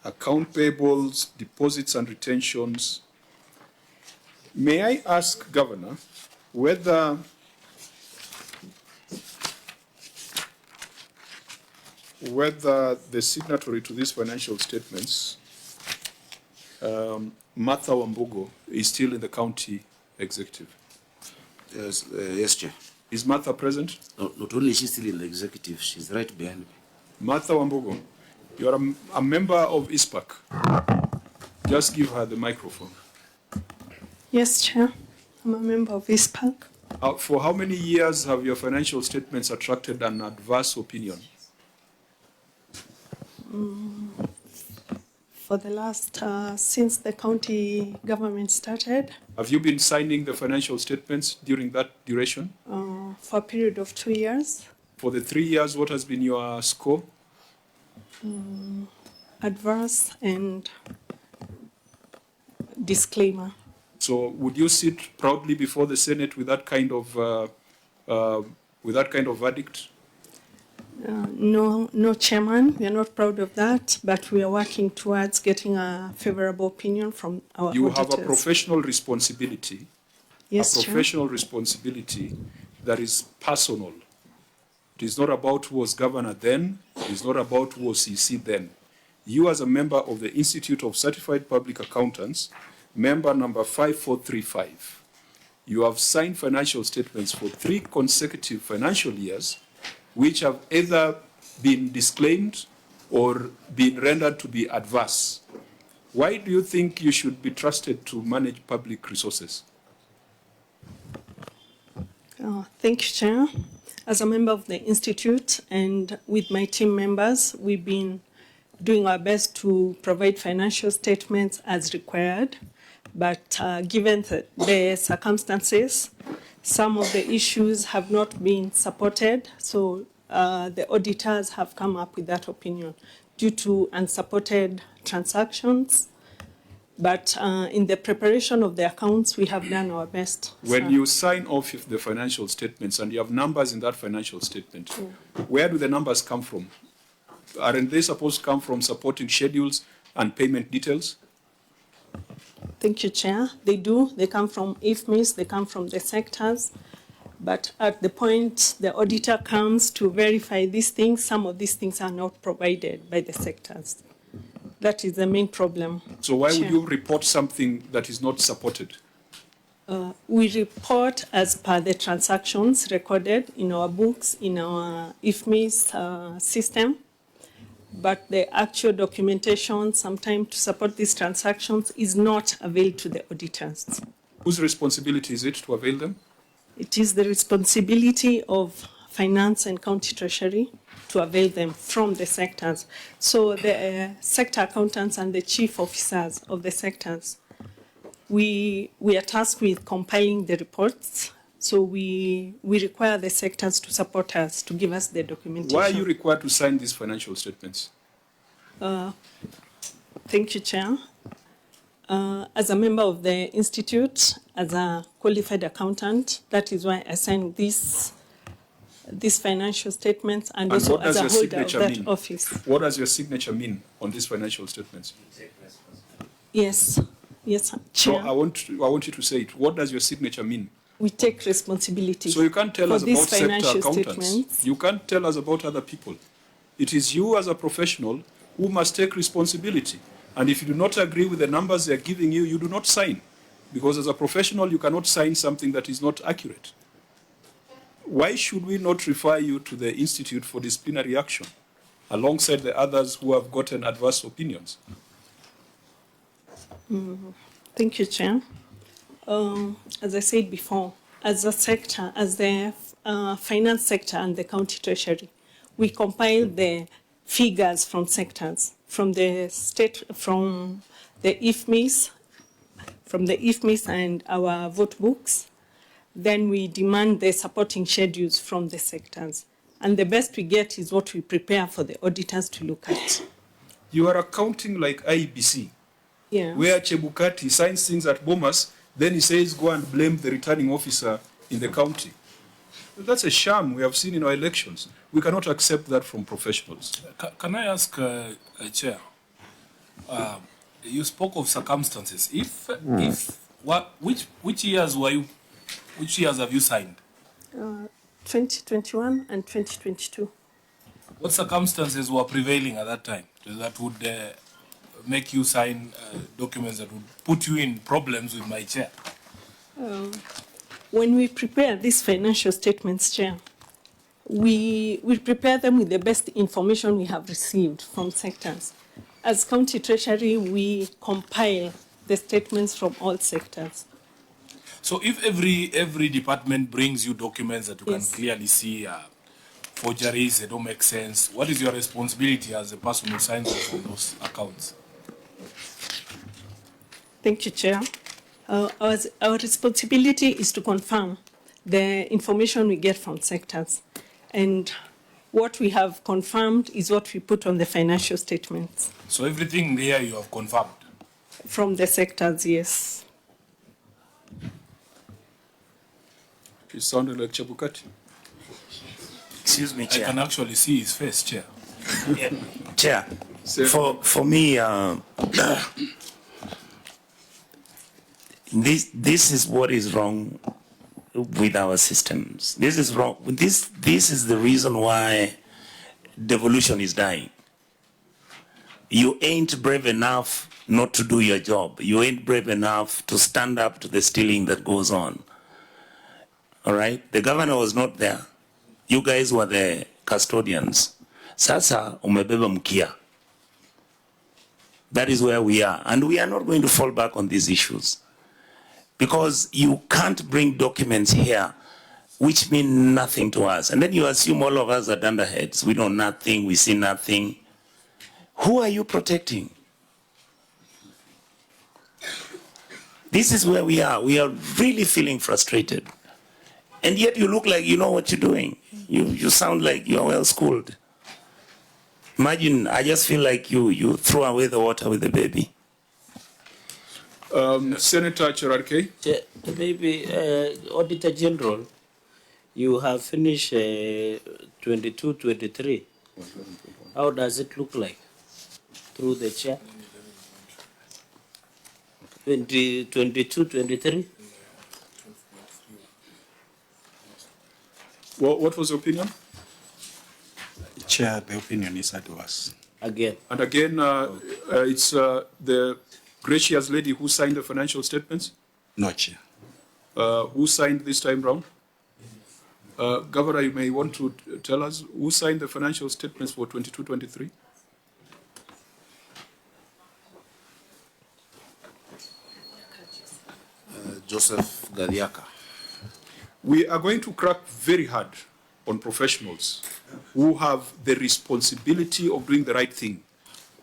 account payables, deposits and retentions. May I ask, Governor, whether the signatory to these financial statements, Martha Wambugo, is still in the county executive? Yes, yes, Chair. Is Martha present? No, not only is she still in the executive, she's right behind me. Martha Wambugo, you are a member of ISPAC. Just give her the microphone. Yes, Chair. I'm a member of ISPAC. For how many years have your financial statements attracted an adverse opinion? For the last, since the county government started, Have you been signing the financial statements during that duration? for a period of 2 years, For the 3 years, what has been your score? adverse and disclaimer. So would you sit proudly before the Senate with that kind of verdict? No, Chairman, we are not proud of that, but we are working towards getting a favorable opinion from our You auditors. have a professional responsibility. Yes, a Chair. professional responsibility that is personal. It is not about who was governor then. It is not about who was CC then. You, as a member of the Institute of Certified Public Accountants, member number 5435, you have signed financial statements for 3 consecutive financial years, which have either been disclaimed or been rendered to be adverse. Why do you think you should be trusted to manage public resources? Thank you, Chair. As a member of the Institute and with my team members, we've been doing our best to provide financial statements as required. But given the circumstances, some of the issues have not been supported. So the auditors have come up with that opinion due to unsupported transactions. But in the preparation of the accounts, we have done our best. When you sign off the financial statements and you have numbers in that financial statement, where do the numbers come from? Aren't they supposed to come from supporting schedules and payment details? Thank you, Chair. They do. They come from IFMIS, they come from the sectors. But at the point the auditor comes to verify these things, some of these things are not provided by the sectors. That is the main problem. So why Chair. would you report something that is not supported? We report as per the transactions recorded in our books, in our IFMIS system. But the actual documentation, sometimes to support these transactions, is not availed to the auditors. Whose responsibility is it to avail them? It is the responsibility of Finance and County Treasury to avail them from the sectors. So the sector accountants and the chief officers of the sectors, we are tasked with compiling the reports. So we require the sectors to support us, to give us the documentation. Why are you required to sign these financial statements? Thank you, Chair. As a member of the Institute, as a qualified accountant, that is why I signed these financial statements and also as a holder of that office. What does your signature mean on these financial statements? Yes, Chair. So I want you to say it. What does your signature mean? We take responsibility. So you can't tell for us these about sector financial accountants. statements. You can't tell us about other people. It is you as a professional who must take responsibility. And if you do not agree with the numbers they are giving you, you do not sign. Because as a professional, you cannot sign something that is not accurate. Why should we not refer you to the Institute for disciplinary action alongside the others who have gotten adverse opinions? Thank you, Chair. As I said before, as a sector, as the finance sector and the county treasury, we compile the figures from sectors, from the state, from the IFMIS, and our vote books. Then we demand the supporting schedules from the sectors. And the best we get is what we prepare for the auditors to look at. You are accounting like IBC, where Chebukati signs things at Bomas, then he says, go and blame the returning officer in the county. That's a sham we have seen in our elections. We cannot accept that from professionals. Can I ask, Chair, you spoke of circumstances. Which years have you signed? 2021 and 2022. What circumstances were prevailing at that time that would make you sign documents that would put you in problems with my chair? When we prepare these financial statements, Chair, we prepare them with the best information we have received from sectors. As County Treasury, we compile the statements from all sectors. So if every department brings you documents that you Yes. can clearly see forgeries, they don't make sense, what is your responsibility as a person who signs off on those accounts? Thank you, Chair. Our responsibility is to confirm the information we get from sectors. And what we have confirmed is what we put on the financial statements. So everything there you have confirmed? From the sectors, yes. You sounded like Chebukati. Excuse me, Chair. I can actually see his face, Chair. Yeah. Chair, for me, this is what is wrong with our systems. This is wrong. This is the reason why devolution is dying. You ain't brave enough not to do your job. You ain't brave enough to stand up to the stealing that goes on. All right? The governor was not there. You guys were the custodians. Sasa umebeba mkia. That is where we are. And we are not going to fall back on these issues. Because you can't bring documents here which mean nothing to us. And then you assume all of us are dunderheads. We know nothing, we see nothing. Who are you protecting? This is where we are. We are really feeling frustrated. And yet you look like you know what you're doing. You sound like you're well schooled. Imagine, I just feel like you throw away the water with the baby. Senator Cherarke. Maybe, Auditor General, you have finished 22, 23. How does it look like? Through the chair? 22, 23? What was your opinion? Chair, the opinion is adverse. Again. And again, it's the gracious lady who signed the financial statements? No, Chair. Who signed this time round? Governor, you may want to tell us who signed the financial statements for 22-23? Joseph Gadiaka. We are going to crack very hard on professionals who have the responsibility of doing the right thing.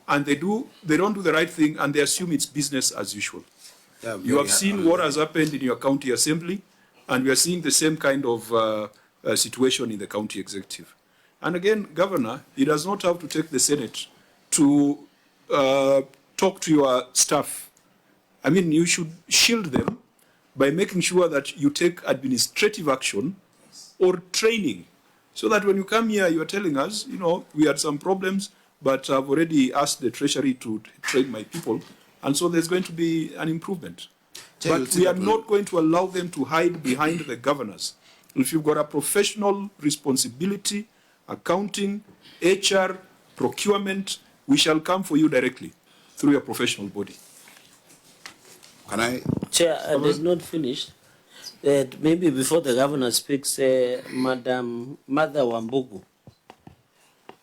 And they don't do the right thing and they assume it's business as usual. Yeah, you have seen what has happened in your county assembly, and we are seeing the same kind of situation in the county executive. And again, Governor, he does not have to take the Senate to talk to your staff. I mean, you should shield them by making sure that you take administrative action or training, so that when you come here, you are telling us, you know, we had some problems, but I've already asked the Treasury to train my people, and so there's going to be an improvement. But we are not going to allow them to hide behind the governors. If you've got a professional responsibility, accounting, HR, procurement, we shall come for you directly through your professional body. Can I? Chair, I did not finish. Maybe before the governor speaks, Madam Mother Wambugu,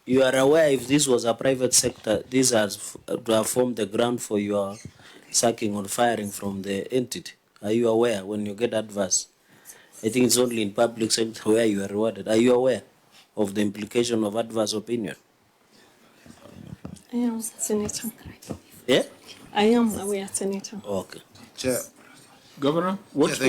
you are aware if this was a private sector, this has to have formed the ground for your sacking or firing from the entity. Are you aware when you get adverse? I think it's only in public sector where you are rewarded. Are you aware of the implication of adverse opinion? I am, Senator. Yeah? I am aware, Senator. Okay. Chair. Governor, what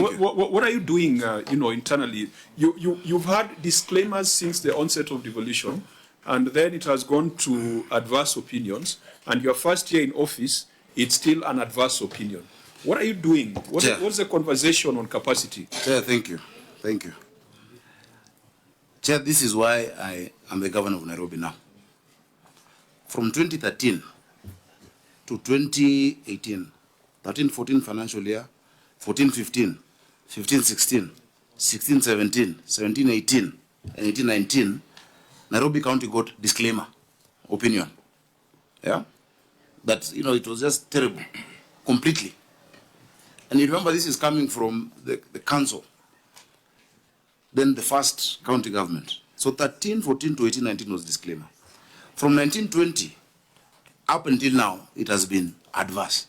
are you doing, internally? You've had disclaimers since the onset of devolution, and then it has gone to adverse opinions, and your first year in office, it's still an adverse opinion. What are you doing? What's the conversation on capacity? Chair, thank you. Thank you. Chair, this is why I am the governor of Nairobi now. From 2013 to 2018, 13-14 financial year, 14-15, 15-16, 16-17, 17-18, and 18-19, Nairobi County got disclaimer, opinion. Yeah? That, it was just terrible, completely. And you remember this is coming from the council, then the first county government. So 13-14 to 18-19 was disclaimer. From 1920 up until now, it has been adverse.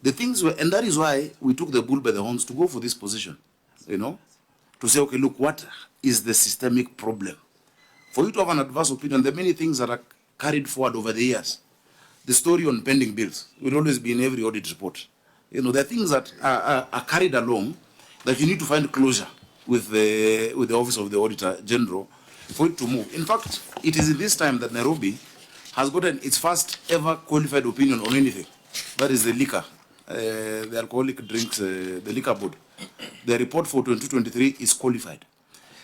The things were, and that is why we took the bull by the horns to go for this position, you know, to say, okay, look, what is the systemic problem? For you to have an adverse opinion, there are many things that are carried forward over the years. The story on pending bills will always be in every audit report. You know, there are things that are carried along that you need to find closure with the Office of the Auditor General for it to move. In fact, it is in this time that Nairobi has gotten its first ever qualified opinion on anything. That is the liquor, the alcoholic drinks, the liquor board. The report for 2023 is qualified.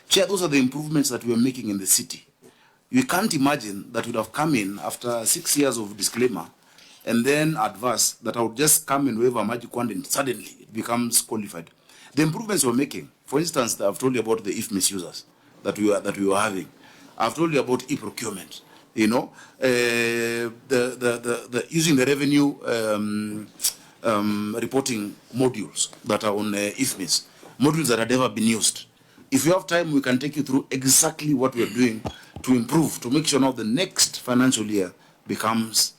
Chair, those are the improvements that we are making in the city. You can't imagine that would have come in after 6 years of disclaimer and then adverse that I would just come and wave a magic wand and suddenly it becomes qualified. The improvements we're making, for instance, I've told you about the if misusers that we were having. I've told you about e-procurement. You know, the using the revenue reporting modules that are on IFMIS, modules that have never been used. If you have time, we can take you through exactly what we are doing to improve, to make sure now the next financial year becomes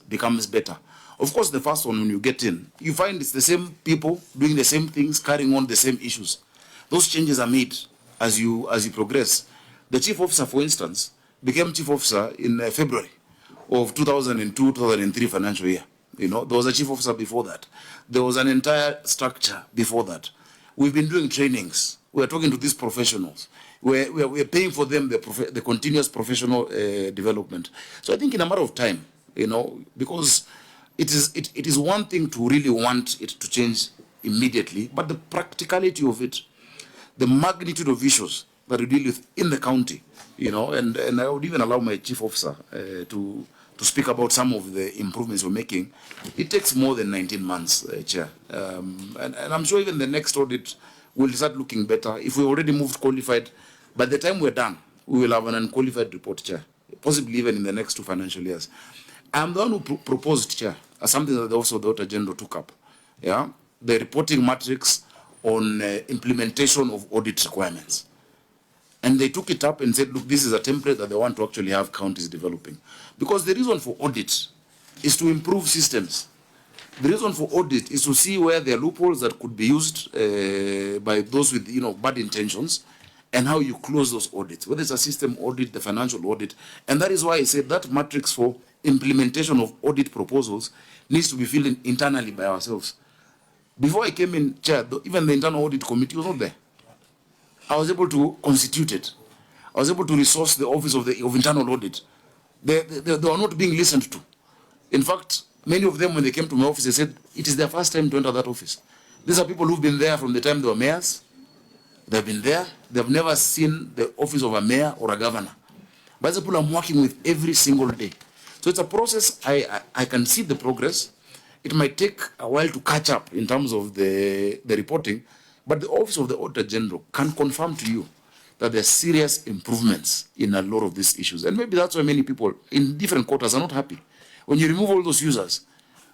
better. Of course, the first one, when you get in, you find it's the same people doing the same things, carrying on the same issues. Those changes are made as you progress. The chief officer, for instance, became chief officer in February of 2002-2003 financial year. You know, there was a chief officer before that. There was an entire structure before that. We've been doing trainings. We are talking to these professionals. We are paying for them the continuous professional development. So I think in a matter of time, you know, because it is one thing to really want it to change immediately, but the practicality of it, the magnitude of issues that we deal with in the county, you know, and I would even allow my chief officer to speak about some of the improvements we're making. It takes more than 19 months, Chair. And I'm sure even the next audit will start looking better. If we already moved qualified, by the time we're done, we will have an unqualified report, Chair, possibly even in the next 2 financial years. I'm the one who proposed, Chair, something that also the Auditor General took up, yeah, the reporting matrix on implementation of audit requirements. And they took it up and said, look, this is a template that they want to actually have counties developing. Because the reason for audit is to improve systems. The reason for audit is to see where there are loopholes that could be used by those with, you know, bad intentions, and how you close those audits, whether it's a system audit, the financial audit. And that is why I said that matrix for implementation of audit proposals needs to be filled in internally by ourselves. Before I came in, Chair, even the internal audit committee was not there. I was able to constitute it. I was able to resource the Office of Internal Audit. They were not being listened to. In fact, many of them, when they came to my office, they said, it is their first time to enter that office. These are people who've been there from the time they were mayors. They've been there. They've never seen the office of a mayor or a governor. But the people I'm working with every single day. So it's a process. I can see the progress. It might take a while to catch up in terms of the reporting, but the Office of the Auditor General can confirm to you that there are serious improvements in a lot of these issues. And maybe that's why many people in different quarters are not happy. When you remove all those users,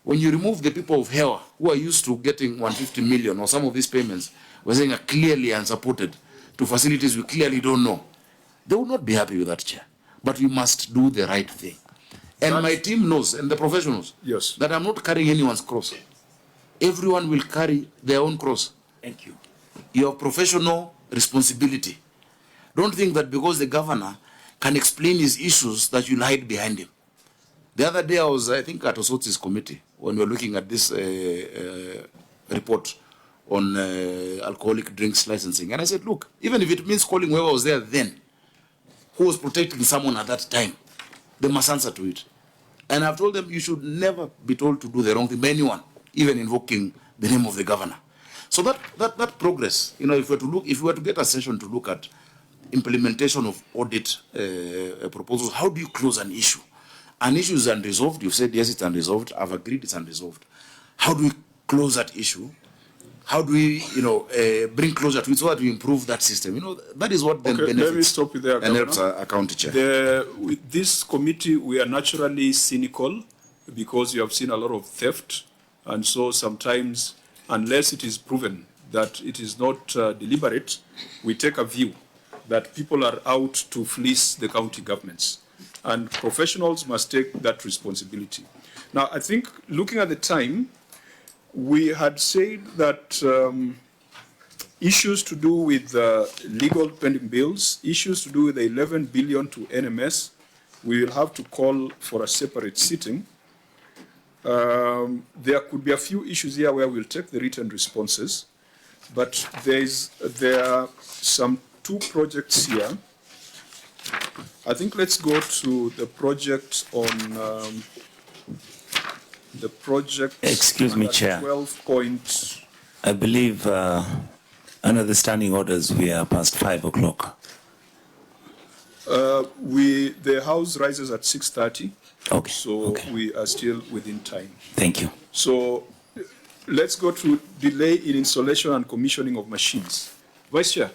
when you remove the people of Hewa who are used to getting 150 million or some of these payments, we're saying are clearly unsupported to facilities we clearly don't know, they will not be happy with that, Chair. But we must do the right thing. And my team knows, and the professionals, yes, that I'm not carrying anyone's cross. Everyone will carry their own cross. Thank you. You have professional responsibility. Don't think that because the governor can explain his issues that you'll hide behind him. The other day I was, I think, at Osotsi's committee when we were looking at this report on alcoholic drinks licensing. And I said, look, even if it means calling whoever was there then, who was protecting someone at that time, they must answer to it. And I've told them you should never be told to do the wrong thing by anyone, even invoking the name of the governor. So that progress, you know, if we were to get a session to look at implementation of audit proposals, how do you close an issue? An issue is unresolved. You've said, yes, it's unresolved. I've agreed it's unresolved. How do we close that issue? How do we, you know, bring closure to it so that we improve that system? You know, that is what then benefits. Let me stop you there, and helps a county chair. With this committee, we are naturally cynical because you have seen a lot of theft. And so sometimes, unless it is proven that it is not deliberate, we take a view that people are out to fleece the county governments. And professionals must take that responsibility. Now, I think looking at the time, We had said that issues to do with legal pending bills, issues to do with the 11 billion to NMS, we will have to call for a separate sitting. There could be a few issues here where we'll take the written responses, but there are some 2 projects here. I think let's go to the project on the project. Excuse me, Chair. 12 point. I believe under the standing orders we are past 5 o'clock. The House rises at 6:30. Okay. So we are still within time. Thank you. So let's go to delay in installation and commissioning of machines. Vice Chair,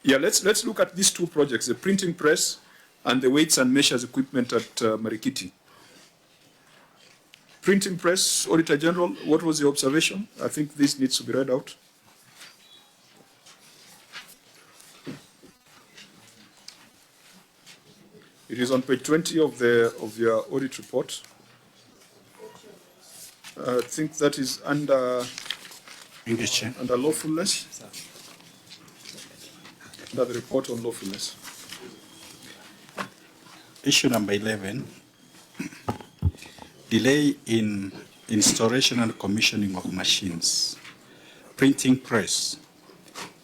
let's look at these 2 projects, the printing press and the weights and measures equipment at Marikiti. Printing press, Auditor General, what was your observation? I think this needs to be read out. It is on page 20 of your audit report. I think that is under lawfulness. Under the report on lawfulness. Issue number 11, delay in installation and commissioning of machines. Printing press.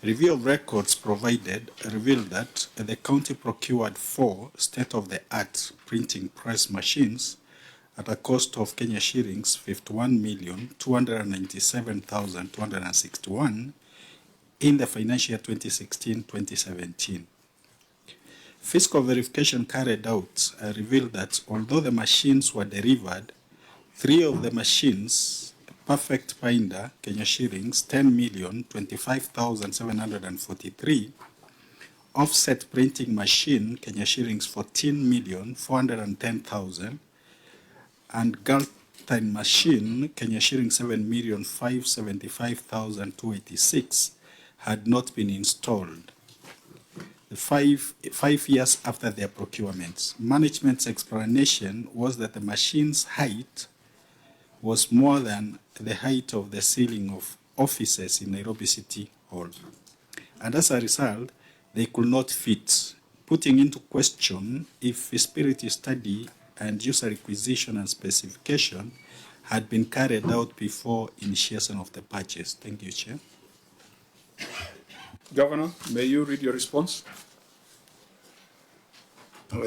Review of records provided revealed that the county procured 4 state-of-the-art printing press machines at a cost of Kenya shillings 51,297,261 in the financial year 2016-2017. Fiscal verification carried out revealed that although the machines were delivered, 3 of the machines, perfect binder, Kenya shillings 10,025,743, offset printing machine, Kenya shillings 14,410,000, and Galtine machine, Kenya shillings 7,575,286, had not been installed. 5 years after their procurements. Management's explanation was that the machine's height was more than the height of the ceiling of offices in Nairobi City Hall. And as a result, they could not fit, putting into question if feasibility study and user requisition and specification had been carried out before initiation of the purchase. Thank you, Chair. Governor, may you read your response?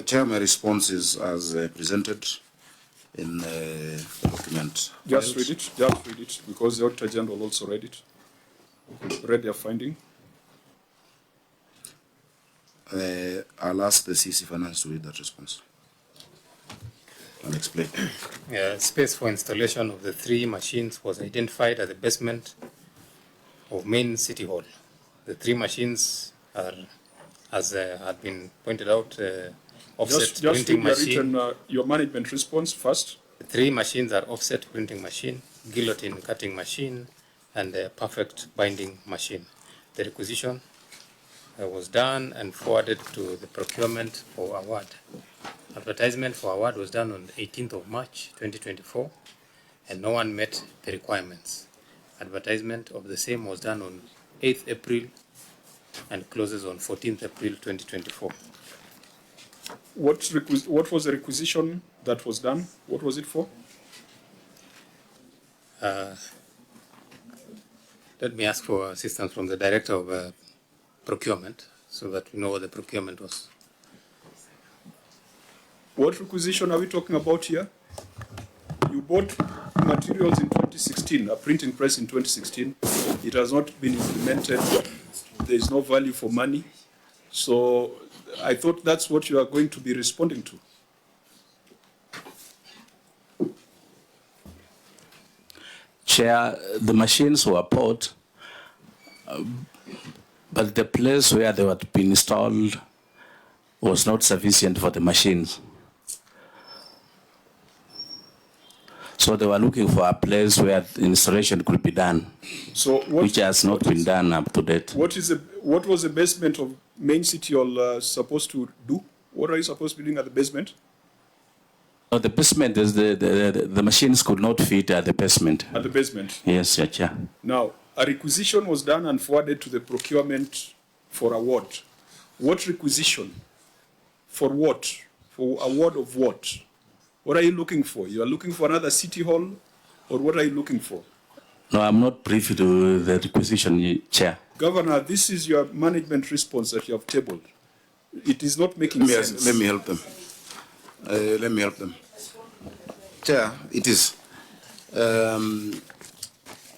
Chair, my response is as presented in the document. Just read it, because the Auditor General also read it. Read their finding. I'll ask the CC Finance to read that response. I'll explain. Space for installation of the 3 machines was identified at the basement of main City Hall. The 3 machines are, as had been pointed out, offset printing machine. Your management response first. The 3 machines are offset printing machine, guillotine cutting machine, and a perfect binding machine. The requisition was done and forwarded to the procurement for award. Advertisement for award was done on the 18th of March 2024, and no one met the requirements. Advertisement of the same was done on 8th April and closes on 14th April 2024. What was the requisition that was done? What was it for? Let me ask for assistance from the Director of Procurement so that we know what the procurement was. What requisition are we talking about here? You bought materials in 2016, a printing press in 2016. It has not been implemented. There is no value for money. So I thought that's what you are going to be responding to. Chair, the machines were bought, but the place where they were to be installed was not sufficient for the machines. So they were looking for a place where the installation could be done, So which has not been done up to date. What was the basement of main City Hall supposed to do? What are you supposed to be doing at the basement? No, the basement is the machines could not fit at the basement. At the basement. Yes, Your Chair. Now, a requisition was done and forwarded to the procurement for award. What requisition? For what? For award of what? What are you looking for? You are looking for another city hall, or what are you looking for? No, I'm not privy to the requisition, Chair. Governor, this is your management response that you have tabled. It is not making sense. Let me help them. Let me help them. Chair, it is.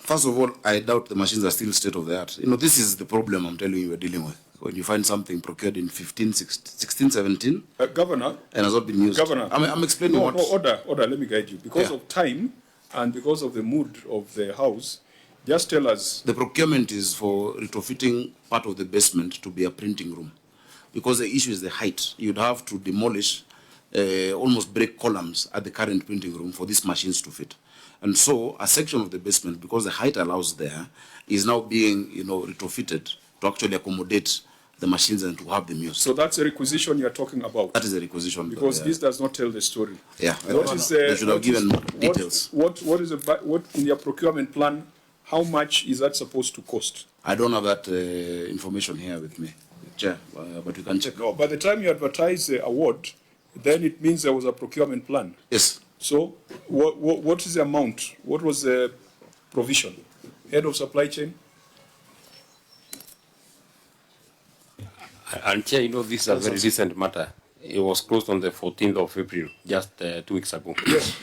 First of all, I doubt the machines are still state of the art. You know, this is the problem I'm telling you we're dealing with. When you find something procured in 16, 17, Governor, and has not been used. Governor, I'm explaining what. No, order, let me guide you. Because of time and because of the mood of the house, just tell us. The procurement is for retrofitting part of the basement to be a printing room. Because the issue is the height. You'd have to demolish, almost break columns at the current printing room for these machines to fit. And so a section of the basement, because the height allows there, is now being, retrofitted to actually accommodate the machines and to have them used. So that's a requisition you're talking about? That is a requisition. Because this does not tell the story. Yeah. They should have given details. What in your procurement plan, how much is that supposed to cost? I don't have that information here with me, Chair, but you can check. No, by the time you advertise the award, then it means there was a procurement plan. Yes. So what is the amount? What was the provision? Head of supply chain? And Chair, this is a very recent matter. It was closed on the 14th of April, just 2 weeks ago. Yes.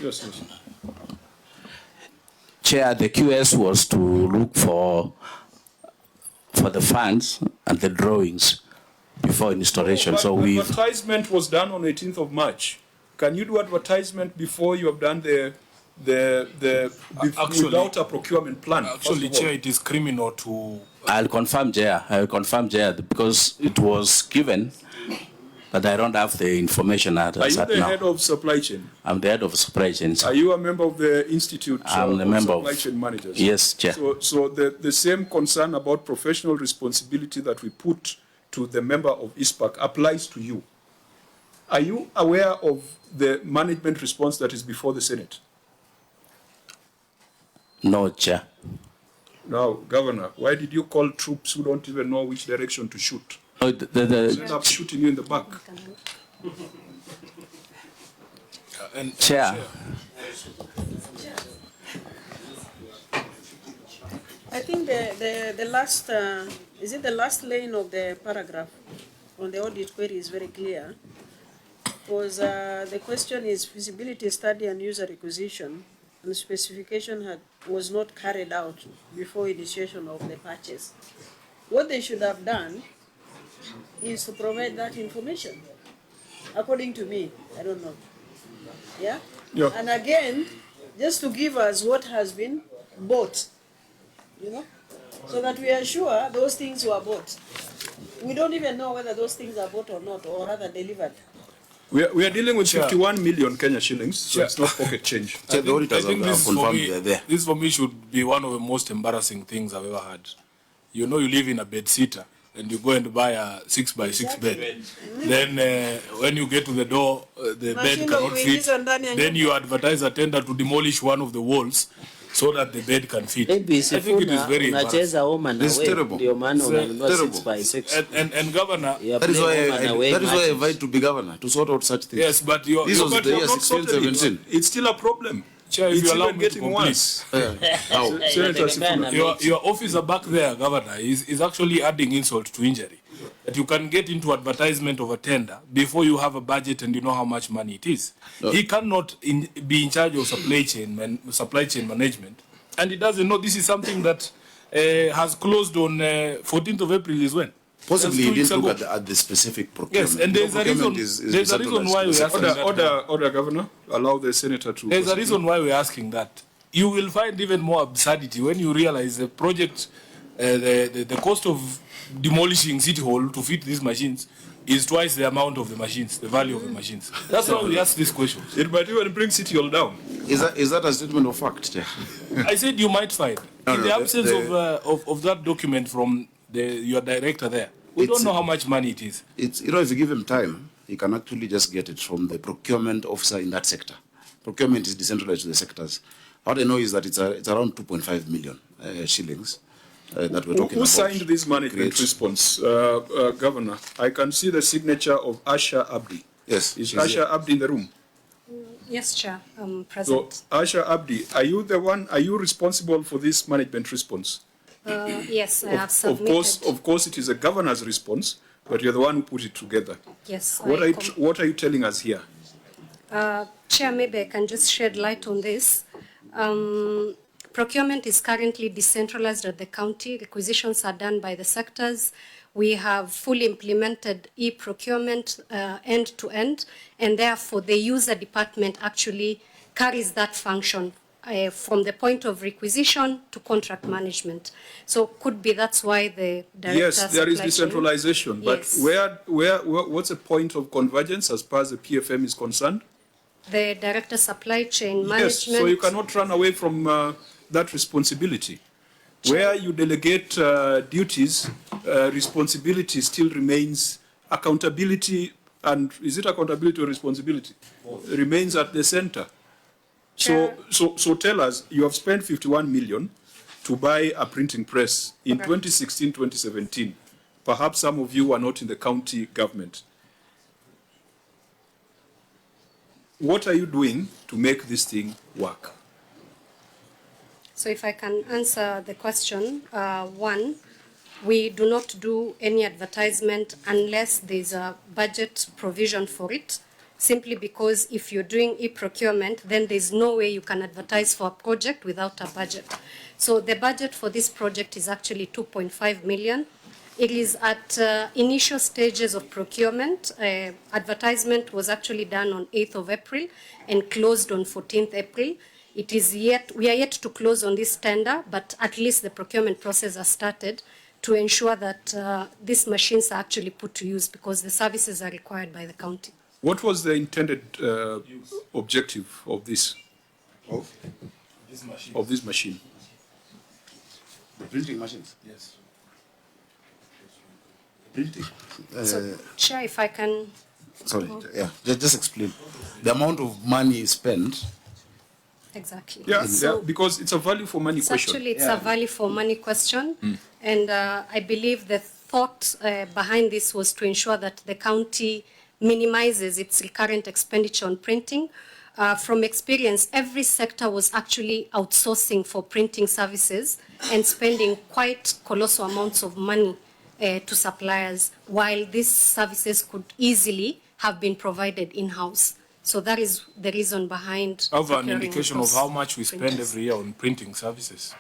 Chair, the QS was to look for the funds and the drawings before installation. So advertisement was done on 18th of March. Can you do advertisement before you have done without a procurement plan? Actually, Chair, it is criminal to. I'll confirm, Chair, because it was given, but I don't have the information at Are you the now. head of supply chain? I'm the head of supply chain. Are you a member of the Institute I'm a of member Supply Chain Managers? Yes, Chair. So the same concern about professional responsibility that we put to the member of ISPAC applies to you. Are you aware of the management response that is before the Senate? No, Chair. Now, Governor, why did you call troops who don't even know which direction to shoot? Oh, End up shooting you in the back. Chair. I think the last, is it the last line of the paragraph on the audit query is very clear. Because the question is feasibility study and user requisition, and the specification was not carried out before initiation of the purchase. What they should have done is to provide that information, according to me. I don't know. Yeah? And again, just to give us what has been bought, so that we are sure those things were bought. We don't even know whether those things are bought or not, or rather delivered. We are dealing with 51 million Kenya shillings, so it's not pocket change. I think this for me should be one of the most embarrassing things I've ever had. You live in a bed sitter and you go and buy a 6x6 bed. Then when you get to the door, the bed cannot fit. Then you advertise a tender to demolish one of the walls so that the bed can fit. I think it is very embarrassing. It's terrible. And Governor, that is why I invite to be governor, to sort out such things. Yes, but this was the year 16, 17. It's still a problem. Chair, if it's you allow me to getting complete. worse. Your officer back there, Governor, is actually adding insult to injury. That you can get into advertisement of a tender before you have a budget and you know how much money it is. No. He cannot be in charge of supply chain management, and he doesn't know this is something that has closed on 14th of April is when? Possibly he didn't look at the specific procurement. Yes, and there's a reason why we're asking that. Order, Governor. Allow the Senator to... There's a reason why we're asking that. You will find even more absurdity when you realize the project, the cost of demolishing City Hall to fit these machines is twice the amount of the machines, the value of the machines. That's why we ask this question. It might even bring City Hall down. Is that a statement of fact, Chair? I said you might find. In the absence of that document from your director there, we don't know how much money it is. It's, if you give him time, he can actually just get it from the procurement officer in that sector. Procurement is decentralized to the sectors. What I know is that it's around 2.5 million shillings that we're talking Who about. signed this management response, Governor? I can see the signature of Asha Abdi. Yes. Is Asha Abdi in the room? Yes, Chair, I'm present. So, Asha Abdi, are you responsible for this management response? Yes, I have submitted. Of course, it is a governor's response, but you're the one who put it together. Yes. What are you telling us here? Chair, maybe I can just shed light on this. Procurement is currently decentralized at the county. Requisitions are done by the sectors. We have fully implemented e-procurement end to end, and therefore the user department actually carries that function from the point of requisition to contract management. So could be that's why the director. Yes, there is decentralization, but what's the point of convergence as far as the PFM is concerned? The director supply chain management. Yes, so you cannot run away from that responsibility. Where you delegate duties, responsibility still remains, accountability, and is it accountability or responsibility? Remains at the center. So tell us, you have spent 51 million to buy a printing press in 2016, 2017. Perhaps some of you were not in the county government. What are you doing to make this thing work? So if I can answer the question, one, we do not do any advertisement unless there's a budget provision for it, simply because if you're doing e-procurement, then there's no way you can advertise for a project without a budget. So the budget for this project is actually 2.5 million. It is at initial stages of procurement. Advertisement was actually done on 8th of April and closed on 14th April. We are yet to close on this tender, but at least the procurement process has started to ensure that these machines are actually put to use because the services are required by the county. What was the intended objective of this? Of this machine? The printing machines? Yes. Printing. So, Chair, if I can... Sorry, yeah, just explain. The amount of money spent. Exactly. Yeah, because it's a value for money question. Actually, it's a value for money question. And I believe the thought behind this was to ensure that the county minimizes its recurrent expenditure on printing. From experience, every sector was actually outsourcing for printing services and spending quite colossal amounts of money to suppliers, while these services could easily have been provided in-house. So that is the reason behind. I have an indication of how much we spend every year on printing services.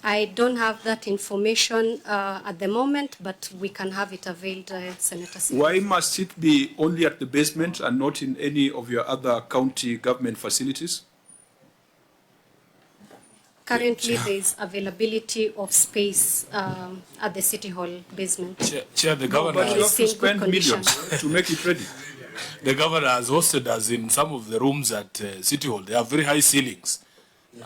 I don't have that information at the moment, but we can have it availed, Senator Singh. Why must it be only at the basement and not in any of your other county government facilities? Currently, there is availability of space at the City Hall basement. Chair, the governor... But you have to spend millions to make it ready. The governor has hosted us in some of the rooms at City Hall. They have very high ceilings.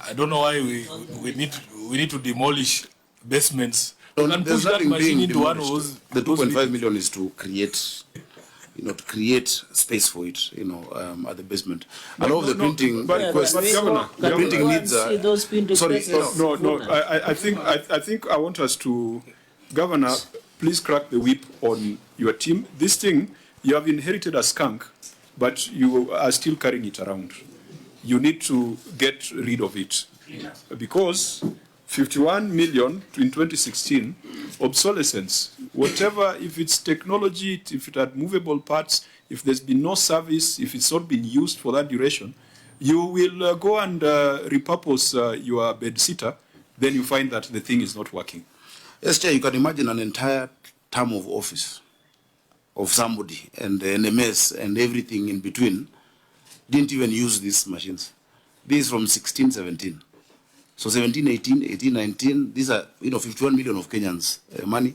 I don't know why we need to demolish basements. There's nothing being demolished. The 2.5 million is to create, to create space for it, at the basement. A lot of the printing requests, the printing needs I think I want us to, Governor, please crack the whip on your team. This thing, you have inherited a skunk, but you are still carrying it around. You need to get rid of it because 51 million in 2016, obsolescence, whatever, if it's technology, if it had movable parts, if there's been no service, if it's not been used for that duration, you will go and repurpose your bed sitter, then you find that the thing is not working. Yes, Chair, you can imagine an entire term of office of somebody and the NMS and everything in between didn't even use these machines. This is from 16, 17. So 17, 18, 18, 19, these are 51 million of Kenyans money,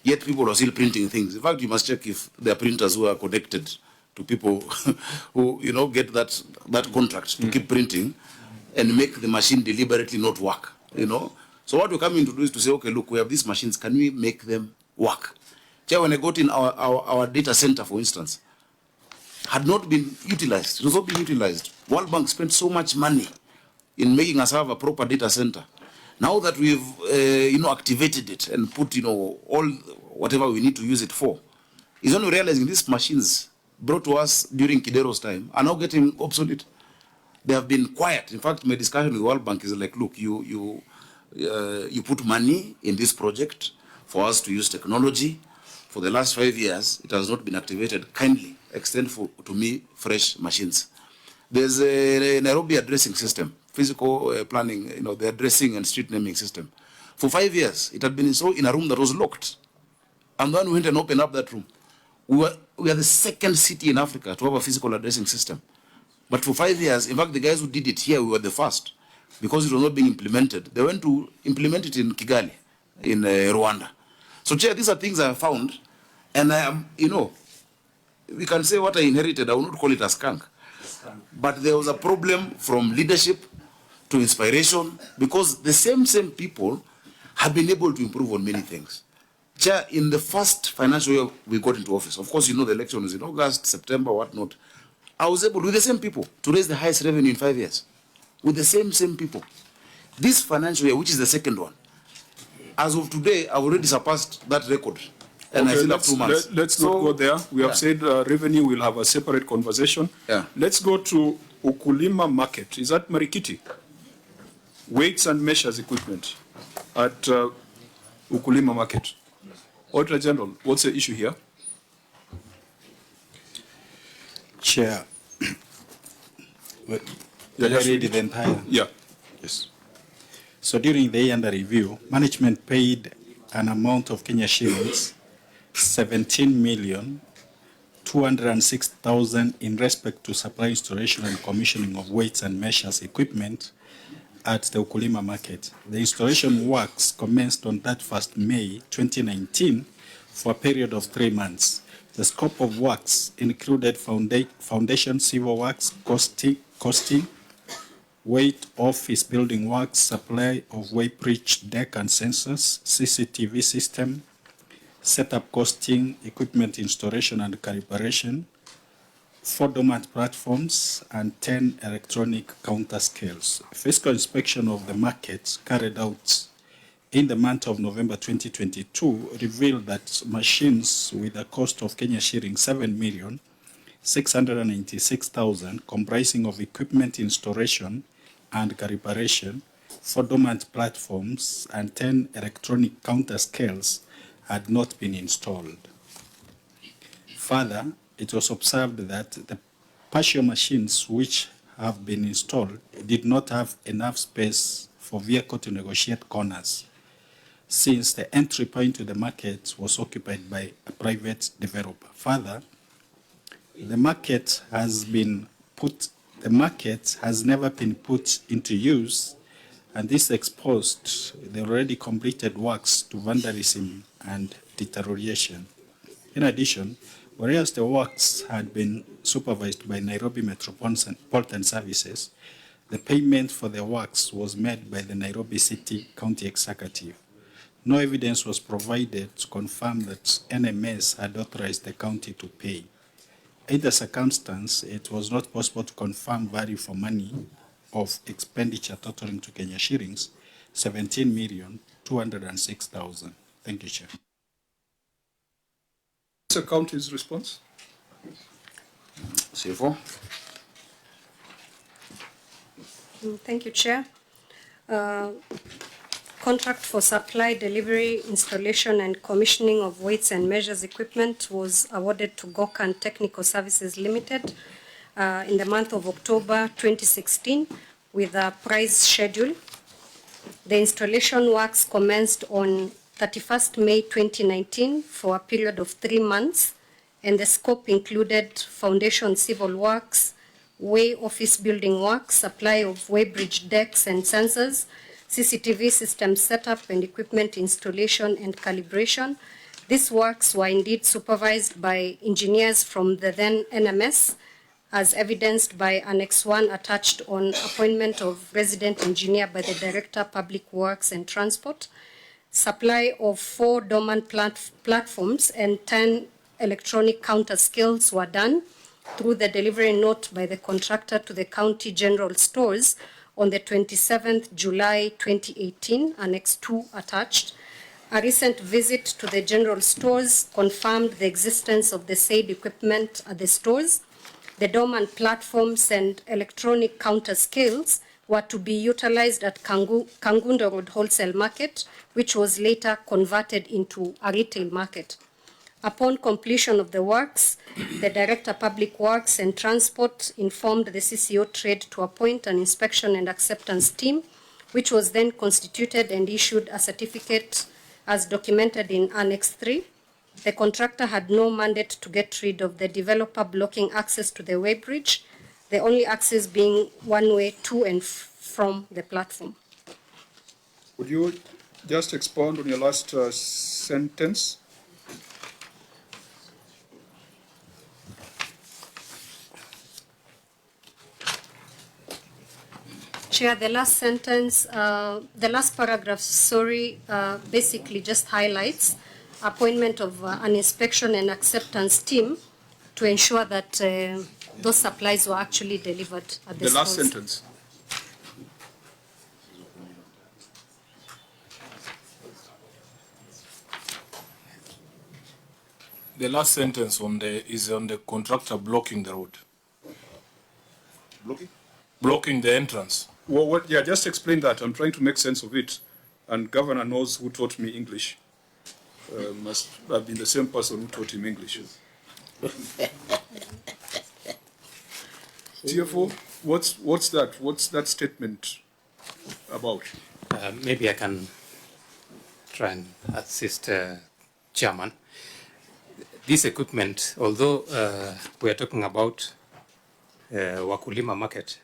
yet people are still printing things. In fact, you must check if there are printers who are connected to people who get that contract to keep printing and make the machine deliberately not work. So what we're coming to do is to say, okay, look, we have these machines, can we make them work? Chair, when I got in our data center, for instance, had not been utilized. It was not being utilized. World Bank spent so much money in making us have a proper data center. Now that we've, activated it and put, all whatever we need to use it for, is only realizing these machines brought to us during Kidero's time are now getting obsolete. They have been quiet. In fact, my discussion with World Bank is like, look, you put money in this project for us to use technology. For the last 5 years, it has not been activated. Kindly extend to me fresh machines. There's a Nairobi addressing system, physical planning, the addressing and street naming system. For 5 years, it had been installed in a room that was locked. And then we went and opened up that room. We are the second city in Africa to have a physical addressing system. But for 5 years, in fact, the guys who did it here, we were the first. Because it was not being implemented. They went to implement it in Kigali, in Rwanda. So, Chair, these are things I have found. And I am, we can say what I inherited. I will not call it a skunk. But there was a problem from leadership to inspiration, because the same people have been able to improve on many things. Chair, in the first financial year we got into office, of course, the election was in August, September, whatnot. I was able, with the same people, to raise the highest revenue in 5 years. With the same people. This financial year, which is the second one, as of today, I've already surpassed that record. And I still have 2 months. Let's not go there. We have said revenue will have a separate conversation. Let's go to Ukulima Market. Is that Marikiti? Weights and measures equipment at Ukulima Market. Auditor General, what's the issue here? Chair, did I read the entire? Yeah. Yes. So during the year under review, management paid an amount of Kenya shillings 17,206,000 in respect to supply, installation and commissioning of weights and measures equipment at the Ukulima Market. The installation works commenced on that 1st May 2019 for a period of 3 months. The scope of works included foundation civil works, costing, weight office building works, supply of weighbridge deck and sensors, CCTV system, setup costing, equipment installation and calibration, 4 dormant platforms, and 10 electronic counter scales. Physical inspection of the market carried out in the month of November 2022 revealed that machines with a cost of Kenya shilling 7,696,000, comprising of equipment installation and calibration, 4 dormant platforms, and 10 electronic counter scales, had not been installed. Further, it was observed that the partial machines which have been installed did not have enough space for vehicle to negotiate corners, since the entry point to the market was occupied by a private developer. Further, the market has never been put into use, and this exposed the already completed works to vandalism and deterioration. In addition, whereas the works had been supervised by Nairobi Metropolitan Services, the payment for the works was made by the Nairobi City County Executive. No evidence was provided to confirm that NMS had authorized the county to pay. In the circumstance, it was not possible to confirm value for money of expenditure totaling to Kenya shillings 17,206,000. Thank you, Chair. What's the county's response? CFO. Thank you, Chair. Contract for supply, delivery, installation, and commissioning of weights and measures equipment was awarded to Gokan Technical Services Limited in the month of October 2016 with a price schedule. The installation works commenced on 31st May 2019 for a period of 3 months, and the scope included foundation civil works, way office building works, supply of weighbridge decks and sensors, CCTV system setup and equipment installation and calibration. These works were indeed supervised by engineers from the then NMS, as evidenced by Annex 1 attached on appointment of resident engineer by the Director Public Works and Transport. Supply of 4 dormant platforms and 10 electronic counter scales were done, through the delivery note by the contractor to the County General Stores on the 27th July 2018, Annex 2 attached. A recent visit to the general stores confirmed the existence of the said equipment at the stores. The dormant platforms and electronic counter scales were to be utilized at Kangundo Road Wholesale Market, which was later converted into a retail market. Upon completion of the works, the Director Public Works and Transport informed the CCO Trade to appoint an inspection and acceptance team, which was then constituted and issued a certificate as documented in Annex 3. The contractor had no mandate to get rid of the developer blocking access to the weighbridge, the only access being one way to and from the platform. Would you just expound on your last sentence? Chair, the last sentence, the last paragraph, basically just highlights appointment of an inspection and acceptance team to ensure that those supplies were actually delivered at the The last stores. sentence. The last sentence is on the contractor blocking the road. Blocking? Blocking the entrance. Well, yeah, just explain that. I'm trying to make sense of it. And Governor knows who taught me English. Must have been the same person who taught him English. TFO, what's that? What's that statement about? Maybe I can try and assist Chairman. This equipment, although we are talking about Wakulima market,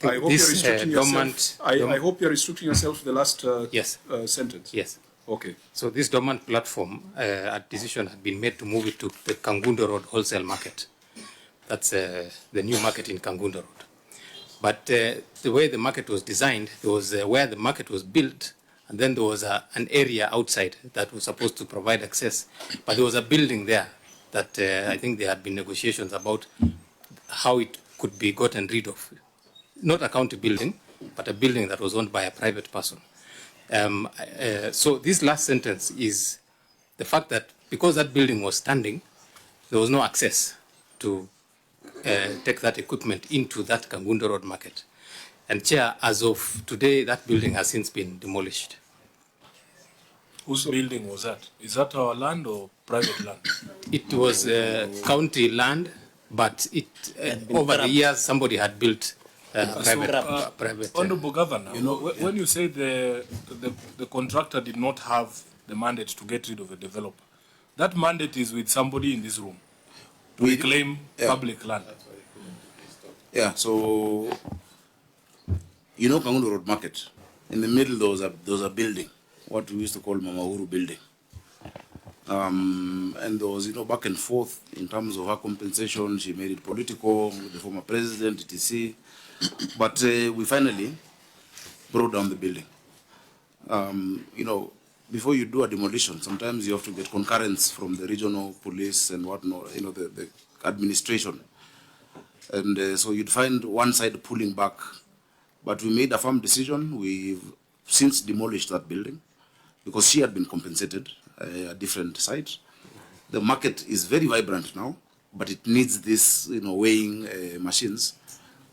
I hope you're restricting yourself. I hope you're restricting yourself to the last yes. Sentence. Yes. Okay. So this dormant platform, a decision had been made to move it to the Kangundo Road Wholesale Market. That's the new market in Kangundo Road. But the way the market was designed, there was where the market was built, and then there was an area outside that was supposed to provide access. But there was a building there that I think there had been negotiations about how it could be gotten rid of. Not a county building, but a building that was owned by a private person. So this last sentence is the fact that because that building was standing, there was no access to take that equipment into that Kangundo Road market. And Chair, as of today, that building has since been demolished. Whose building was that? Is that our land or private land? It was county land, but over the years somebody had built private. Honorable Governor, when you say the contractor did not have the mandate to get rid of a developer, that mandate is with somebody in this room to reclaim public land. Yeah, so Kangundo Road Market, in the middle there was a building, what we used to call Mama Uhuru building. And there was, back and forth in terms of her compensation. She made it political with the former president, etc. But we finally brought down the building. Before you do a demolition, sometimes you have to get concurrence from the regional police and whatnot, the administration. And so you'd find one side pulling back. But we made a firm decision. We've since demolished that building because she had been compensated a different site. The market is very vibrant now, but it needs this, weighing machines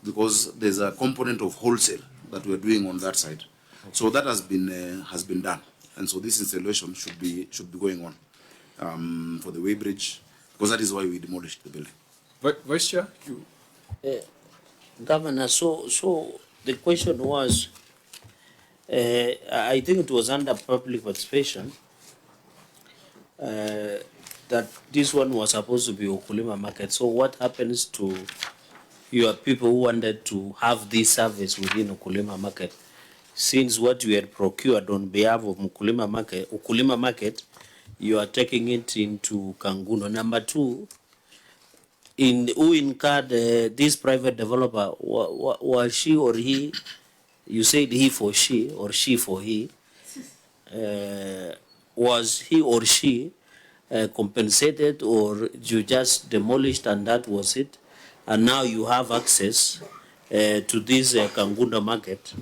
because there's a component of wholesale that we're doing on that side. So that has been done. And so this installation should be going on for the weighbridge, because that is why we demolished the building. Vice Chair, you. Governor, so the question was, I think it was under public participation, that this one was supposed to be Ukulima Market. So what happens to your people who wanted to have this service within Ukulima Market? Since what you had procured on behalf of Ukulima Market, you are taking it into Kangundo. Number two, who incurred this private developer? Was she or he? You said he for she or she for he. Was he or she compensated, or you just demolished and that was it? and now you have access to this Kangunda market.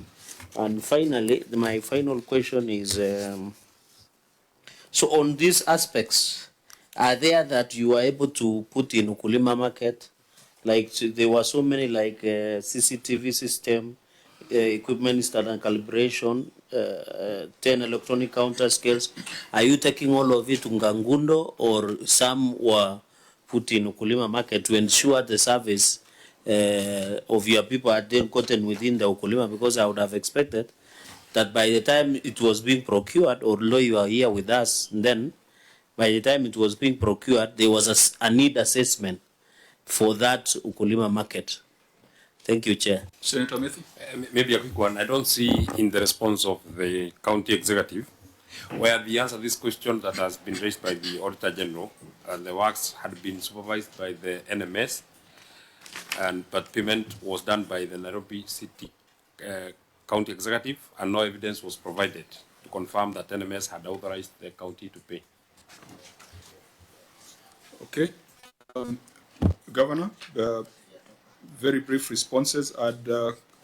And finally, my final question is, so on these aspects, are there that you are able to put in Ukulima market? Like there were so many like CCTV system, equipment installed and calibration, 10 electronic counter scales. Are you taking all of it to Ngangundo, or some were put in Ukulima market to ensure the service of your people are then gotten within the Ukulima? Because I would have expected that by the time it was being procured, although you are here with us, then by the time it was being procured, there was a need assessment for that Ukulima market. Thank you, Chair. Senator Methu? Maybe a quick one. I don't see in the response of the county executive where the answer to this question that has been raised by the Auditor General, the works had been supervised by the NMS, but payment was done by the Nairobi City County Executive, and no evidence was provided to confirm that NMS had authorized the county to pay. Okay. Governor, very brief responses. I'd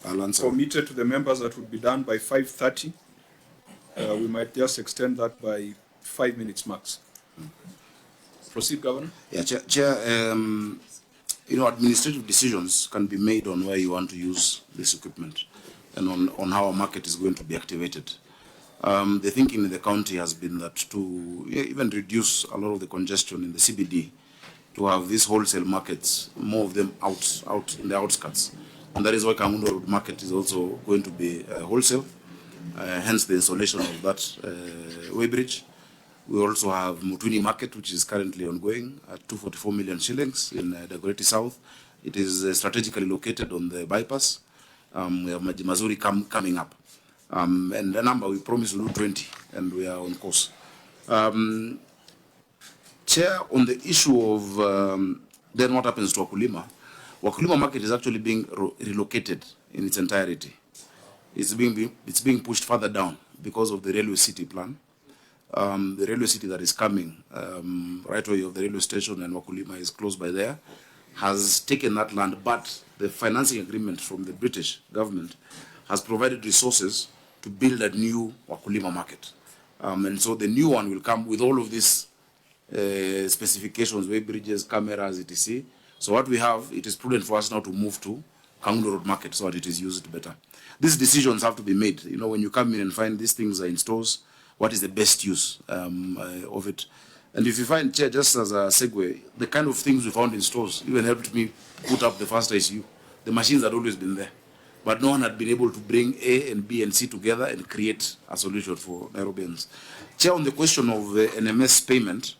committed to the members that would be done by 5:30. We might just extend that by 5 minutes max. Proceed, Governor. Yeah, Chair, administrative decisions can be made on where you want to use this equipment and on how a market is going to be activated. The thinking in the county has been that to even reduce a lot of the congestion in the CBD, to have these wholesale markets, more of them out in the outskirts. And that is why Kangundo Road Market is also going to be wholesale, hence the installation of that weighbridge. We also have Mutwini Market, which is currently ongoing at 244 million shillings in Dagoretti South. It is strategically located on the bypass. We have Majimazuri coming up. And the number we promised to do 20, and we are on course. Chair, on the issue of then what happens to Wakulima, Wakulima Market is actually being relocated in its entirety. It's being pushed further down because of the railway city plan. The railway city that is coming, right away of the railway station, and Wakulima is close by there, has taken that land, but the financing agreement from the British government has provided resources to build a new Wakulima market. And so the new one will come with all of these specifications, way bridges, cameras, etc. So what we have, it is prudent for us now to move to Kangundo Road Market so that it is used better. These decisions have to be made. You know, when you come in and find these things are in stores, what is the best use of it? And if you find, Chair, just as a segue, the kind of things we found in stores even helped me put up the first ICU. The machines had always been there, but no one had been able to bring A and B and C together and create a solution for Nairobians. Chair, on the question of the NMS payment,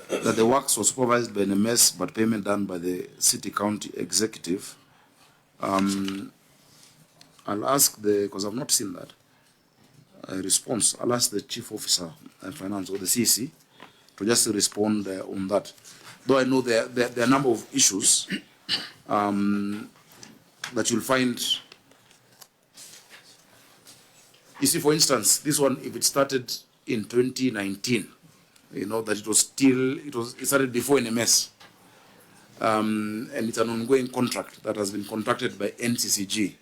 that the works were supervised by NMS, but payment done by the city county executive. I'll ask because I've not seen that response. I'll ask the chief officer of finance or the CC to just respond on that. Though I know there are a number of issues that you'll find. You see, for instance, this one, if it started in 2019, you know that it started before NMS, and it's an ongoing contract that has been contracted by NCCG.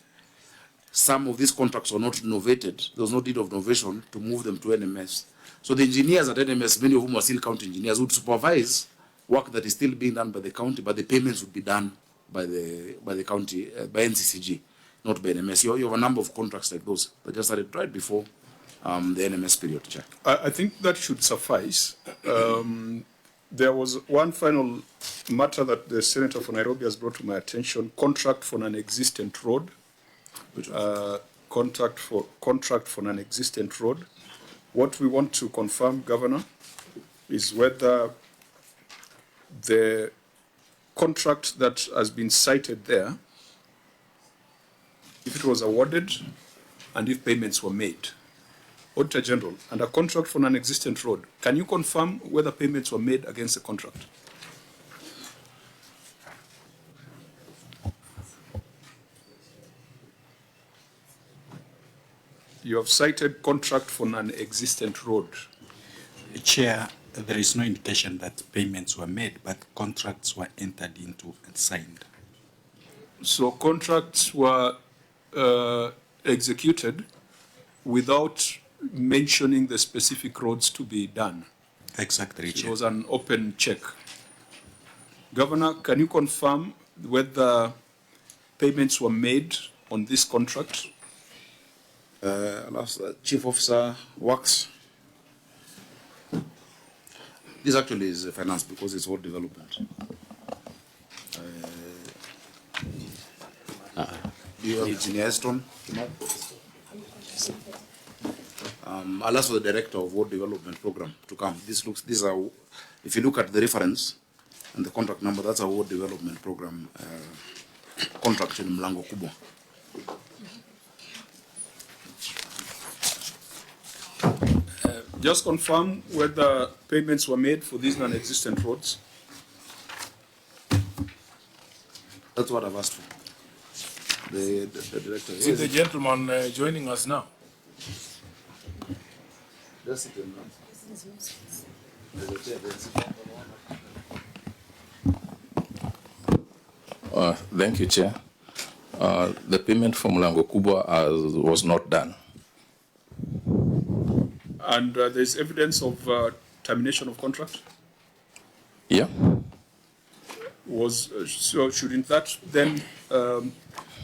Some of these contracts were not novated. There was no deed of novation to move them to NMS. So the engineers at NMS, many of whom are still county engineers, would supervise work that is still being done by the county, but the payments would be done by the county, by NCCG, not by NMS. You have a number of contracts like those that just started right before the NMS period, Chair. I think that should suffice. There was one final matter that the Senator for Nairobi has brought to my attention: contract for an existent road. Contract for an existent road. What we want to confirm, Governor, is whether the contract that has been cited there, if it was awarded and if payments were made. Auditor General, and a contract for an existent road, can you confirm whether payments were made against the contract? You have cited contract for an existent road. Chair, there is no indication that payments were made, but contracts were entered into and signed. So contracts were executed without mentioning the specific roads to be done. Exactly, It was an open check. Governor, can you confirm whether payments were made on this contract? Chief Officer Works. This actually is finance because it's road development. Do you have Engineer Eston? I'll ask the director of road development program to come. These are, if you look at the reference and the contract number, that's a road development program contract in Mlango Kubwa. Just confirm whether payments were made for these non-existent roads. That's what I've asked for. The director. See the gentleman joining us now. Just sit down. Thank you, Chair. The payment from Mlango Kubwa was not done. And there's evidence of termination of contract? Yeah. So shouldn't that then,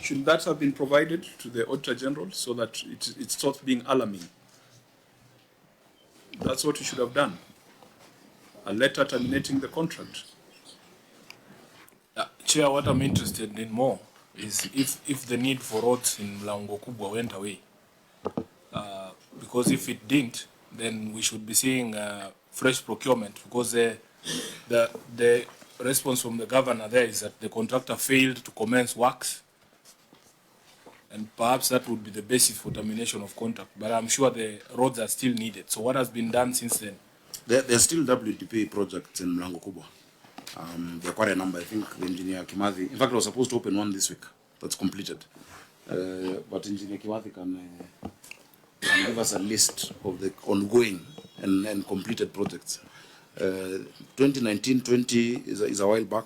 shouldn't that have been provided to the Auditor General so that it stops being alarming? That's what you should have done. A letter terminating the contract. Chair, what I'm interested in more is if the need for roads in Mlango Kubwa went away. Because if it didn't, then we should be seeing fresh procurement, because the response from the governor there is that the contractor failed to commence works, and perhaps that would be the basis for termination of contract. But I'm sure the roads are still needed. So what has been done since then? There's still WDP projects in Mlango Kubwa. There are quite a number. I think the engineer Kimathi, in fact, I was supposed to open one this week. That's completed. But engineer Kimathi can give us a list of the ongoing and completed projects. 2019-20 is a while back.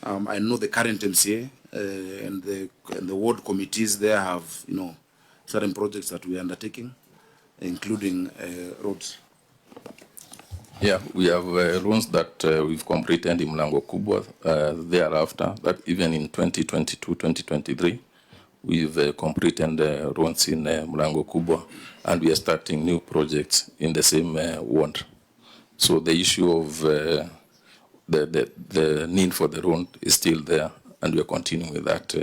I know the current MCA and the ward committees there have, certain projects that we are undertaking, including roads. Yeah, we have loans that we've completed in Mlango Kubwa thereafter, that even in 2022-2023, we've completed roads in Mlango Kubwa, and we are starting new projects in the same ward. So the issue of the need for the road is still there, and we are continuing with that,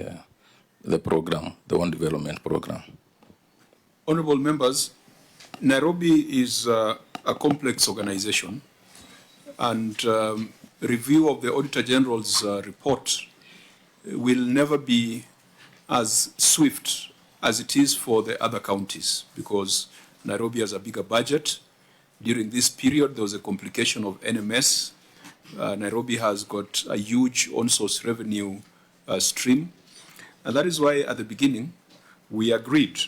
the program, the One Development Program. Honorable members, Nairobi is a complex organization, and review of the Auditor General's report will never be as swift as it is for the other counties, because Nairobi has a bigger budget. During this period, there was a complication of NMS. Nairobi has got a huge on-source revenue stream. And that is why at the beginning, we agreed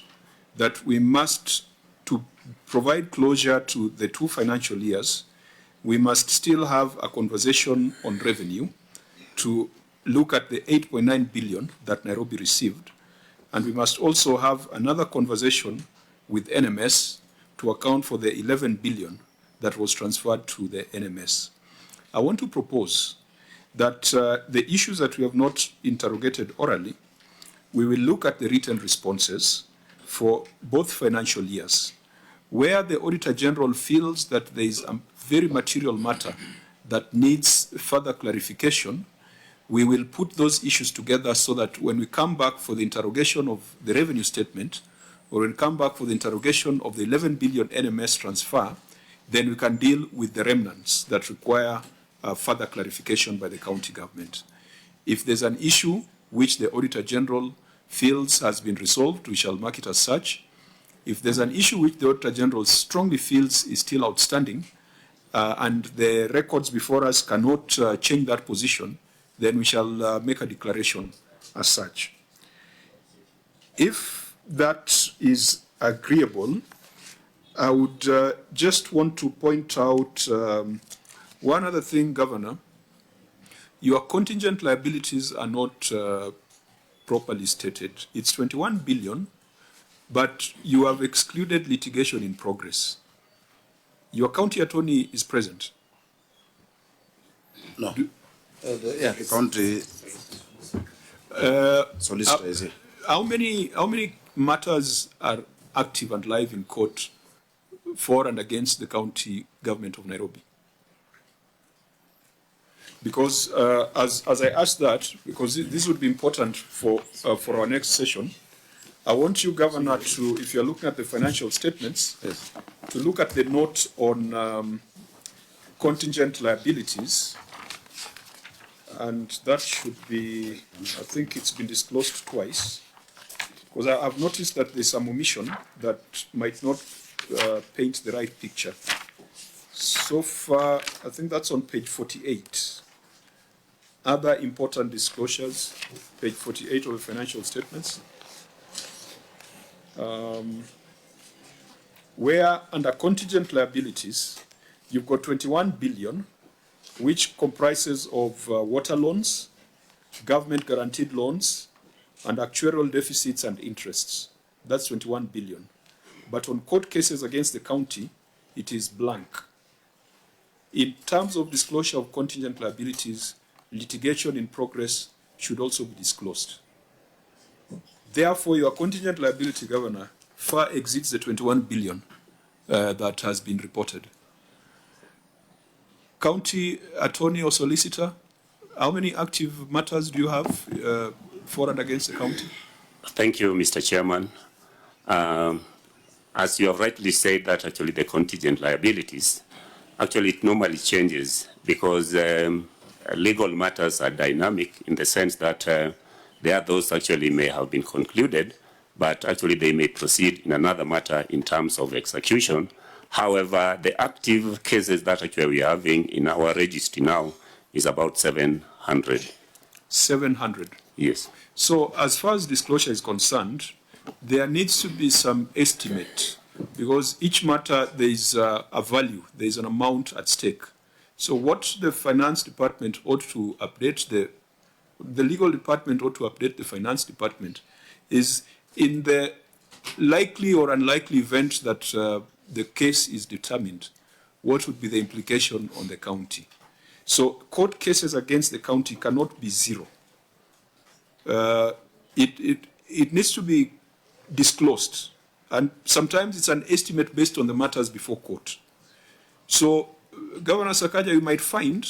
that we must, to provide closure to the 2 financial years, we must still have a conversation on revenue to look at the 8.9 billion that Nairobi received. And we must also have another conversation with NMS to account for the 11 billion that was transferred to the NMS. I want to propose that the issues that we have not interrogated orally, we will look at the written responses for both financial years, where the Auditor General feels that there is a very material matter that needs further clarification. We will put those issues together so that when we come back for the interrogation of the revenue statement, or when we come back for the interrogation of the 11 billion NMS transfer, then we can deal with the remnants that require further clarification by the county government. If there's an issue which the Auditor General feels has been resolved, we shall mark it as such. If there's an issue which the Auditor General strongly feels is still outstanding, and the records before us cannot change that position, then we shall make a declaration as such. If that is agreeable, I would just want to point out one other thing, Governor. Your contingent liabilities are not properly stated. It's 21 billion, but you have excluded litigation in progress. Your county attorney is present. No. The county solicitor is here. How many matters are active and live in court for and against the county government of Nairobi? Because as I asked that, because this would be important for our next session, I want you, Governor, to, if you're looking at the financial statements, to look at the note on contingent liabilities, and that should be, I think it's been disclosed twice, because I've noticed that there's some omission that might not paint the right picture. So far, I think that's on page 48. Other important disclosures, page 48 of the financial statements. Where under contingent liabilities, you've got 21 billion, which comprises of water loans, government guaranteed loans, and actuarial deficits and interests. That's 21 billion. But on court cases against the county, it is blank. In terms of disclosure of contingent liabilities, litigation in progress should also be disclosed. Therefore, your contingent liability, Governor, far exceeds the 21 billion that has been reported. County attorney or solicitor, how many active matters do you have for and against the county? Thank you, Mr. Chairman. As you have rightly said, that actually the contingent liabilities, actually it normally changes because legal matters are dynamic in the sense that there are those actually may have been concluded, but actually they may proceed in another matter in terms of execution. However, the active cases that actually we are having in our registry now is about 700. 700? Yes. So as far as disclosure is concerned, there needs to be some estimate because each matter there is a value, there is an amount at stake. So what the finance department ought to update, the legal department ought to update the finance department is in the likely or unlikely event that the case is determined, what would be the implication on the county? So court cases against the county cannot be zero. It needs to be disclosed. And sometimes it's an estimate based on the matters before court. So, Governor Sakaja, you might find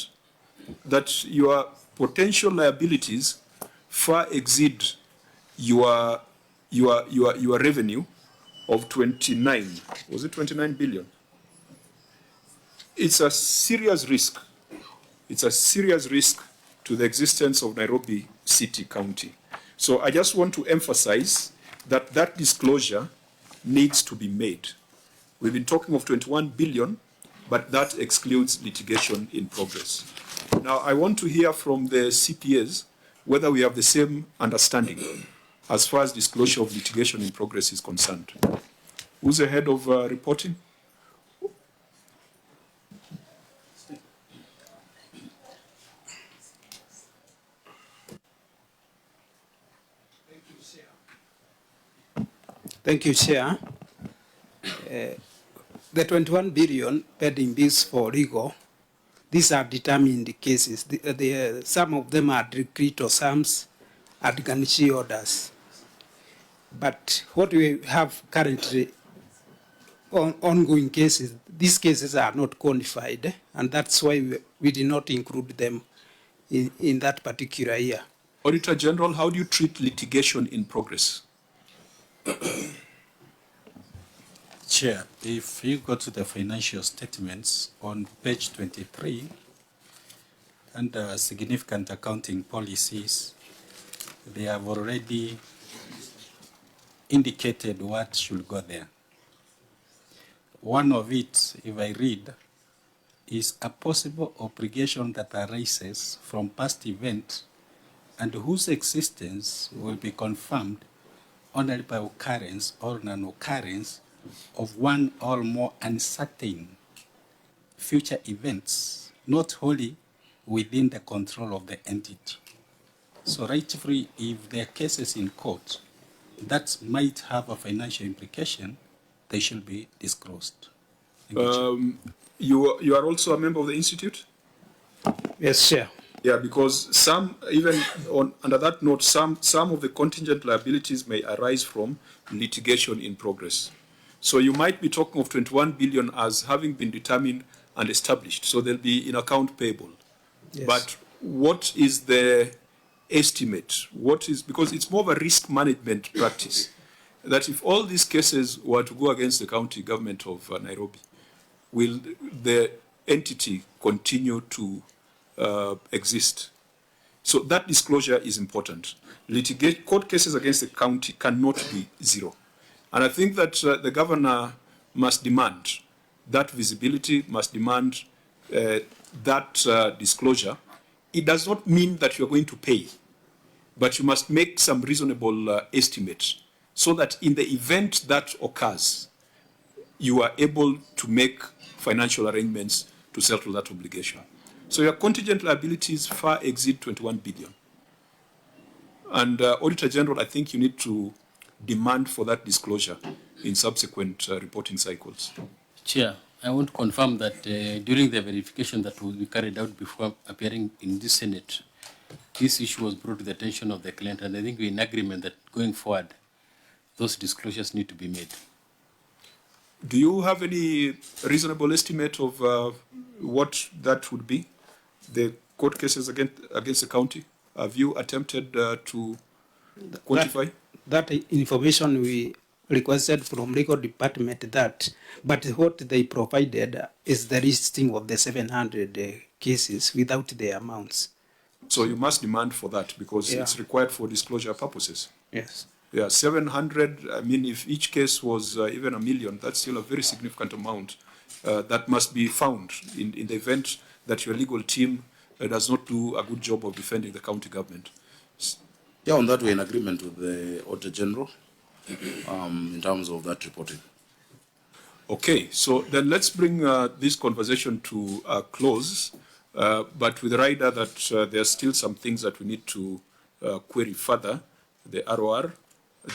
that your potential liabilities far exceed your revenue of 29. Was it 29 billion? It's a serious risk. It's a serious risk to the existence of Nairobi City County. So I just want to emphasize that that disclosure needs to be made. We've been talking of 21 billion, but that excludes litigation in progress. Now, I want to hear from the CPAs whether we have the same understanding as far as disclosure of litigation in progress is concerned. Who's the head of reporting? Thank you, Chair. The 21 billion pending bills for legal, these are determined cases. Some of them are decreed or sums are garnishee orders. But what we have currently on ongoing cases, these cases are not quantified, and that's why we did not include them in that particular year. Auditor General, how do you treat litigation in progress? Chair, if you go to the financial statements on page 23, under significant accounting policies, they have already indicated what should go there. One of it, if I read, is a possible obligation that arises from past events and whose existence will be confirmed only by occurrence or non-occurrence of one or more uncertain future events, not wholly within the control of the entity. So right free, if there are cases in court that might have a financial implication, they should be disclosed. You are also a member of the institute? Yes, Chair. Yeah, because some, even under that note, some of the contingent liabilities may arise from litigation in progress. So you might be talking of 21 billion as having been determined and established. So they'll be in account payable. Yes. But what is the estimate? What is, because it's more of a risk management practice, that if all these cases were to go against the county government of Nairobi, will the entity continue to exist? So that disclosure is important. Court cases against the county cannot be zero. And I think that the governor must demand that visibility, must demand that disclosure. It does not mean that you're going to pay, but you must make some reasonable estimates so that in the event that occurs, you are able to make financial arrangements to settle that obligation. So your contingent liabilities far exceed 21 billion. And Auditor General, I think you need to demand for that disclosure in subsequent reporting cycles. Chair, I want to confirm that during the verification that will be carried out before appearing in this Senate, this issue was brought to the attention of the client, and I think we're in agreement that going forward, those disclosures need to be made. Do you have any reasonable estimate of what that would be? The court cases against the county? Have you attempted to quantify? That information we requested from legal department but what they provided is the listing of the 700 cases without the amounts. So you must demand for that because it's required for disclosure purposes. Yes. Yeah, 700, I mean, if each case was even 1 million, that's still a very significant amount that must be found in the event that your legal team does not do a good job of defending the county government. Yeah, on that we're in agreement with the Auditor General in terms of that reporting. Okay, so then let's bring this conversation to a close, but with the rider that there are still some things that we need to query further, the ROR,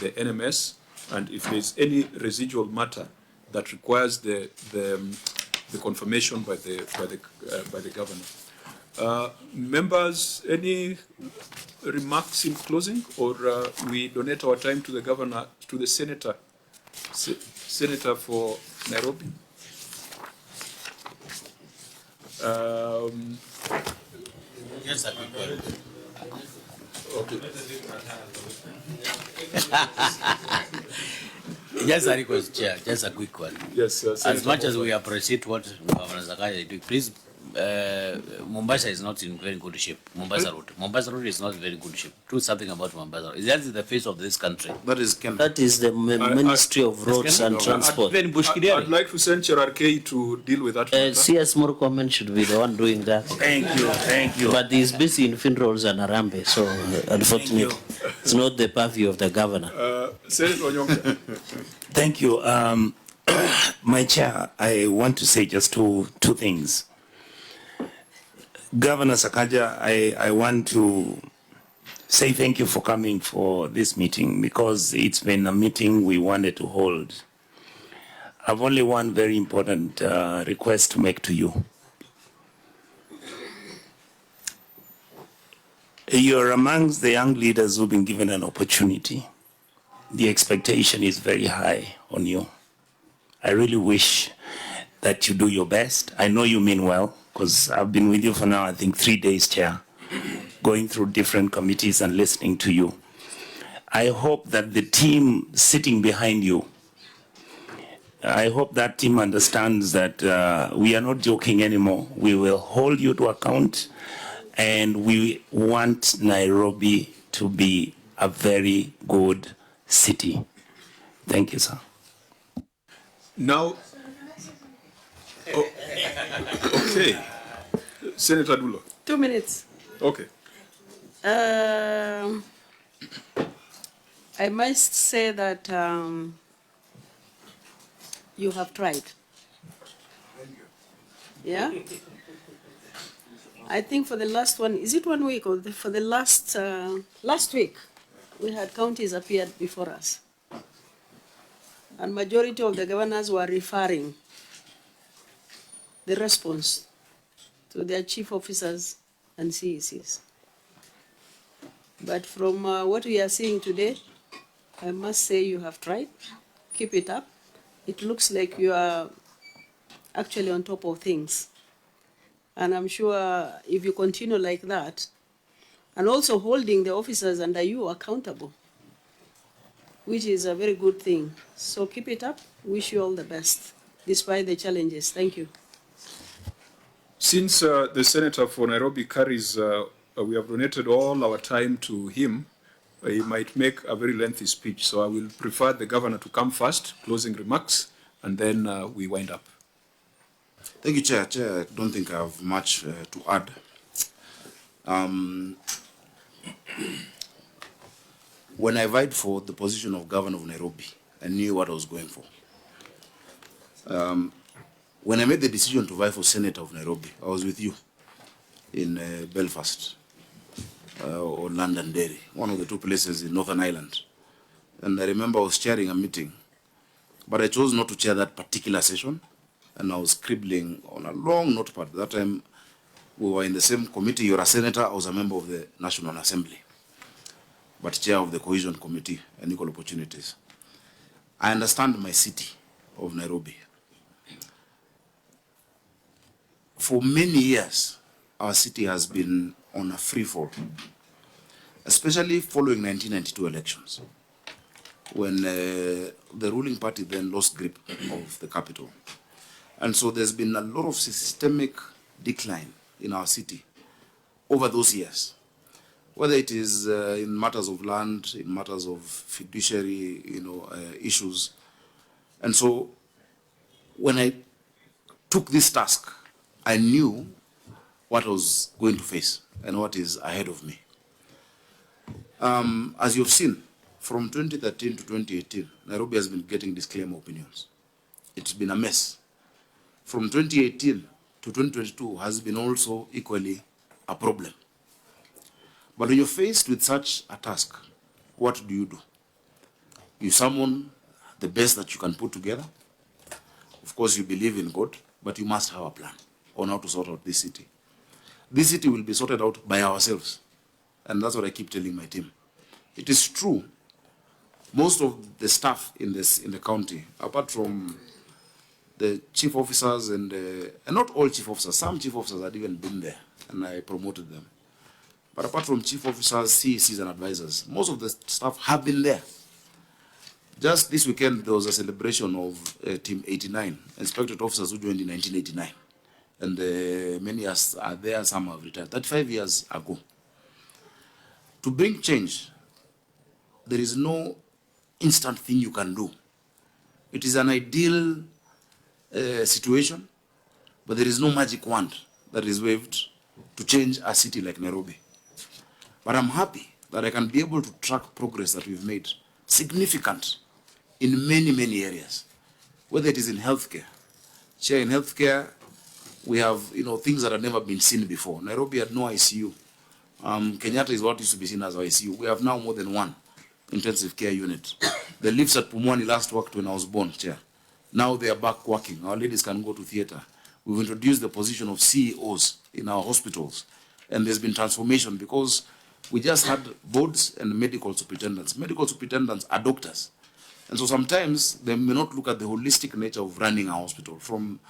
the NMS, and if there's any residual matter that requires the confirmation by the governor. Members, any remarks in closing, or we donate our time to the governor, to the senator for Nairobi? Yes, I will. Okay. Just a request, Chair, just a quick one. Yes, as much as we appreciate what Governor Sakaja is doing, please, Mombasa is not in very good shape. Mombasa Road is not in very good shape. Do something about Mombasa Road. That is the face of this country. That is the Ministry of Roads and Transport. I'd like to send RK to deal with that. CS Murkomen should be the one doing that. Thank you. But he's busy in Finrolls and Arambe, so unfortunately, it's not the purview of the governor. Senator Onyonka. Thank you. My chair, I want to say just two things. Governor Sakaja, I want to say thank you for coming for this meeting because it's been a meeting we wanted to hold. I've only one very important request to make to you. You're amongst the young leaders who've been given an opportunity. The expectation is very high on you. I really wish that you do your best. I know you mean well, because I've been with you for now, I think 3 days, Chair, going through different committees and listening to you. I hope that the team sitting behind you, I hope that team understands that we are not joking anymore. We will hold you to account, and we want Nairobi to be a very good city. Thank you, sir. Now, okay. Senator Dulo. 2 minutes. Okay. I must say that you have tried. Yeah? I think for the last one, is it 1 week or for the last week, we had counties appeared before us. And majority of the governors were referring the response to their chief officers and CECs. But from what we are seeing today, I must say you have tried. Keep it up. It looks like you are actually on top of things. And I'm sure if you continue like that, and also holding the officers under you accountable, which is a very good thing. So keep it up. Wish you all the best, despite the challenges. Thank you. Since the senator for Nairobi carries, we have donated all our time to him, he might make a very lengthy speech. So I will prefer the governor to come first, closing remarks, and then we wind up. Thank you, Chair. Chair, I don't think I have much to add. When I vied for the position of governor of Nairobi, I knew what I was going for. When I made the decision to vie for senator of Nairobi, I was with you in Belfast or Londonderry, one of the two places in Northern Ireland. And I remember I was chairing a meeting, but I chose not to chair that particular session. And I was scribbling on a long notepad. That time, we were in the same committee. You're a senator. I was a member of the National Assembly, but chair of the Cohesion Committee and Equal Opportunities. I understand my city of Nairobi. For many years, our city has been on a free fall, especially following 1992 elections, when the ruling party then lost grip of the capital. And so there's been a lot of systemic decline in our city over those years, whether it is in matters of land, in matters of fiduciary, issues. And so when I took this task, I knew what I was going to face and what is ahead of me. As you've seen, from 2013 to 2018, Nairobi has been getting disclaimer opinions. It's been a mess. From 2018 to 2022 has been also equally a problem. But when you're faced with such a task, what do? You summon the best that you can put together. Of course, you believe in God, but you must have a plan on how to sort out this city. This city will be sorted out by ourselves. And that's what I keep telling my team. It is true, most of the staff in the county, apart from the chief officers and not all chief officers, some chief officers had even been there and I promoted them. But apart from chief officers, CECs and advisors, most of the staff have been there. Just this weekend, there was a celebration of Team 89, inspectorate officers who joined in 1989. And many are there, some have retired, 35 years ago. To bring change, there is no instant thing you can do. It is an ideal situation, but there is no magic wand that is waved to change a city like Nairobi. But I'm happy that I can be able to track progress that we've made, significant in many, many areas, whether it is in healthcare. Chair, in healthcare, we have things that have never been seen before. Nairobi had no ICU. Kenyatta is what used to be seen as ICU. We have now more than one intensive care unit. The lifts at Pumwani last worked when I was born, Chair. Now they are back working. Our ladies can go to theater. We've introduced the position of CEOs in our hospitals. And there's been transformation because we just had boards and medical superintendents. Medical superintendents are doctors. And so sometimes they may not look at the holistic nature of running a hospital, from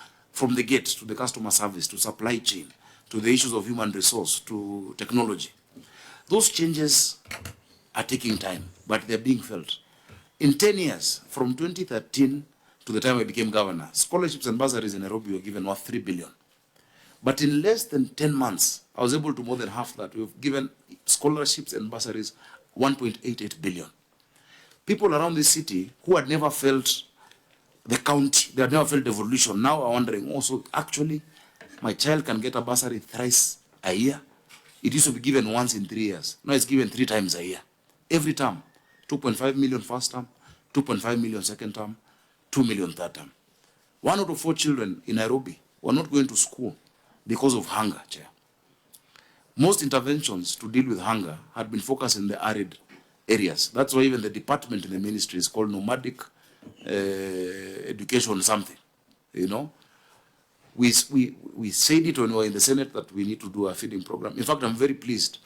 the gate to the customer service, to supply chain, to the issues of human resource, to technology. Those changes are taking time, but they're being felt. In 10 years, from 2013 to the time I became governor, scholarships and bursaries in Nairobi were given worth 3 billion. But in less than 10 months, I was able to more than half that. We've given scholarships and bursaries 1.88 billion. People around this city who had never felt the county, they had never felt devolution, now are wondering, also, actually, my child can get a bursary thrice a year. It used to be given once in 3 years. Now it's given 3 times a year. Every term, 2.5 million first term, 2.5 million second term, 2 million third term. 1 out of 4 children in Nairobi were not going to school because of hunger, Chair. Most interventions to deal with hunger had been focused in the arid areas. That's why even the department in the ministry is called nomadic education something, you know. We said it when we were in the Senate that we need to do a feeding program. In fact, I'm very pleased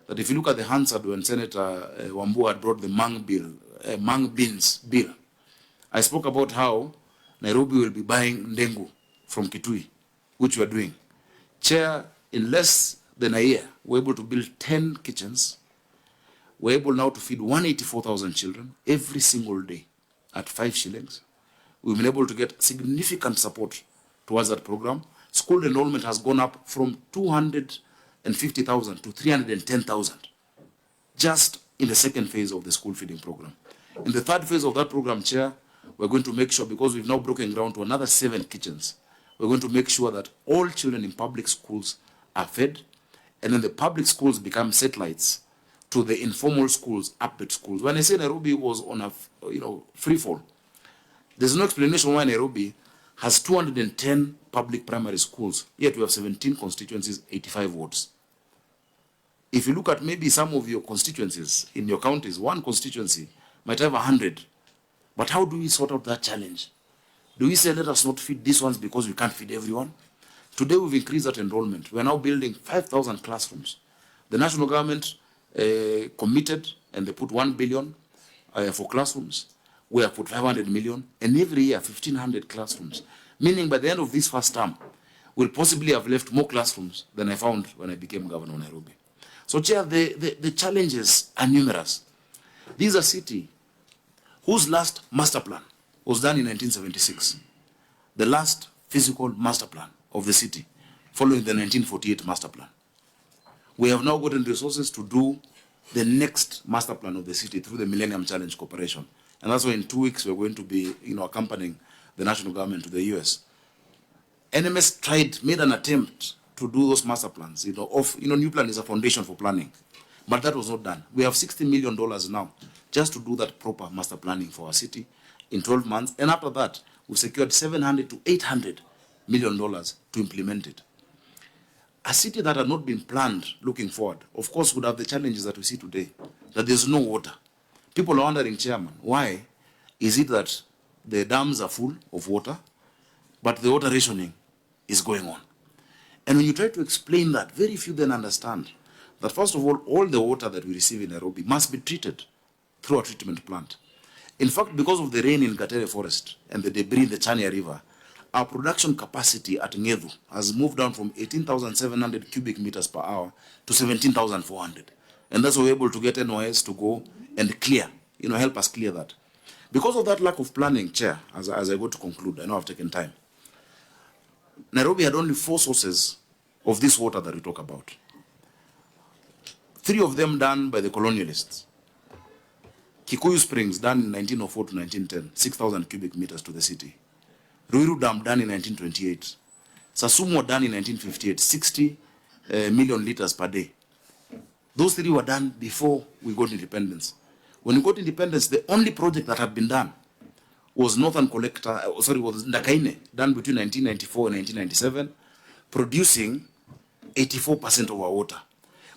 that if you look at the Hansard when Senator Wambua had brought the mung beans bill, I spoke about how Nairobi will be buying ndengu from Kitui, which we are doing. Chair, in less than a year, we're able to build 10 kitchens. We're able now to feed 184,000 children every single day at 5 shillings. We've been able to get significant support towards that program. School enrollment has gone up from 250,000 to 310,000 just in the second phase of the school feeding program. In the third phase of that program, Chair, we're going to make sure, because we've now broken ground to another 7 kitchens, we're going to make sure that all children in public schools are fed, and then the public schools become satellites to the informal schools, upbeat schools. When I say Nairobi was on a free fall, there's no explanation why Nairobi has 210 public primary schools, yet we have 17 constituencies, 85 wards. If you look at maybe some of your constituencies in your counties, one constituency might have 100. But how do we sort out that challenge? Do we say, let us not feed these ones because we can't feed everyone? Today we've increased that enrollment. We're now building 5,000 classrooms. The national government committed, and they put 1 billion for classrooms. We have put 500 million, and every year 1,500 classrooms. Meaning by the end of this first term, we'll possibly have left more classrooms than I found when I became governor of Nairobi. So, Chair, the challenges are numerous. This is a city whose last master plan was done in 1976. The last physical master plan of the city, following the 1948 master plan. We have now gotten resources to do the next master plan of the city through the Millennium Challenge Corporation. And that's why in 2 weeks we're going to be accompanying the national government to the US. NMS made an attempt to do those master plans. New plan is a foundation for planning. But that was not done. We have $60 million now just to do that proper master planning for our city in 12 months. And after that, we secured $700 to $800 million to implement it. A city that had not been planned looking forward, of course, would have the challenges that we see today, that there's no water. People are wondering, Chairman, why is it that the dams are full of water, but the water rationing is going on? And when you try to explain that, very few then understand that, first of all the water that we receive in Nairobi must be treated through a treatment plant. In fact, because of the rain in Gatere Forest and the debris in the Chania River, our production capacity at Ngedu has moved down from 18,700 cubic meters per hour to 17,400. And that's why we're able to get NOS to go and clear, help us clear that. Because of that lack of planning, Chair, as I go to conclude, I know I've taken time, Nairobi had only 4 sources of this water that we talk about. 3 of them done by the colonialists. Kikuyu Springs done in 1904 to 1910, 6,000 cubic meters to the city. Ruiru Dam done in 1928. Sasumo done in 1958, 60 million liters per day. Those 3 were done before we got independence. When we got independence, the only project that had been done was was Ndakaine, done between 1994 and 1997, producing 84% of our water.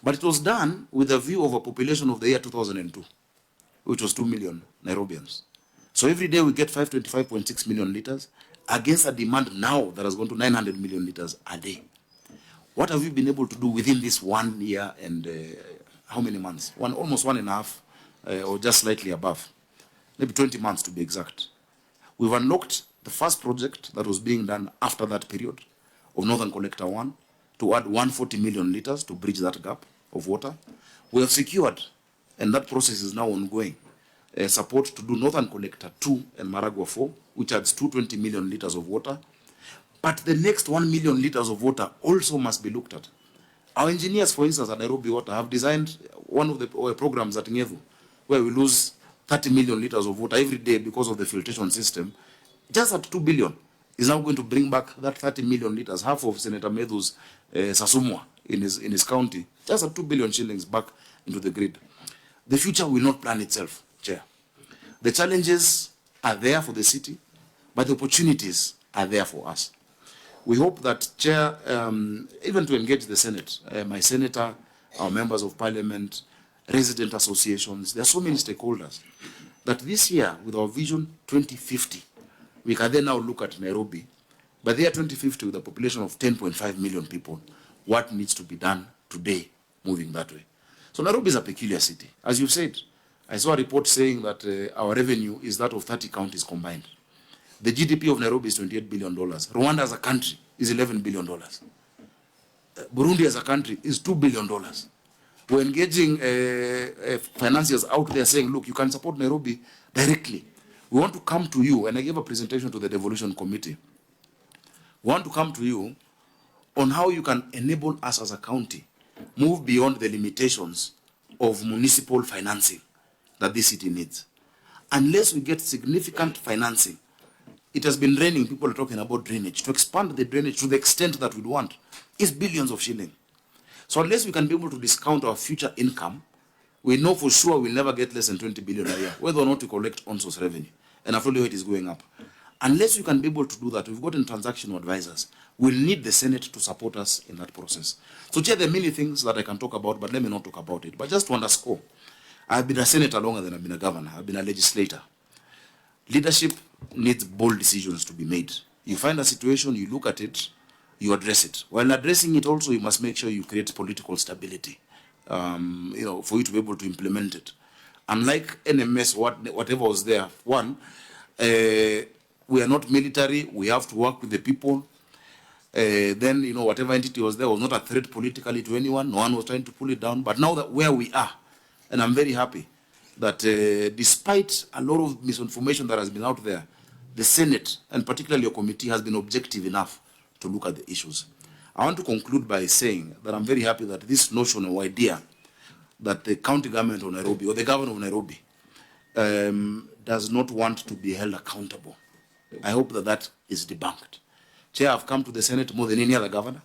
But it was done with a view of a population of the year 2002, which was 2 million Nairobians. So every day we get 525.6 million liters against a demand now that has gone to 900 million liters a day. What have you been able to do within this 1 year and how many months? Almost 1.5 or just slightly above. Maybe 20 months to be exact. We've unlocked the first project that was being done after that period of Northern Collector 1 to add 140 million liters to bridge that gap of water. We have secured, and that process is now ongoing, support to do Northern Collector 2 and Maragua 4, which adds 220 million liters of water. But the next 1 million liters of water also must be looked at. Our engineers, for instance, at Nairobi Water have designed one of the programs at Ngevu, where we lose 30 million liters of water every day because of the filtration system. Just at 2 billion is now going to bring back that 30 million liters, half of Senator Medhu's Sasumwa in his county, just at 2 billion shillings back into the grid. The future will not plan itself, Chair. The challenges are there for the city, but the opportunities are there for us. We hope that, Chair, even to engage the Senate, my senator our members of parliament, resident associations. There are so many stakeholders that this year, with our vision 2050, we can then now look at Nairobi. By the year 2050, with a population of 10.5 million people, what needs to be done today moving that way? So Nairobi is a peculiar city. As you said, I saw a report saying that our revenue is that of 30 counties combined. The GDP of Nairobi is $28 billion. Rwanda as a country is $11 billion. Burundi as a country is $2 billion. We're engaging financiers out there saying, look, you can support Nairobi directly. We want to come to you, and I gave a presentation to the devolution committee. We want to come to you on how you can enable us as a county move beyond the limitations of municipal financing that this city needs. Unless we get significant financing, it has been raining, people are talking about drainage. To expand the drainage to the extent that we'd want is billions of shillings. So unless we can be able to discount our future income, we know for sure we'll never get less than 20 billion a year, whether or not we collect on-source revenue. And after all, it is going up. Unless we can be able to do that, we've gotten transactional advisors. We'll need the Senate to support us in that process. So, Chair, there are many things that I can talk about, but let me not talk about it. But just to underscore, I've been a senator longer than I've been a governor. I've been a legislator. Leadership needs bold decisions to be made. You find a situation, you look at it, you address it. While addressing it also, you must make sure you create political stability, for you to be able to implement it. Unlike NMS, whatever was there, one, we are not military, we have to work with the people. Then, whatever entity was there was not a threat politically to anyone. No one was trying to pull it down. But now that where we are, and I'm very happy that despite a lot of misinformation that has been out there, the Senate, and particularly your committee, has been objective enough to look at the issues. I want to conclude by saying that I'm very happy that this notion or idea that the county government of Nairobi or the governor of Nairobi does not want to be held accountable. I hope that that is debunked. Chair, I've come to the Senate more than any other governor.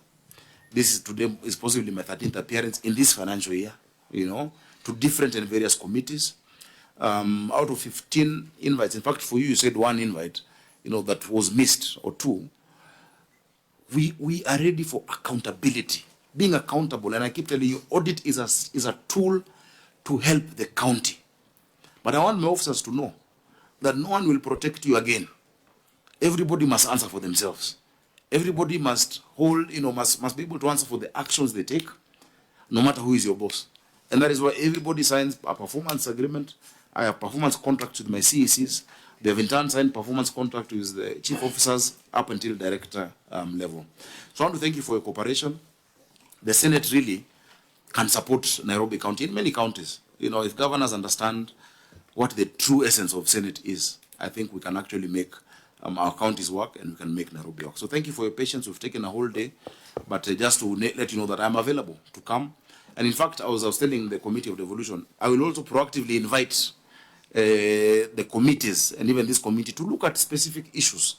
This is today is possibly my 13th appearance in this financial year, to different and various committees. Out of 15 invites, in fact, for you, you said one invite, that was missed, or two. We are ready for accountability, being accountable. And I keep telling you, audit is a tool to help the county. But I want my officers to know that no one will protect you again. Everybody must answer for themselves. Everybody must must be able to answer for the actions they take, no matter who is your boss. And that is why everybody signs a performance agreement. I have performance contracts with my CECs. They have in turn signed performance contract with the chief officers up until director level. So I want to thank you for your cooperation. The Senate really can support Nairobi County in many counties. If governors understand what the true essence of Senate is, I think we can actually make our counties work, and we can make Nairobi work. So thank you for your patience. We've taken a whole day, but just to let you know that I'm available to come. And in fact, I was telling the Committee of Devolution, I will also proactively invite the committees and even this committee to look at specific issues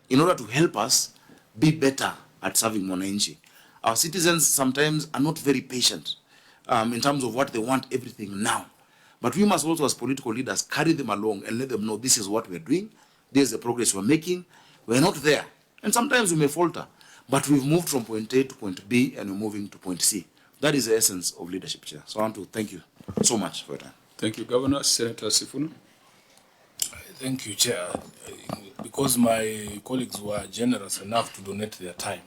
in order to help us be better at serving Mwananchi. Our citizens sometimes are not very patient in terms of what they want everything now. But we must also, as political leaders, carry them along and let them know this is what we're doing, this is the progress we're making. We're not there. And sometimes we may falter, but we've moved from point A to point B and we're moving to point C. That is the essence of leadership, Chair. So I want to thank you so much for your time. Thank you, Governor. Senator Sifuna. Thank you, Chair. Because my colleagues were generous enough to donate their time.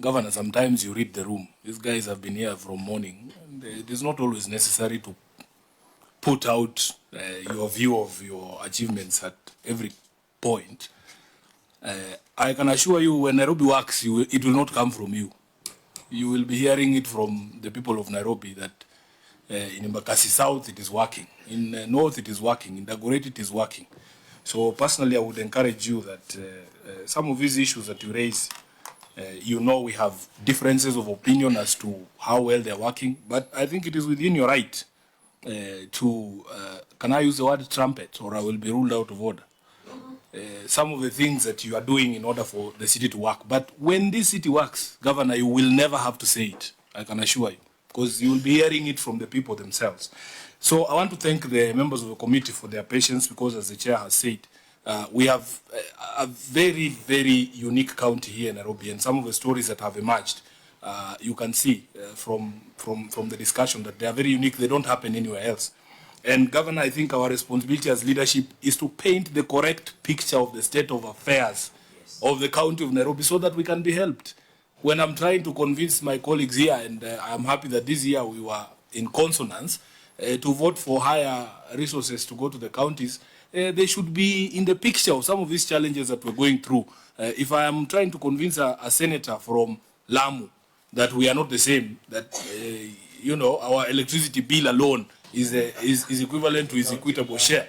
Governor, sometimes you read the room. These guys have been here from morning. And it is not always necessary to put out your view of your achievements at every point. I can assure you, when Nairobi works, it will not come from you. You will be hearing it from the people of Nairobi that in Embakasi South it is working, in North it is working, in Dagoretti it is working. So personally, I would encourage you that some of these issues that you raise, we have differences of opinion as to how well they're working, but I think it is within your right to, can I use the word trumpet, or I will be ruled out of order? Some of the things that you are doing in order for the city to work. But when this city works, Governor, you will never have to say it, I can assure you, because you will be hearing it from the people themselves. So I want to thank the members of the committee for their patience, because as the chair has said, we have a very, very unique county here in Nairobi, and some of the stories that have emerged you can see from the discussion that they are very unique. They don't happen anywhere else. And Governor, I think our responsibility as leadership is to paint the correct picture of the state of affairs of the county of Nairobi so that we can be helped. When I'm trying to convince my colleagues here, and I'm happy that this year we were in consonance, to vote for higher resources to go to the counties, they should be in the picture of some of these challenges that we're going through. If I am trying to convince a senator from Lamu that we are not the same, that, you know, our electricity bill alone is equivalent to his equitable share,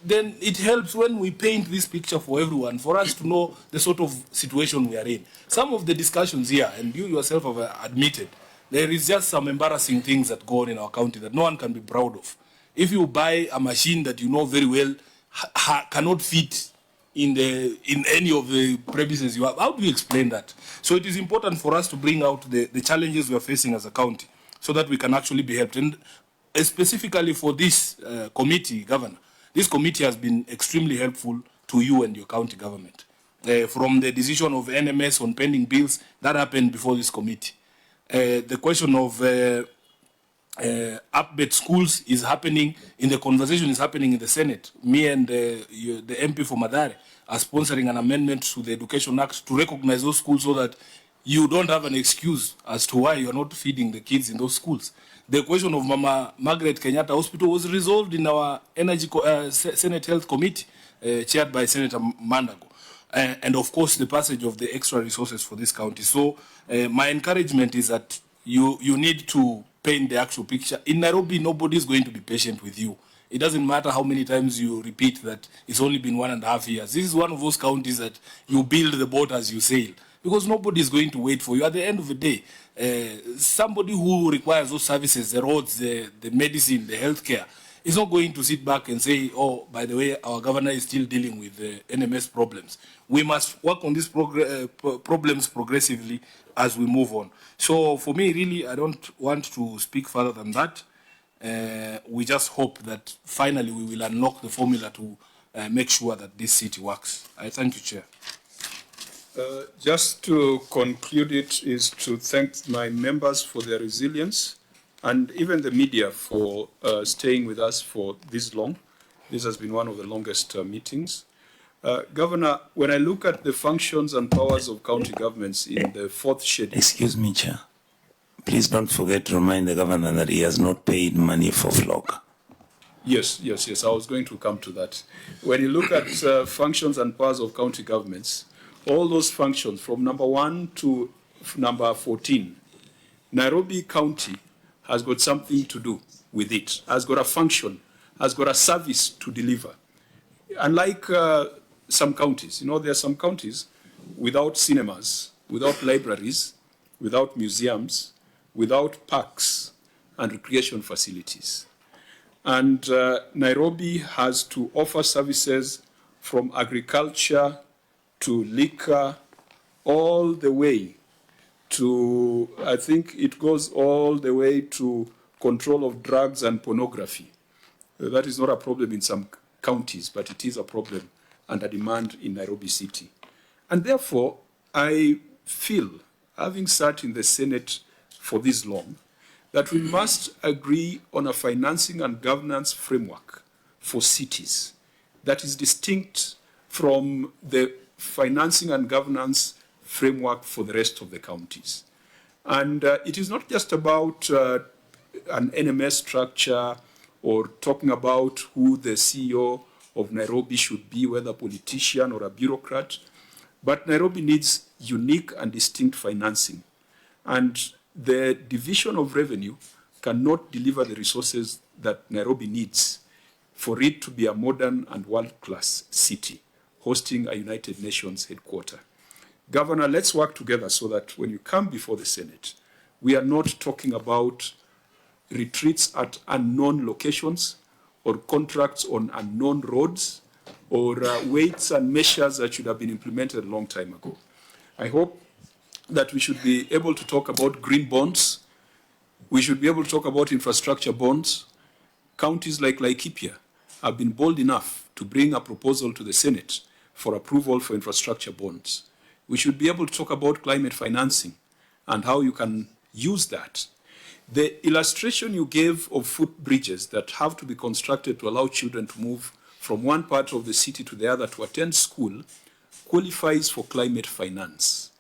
then it helps when we paint this picture for everyone, for us to know the sort of situation we are in. Some of the discussions here, and you yourself have admitted, there is just some embarrassing things that go on in our county that no one can be proud of. If you buy a machine that you know very well cannot fit in any of the premises you have, how do you explain that? So it is important for us to bring out the challenges we are facing as a county so that we can actually be helped. And specifically for this committee, Governor, this committee has been extremely helpful to you and your county government. From the decision of NMS on pending bills, that happened before this committee. The question of upbet schools is happening, in the conversation is happening in the Senate. Me and the MP for Madare are sponsoring an amendment to the Education Act to recognize those schools so that you don't have an excuse as to why you're not feeding the kids in those schools. The question of Mama Margaret Kenyatta Hospital was resolved in our Senate Health Committee, chaired by Senator Mandago. And of course, the passage of the extra resources for this county. So my encouragement is that you need to paint the actual picture. In Nairobi, nobody is going to be patient with you. It doesn't matter how many times you repeat that it's only been 1.5 years. This is one of those counties that you build the boat as you sail, because nobody is going to wait for you. At the end of the day, somebody who requires those services, the roads, the medicine, the healthcare, is not going to sit back and say, oh, by the way, our governor is still dealing with the NMS problems. We must work on these problems progressively as we move on. So for me, really, I don't want to speak further than that. We just hope that finally we will unlock the formula to make sure that this city works. I thank you, Chair. Just to conclude it is to thank my members for their resilience and even the media for staying with us for this long. This has been one of the longest meetings. Governor, when I look at the functions and powers of county governments in the fourth schedule... Excuse me, Chair. Please don't forget to remind the governor that he has not paid money for FLOG. Yes. I was going to come to that. When you look at functions and powers of county governments, all those functions from number 1 to number 14, Nairobi County has got something to do with it, has got a function, has got a service to deliver. Unlike some counties, you know, there are some counties without cinemas, without libraries, without museums, without parks and recreation facilities. And Nairobi has to offer services from agriculture to liquor, all the way to, I think it goes all the way to control of drugs and pornography. That is not a problem in some counties, but it is a problem and a demand in Nairobi City. And therefore, I feel, having sat in the Senate for this long, that we must agree on a financing and governance framework for cities that is distinct from the financing and governance framework for the rest of the counties. And it is not just about an NMS structure or talking about who the CEO of Nairobi should be, whether a politician or a bureaucrat, but Nairobi needs unique and distinct financing. And the division of revenue cannot deliver the resources that Nairobi needs for it to be a modern and world-class city, hosting a United Nations headquarters. Governor, let's work together so that when you come before the Senate, we are not talking about retreats at unknown locations or contracts on unknown roads or weights and measures that should have been implemented a long time ago. I hope that we should be able to talk about green bonds. We should be able to talk about infrastructure bonds. Counties like Laikipia have been bold enough to bring a proposal to the Senate for approval for infrastructure bonds. We should be able to talk about climate financing and how you can use that. The illustration you gave of footbridges that have to be constructed to allow children to move from one part of the city to the other to attend school qualifies for climate finance,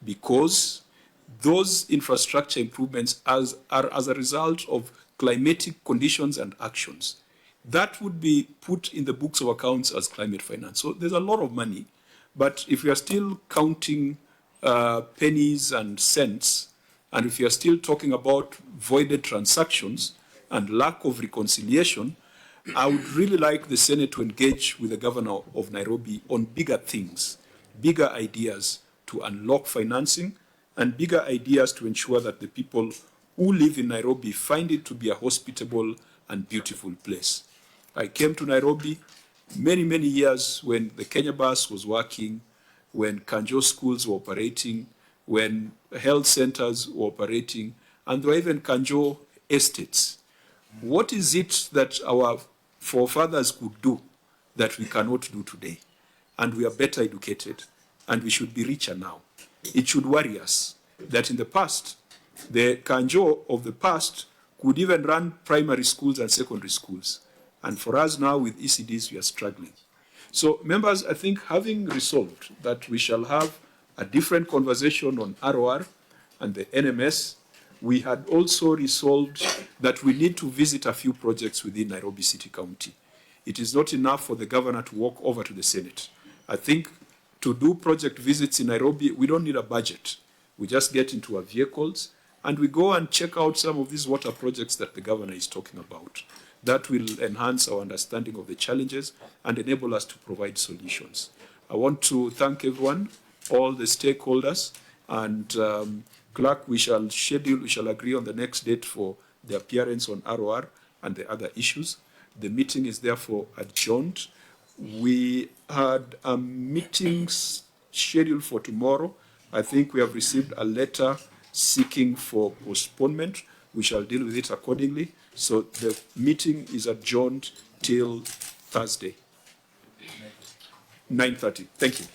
because those infrastructure improvements are as a result of climatic conditions and actions. That would be put in the books of accounts as climate finance. So there's a lot of money, but if we are still counting pennies and cents, and if you are still talking about voided transactions and lack of reconciliation, I would really like the Senate to engage with the governor of Nairobi on bigger things, bigger ideas to unlock financing, and bigger ideas to ensure that the people who live in Nairobi find it to be a hospitable and beautiful place. I came to Nairobi many, many years when the Kenya bus was working, when Kanjo schools were operating, when health centers were operating, and there were even Kanjo estates. What is it that our forefathers could do that we cannot do today? And we are better educated, and we should be richer now. It should worry us that in the past, the Kanjo of the past could even run primary schools and secondary schools. And for us now with ECDs, we are struggling. So members, I think having resolved that we shall have a different conversation on ROR and the NMS, we had also resolved that we need to visit a few projects within Nairobi City County. It is not enough for the governor to walk over to the Senate. I think to do project visits in Nairobi, we don't need a budget. We just get into our vehicles and we go and check out some of these water projects that the governor is talking about. That will enhance our understanding of the challenges and enable us to provide solutions. I want to thank everyone, all the stakeholders, and Clerk, we shall agree on the next date for the appearance on ROR and the other issues. The meeting is therefore adjourned. We had a meeting scheduled for tomorrow. I think we have received a letter seeking for postponement. We shall deal with it accordingly. So the meeting is adjourned till Thursday, 9:30. Thank you.